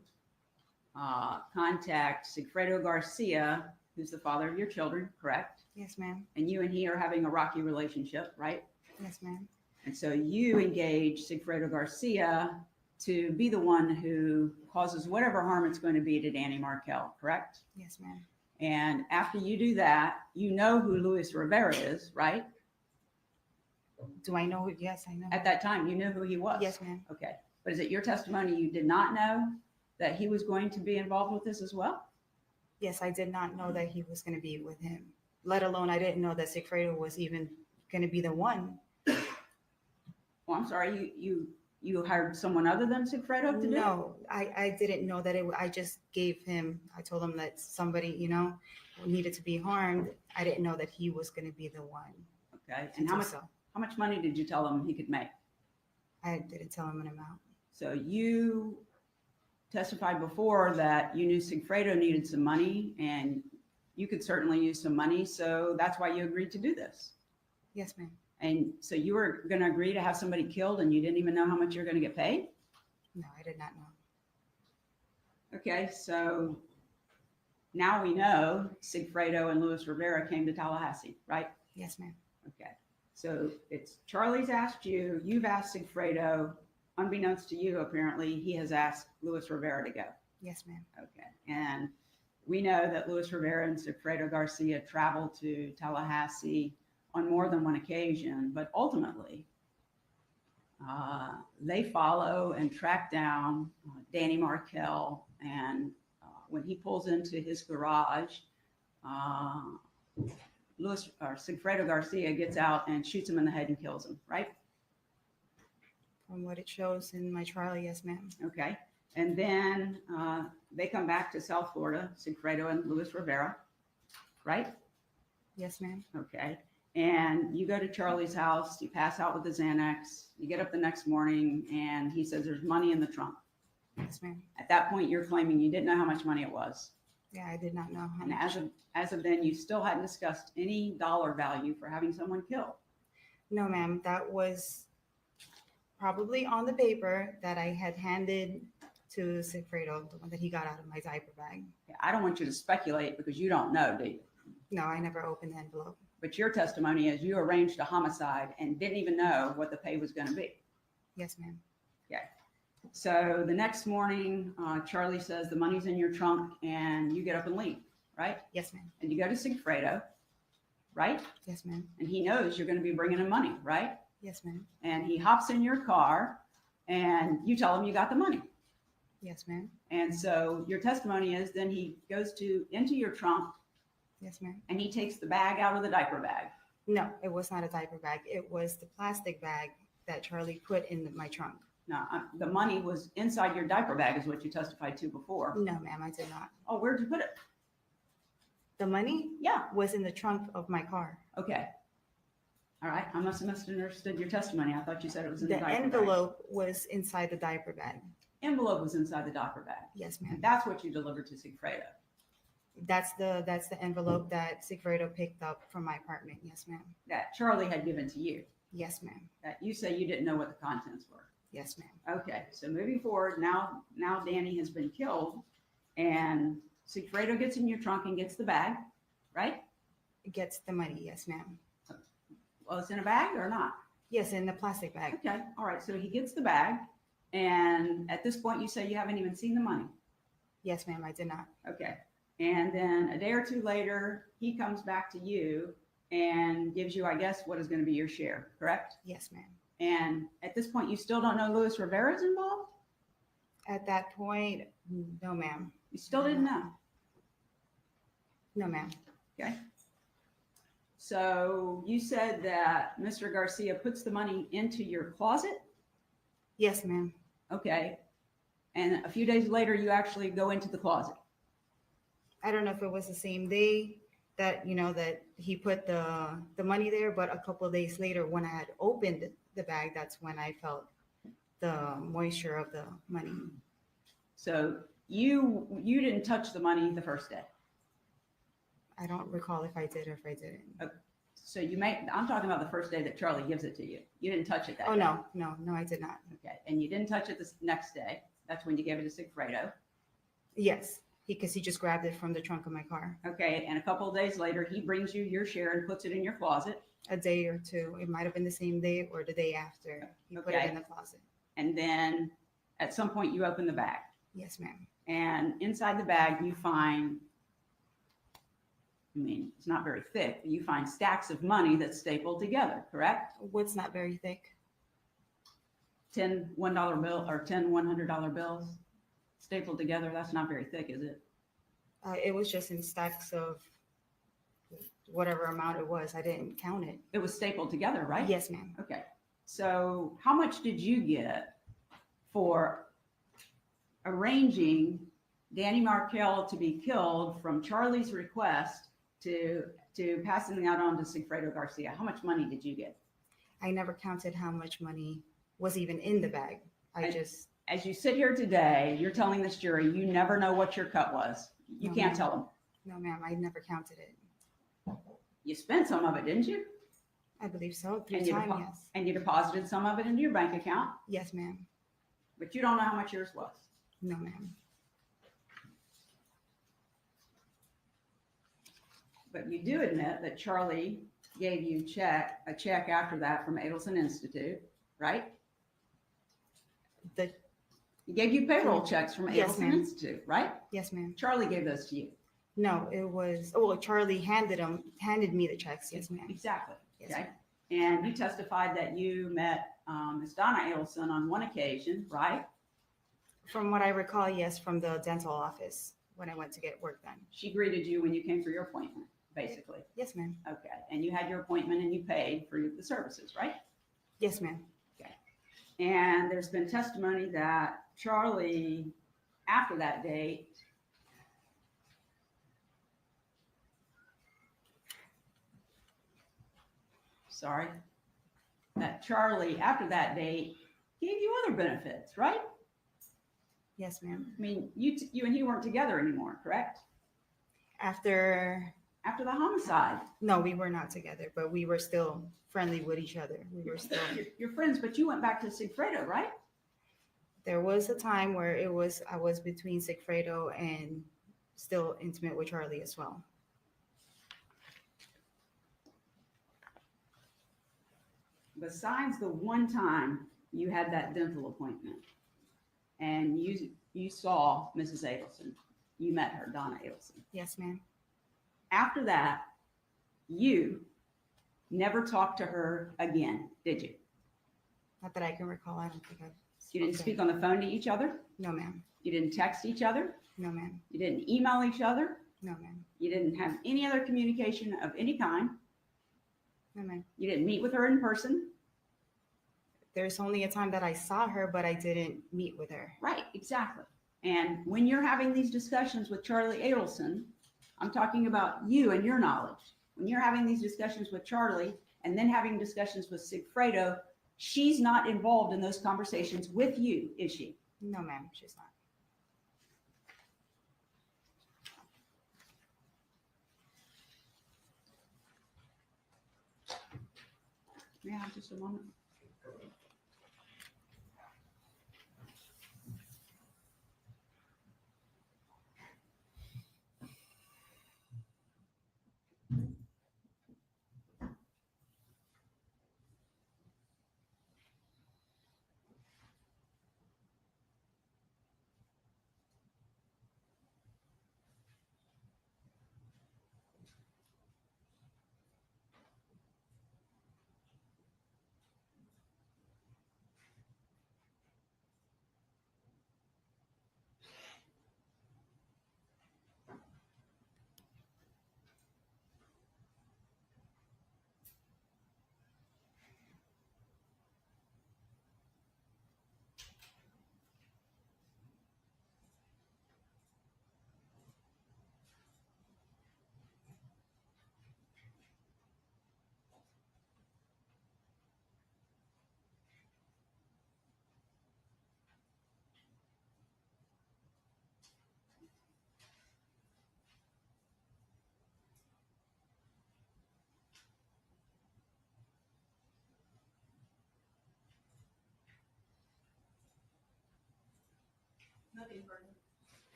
contact Sigfredo Garcia, who's the father of your children, correct? Yes, ma'am. And you and he are having a rocky relationship, right? Yes, ma'am. And so you engage Sigfredo Garcia to be the one who causes whatever harm it's going to be to Danny Markel, correct? Yes, ma'am. And after you do that, you know who Luis Rivera is, right? Do I know? Yes, I know. At that time, you knew who he was? Yes, ma'am. Okay. But is it your testimony you did not know that he was going to be involved with this as well? Yes, I did not know that he was going to be with him. Let alone, I didn't know that Sigfredo was even going to be the one. Well, I'm sorry, you hired someone other than Sigfredo to do it? No, I didn't know that I just gave him, I told him that somebody, needed to be harmed. I didn't know that he was going to be the one. Okay. to And do so. how much money did you tell him he could make? I didn't tell him an amount. So you testified before that you knew Sigfredo needed some money and you could certainly use some money. So that's why you agreed to do this. Yes, ma'am. And so you were going to agree to have somebody killed and you didn't even know how much you're going to get paid? No, I did not know. Okay, so now we know Sigfredo and Luis Rivera came to Tallahassee, right? Yes, ma'am. Okay, so it's Charlie's asked you, you've asked Sigfredo, unbeknownst to you, apparently, he has asked Luis Rivera to go. Yes, ma'am. Okay, and we know that Luis Rivera and Sigfredo Garcia traveled to Tallahassee on more than one occasion, but ultimately, they follow and track down Danny Markel, and when he pulls into his garage, Sigfredo Garcia gets out and shoots him in the head and kills him, right? From what it shows in my trial, yes, ma'am. Okay, and then they come back to South Florida, Sigfredo and Luis Rivera, right? Yes, ma'am. Okay, and you go to Charlie's house, you pass out with the Xanax, you get up the next morning, and he says there's money in the trunk. Yes, ma'am. At that point, you're claiming you didn't know how much money it was. Yeah, I did not know how And much. as of then, you still hadn't discussed any dollar value for having someone killed. No, ma'am, that was probably on the paper that I had handed to Sigfredo, the one that he got out of my diaper bag. I don't want you to speculate because you don't know, do you? No, I never opened the envelope. But your testimony is you arranged a homicide and didn't even know what the pay was going to be. Yes, ma'am. So the next morning, Charlie says the money's in your trunk and you get up and leave, right? Yes, ma'am. And you go to Sigfredo, right? Yes, ma'am. And he knows you're going to be bringing him money, right? Yes, ma'am. And he hops in your car and you tell him you got the money. Yes, ma'am. And so your testimony is then he goes into your trunk Yes, ma'am. and he takes the bag out of the diaper bag. No, it was not a diaper bag. It was the plastic bag that Charlie put in my trunk. No, the money was inside your diaper bag is what you testified to before. No, ma'am, I did not. Oh, where'd you put it? The money Yeah. was in the trunk of my car. Okay. All right. I must have misunderstood your testimony. I thought you said it was in the The diaper bag. envelope was inside the diaper bag. Envelope was inside the diaper bag. Yes, And ma'am. that's what you delivered to Sigfredo. That's the envelope that Sigfredo picked up from my apartment. Yes, ma'am. That Charlie had given to you. Yes, ma'am. That you say you didn't know what the contents were. Yes, ma'am. Okay. So moving forward, now Danny has been killed and Sigfredo gets in your trunk and gets the bag, right? It gets the money. Yes, ma'am. Well, it's in a bag or not? Yes, in the plastic bag. Okay. All right. So he gets the bag. And at this point, you say you haven't even seen the money. Yes, ma'am. I did not. Okay. And then a day or two later, he comes back to you and gives you, I guess, what is going to be your share, correct? Yes, ma'am. And at this point, you still don't know Luis Rivera's involved? At that point, no, ma'am. You still didn't know? No, ma'am. Okay. So you said that Mr. Garcia puts the money into your closet? Yes, ma'am. Okay. And a few days later, you actually go into the closet. I don't know if it was the same day that, that he put the money there, but a couple of days later when I had opened the bag, that's when I felt the moisture of the money. So you didn't touch the money the first day. I don't recall if I did or if I didn't. So I'm talking about the first day that Charlie gives it to you. You didn't touch it that Oh, day. no, I did not. Okay. And you didn't touch it the next day. That's when you gave it to Sigfredo. Yes, because he just grabbed it from the trunk of my car. Okay. And a couple of days later, he brings you your share and puts it in your closet. A day or two. It might have been the same day or the day after. He put it Okay. in the closet. And then at some point you open the bag. Yes, ma'am. And inside the bag, you find, it's not very thick, but you find stacks of money that's stapled together, correct? What's not very thick? 10 $1 bill or 10 $100 bills stapled together. That's not very thick, is it? It was just in stacks of whatever amount it was. I didn't count it. It was stapled together, right? Yes, ma'am. Okay. So how much did you get for arranging Danny Markel to be killed from Charlie's request to passing that on to Sigfredo Garcia? How much money did you get? I never counted how much money was even in the bag. As you sit here today, you're telling this jury you never know what your cut was. You No, can't ma'am. tell them. No, ma'am, I never counted it. You spent some of it, didn't you? I believe so. Through And you, time, depo- yes. and you deposited some of it into your bank account, Yes, ma'am. but you don't know how much yours was. No, ma'am. But you do admit that Charlie gave you a check after that from Adelson Institute, right? He gave you payroll checks from Yes, Adelson ma'am. Institute, right? Yes, ma'am. Charlie gave those to you. No, it was, Charlie handed me the checks. Yes, ma'am. Exactly. Yes, Okay. ma'am. And you testified that you met Ms. Donna Adelson on one occasion, right? From what I recall, yes, from the dental office when I went to get work done. She greeted you when you came for your appointment, basically. Yes, ma'am. Okay. And you had your appointment and you paid for the services, right? Yes, ma'am. And there's been testimony that Charlie, after that date, that Charlie, after that date, gave you other benefits, right? Yes, ma'am. I mean, you and he weren't together anymore, correct? After, After the homicide? no, we were not together, but we were still friendly with each other. We were still, You're friends, but you went back to Sigfredo, right? there was a time where I was between Sigfredo and still intimate with Charlie as well. Besides the one time you had that dental appointment and you saw Mrs. Adelson, you met her, Donna Adelson. Yes, ma'am. After that, you never talked to her again, did you? Not that I can recall. I don't think I. You didn't speak on the phone to each other? No, ma'am. You didn't text each other? No, ma'am. You didn't email each other? No, ma'am. You didn't have any other communication of any kind? No, ma'am. You didn't meet with her in person? There's only a time that I saw her, but I didn't meet with her. Right, exactly. And when you're having these discussions with Charlie Adelson, I'm talking about you and your knowledge. When you're having these discussions with Charlie and then having discussions with Sigfredo, she's not involved in those conversations with you, is she? No, ma'am. She's not. May I have just a moment?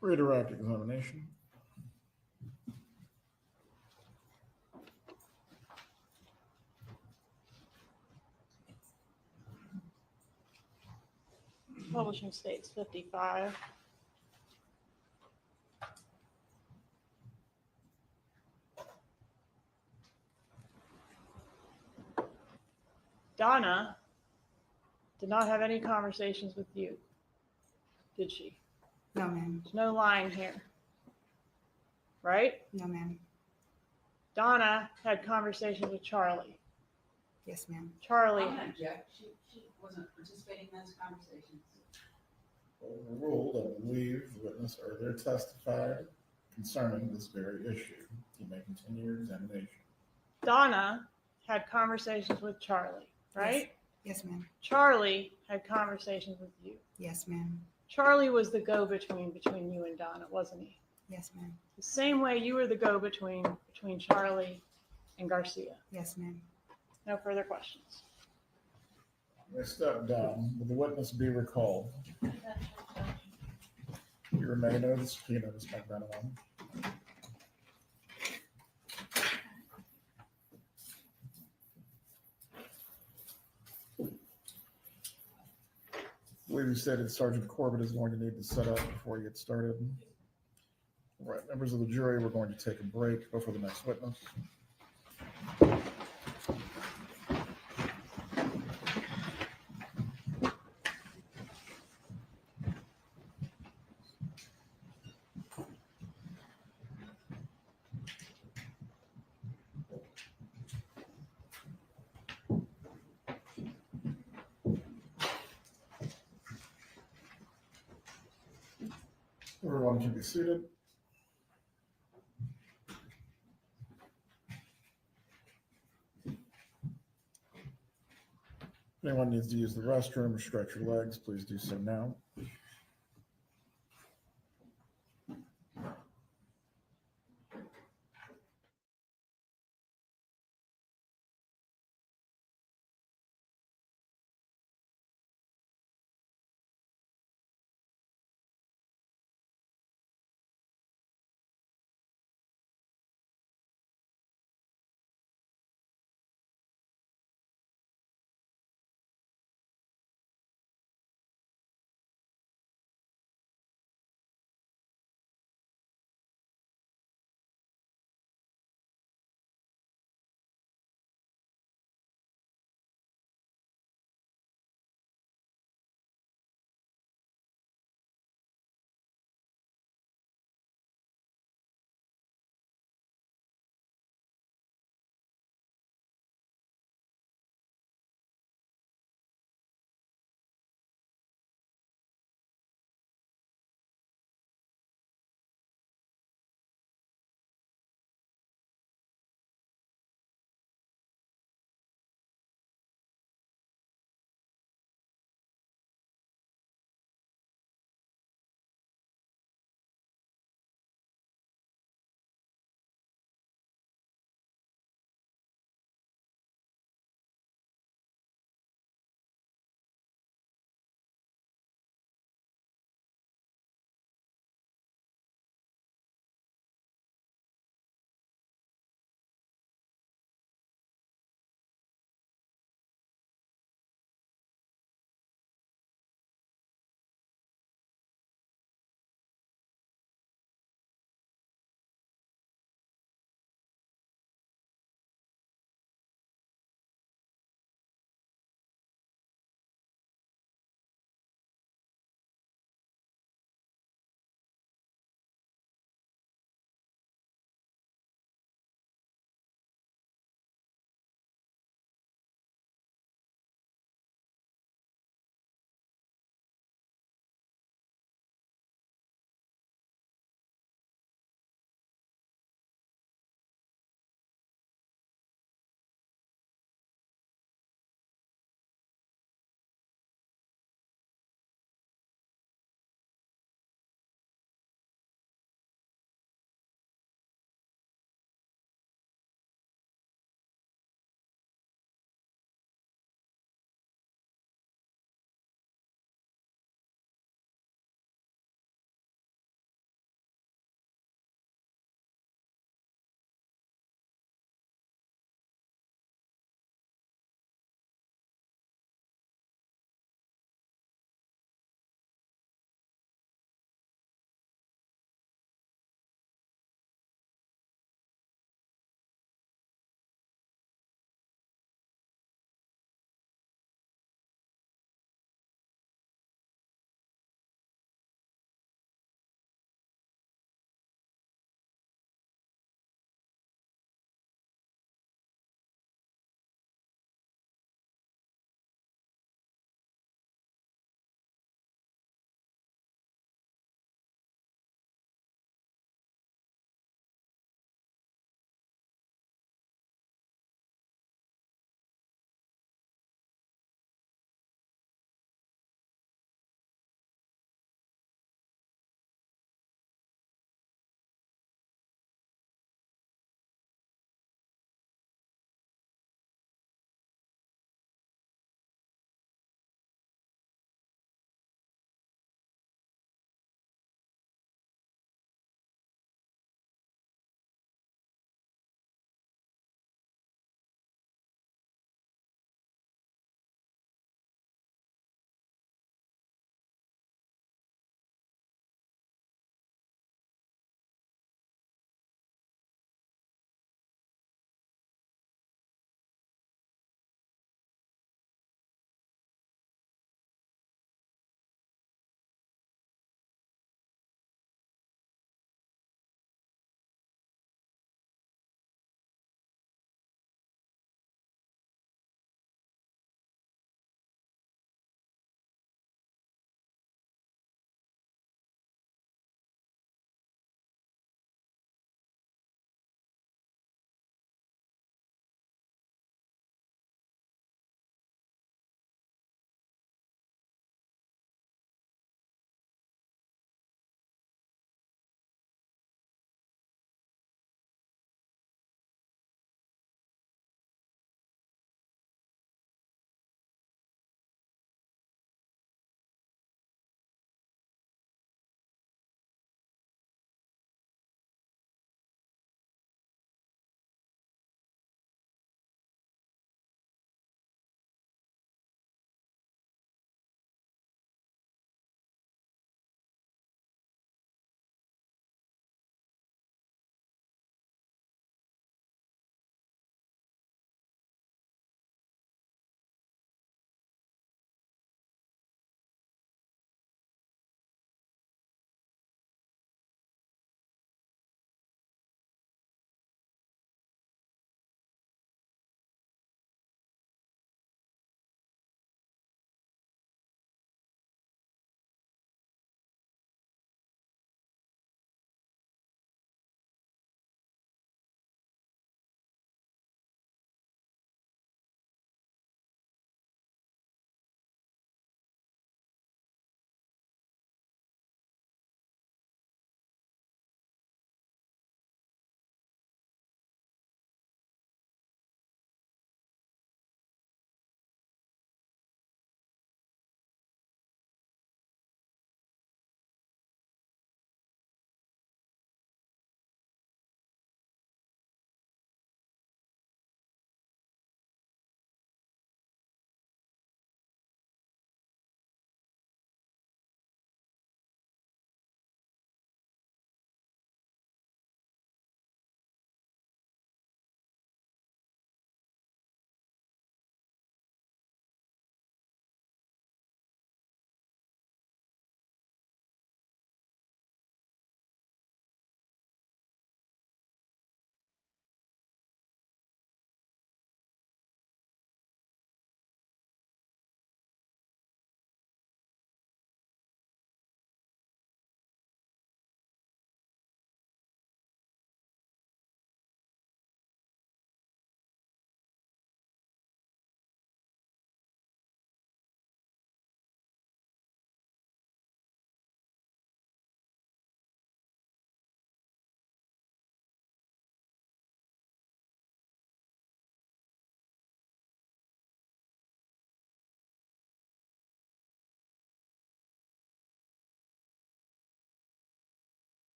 Redirect examination. Publishing states 55. Donna did not have any conversations with you, did she? No, ma'am. There's no lying here, right? No, ma'am. Donna had conversations with Charlie. Yes, ma'am. Charlie, object. She wasn't participating in those conversations. Overruled, I believe the witness earlier testified concerning this very issue. You may continue your examination. Donna had conversations with Charlie, right? Yes, ma'am. Charlie had conversations with you. Yes, ma'am. Charlie was the go-between between you and Donna, wasn't he? Yes, ma'am. The same way you were the go-between between Charlie and Garcia. Yes, ma'am. No further questions. May step down. Will the witness be recalled? You remain under the subpoena, Ms. McMenamin. I believe you stated Sergeant Corbett is going to need to set up before you get started. All right, members of the jury, we're going to take a break before the next witness. Everyone can be seated. If anyone needs to use the restroom or stretch your legs, please do so now.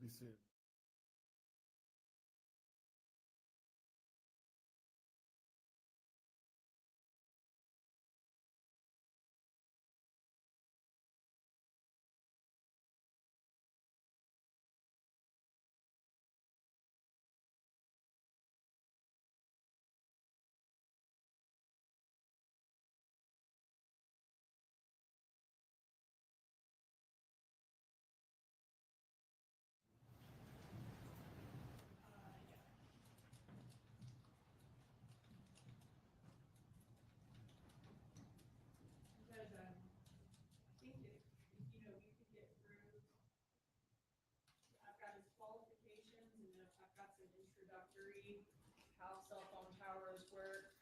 be seated. Because I think if, you know, we could get through, I've got his qualifications and then I've got some introductory how cell phone towers work.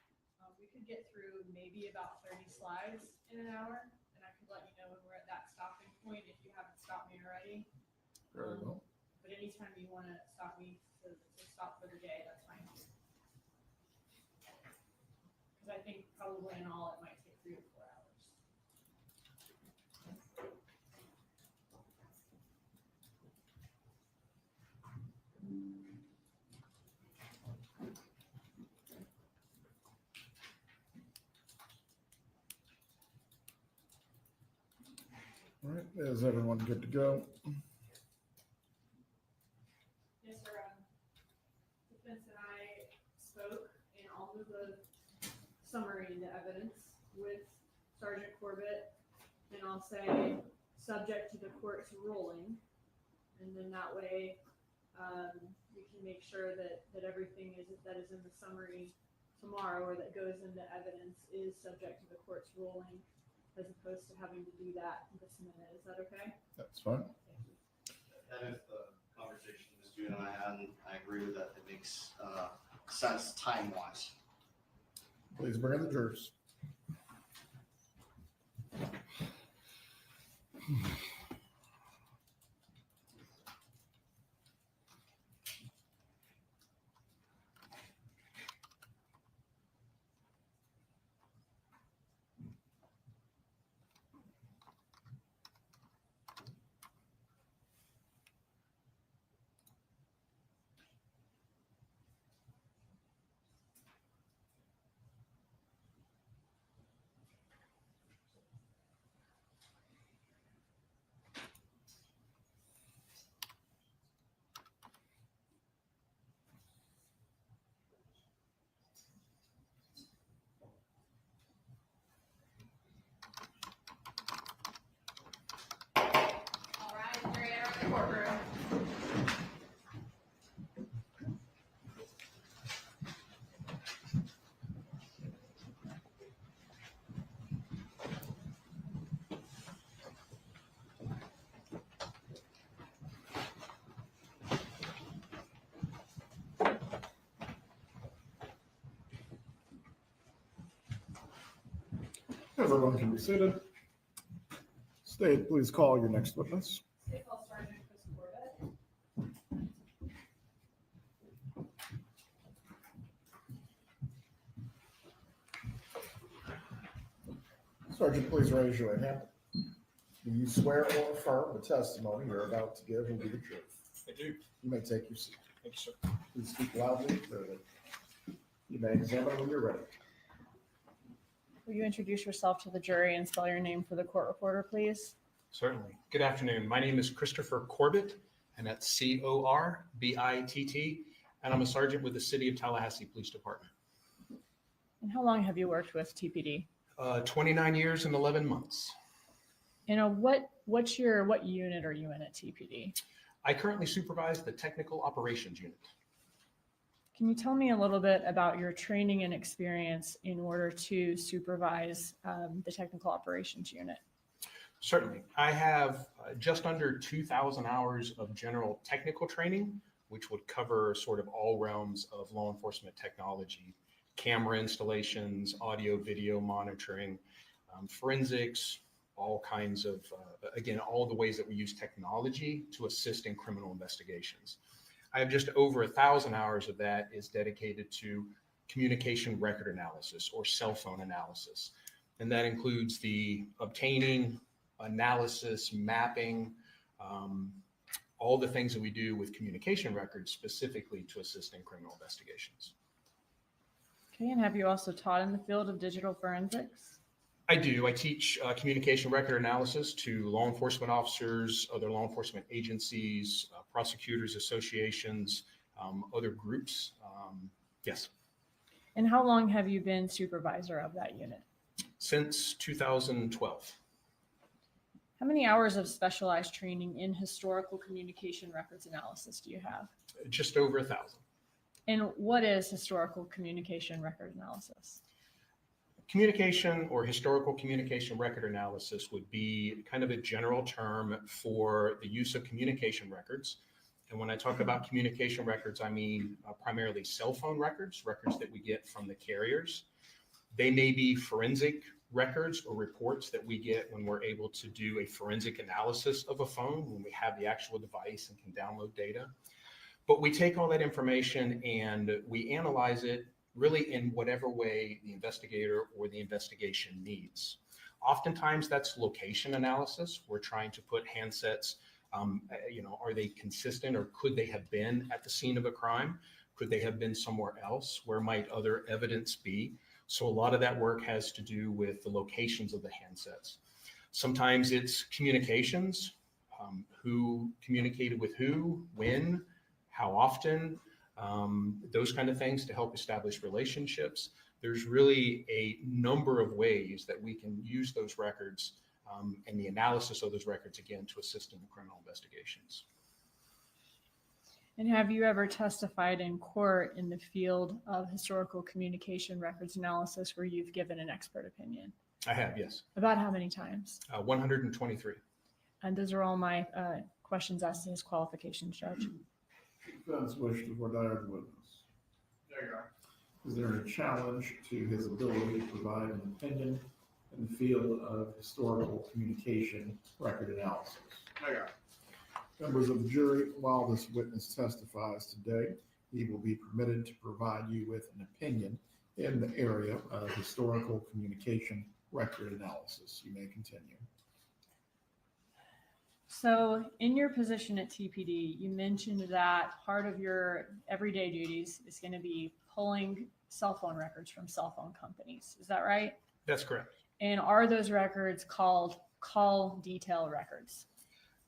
We could get through maybe about 30 slides in an hour, and I could let you know when we're at that stopping point if you haven't stopped me already. Very well. But anytime you want to stop me to stop for the day, that's fine. Because I think probably in all it might take 3 or 4 hours. All right, is everyone good to go? Yes, sir. Defense and I spoke and all of the summary and the evidence with Sergeant Corbett, and I'll say, subject to the court's ruling. And then that way, we can make sure that everything that is in the summary tomorrow or that goes into evidence is subject to the court's ruling, as opposed to having to do that this minute. Is that okay? That's fine. Thank you. That is the conversation Ms. June and I had, and I agree with that. It makes sense time-wise. Please bring in the jurors. All right, jury, enter the courtroom. Everyone can be seated. State, please call your next witness. State Call Sergeant Chris Corbett. Sergeant, please raise your right hand. Do you swear or affirm the testimony you're about to give will be the truth? I do. You may take your seat. Thank you, sir. Please speak loudly and clearly. You may examine when you're ready. Will you introduce yourself to the jury and spell your name for the court reporter, please? Certainly. Good afternoon. My name is Christopher Corbett, and that's Corbitt, and I'm a sergeant with the City of Tallahassee Police Department. And how long have you worked with TPD? 29 years and 11 months. What unit are you in at TPD? I currently supervise the Technical Operations Unit. Can you tell me a little bit about your training and experience in order to supervise the Technical Operations Unit? Certainly. I have just under 2,000 hours of general technical training, which would cover sort of all realms of law enforcement technology, camera installations, audio, video monitoring, forensics, all kinds of, again, all the ways that we use technology to assist in criminal investigations. I have just over 1,000 hours of that is dedicated to communication record analysis or cell phone analysis. And that includes the obtaining, analysis, mapping, all the things that we do with communication records specifically to assist in criminal investigations. Okay, and have you also taught in the field of digital forensics? I do. I teach communication record analysis to law enforcement officers, other law enforcement agencies, prosecutors associations, other groups. Yes. And how long have you been supervisor of that unit? Since 2012. How many hours of specialized training in historical communication records analysis do you have? Just over 1,000. And what is historical communication record analysis? Communication or historical communication record analysis would be kind of a general term for the use of communication records. And when I talk about communication records, I mean primarily cell phone records, records that we get from the carriers. They may be forensic records or reports that we get when we're able to do a forensic analysis of a phone, when we have the actual device and can download data. But we take all that information and we analyze it really in whatever way the investigator or the investigation needs. Oftentimes that's location analysis. We're trying to put handsets, are they consistent, or could they have been at the scene of a crime? Could they have been somewhere else? Where might other evidence be? So a lot of that work has to do with the locations of the handsets. Sometimes it's communications, who communicated with who, when, how often, those kind of things to help establish relationships. There's really a number of ways that we can use those records and the analysis of those records, again, to assist in the criminal investigations. And have you ever testified in court in the field of historical communication records analysis where you've given an expert opinion? I have, yes. About how many times? 123. And those are all my questions as to his qualifications, Judge. Defense wish to voir dire the witness. There you are. Is there a challenge to his ability to provide an opinion in the field of historical communication record analysis? There you are. Members of the jury, while this witness testifies today, he will be permitted to provide you with an opinion in the area of historical communication record analysis. You may continue. So in your position at TPD, you mentioned that part of your everyday duties is going to be pulling cell phone records from cell phone companies. Is that right? That's correct. And are those records called call detail records?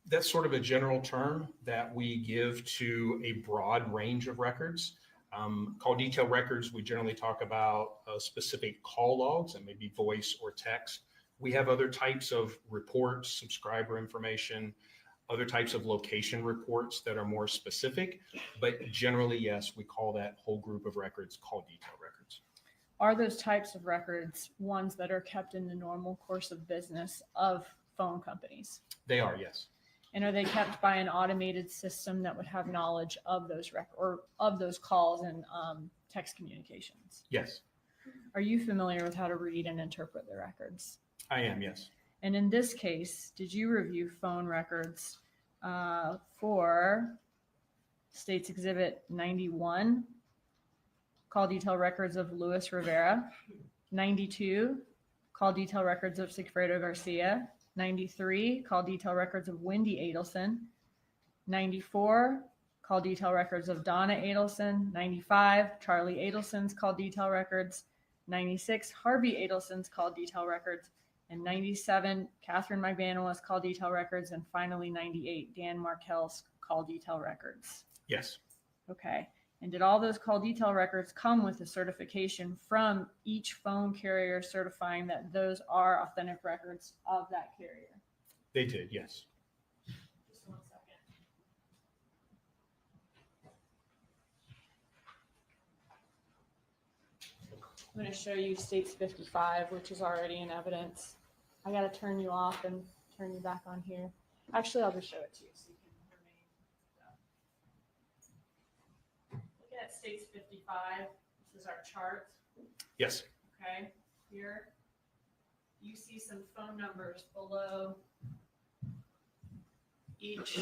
That's sort of a general term that we give to a broad range of records. Call detail records, we generally talk about specific call logs and maybe voice or text. We have other types of reports, subscriber information, other types of location reports that are more specific, but generally, yes, we call that whole group of records call detail records. Are those types of records ones that are kept in the normal course of business of phone companies? They are, yes. And are they kept by an automated system that would have knowledge of those or of those calls and text communications? Yes. Are you familiar with how to read and interpret the records? I am, yes. And in this case, did you review phone records for States Exhibit 91, call detail records of Luis Rivera, 92, call detail records of Sigfredo Garcia, 93, call detail records of Wendy Adelson, 94, call detail records of Donna Adelson, 95, Charlie Adelson's call detail records, 96, Harvey Adelson's call detail records, and 97, Catherine Magbanaway's call detail records, and finally 98, Dan Markel's call detail records? Yes. Okay. And did all those call detail records come with a certification from each phone carrier certifying that those are authentic records of that carrier? They did, yes. Just 1 second. I'm going to show you States 55, which is already in evidence. I got to turn you off and turn you back on here. Actually, I'll just show it to you so you can remain. Look at States 55. This is our chart. Yes. Okay, here you see some phone numbers below each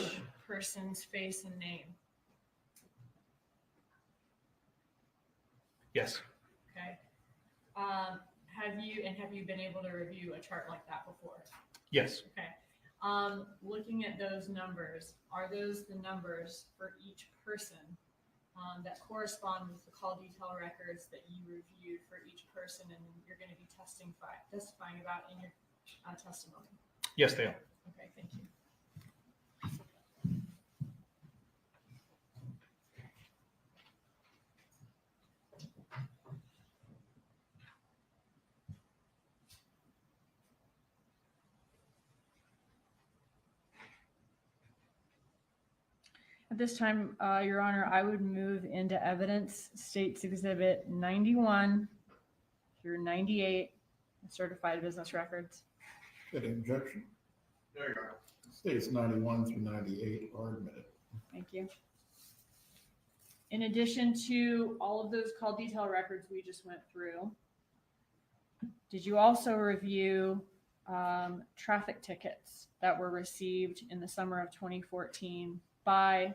person's face and name. Yes. Okay. Have you been able to review a chart like that before? Yes. Okay. Looking at those numbers, are those the numbers for each person that correspond with the call detail records that you reviewed for each person and you're going to be testifying about in your testimony? Yes, they are. Okay, thank you. At this time, Your Honor, I would move into evidence States Exhibit 91 through 98, certified business records. Any objection? There you go. States 91 through 98 are admitted. Thank you. In addition to all of those call detail records we just went through, did you also review traffic tickets that were received in the summer of 2014 by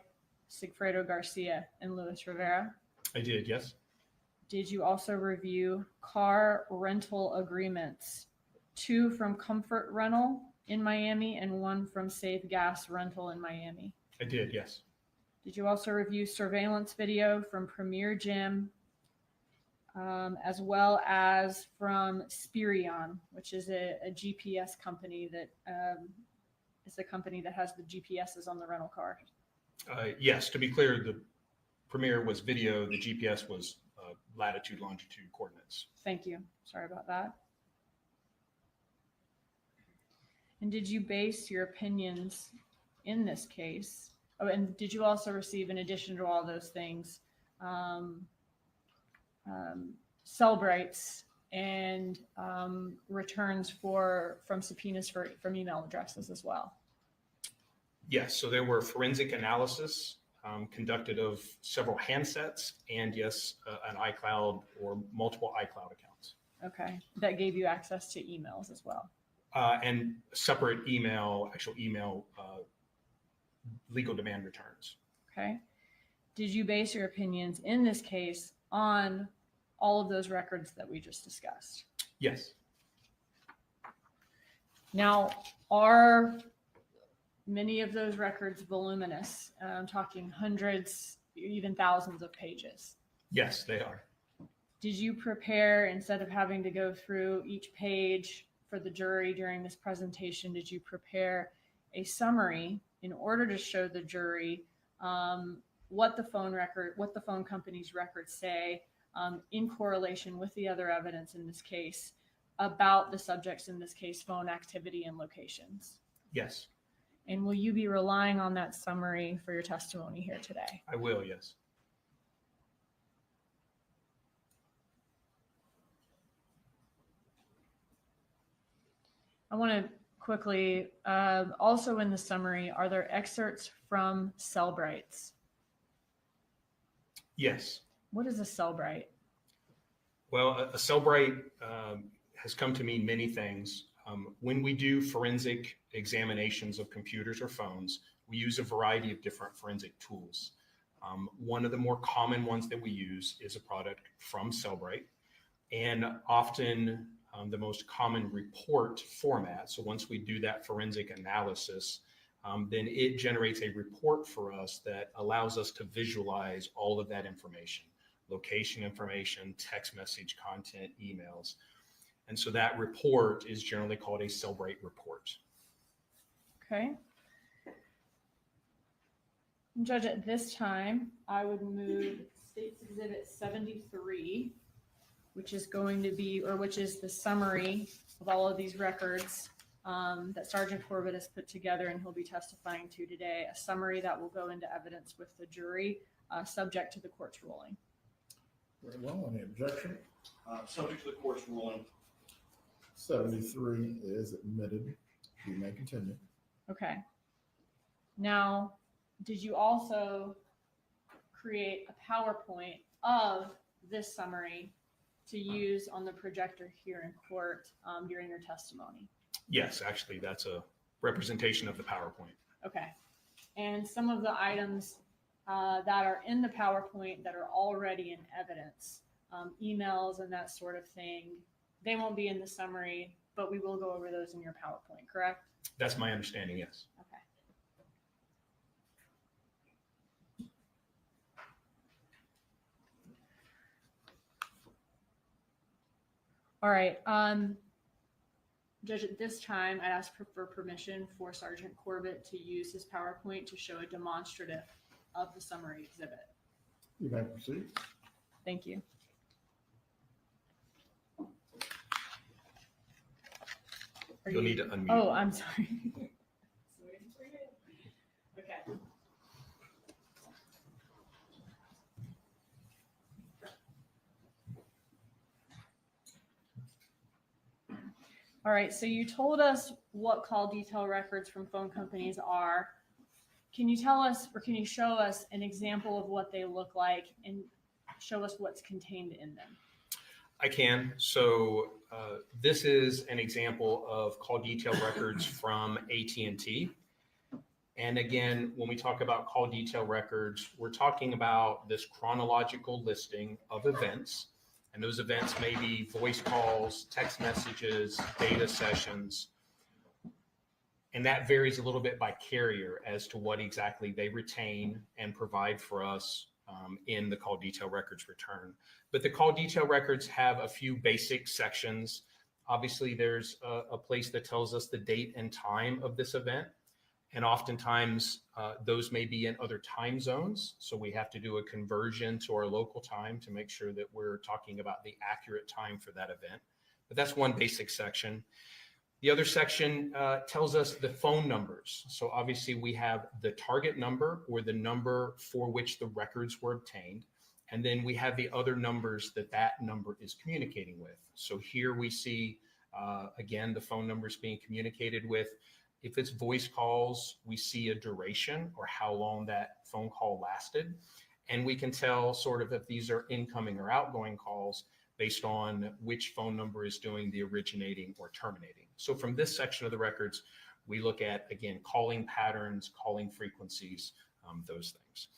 Sigfredo Garcia and Luis Rivera? I did, yes. Did you also review car rental agreements, 2 from Comfort Rental in Miami and 1 from Save Gas Rental in Miami? I did, yes. Did you also review surveillance video from Premier Gym, as well as from Spirion, which is a GPS company that is the company that has the GPSs on the rental car? Yes, to be clear, the Premier was video, the GPS was latitude, longitude coordinates. Thank you. Sorry about that. And did you base your opinions in this case? Oh, and did you also receive, in addition to all those things, Cellbrights and returns from subpoenas from email addresses as well? Yes, so there were forensic analysis conducted of several handsets and yes, an iCloud or multiple iCloud accounts. Okay, that gave you access to emails as well. And separate actual email legal demand returns. Okay. Did you base your opinions in this case on all of those records that we just discussed? Yes. Now, are many of those records voluminous? I'm talking hundreds, even thousands of pages. Yes, they are. Did you prepare, instead of having to go through each page for the jury during this presentation, did you prepare a summary in order to show the jury what the phone company's records say in correlation with the other evidence in this case about the subjects, in this case, phone activity and locations? Yes. And will you be relying on that summary for your testimony here today? I will, yes. I want to quickly, also in the summary, are there excerpts from Cellbrights? Yes. What is a Cellbright? Well, a Cellbright has come to mean many things. When we do forensic examinations of computers or phones, we use a variety of different forensic tools. One of the more common ones that we use is a product from Cellbright, and often the most common report format. So once we do that forensic analysis, then it generates a report for us that allows us to visualize all of that information, location information, text message content, emails. And so that report is generally called a Cellbright report. Okay. Judge, at this time, I would move State's Exhibit 73, which is going to be, or which is the summary of all of these records that Sergeant Corbett has put together and he'll be testifying to today, a summary that will go into evidence with the jury, subject to the court's ruling. Very well. Any objection? Subject to the court's ruling. 73 is admitted. You may continue. Okay. Now, did you also create a PowerPoint of this summary to use on the projector here in court during your testimony? Yes, actually, that's a representation of the PowerPoint. Okay. And some of the items that are in the PowerPoint that are already in evidence, emails and that sort of thing, they won't be in the summary. but we will go over those in your PowerPoint, correct? That's my understanding, yes. Okay. All right, Judge, at this time, I ask for permission for Sergeant Corbett to use his PowerPoint to show a demonstrative of the summary exhibit. You may proceed. Thank you. You'll need to unmute. Oh, I'm sorry. Okay. All right, so you told us what call detail records from phone companies are. Can you tell us, or can you show us an example of what they look like and show us what's contained in them? I can. So this is an example of call detail records from AT&T. And again, when we talk about call detail records, we're talking about this chronological listing of events. And those events may be voice calls, text messages, data sessions. And that varies a little bit by carrier as to what exactly they retain and provide for us in the call detail records return. But the call detail records have a few basic sections. Obviously, there's a place that tells us the date and time of this event. And oftentimes those may be in other time zones. So we have to do a conversion to our local time to make sure that we're talking about the accurate time for that event. But that's one basic section. The other section tells us the phone numbers. So obviously we have the target number or the number for which the records were obtained. And then we have the other numbers that that number is communicating with. So here we see, again, the phone numbers being communicated with. If it's voice calls, we see a duration or how long that phone call lasted. And we can tell sort of if these are incoming or outgoing calls based on which phone number is doing the originating or terminating. So from this section of the records, we look at, again, calling patterns, calling frequencies, those things.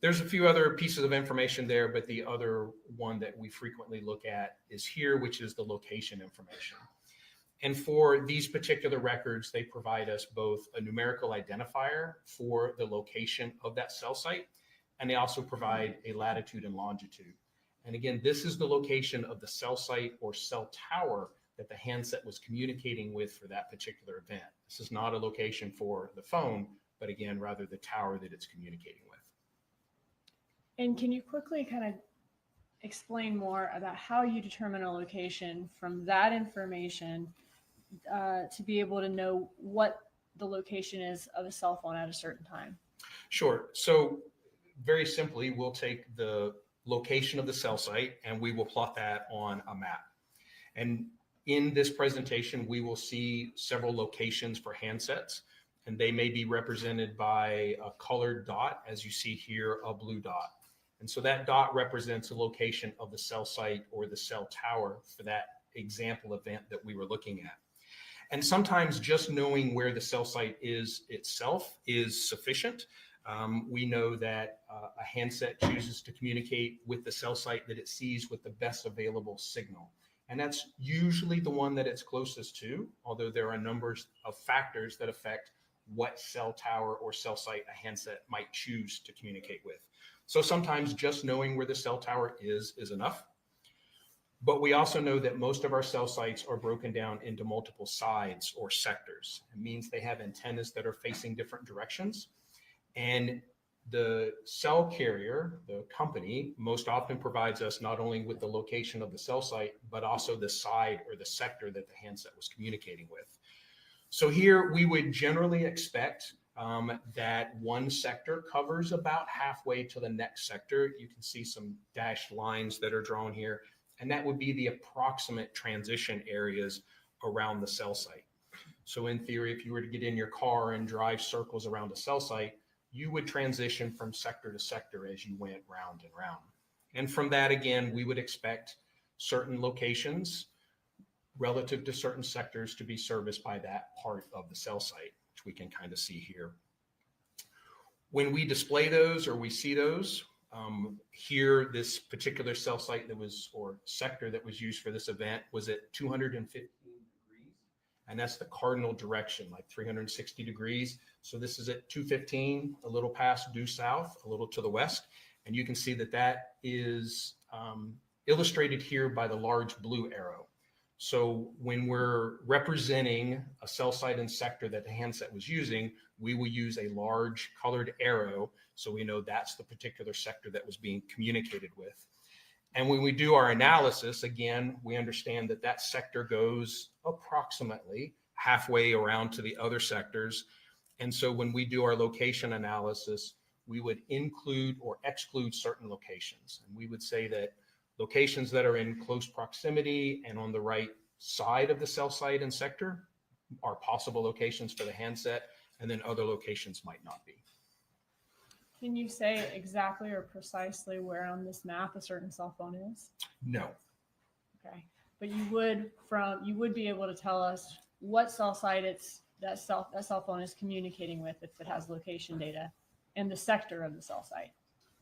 There's a few other pieces of information there, but the other one that we frequently look at is here, which is the location information. And for these particular records, they provide us both a numerical identifier for the location of that cell site, and they also provide a latitude and longitude. And again, this is the location of the cell site or cell tower that the handset was communicating with for that particular event. This is not a location for the phone, but again, rather the tower that it's communicating with. And can you quickly kind of explain more about how you determine a location from that information to be able to know what the location is of a cell phone at a certain time? Sure. So very simply, we'll take the location of the cell site and we will plot that on a map. And in this presentation, we will see several locations for handsets, and they may be represented by a colored dot, as you see here, a blue dot. And so that dot represents a location of the cell site or the cell tower for that example event that we were looking at. And sometimes just knowing where the cell site is itself is sufficient. We know that a handset chooses to communicate with the cell site that it sees with the best available signal. And that's usually the one that it's closest to, although there are numbers of factors that affect what cell tower or cell site a handset might choose to communicate with. So sometimes just knowing where the cell tower is enough. But we also know that most of our cell sites are broken down into multiple sides or sectors. It means they have antennas that are facing different directions. And the cell carrier, the company, most often provides us not only with the location of the cell site, but also the side or the sector that the handset was communicating with. So here we would generally expect that one sector covers about halfway to the next sector. You can see some dashed lines that are drawn here, and that would be the approximate transition areas around the cell site. So in theory, if you were to get in your car and drive circles around a cell site, you would transition from sector to sector as you went round and round. And from that, again, we would expect certain locations relative to certain sectors to be serviced by that part of the cell site, which we can kind of see here. When we display those or we see those, here, this particular cell site that was, or sector that was used for this event was at 215 degrees and that's the cardinal direction, like 360 degrees. So this is at 215, a little past due south, a little to the west. And you can see that that is illustrated here by the large blue arrow. So when we're representing a cell site and sector that the handset was using, we will use a large colored arrow so we know that's the particular sector that was being communicated with. And when we do our analysis, again, we understand that that sector goes approximately halfway around to the other sectors. And so when we do our location analysis, we would include or exclude certain locations. And we would say that locations that are in close proximity and on the right side of the cell site and sector are possible locations for the handset, and then other locations might not be. Can you say exactly or precisely where on this map a certain cell phone is? No. Okay, but you would be able to tell us what cell site that cell phone is communicating with if it has location data, and the sector of the cell site,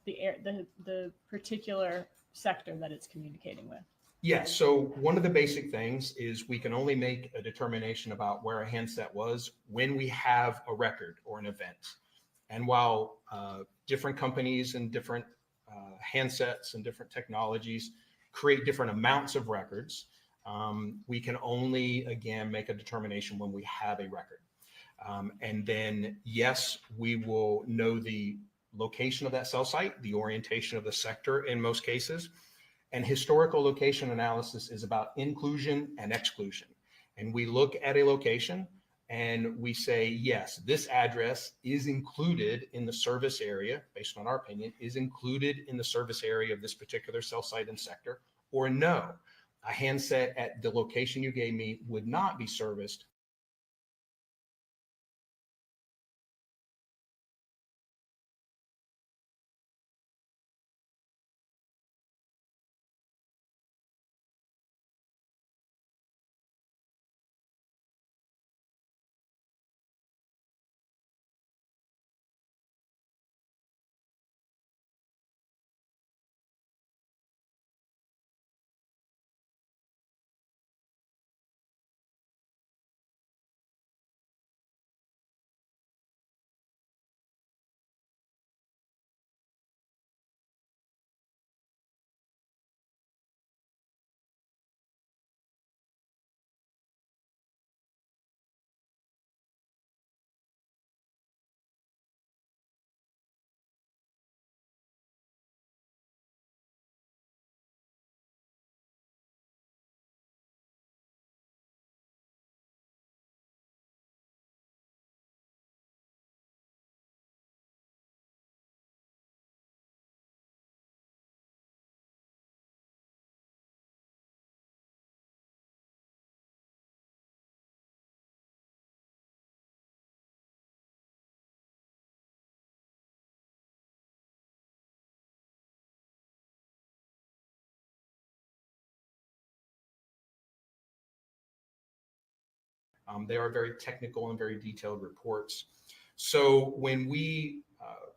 the particular sector that it's communicating with. Yes. So one of the basic things is we can only make a determination about where a handset was when we have a record or an event. And while different companies and different handsets and different technologies create different amounts of records, we can only, again, make a determination when we have a record. And then, yes, we will know the location of that cell site, the orientation of the sector in most cases. And historical location analysis is about inclusion and exclusion. And we look at a location and we say, yes, this address is included in the service area, based on our opinion, is included in the service area of this particular cell site and sector, or no, a handset at the location you gave me would not be serviced. They are very technical and very detailed reports. So when we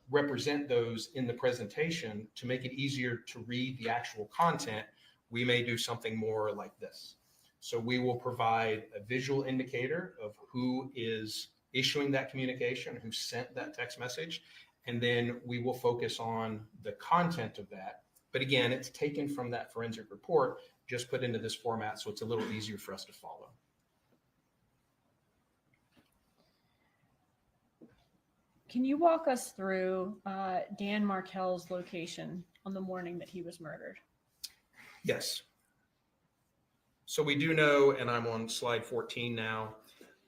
represent those in the presentation, to make it easier to read the actual content, we may do something more like this. So we will provide a visual indicator of who is issuing that communication, who sent that text message, and then we will focus on the content of that. But again, it's taken from that forensic report, just put into this format, so it's a little easier for us to follow. Can you walk us through Dan Markel's location on the morning that he was murdered? Yes. So we do know, and I'm on slide 14 now,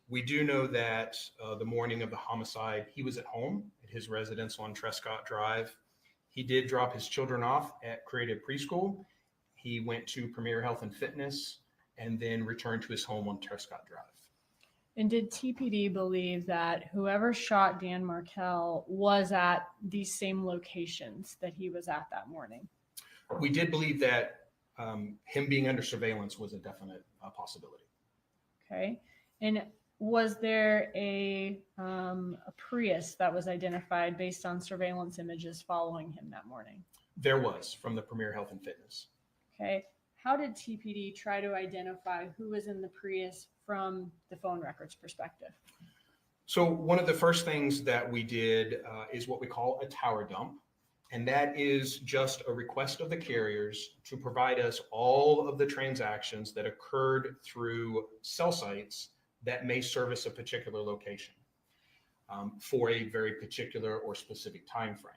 we do know that the morning of the homicide, he was at home at his residence on Trescott Drive. He did drop his children off at Creative Preschool. He went to Premier Health and Fitness and then returned to his home on Trescott Drive. And did TPD believe that whoever shot Dan Markel was at these same locations that he was at that morning? We did believe that him being under surveillance was a definite possibility. Okay. And was there a Prius that was identified based on surveillance images following him that morning? There was, from the Premier Health and Fitness. Okay. how did TPD try to identify who was in the Prius from the phone records perspective? So one of the first things that we did is what we call a tower dump. And that is just a request of the carriers to provide us all of the transactions that occurred through cell sites that may service a particular location for a very particular or specific time frame.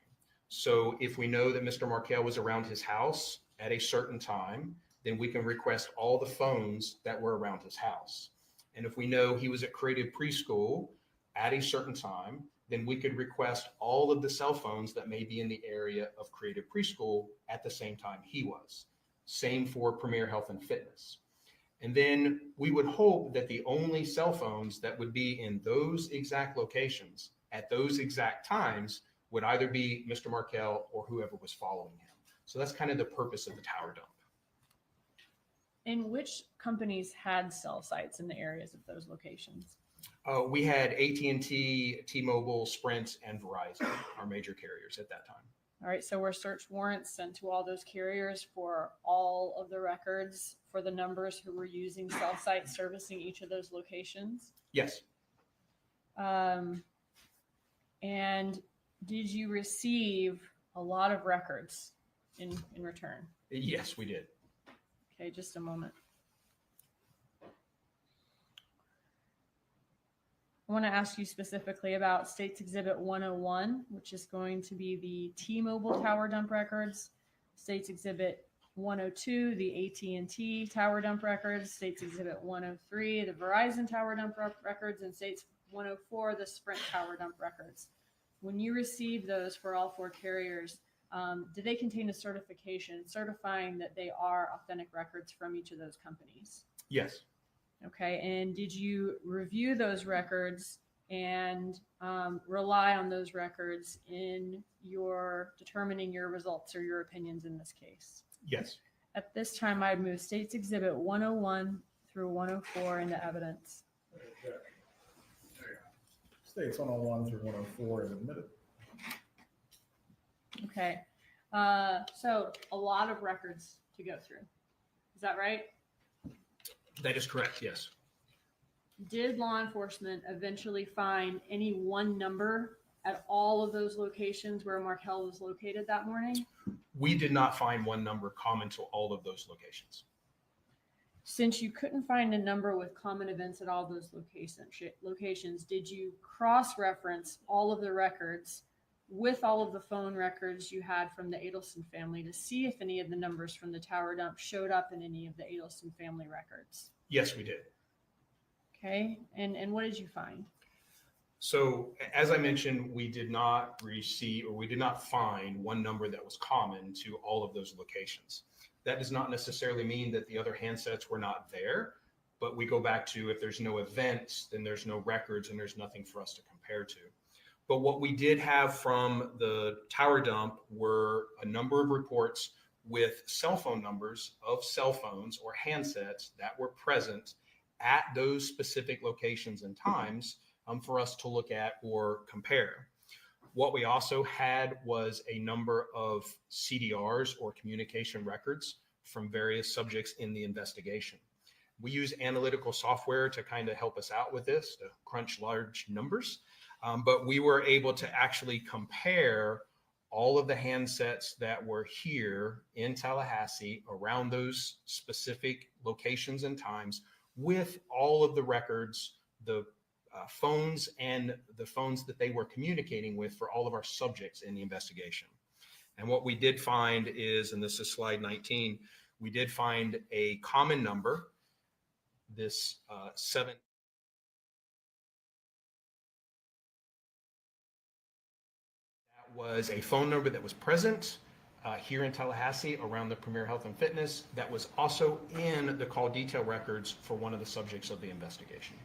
So if we know that Mr. Markel was around his house at a certain time, then we can request all the phones that were around his house. And if we know he was at Creative Preschool at a certain time, then we could request all of the cell phones that may be in the area of Creative Preschool at the same time he was. Same for Premier Health and Fitness. And then we would hope that the only cell phones that would be in those exact locations at those exact times would either be Mr. Markel or whoever was following him. So that's kind of the purpose of the tower dump. And which companies had cell sites in the areas of those locations? We had AT&T, T-Mobile, Sprint, and Verizon, our major carriers at that time. All right, so were search warrants sent to all those carriers for all of the records for the numbers who were using cell sites servicing each of those locations? Yes. And did you receive a lot of records in return? Yes, we did. Okay, just a moment. I want to ask you specifically about States Exhibit 101, which is going to be the T-Mobile tower dump records, States Exhibit 102, the AT&T tower dump records, States Exhibit 103, the Verizon tower dump records, and States 104, the Sprint tower dump records. When you received those for all four carriers, did they contain a certification certifying that they are authentic records from each of those companies? Yes. Okay, and did you review those records and rely on those records in your determining your results or your opinions in this case? Yes. At this time, I'd move States Exhibit 101 through 104 into evidence. States 101 through 104 is admitted. Okay, so a lot of records to go through. Is that right? That is correct, yes. Did law enforcement eventually find any one number at all of those locations where Markel was located that morning? We did not find one number common to all of those locations. Since you couldn't find a number with common events at all those locations, did you cross-reference all of the records with all of the phone records you had from the Adelson family to see if any of the numbers from the tower dump showed up in any of the Adelson family records? Yes, we did. Okay, and what did you find? So as I mentioned, we did not find one number that was common to all of those locations. That does not necessarily mean that the other handsets were not there, but we go back to if there's no events, then there's no records and there's nothing for us to compare to. But what we did have from the tower dump were a number of reports with cell phone numbers of cell phones or handsets that were present at those specific locations and times for us to look at or compare. What we also had was a number of CDRs or communication records from various subjects in the investigation. We use analytical software to kind of help us out with this, to crunch large numbers. But we were able to actually compare all of the handsets that were here in Tallahassee around those specific locations and times with all of the records, the phones and the phones that they were communicating with for all of our subjects in the investigation. And what we did find is, and this is slide 19, we did find a common number, this 7. Was a phone number that was present here in Tallahassee around the Premier Health and Fitness that was also in the call detail records for one of the subjects of the investigation.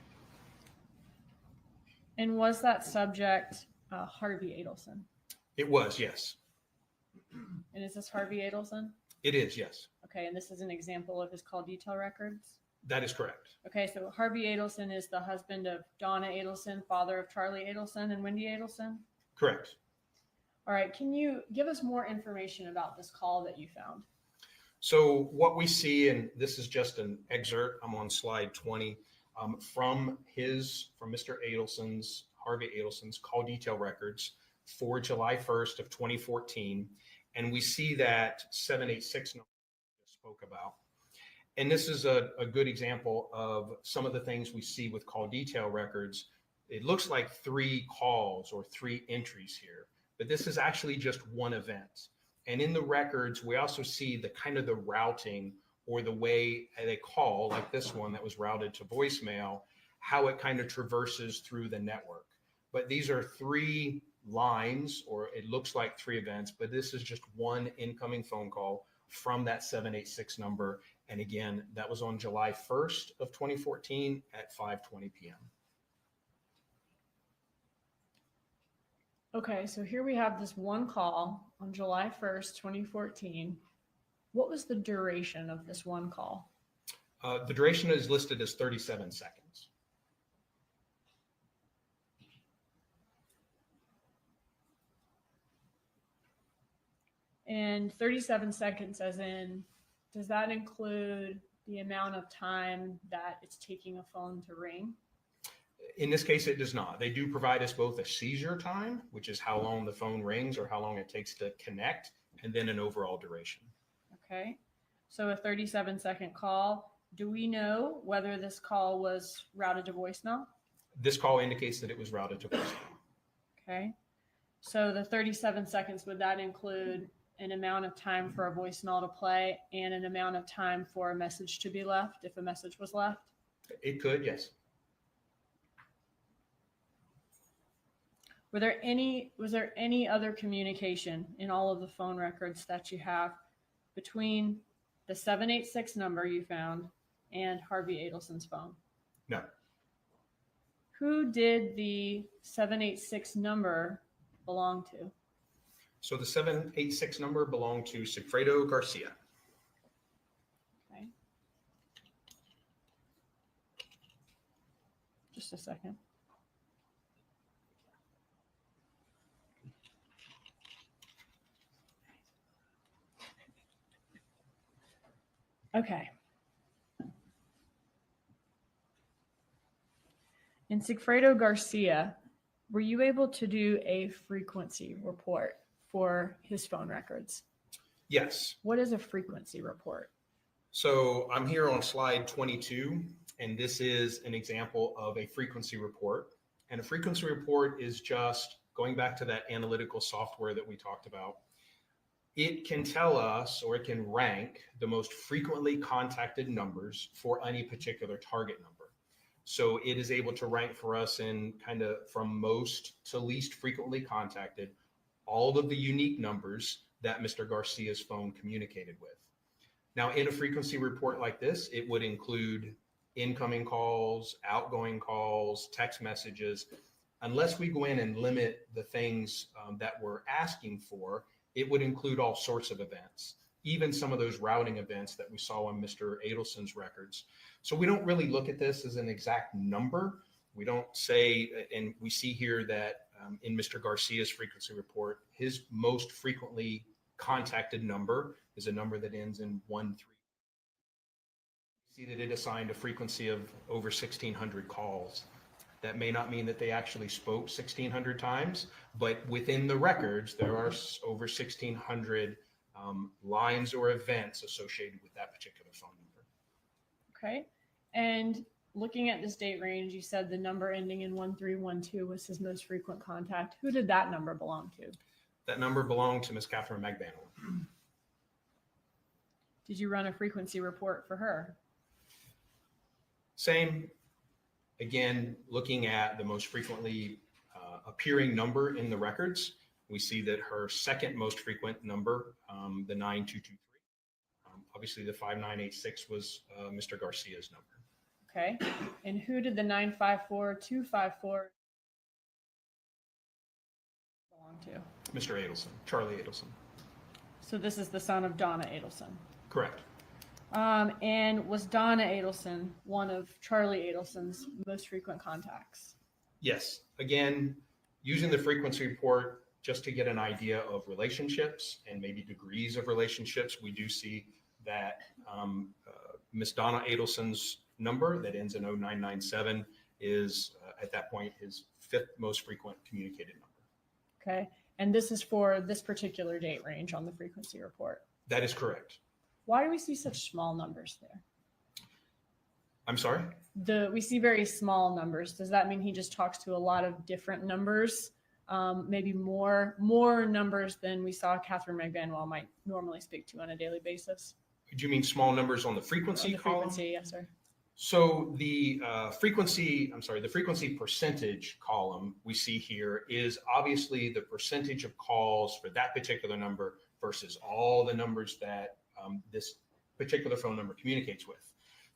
And was that subject Harvey Adelson? It was, yes. And is this Harvey Adelson? It is, yes. Okay, and this is an example of his call detail records? That is correct. Okay, so Harvey Adelson is the husband of Donna Adelson, father of Charlie Adelson and Wendy Adelson? Correct. All right, can you give us more information about this call that you found? So what we see, and this is just an excerpt, I'm on slide 20, from Mr. Adelson's, Harvey Adelson's call detail records for July 1st of 2014. And we see that 786 number I spoke about. And this is a good example of some of the things we see with call detail records. It looks like 3 calls or 3 entries here, but this is actually just one event. And in the records, we also see the kind of the routing or the way they call, like this one that was routed to voicemail, how it kind of traverses through the network. But these are 3 lines, or it looks like 3 events, but this is just one incoming phone call from that 786 number. And again, that was on July 1st of 2014 at 5:20 p.m. Okay, so here we have this one call on July 1st, 2014. What was the duration of this one call? The duration is listed as 37 seconds. And 37 seconds as in, does that include the amount of time that it's taking a phone to ring? In this case, it does not. They do provide us both a seizure time, which is how long the phone rings or how long it takes to connect, and then an overall duration. Okay, so a 37-second call. Do we know whether this call was routed to voicemail? This call indicates that it was routed to voicemail. Okay, so the 37 seconds, would that include an amount of time for a voicemail to play and an amount of time for a message to be left if a message was left? It could, yes. Was there any other communication in all of the phone records that you have between the 786 number you found and Harvey Adelson's phone? No. Who did the 786 number belong to? So the 786 number belonged to Sigfredo Garcia. Okay. Just a second. Okay. In Sigfredo Garcia, were you able to do a frequency report for his phone records? Yes. What is a frequency report? So I'm here on slide 22, and this is an example of a frequency report. And a frequency report is just going back to that analytical software that we talked about. It can tell us, or it can rank the most frequently contacted numbers for any particular target number. So it is able to rank for us in kind of from most to least frequently contacted, all of the unique numbers that Mr. Garcia's phone communicated with. Now, in a frequency report like this, it would include incoming calls, outgoing calls, text messages. Unless we go in and limit the things that we're asking for, it would include all sorts of events, even some of those routing events that we saw on Mr. Adelson's records. So we don't really look at this as an exact number. We don't say, and we see here that in Mr. Garcia's frequency report, his most frequently contacted number is a number that ends in 13. See that it assigned a frequency of over 1,600 calls. That may not mean that they actually spoke 1,600 times, but within the records, there are over 1,600 lines or events associated with that particular phone number. Okay. And looking at this date range, you said the number ending in 1312 was his most frequent contact. Who did that number belong to? That number belonged to Ms. Catherine McBannel. Did you run a frequency report for her? Same. Again, looking at the most frequently appearing number in the records, we see that her second most frequent number, the 9223, obviously the 5986 was Mr. Garcia's number. Okay. And who did the 954254 belong to? Mr. Adelson, Charlie Adelson. So this is the son of Donna Adelson. Correct. And was Donna Adelson one of Charlie Adelson's most frequent contacts? Yes. Again, using the frequency report just to get an idea of relationships and maybe degrees of relationships, we do see that Miss Donna Adelson's number that ends in 0997 is at that point his 5th most frequent communicated number. Okay. And this is for this particular date range on the frequency report. That is correct. Why do we see such small numbers there? I'm sorry? We see very small numbers. Does that mean he just talks to a lot of different numbers? Maybe more numbers than we saw Catherine McVanwell might normally speak to on a daily basis? Do you mean small numbers on the frequency column? Frequency, yes, sir. So the frequency percentage column we see here is obviously the percentage of calls for that particular number versus all the numbers that this particular phone number communicates with.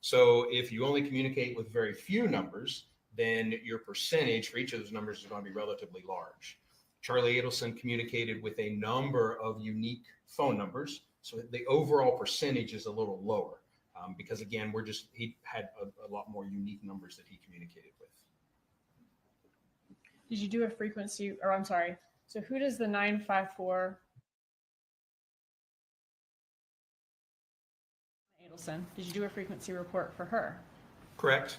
So if you only communicate with very few numbers, then your percentage for each of those numbers is going to be relatively large. Charlie Adelson communicated with a number of unique phone numbers, so the overall percentage is a little lower. Because again, he had a lot more unique numbers that he communicated with. Did you do a frequency, or I'm sorry, so who does the 954 Adelson, did you do a frequency report for her? Correct.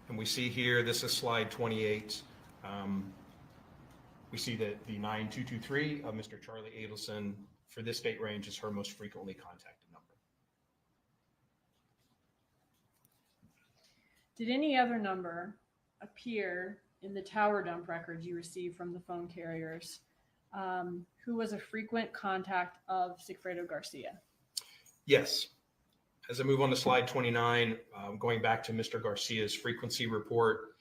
And we see here, this is slide 28. We see that the 9223 of Mr. Charlie Adelson for this date range is her most frequently contacted number. Did any other number appear in the tower dump records you received from the phone carriers who was a frequent contact of Sigfredo Garcia? Yes. As I move on to slide 29, going back to Mr. Garcia's frequency report,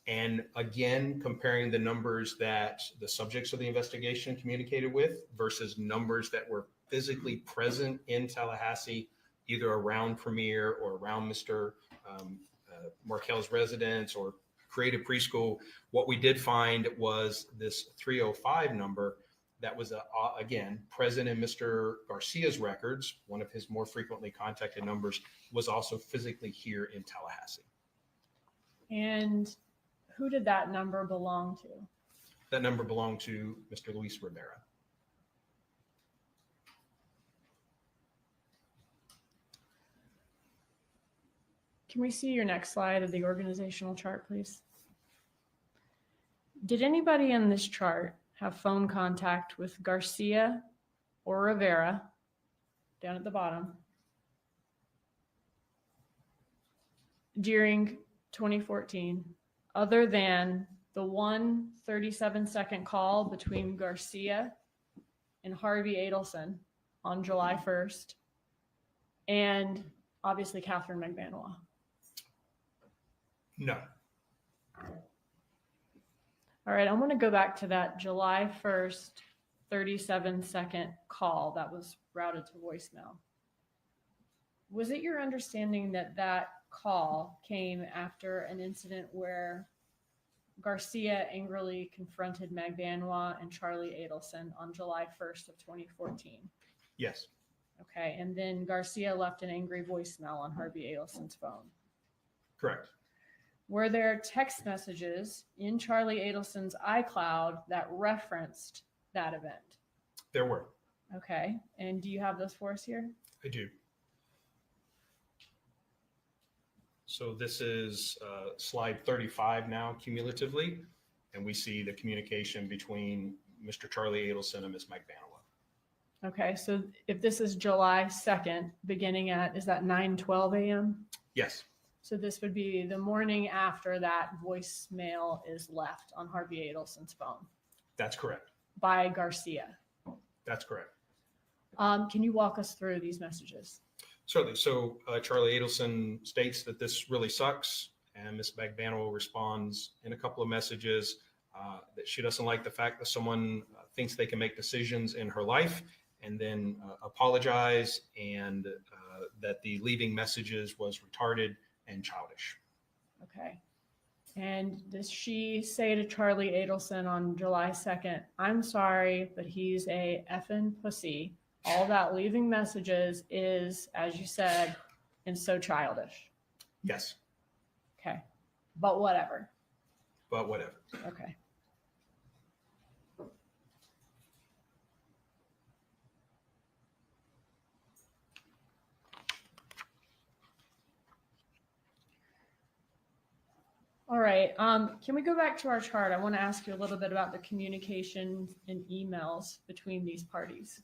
and again, comparing the numbers that the subjects of the investigation communicated with versus numbers that were physically present in Tallahassee, either around Premier or around Mr. Markel's residence or Creative Preschool, what we did find was this 305 number that was, again, present in Mr. Garcia's records. One of his more frequently contacted numbers was also physically here in Tallahassee. And who did that number belong to? That number belonged to Mr. Luis Rivera. Can we see your next slide of the organizational chart, please? Did anybody in this chart have phone contact with Garcia or Rivera down at the bottom during 2014, other than the 1 37-second call between Garcia and Harvey Adelson on July 1st, and obviously Catherine McVanwell? No. All right, I'm going to go back to that July 1st, 37-second call that was routed to voicemail. Was it your understanding that that call came after an incident where Garcia angrily confronted McVanwell and Charlie Adelson on July 1st of 2014? Yes. Okay, and then Garcia left an angry voicemail on Harvey Adelson's phone. Correct. Were there text messages in Charlie Adelson's iCloud that referenced that event? There were. Okay, and do you have those for us here? I do. So this is slide 35 now cumulatively, and we see the communication between Mr. Charlie Adelson and Ms. McVanwell. Okay, so if this is July 2nd, beginning at, is that 9:12 a.m.? Yes. So this would be the morning after that voicemail is left on Harvey Adelson's phone That's correct. by Garcia. That's correct. Can you walk us through these messages? Certainly. So Charlie Adelson states that this really sucks, and Ms. McVanwell responds in a couple of messages that she doesn't like the fact that someone thinks they can make decisions in her life, and then apologize, and that the leaving messages was retarded and childish. Okay. And does she say to Charlie Adelson on July 2nd, "I'm sorry, but he's a effing pussy. All that leaving messages is, as you said, and so childish"? Yes. Okay. But whatever. But whatever. Okay. All right. Can we go back to our chart? I want to ask you a little bit about the communication and emails between these parties.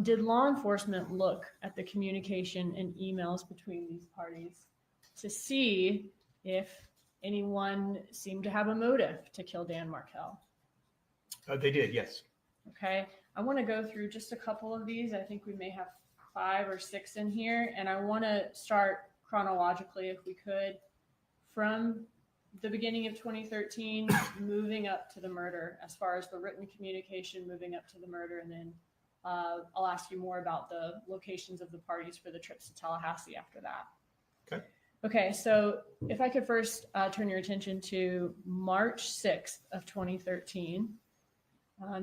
Did law enforcement look at the communication and emails between these parties to see if anyone seemed to have a motive to kill Dan Markel? They did, yes. Okay. I want to go through just a couple of these. I think we may have 5 or 6 in here, and I want to start chronologically, if we could, from the beginning of 2013, moving up to the murder, as far as the written communication, moving up to the murder, and then I'll ask you more about the locations of the parties for the trips to Tallahassee after that. Okay. Okay, so if I could first turn your attention to March 6th of 2013.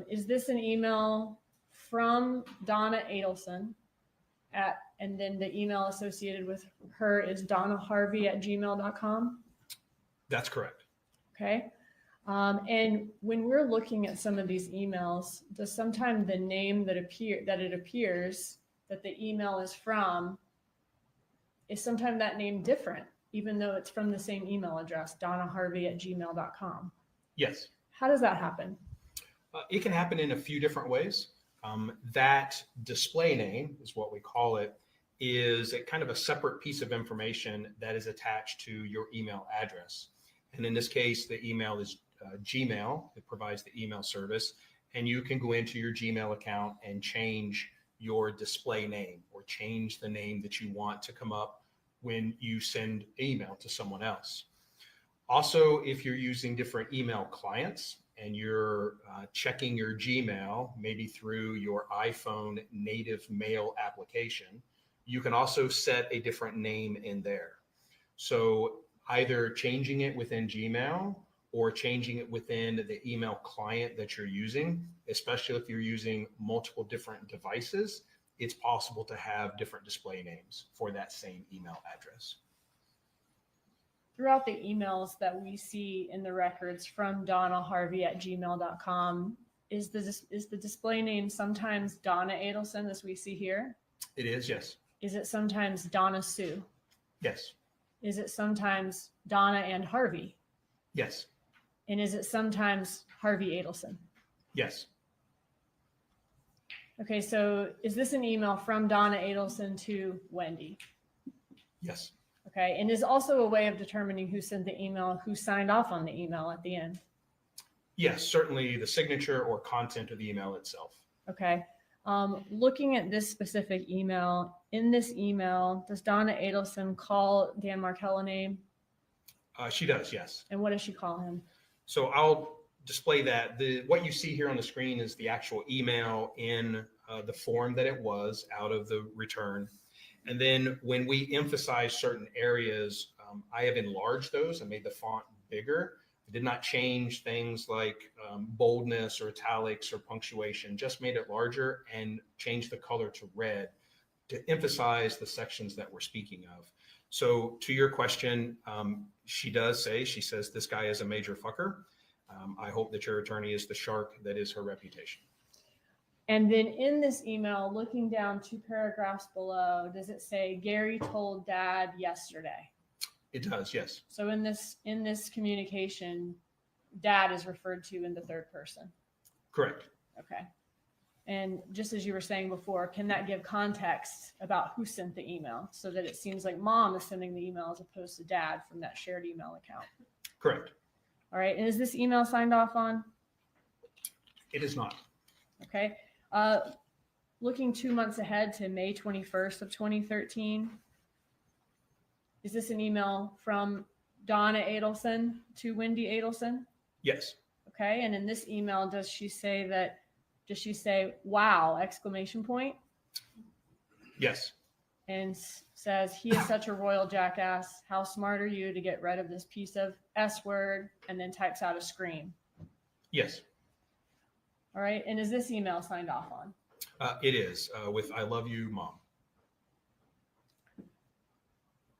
Is this an email from Donna Adelson and then the email associated with her is donnaharvey@gmail.com? That's correct. Okay. And when we're looking at some of these emails, does sometimes the name that it appears that the email is from, is sometimes that name different, even though it's from the same email address, donnaharvey@gmail.com? Yes. How does that happen? It can happen in a few different ways. That display name is what we call it, is a kind of a separate piece of information that is attached to your email address. And in this case, the email is Gmail. It provides the email service, and you can go into your Gmail account and change your display name or change the name that you want to come up when you send email to someone else. Also, if you're using different email clients and you're checking your Gmail, maybe through your iPhone native mail application, you can also set a different name in there. So either changing it within Gmail or changing it within the email client that you're using, especially if you're using multiple different devices, it's possible to have different display names for that same email address. Throughout the emails that we see in the records from donnaharvey@gmail.com, is the display name sometimes Donna Adelson, as we see here? It is, yes. Is it sometimes Donna Sue? Yes. Is it sometimes Donna and Harvey? Yes. And is it sometimes Harvey Adelson? Yes. Okay, so is this an email from Donna Adelson to Wendy? Yes. Okay, and is also a way of determining who sent the email, who signed off on the email at the end? Yes, certainly the signature or content of the email itself. Okay. Looking at this specific email, in this email, does Donna Adelson call Dan Markel a name? She does, yes. And what does she call him? So I'll display that. What you see here on the screen is the actual email in the form that it was out of the return. And then when we emphasize certain areas, I have enlarged those and made the font bigger. I did not change things like boldness or italics or punctuation, just made it larger and changed the color to red to emphasize the sections that we're speaking of. So to your question, she says, this guy is a major fucker. I hope that your attorney is the shark that is her reputation. And then in this email, looking down 2 paragraphs below, does it say Gary told Dad yesterday? It does, yes. So in this communication, Dad is referred to in the third person. Correct. Okay. And just as you were saying before, can that give context about who sent the email so that it seems like Mom is sending the email as opposed to Dad from that shared email account? Correct. All right. And is this email signed off on? It is not. Okay. Looking 2 months ahead to May 21st of 2013, is this an email from Donna Adelson to Wendy Adelson? Yes. Okay. And in this email, does she say, wow, exclamation point? Yes. And says, he is such a royal jackass. How smart are you to get rid of this piece of S word? And then types out a scream. Yes. All right. And is this email signed off on? It is with I love you, Mom.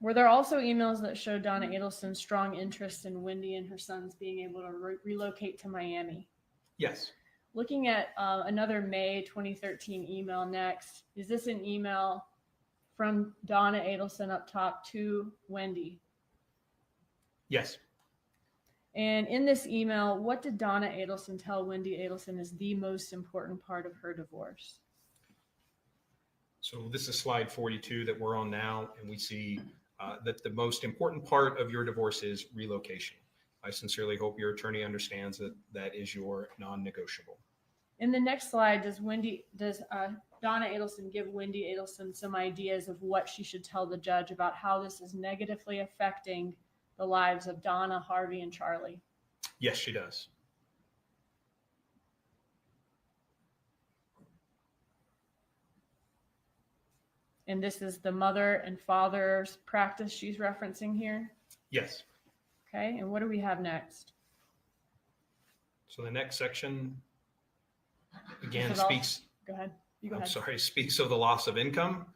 Were there also emails that showed Donna Adelson's strong interest in Wendy and her sons being able to relocate to Miami? Yes. Looking at another May 2013 email next, is this an email from Donna Adelson up top to Wendy? Yes. And in this email, what did Donna Adelson tell Wendy Adelson is the most important part of her divorce? So this is slide 42 that we're on now, and we see that the most important part of your divorce is relocation. I sincerely hope your attorney understands that that is your non-negotiable. In the next slide, does Donna Adelson give Wendy Adelson some ideas of what she should tell the judge about how this is negatively affecting the lives of Donna, Harvey, and Charlie? Yes, she does. And this is the mother and father's practice she's referencing here. Yes. Okay, and what do we have next? So the next section, again, This is all- speaks, Go ahead. You go I'm ahead. sorry, speaks of the loss of income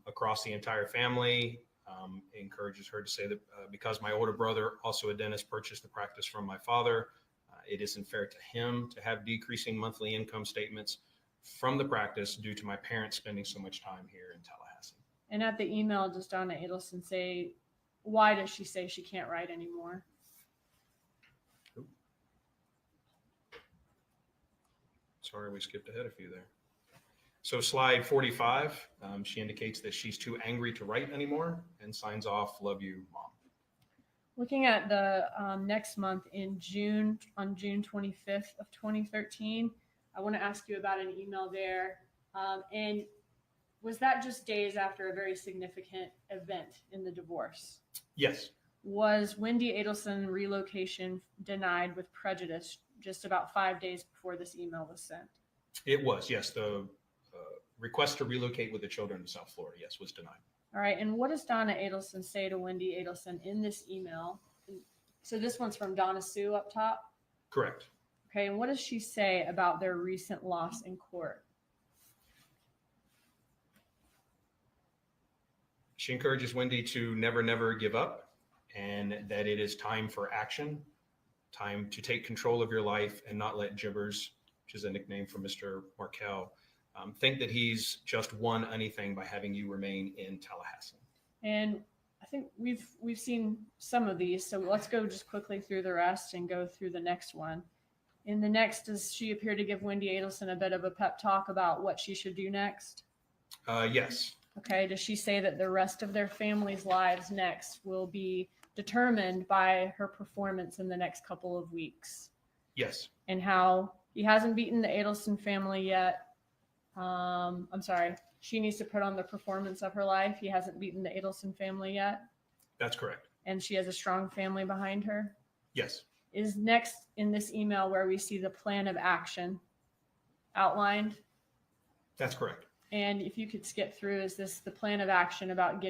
across the entire family. Encourages her to say that because my older brother, also a dentist, purchased the practice from my father, it isn't fair to him to have decreasing monthly income statements from the practice due to my parents spending so much time here in Tallahassee. And at the email, does Donna Adelson say, why does she say she can't write anymore? Sorry, we skipped ahead a few there. So slide 45, she indicates that she's too angry to write anymore and signs off, "Love you, Mom." Looking at the next month in June, on June 25th of 2013, I want to ask you about an email there. And was that just days after a very significant event in the divorce? Yes, Was Wendy Adelson relocation denied with prejudice just about 5 days before this email was sent? it was. Yes, the request to relocate with the children to South Florida, yes, was denied. All right, and what does Donna Adelson say to Wendy Adelson in this email? So this one's from Donna Sue up top. Correct. Okay, and what does she say about their recent loss in court? She encourages Wendy to never, never give up and that it is time for action, time to take control of your life and not let Jibbers, which is a nickname for Mr. Markel, think that he's just won anything by having you remain in Tallahassee. And I think we've seen some of these, so let's go just quickly through the rest and go through the next one. In the next, does she appear to give Wendy Adelson a bit of a pep talk about what she should do next? Yes. Okay, does she say that the rest of their family's lives next will be determined by her performance in the next couple of weeks? Yes. And how he hasn't beaten the Adelson family yet. I'm sorry, she needs to put on the performance of her life. He hasn't beaten the Adelson family yet. That's correct. And she has a strong family behind her. Yes. Is next in this email where we see the plan of action outlined. That's correct. And if you could skip through, is this the plan of action about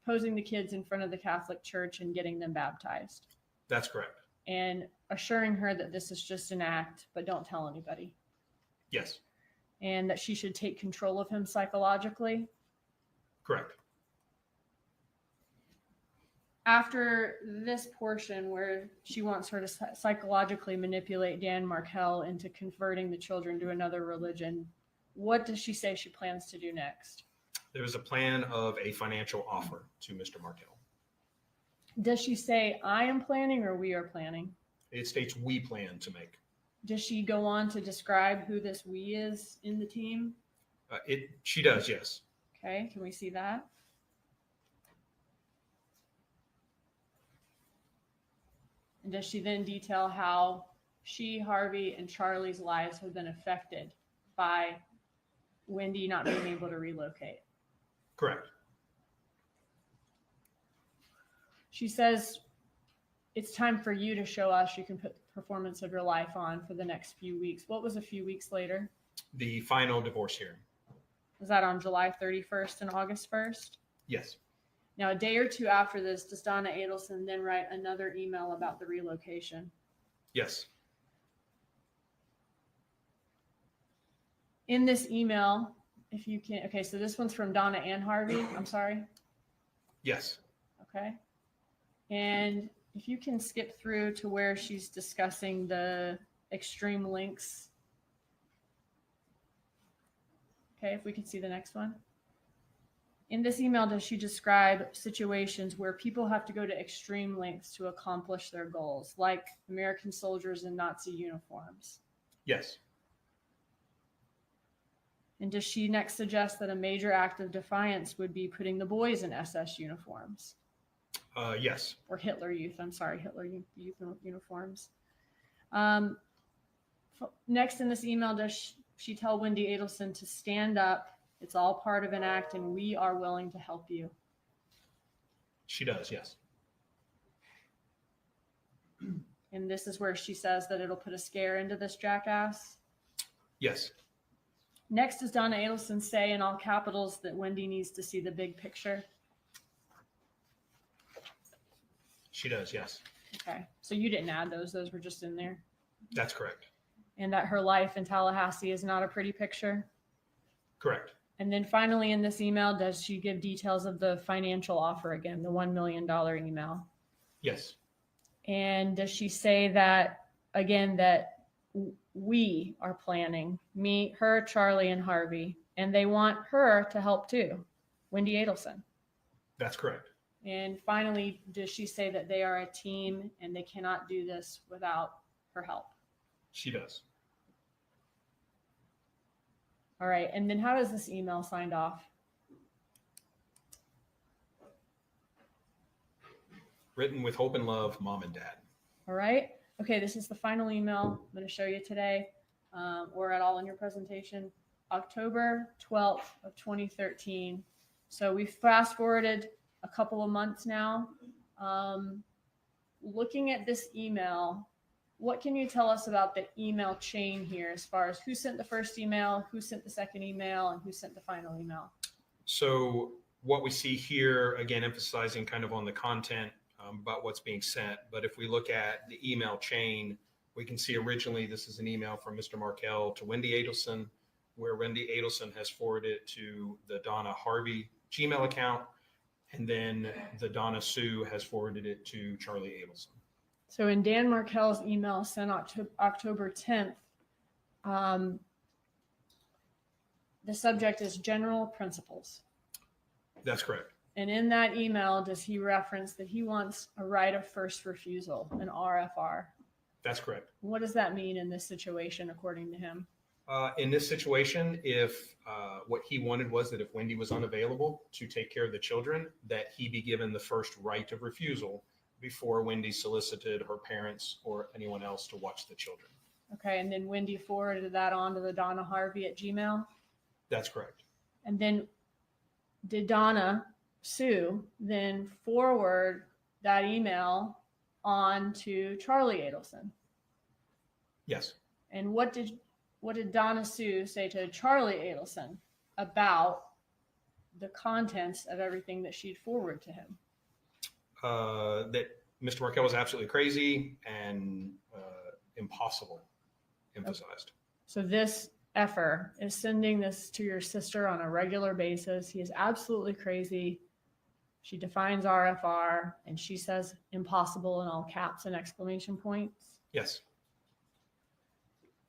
posing the kids in front of the Catholic Church and getting them baptized? That's correct. And assuring her that this is just an act, but don't tell anybody. Yes. And that she should take control of him psychologically. Correct. After this portion where she wants her to psychologically manipulate Dan Markel into converting the children to another religion, what does she say she plans to do next? There is a plan of a financial offer to Mr. Markel. Does she say, I am planning or we are planning? It states we plan to make. Does she go on to describe who this we is in the team? She does, yes. Okay, can we see that? And does she then detail how she, Harvey, and Charlie's lives have been affected by Wendy not being able to relocate? Correct. She says, it's time for you to show us you can put the performance of your life on for the next few weeks. What was a few weeks later? The final divorce hearing. Was that on July 31st and August 1st? Yes. Now, a day or two after this, does Donna Adelson then write another email about the relocation? Yes. In this email, if you can, okay, so this one's from Donna and Harvey, I'm sorry. Yes. Okay. And if you can skip through to where she's discussing the extreme links. Okay, if we could see the next one. In this email, does she describe situations where people have to go to extreme lengths to accomplish their goals, like American soldiers in Nazi uniforms? Yes. And does she next suggest that a major act of defiance would be putting the boys in SS uniforms? Yes. Or Hitler Youth, I'm sorry, Hitler Youth uniforms. Next in this email, does she tell Wendy Adelson to stand up? It's all part of an act and we are willing to help you. She does, yes. And this is where she says that it'll put a scare into this jackass. Yes. Next, does Donna Adelson say in all capitals that Wendy needs to see the big picture? She does, yes. Okay, so you didn't add those were just in there. That's correct. And that her life in Tallahassee is not a pretty picture. Correct. And then finally in this email, does she give details of the financial offer again, the $1 million email? Yes. And does she say that, again, that we are planning, me, her, Charlie, and Harvey, and they want her to help too, Wendy Adelson? That's correct. And finally, does she say that they are a team and they cannot do this without her help? She does. All right, and then how does this email signed off? Written with hope and love, Mom and Dad. All right. Okay, this is the final email I'm going to show you today, or at all in your presentation. October 12th of 2013. So we fast forwarded a couple of months now. Looking at this email, what can you tell us about the email chain here as far as who sent the first email, who sent the second email, and who sent the final email? So what we see here, again, emphasizing kind of on the content about what's being sent. But if we look at the email chain, we can see originally this is an email from Mr. Markel to Wendy Adelson, where Wendy Adelson has forwarded it to the Donna Harvey Gmail account. And then the Donna Sue has forwarded it to Charlie Adelson. So in Dan Markel's email sent October 10th, the subject is general principles. That's correct. And in that email, does he reference that he wants a right of first refusal, an RFR? That's correct. What does that mean in this situation, according to him? In this situation, if what he wanted was that if Wendy was unavailable to take care of the children, that he be given the first right of refusal before Wendy solicited her parents or anyone else to watch the children. Okay, and then Wendy forwarded that on to the Donna Harvey at Gmail? That's correct. And then did Donna Sue then forward that email on to Charlie Adelson? Yes. And what did Donna Sue say to Charlie Adelson about the contents of everything that she'd forwarded to him? That Mr. Markel was absolutely crazy and impossible, emphasized. So this effer is sending this to your sister on a regular basis. He is absolutely crazy. She defines RFR and she says impossible in all caps and exclamation points. Yes.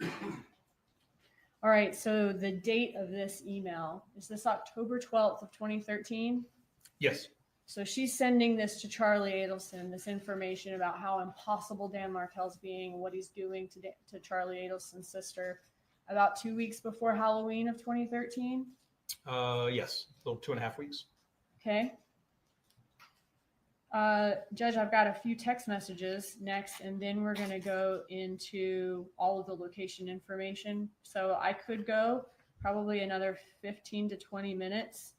All right, so the date of this email, is this October 12th of 2013? Yes. So she's sending this to Charlie Adelson, this information about how impossible Dan Markel's being, what he's doing to Charlie Adelson's sister, about 2 weeks before Halloween of 2013? Yes, a little 2.5 weeks. Okay. Judge, I've got a few text messages next, and then we're going to go into all of the location information. So I could go probably another 15 to 20 minutes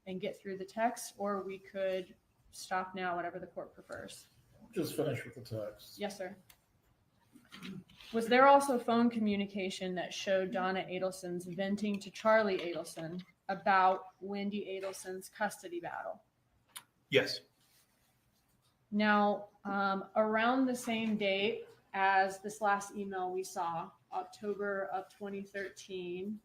and get through the text, or we could stop now, whatever the court prefers. Just finish with the text. Yes, sir. Was there also phone communication that showed Donna Adelson's venting to Charlie Adelson about Wendy Adelson's custody battle? Yes. Now, around the same date as this last email we saw, October of 2013,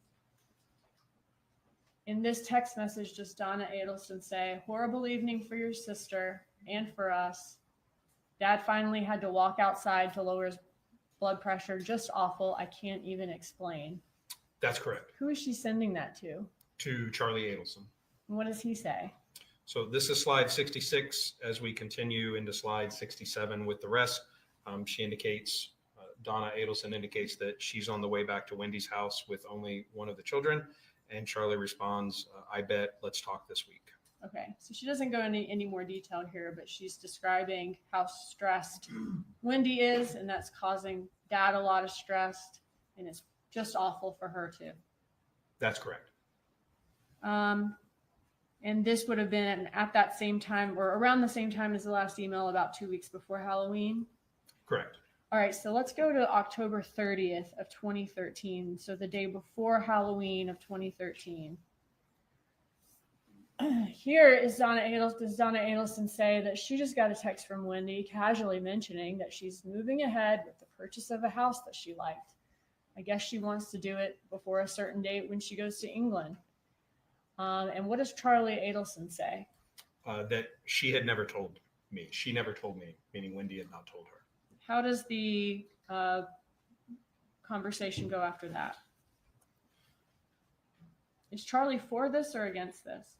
in this text message, does Donna Adelson say, "Horrible evening for your sister and for us. Dad finally had to walk outside to lower his blood pressure. Just awful. I can't even explain." That's correct. Who is she sending that to? To Charlie Adelson. What does he say? So this is slide 66. As we continue into slide 67 with the rest, she indicates, Donna Adelson indicates that she's on the way back to Wendy's house with only one of the children. And Charlie responds, I bet, let's talk this week. Okay, so she doesn't go into any more detail here, but she's describing how stressed Wendy is, and that's causing Dad a lot of stress, and it's just awful for her too. That's correct. And this would have been at that same time or around the same time as the last email, about 2 weeks before Halloween. Correct. All right, so let's go to October 30th of 2013. So the day before Halloween of 2013. Here is Donna Adelson. Does Donna Adelson say that she just got a text from Wendy casually mentioning that she's moving ahead with the purchase of a house that she liked. I guess she wants to do it before a certain date when she goes to England. And what does Charlie Adelson say? That she had never told me. She never told me, meaning Wendy had not told her. How does the conversation go after that? Is Charlie for this or against this?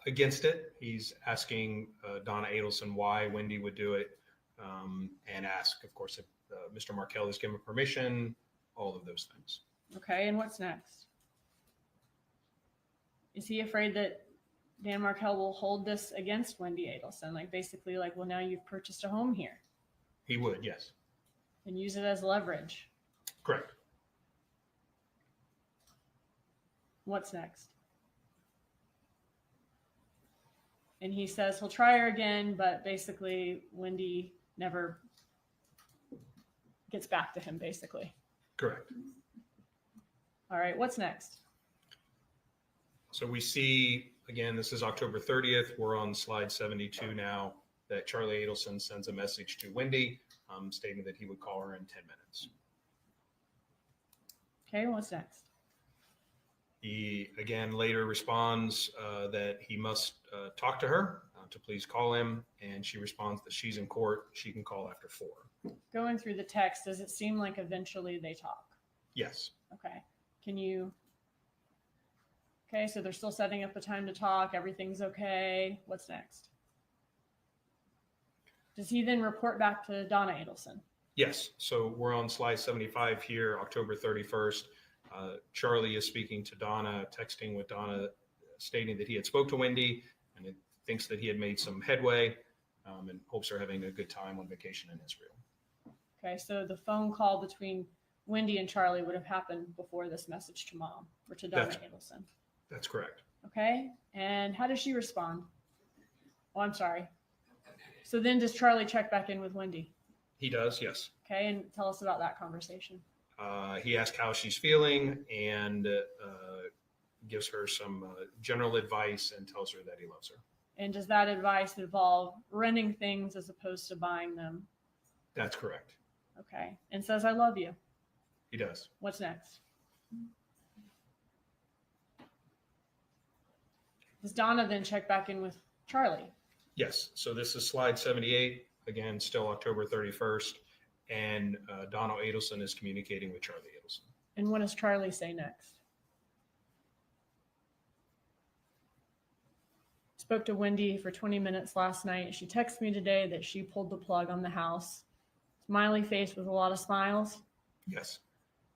Against it. He's asking Donna Adelson why Wendy would do it, and ask, of course, if Mr. Markel has given permission, all of those things. Okay, and what's next? Is he afraid that Dan Markel will hold this against Wendy Adelson? Like basically like, well, now you've purchased a home here. He would, yes. And use it as leverage. Correct. What's next? And he says he'll try her again, but basically Wendy never gets back to him, basically. Correct. All right, what's next? So we see, again, this is October 30th. We're on slide 72 now, that Charlie Adelson sends a message to Wendy stating that he would call her in 10 minutes. Okay, what's next? He, again, later responds that he must talk to her to please call him. And she responds that she's in court. She can call after 4. Going through the text, does it seem like eventually they talk? Yes. Okay. Can you? Okay, so they're still setting up a time to talk. Everything's okay. What's next? Does he then report back to Donna Adelson? Yes. So we're on slide 75 here, October 31st. Charlie is speaking to Donna, texting with Donna, stating that he had spoke to Wendy and it thinks that he had made some headway, and hopes they're having a good time on vacation in Israel. Okay, so the phone call between Wendy and Charlie would have happened before this message to Mom or to Donna Adelson. That's correct. Okay, and how does she respond? Oh, I'm sorry. So then does Charlie check back in with Wendy? He does, yes. Okay, and tell us about that conversation. He asks how she's feeling and gives her some general advice and tells her that he loves her. And does that advice involve renting things as opposed to buying them? That's correct. Okay, and says, I love you. He does. What's next? Does Donna then check back in with Charlie? Yes. So this is slide 78. Again, still October 31st. And Donna Adelson is communicating with Charlie Adelson. And what does Charlie say next? Spoke to Wendy for 20 minutes last night. She texted me today that she pulled the plug on the house. Smiley face with a lot of smiles. Yes.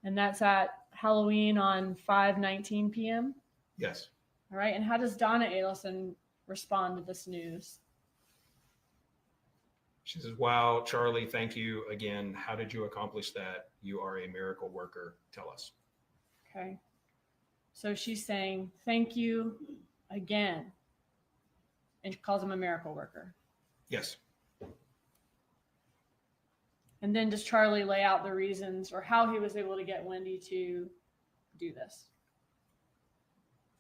And that's at Halloween on 5:19 p.m.? Yes. All right. And how does Donna Adelson respond to this news? She says, wow, Charlie, thank you again. How did you accomplish that? You are a miracle worker. Tell us. Okay. So she's saying, thank you again. And she calls him a miracle worker. Yes. And then does Charlie lay out the reasons or how he was able to get Wendy to do this?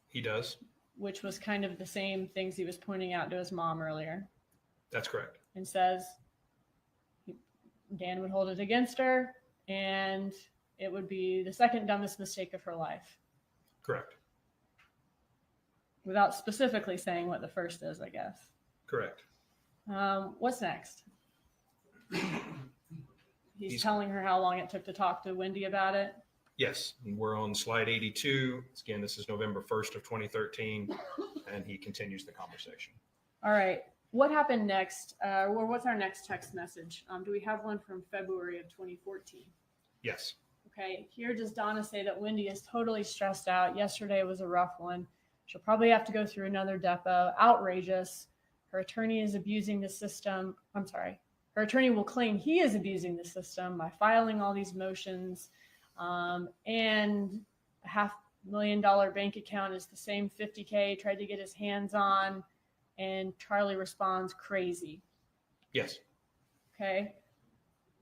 He does. Which was kind of the same things he was pointing out to his mom earlier. That's correct. And says Dan would hold it against her and it would be the second dumbest mistake of her life. Correct. Without specifically saying what the first is, I guess. Correct. What's next? He's telling her how long it took to talk to Wendy about it. Yes. And we're on slide 82. Again, this is November 1st of 2013. and he continues the conversation. All right. What happened next? Or what's our next text message? Do we have one from February of 2014? Yes. Okay. Here does Donna say that Wendy is totally stressed out. Yesterday was a rough one. She'll probably have to go through another depot. Outrageous. Her attorney is abusing the system. I'm sorry. Her attorney will claim he is abusing the system by filing all these motions. And a $500,000 bank account is the same $50K tried to get his hands on. And Charlie responds, crazy. Yes. Okay.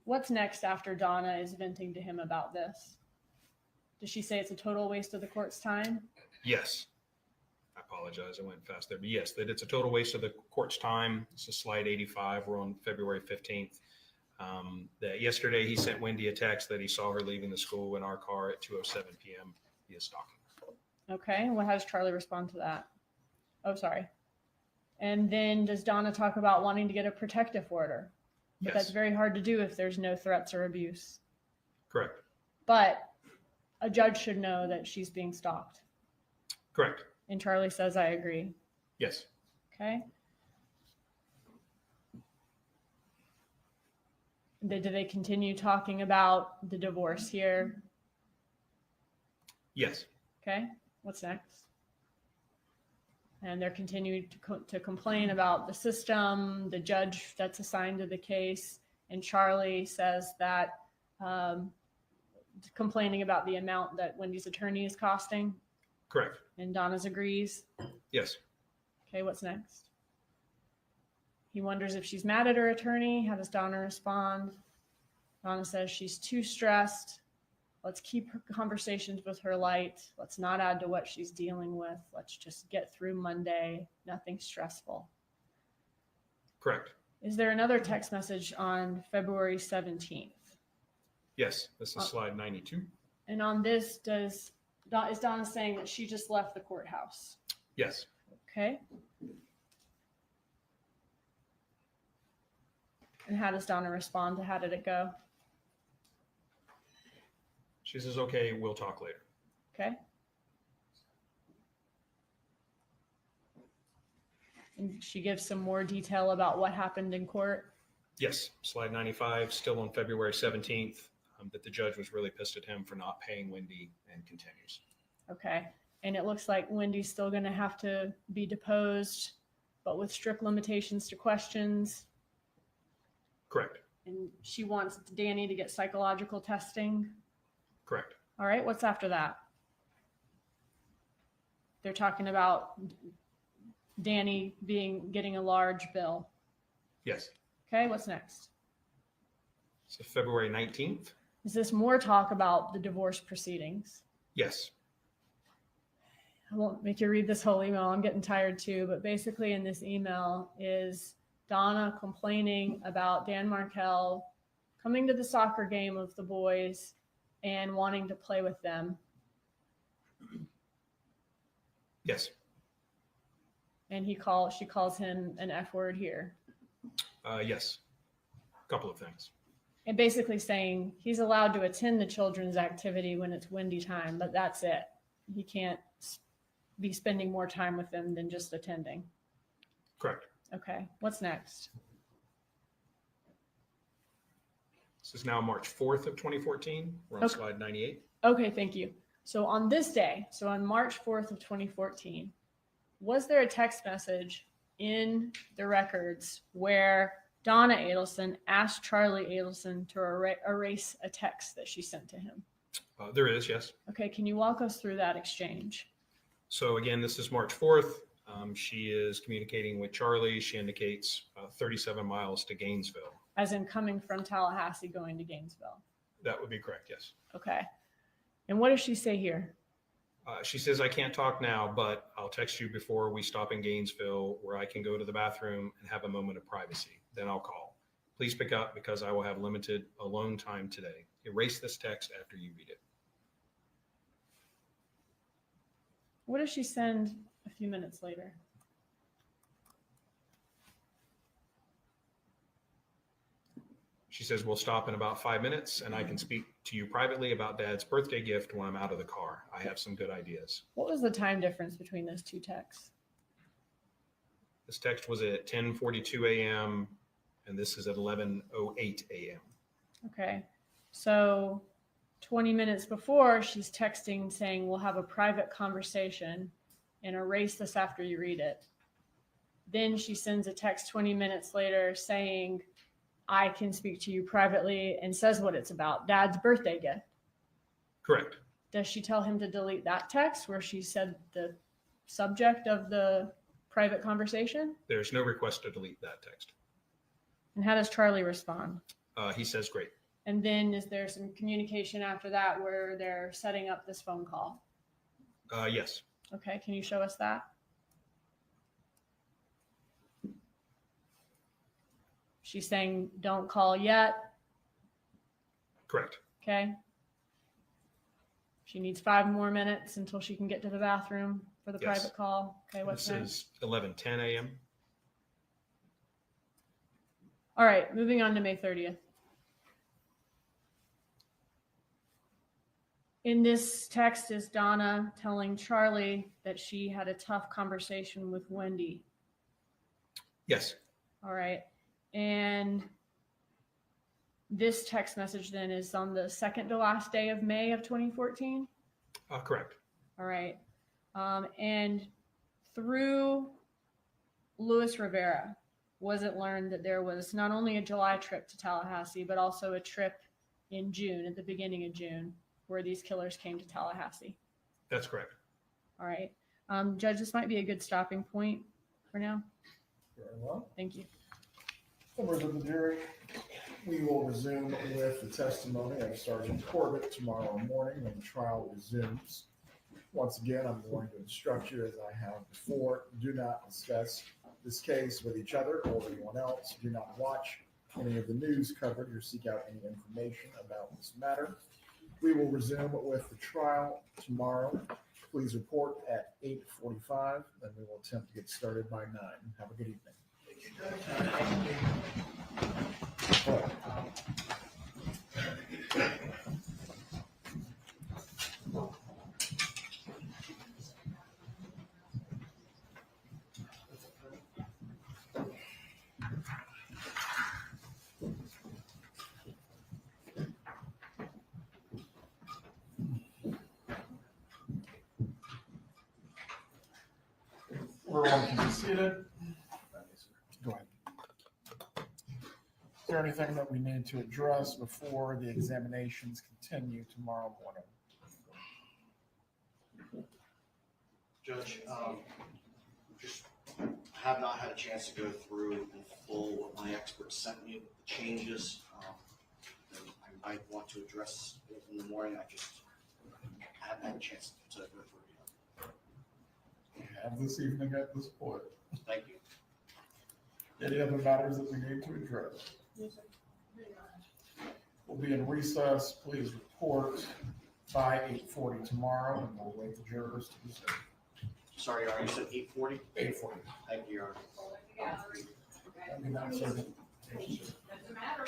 What's next after Donna is venting to him about this? Does she say it's a total waste of the court's time? Yes. I apologize. I went fast there. But yes, that it's a total waste of the court's time. This is slide 85. We're on February 15th. That yesterday he sent Wendy a text that he saw her leaving the school in our car at 2:07 p.m. He is stalking. Okay. Well, how does Charlie respond to that? Oh, sorry. And then does Donna talk about wanting to get a protective order? But that's Yes. very hard to do if there's no threats or abuse. Correct. But a judge should know that she's being stalked. Correct. And Charlie says, I agree. Yes. Okay. Do they continue talking about the divorce here? Yes. Okay. What's next? And they're continuing to complain about the system, the judge that's assigned to the case. And Charlie says that complaining about the amount that Wendy's attorney is costing. Correct. And Donna's agrees. Yes. Okay, what's next? He wonders if she's mad at her attorney. How does Donna respond? Donna says she's too stressed. Let's keep her conversations with her light. Let's not add to what she's dealing with. Let's just get through Monday. Nothing stressful. Correct. Is there another text message on February 17th? Yes. This is slide 92. And on this, is Donna saying that she just left the courthouse? Yes. Okay. And how does Donna respond to how did it go? She says, okay, we'll talk later. Okay. And she gives some more detail about what happened in court. Yes. Slide 95, still on February 17th, that the judge was really pissed at him for not paying Wendy, and continues. Okay. And it looks like Wendy's still going to have to be deposed, but with strict limitations to questions. Correct. And she wants Danny to get psychological testing. Correct. All right. What's after that? They're talking about Danny getting a large bill. Yes. Okay. What's next? So February 19th. Is this more talk about the divorce proceedings? Yes. I won't make you read this whole email. I'm getting tired too. But basically in this email is Donna complaining about Dan Markel coming to the soccer game with the boys and wanting to play with them. Yes. And she calls him an F word here. Yes. A couple of things. And basically saying he's allowed to attend the children's activity when it's Wendy time, but that's it. He can't be spending more time with them than just attending. Correct. Okay. What's next? This is now March 4th of 2014. We're on Okay. slide 98. Okay, thank you. So on this day, so on March 4th of 2014, was there a text message in the records where Donna Adelson asked Charlie Adelson to erase a text that she sent to him? There is, yes. Okay, can you walk us through that exchange? So again, this is March 4th. She is communicating with Charlie. She indicates 37 miles to Gainesville. As in coming from Tallahassee going to Gainesville. That would be correct, yes. Okay. And what does she say here? She says, I can't talk now, but I'll text you before we stop in Gainesville where I can go to the bathroom and have a moment of privacy. Then I'll call. Please pick up because I will have limited alone time today. Erase this text after you read it. What does she send a few minutes later? She says, we'll stop in about 5 minutes and I can speak to you privately about Dad's birthday gift when I'm out of the car. I have some good ideas. What was the time difference between those two texts? This text was at 10:42 a.m. and this is at 11:08 a.m. Okay. So 20 minutes before, she's texting saying, we'll have a private conversation and erase this after you read it. Then she sends a text 20 minutes later saying, I can speak to you privately, and says what it's about, Dad's birthday gift. Correct. Does she tell him to delete that text where she said the subject of the private conversation? There's no request to delete that text. And how does Charlie respond? He says, great. And then is there some communication after that where they're setting up this phone call? Yes. Okay, can you show us that? She's saying, don't call yet. Correct. Okay. She needs 5 more minutes until she can get to the bathroom for the Yes. private call. Okay, what's This next? is 11:10 a.m. All right, moving on to May 30th. In this text is Donna telling Charlie that she had a tough conversation with Wendy. Yes. All right. And this text message then is on the second to last day of May of 2014. Correct. All right. And through Luis Rivera, was it learned that there was not only a July trip to Tallahassee, but also a trip in June, at the beginning of June, where these killers came to Tallahassee? That's correct. All right. Judge, this might be a good stopping point for now. Very well. Thank you. Members of the jury, we will resume with the testimony of Sergeant Corbett tomorrow morning when the trial resumes. Once again, I'm going to instruct you, as I have before, do not discuss this case with each other or with anyone else. Do not watch any of the news covered or seek out any information about this matter. We will resume with the trial tomorrow. Please report at 8:45, then we will attempt to get started by 9. Have a good evening. Everyone can be seated. Go ahead. Is there anything that we need to address before the examinations continue tomorrow morning? Judge, just have not had a chance to go through in full what my experts sent me, the changes. That I might want to address in the morning. I just haven't had a chance to go through it We have this evening at this point. yet. Thank you. Any other matters that we need to address? We'll be in recess. Please report by 8:40 tomorrow, and we'll wait the jurors to resume. Sorry, Your Honor, you said 8:40? 8:40. Thank you, Your Honor. I mean, that's a- Doesn't matter.